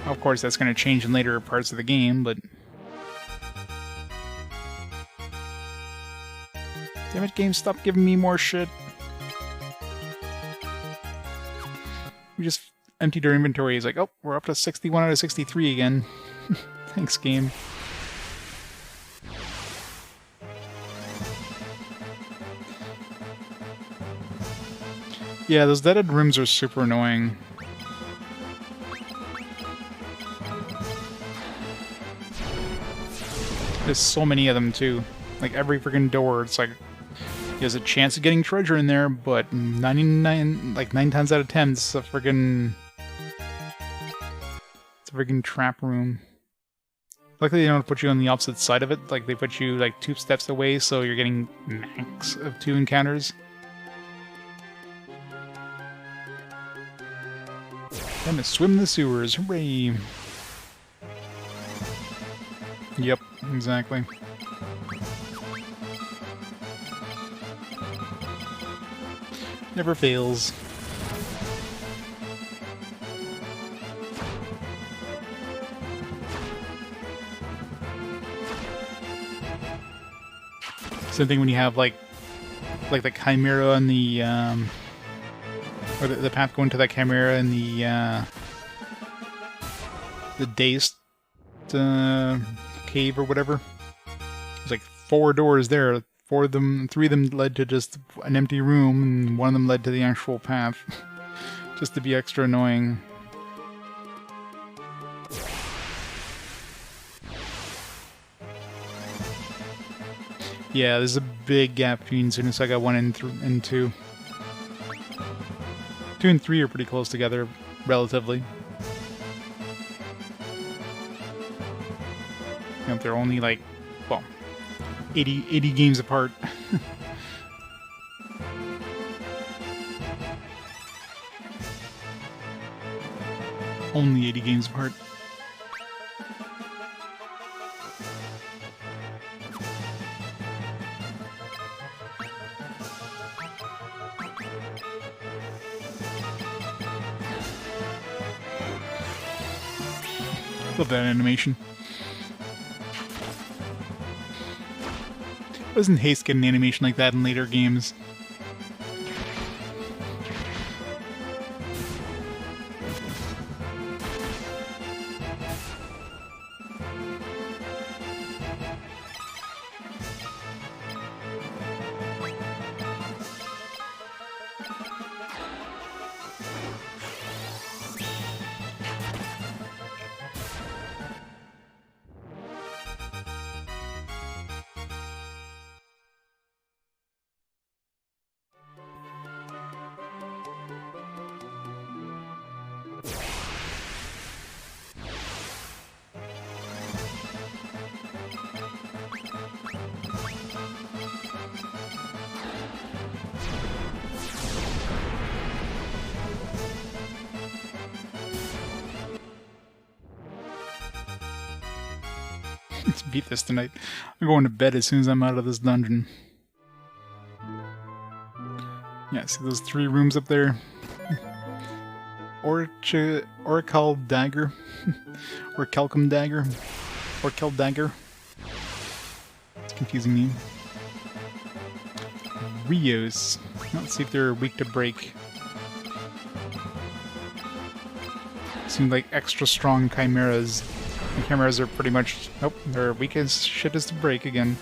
Of course, that's going to change in later parts of the game, but... Damn it, game, stop giving me more shit. We just emptied our inventory. It's like, oh, we're up to 61 out of 63 again. Thanks, game. Yeah, those dead-end rooms are super annoying. There's so many of them, too. Like, every freaking door, it's like... There's a chance of getting treasure in there, but 9 times out of 10, it's a freaking... It's a freaking trap room. Luckily, they don't put you on the opposite side of it. Like, they put you, like, 2 steps away, so you're getting max of 2 encounters. Time to swim the sewers, hooray! Yep, exactly. Never fails. Same thing when you have like the chimera and the or the path going to that chimera and the dazed cave or whatever. There's like 4 doors there. 4 of them, 3 of them led to just an empty room, and 1 of them led to the actual path. Just to be extra annoying. Yeah, there's a big gap between Sunusaka 1 and 2. 2 and 3 are pretty close together, relatively. You know, they're only like, well, 80 games apart. Only 80 games apart. Love that animation. Doesn't Haste get an animation like that in later games? Let's beat this tonight. I'm going to bed as soon as I'm out of this dungeon. Yeah, see those 3 rooms up there? Oracle Dagger. Or Calcum Dagger. Or Kel Dagger. It's a confusing name. Rios. Let's see if they're weak to break. Seem like extra strong chimeras. The chimeras are pretty much... Nope, they're weak as shit as to break again.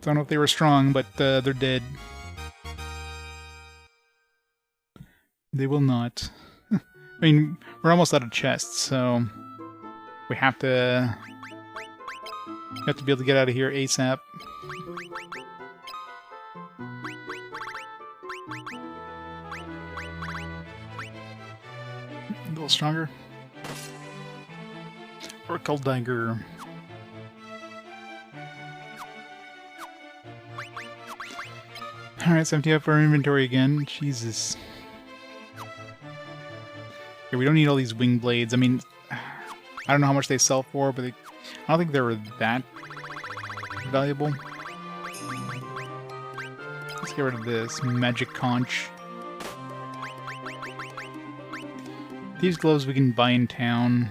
Don't know if they were strong, but they're dead. They will not. I mean, we're almost out of chests, so... We have to be able to get out of here ASAP. A little stronger. Oracle Dagger. Alright, it's empty up our inventory again. Jesus. Okay, we don't need all these wing blades. I mean, I don't know how much they sell for, but I don't think they were that valuable. Let's get rid of this. Magic Conch. These gloves we can buy in town.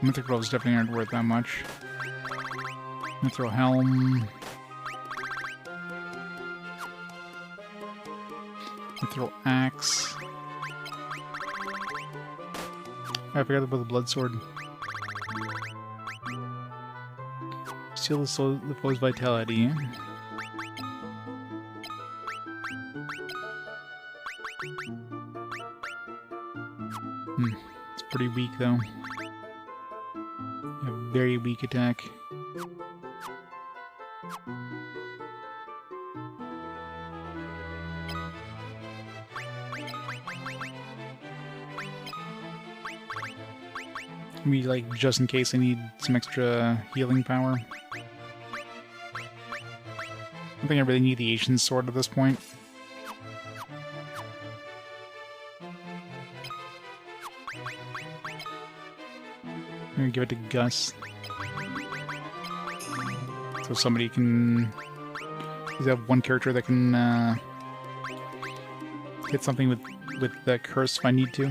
Mythic gloves definitely aren't worth that much. Mithril helm. Mithril axe. I forgot about the blood sword. Steal the foe's vitality. It's pretty weak though. A very weak attack. Maybe like just in case I need some extra healing power. I don't think I really need the Asian sword at this point. I'm gonna give it to Gus. So somebody can... We have one character that can Get something with the curse if I need to.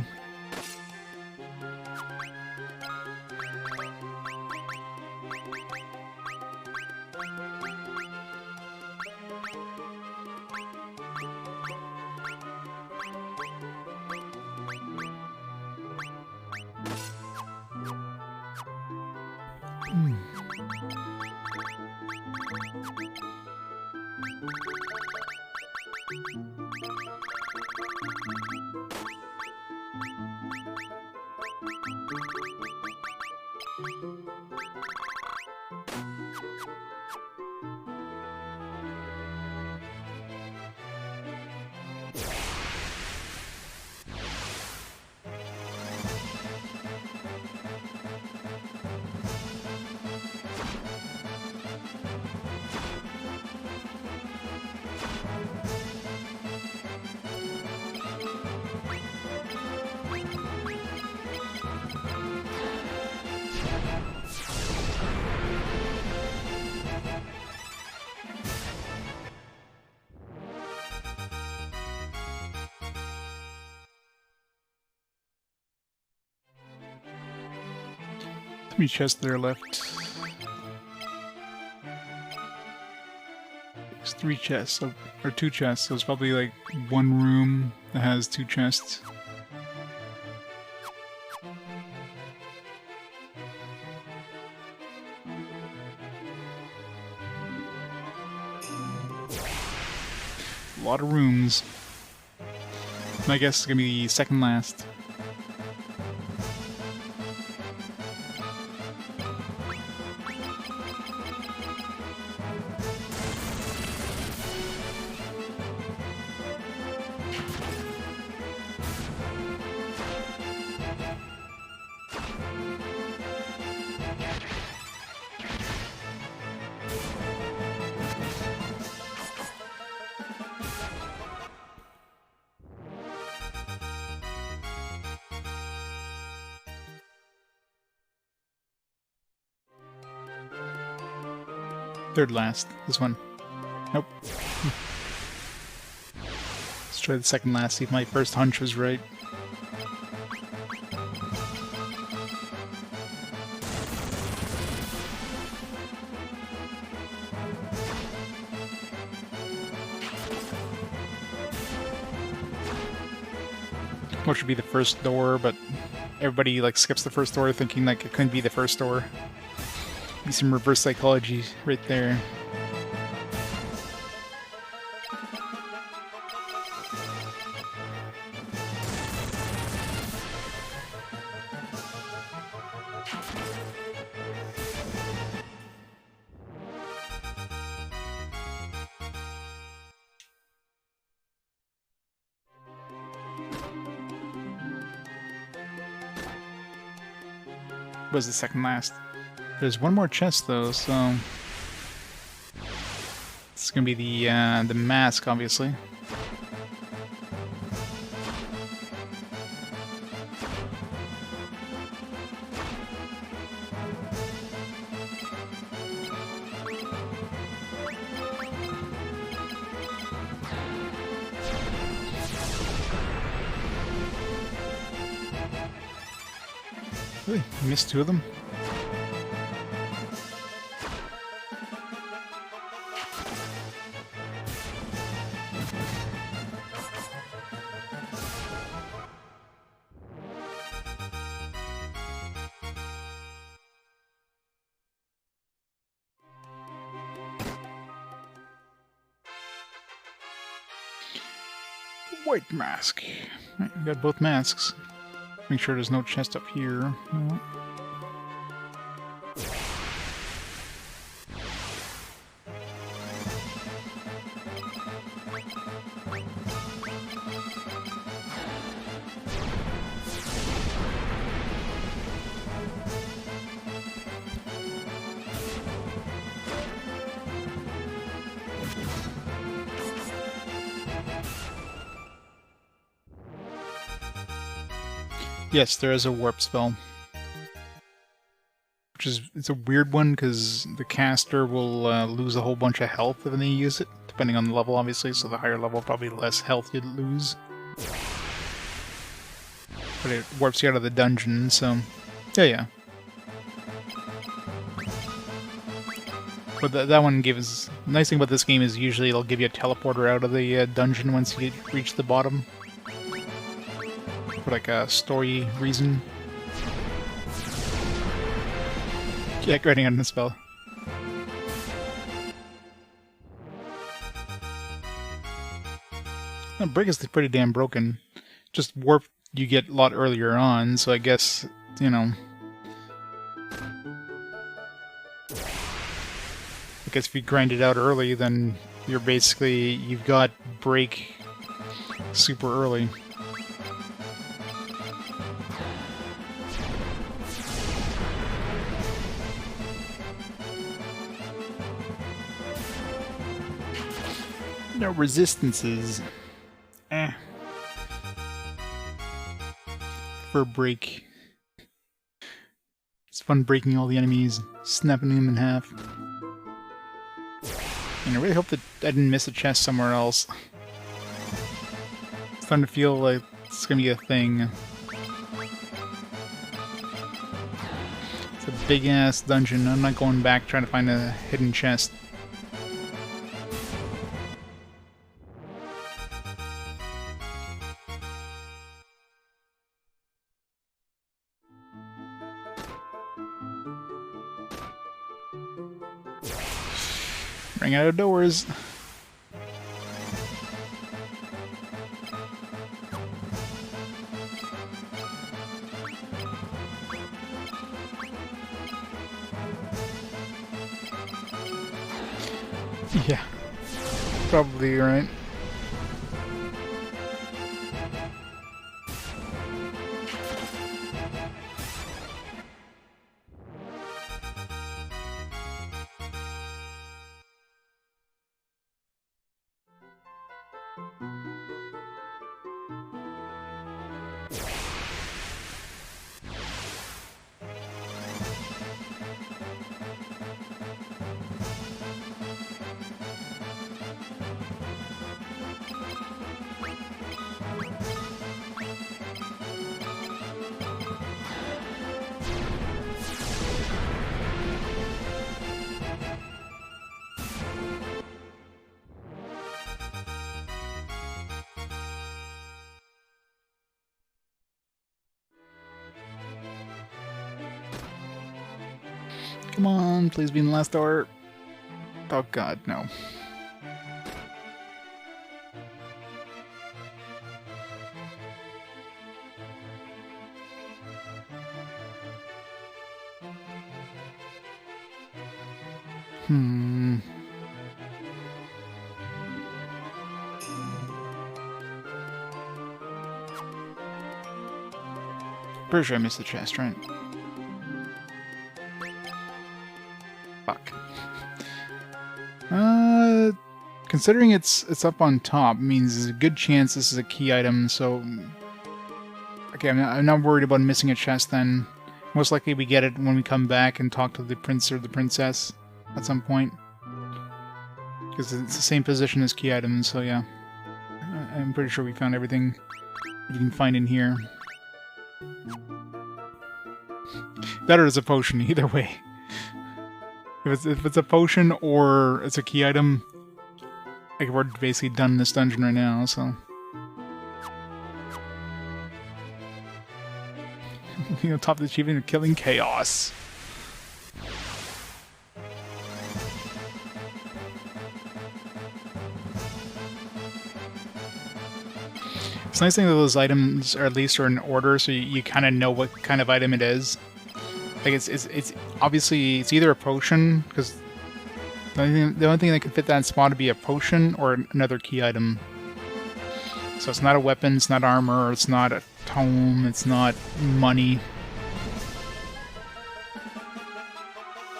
How many chests there left? There's 3 chests, or 2 chests, so it's probably like one room that has 2 chests. A lot of rooms. My guess is gonna be second last. Third last. This one. Nope. Let's try the second last, see if my first hunch was right. What should be the first door, but everybody like skips the first door thinking like it couldn't be the first door. Be some reverse psychology right there. Was the second last. There's one more chest though, so it's gonna be the mask, obviously. Really? Missed 2 of them? White mask. Right, we got both masks. Make sure there's no chest up here. No. Yes, there is a warp spell. Which is, it's a weird one, because the caster will lose a whole bunch of health when they use it, depending on the level, obviously, so the higher level, probably less health you'd lose. But it warps you out of the dungeon, so... Yeah. But that one gives... The nice thing about this game is usually it'll give you a teleporter out of the dungeon once you reach the bottom. For like a story reason. Yeah, writing on the spell. The brick is pretty damn broken. Just warp you get a lot earlier on, so I guess, you know... I guess if you grind it out early, then you're basically... You've got break super early. No resistances. For a break. It's fun breaking all the enemies, snapping them in half. And I really hope that I didn't miss a chest somewhere else. It's starting to feel like it's gonna be a thing. It's a big-ass dungeon. I'm not going back trying to find a hidden chest. Ring out of doors. Yeah, probably right. Come on, please be in the last door. Oh god, no. Pretty sure I missed the chest, right? Fuck. Considering it's up on top, means there's a good chance this is a key item, so... Okay, I'm not worried about missing a chest then. Most likely we get it when we come back and talk to the prince or the princess at some point. Because it's the same position as key items, so yeah. I'm pretty sure we found everything you can find in here. Better as a potion, either way. If it's a potion or it's a key item, like we're basically done in this dungeon right now, so... You know, top the achievement of killing chaos. It's a nice thing that those items are at least are in order, so you kind of know what kind of item it is. Like it's obviously it's either a potion, because the only thing that can fit that spot would be a potion or another key item. So it's not a weapon, it's not armor, it's not a tome, it's not money.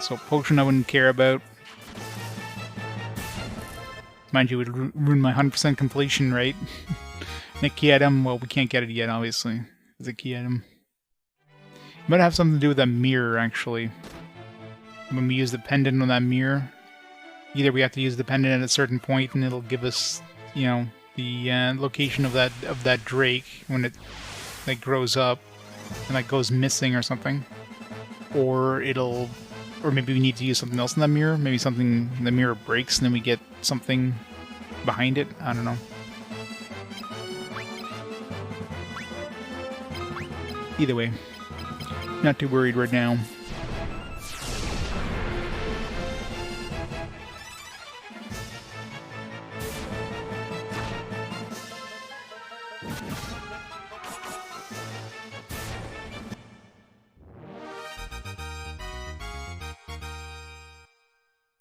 So potion I wouldn't care about. Mind you, it would ruin my 100% completion rate. And a key item, well, we can't get it yet, obviously. It's a key item. It might have something to do with that mirror, actually. When we use the pendant on that mirror, either we have to use the pendant at a certain point and it'll give us, you know, the location of that Drake when it like grows up and like goes missing or something, or maybe we need to use something else in that mirror. Maybe the mirror breaks and then we get something behind it. I don't know. Either way, not too worried right now.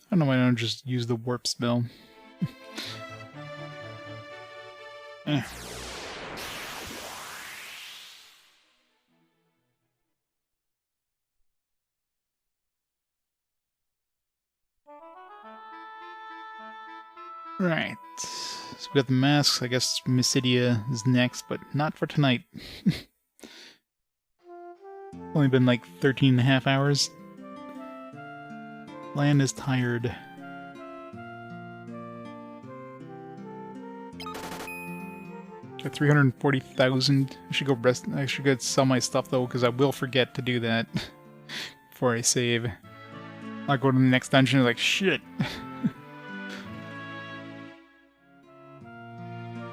I don't know why I don't just use the warp spell. Eh. Right. So we got the masks. I guess Mysidia is next, but not for tonight. Only been like 13.5 hours. Land is tired. Got 340,000. I should go rest. I should go sell my stuff though, because I will forget to do that before I save. I'll go to the next dungeon and like shit.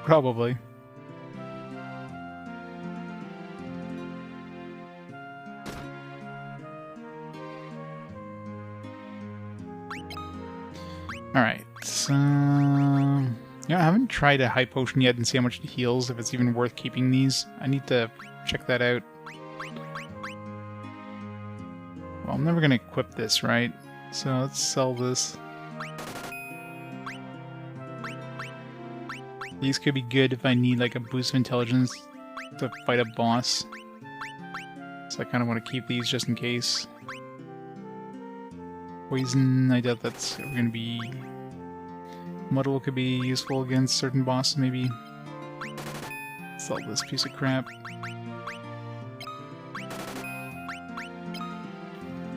Probably. Alright, so... Yeah, I haven't tried a high potion yet and see how much it heals, if it's even worth keeping these. I need to check that out. Well, I'm never going to equip this, right? So let's sell this. These could be good if I need like a boost of intelligence to fight a boss. So I kind of want to keep these just in case. Poison, I doubt that's going to be... Muddle could be useful against certain bosses, maybe. Sell this piece of crap.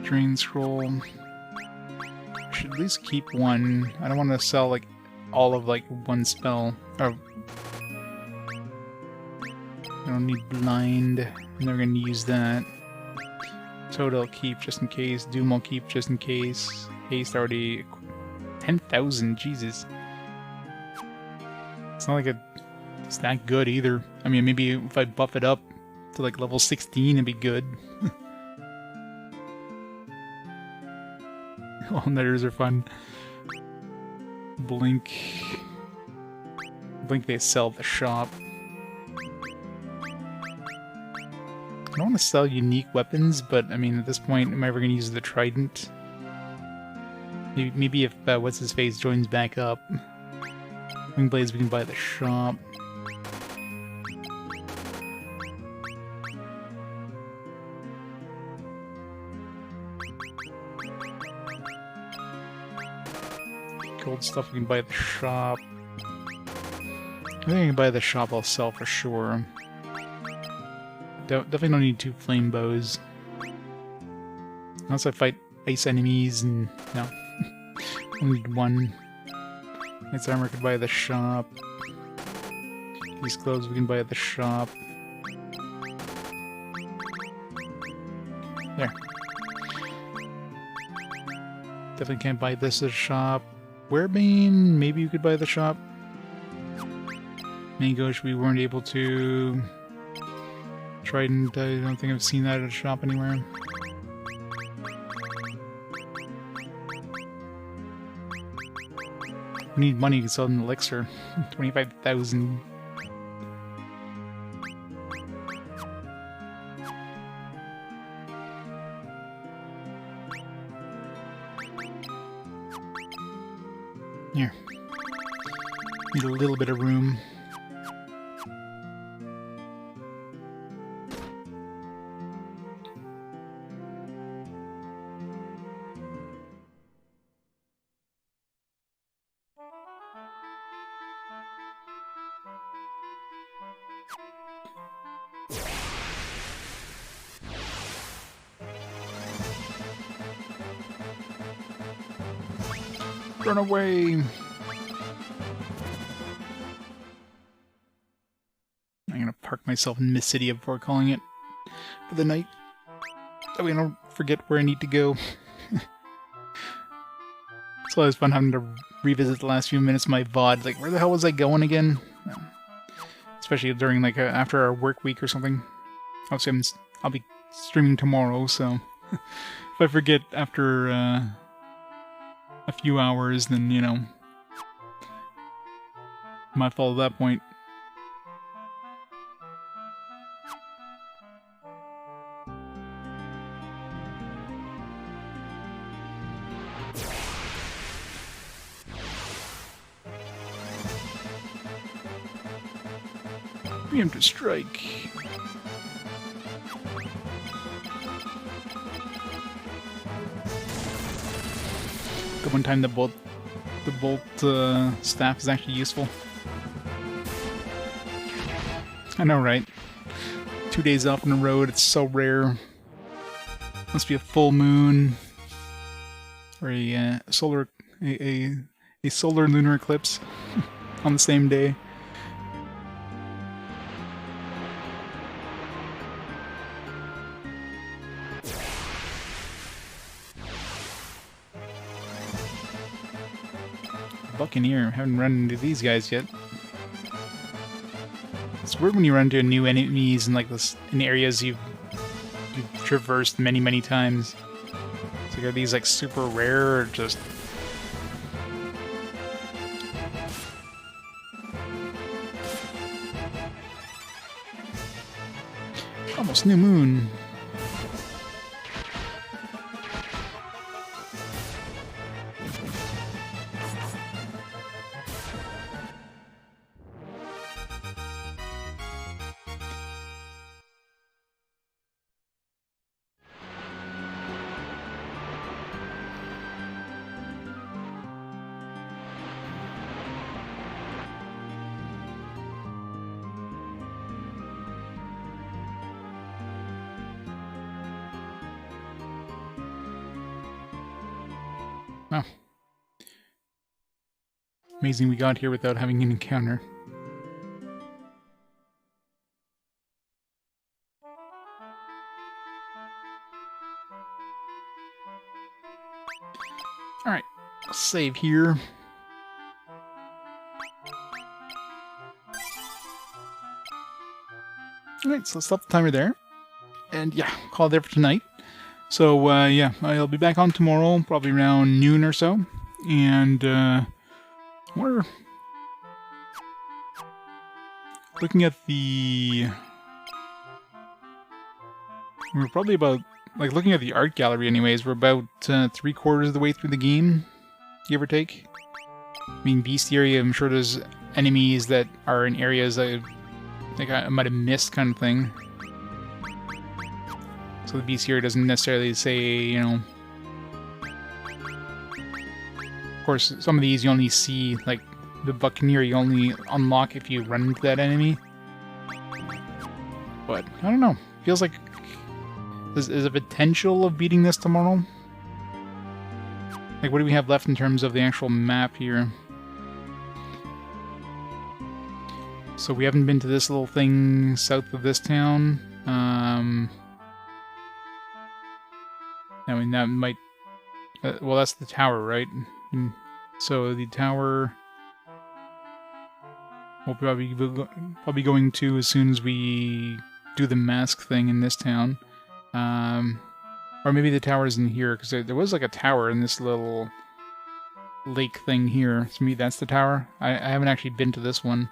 Drain scroll. I should at least keep one. I don't want to sell like all of like one spell. Or I don't need blind. I'm never gonna use that. Toad I'll keep just in case. Doom I'll keep just in case. Haste already 10,000. Jesus. It's not like it's that good either. I mean, maybe if I buff it up to like level 16, it'd be good. All-nighters are fun. Blink. Blink they sell at the shop. I don't want to sell unique weapons, but I mean, at this point, am I ever going to use the trident? Maybe if what's-his-face joins back up. Wing blades we can buy at the shop. Gold stuff we can buy at the shop. Anything I can buy at the shop I'll sell for sure. Definitely don't need 2 flame bows. Unless I fight ice enemies and... no. Only need 1. Knight's armor could buy at the shop. These clothes we can buy at the shop. There. Definitely can't buy this at the shop. Werebane, maybe you could buy at the shop. Mangosh, we weren't able to. Trident, I don't think I've seen that at a shop anywhere. We need money to sell an elixir. 25,000. Here. Need a little bit of room. Run away! I'm gonna park my myself in Mist City before calling it for the night. That way I don't forget where I need to go. It's always fun having to revisit the last few minutes of my VOD. Like, where the hell was I going again? Especially during, like, after our work week or something. Obviously, I'll be streaming tomorrow, so if I forget after a few hours, then, you know, my fault at that point. Preemptive strike. The one time the bolt staff is actually useful. I know, right? 2 days off on the road, it's so rare. Must be a full moon or a solar lunar eclipse on the same day. Buccaneer, haven't run into these guys yet. It's weird when you run into new enemies in like this in areas you've traversed many times. So are these like super rare or just almost new moon? Oh. Amazing we got here without having an encounter. Alright, I'll save here. Alright, so let's stop the timer there. And yeah, call it there for tonight. So, yeah, I'll be back on tomorrow, probably around noon or so. And, we're looking at the... We're probably about... Like, looking at the art gallery anyways, we're about 3/4 of the way through the game, give or take. I mean, bestiary, I'm sure there's enemies that are in areas that I might have missed kind of thing. So the bestiary doesn't necessarily say, you know... Of course, some of these you only see, like, the Buccaneer you only unlock if you run into that enemy. But, I don't know. Feels like... Is a potential of beating this tomorrow? Like, what do we have left in terms of the actual map here? So we haven't been to this little thing south of this town. I mean, that might... well, that's the tower, right? So the tower... We'll probably going to as soon as we do the mask thing in this town. Or maybe the tower is in here, because there was like a tower in this little lake thing here. So maybe that's the tower. I haven't actually been to this one.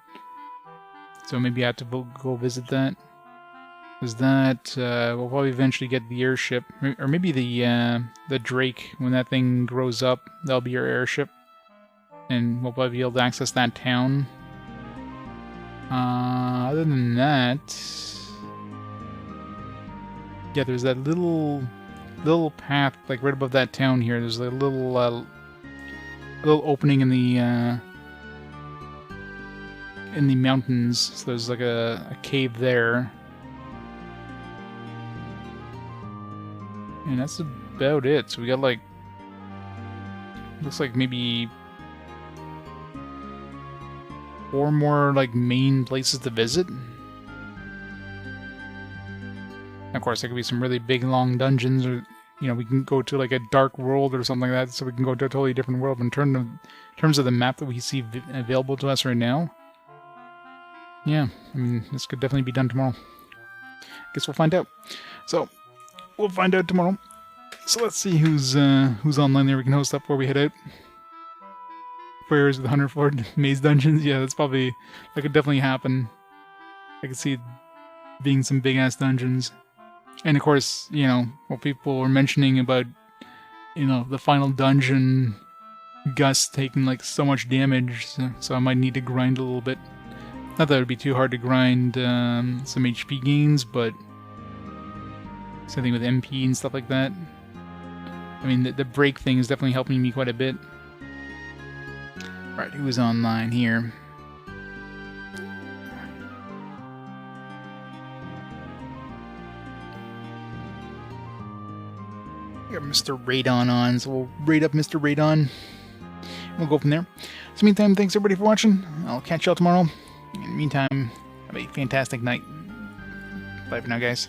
So maybe I have to go visit that. Is that, we'll probably eventually get the airship. Or maybe the Drake, when that thing grows up, that'll be our airship. And we'll probably be able to access that town. Other than that... Yeah, there's that little path, like right above that town here. There's a little opening in the mountains. So there's like a cave there, and that's about it. So we got like, looks like maybe 4 more like main places to visit. Of course, there could be some really big, long dungeons, or we can go to like a dark world or something like that, so we can go to a totally different world. In terms of the map that we see available to us right now, yeah, I mean, this could definitely be done tomorrow. Guess we'll find out. So, we'll find out tomorrow. So let's see who's online there we can host up before we head out. Where is the 104 maze dungeons? Yeah, that could definitely happen. I could see it being some big-ass dungeons. And of course, what people were mentioning about, the final dungeon, Gus taking like so much damage, so I might need to grind a little bit. Not that it would be too hard to grind some HP gains, but something with MP and stuff like that. I mean, the break thing is definitely helping me quite a bit. Right, who's online here? We got Mr. Radon on, so we'll raid up Mr. Radon. We'll go from there. So meantime, thanks everybody for watching. I'll catch y'all tomorrow. In the meantime, have a fantastic night. Bye for now, guys.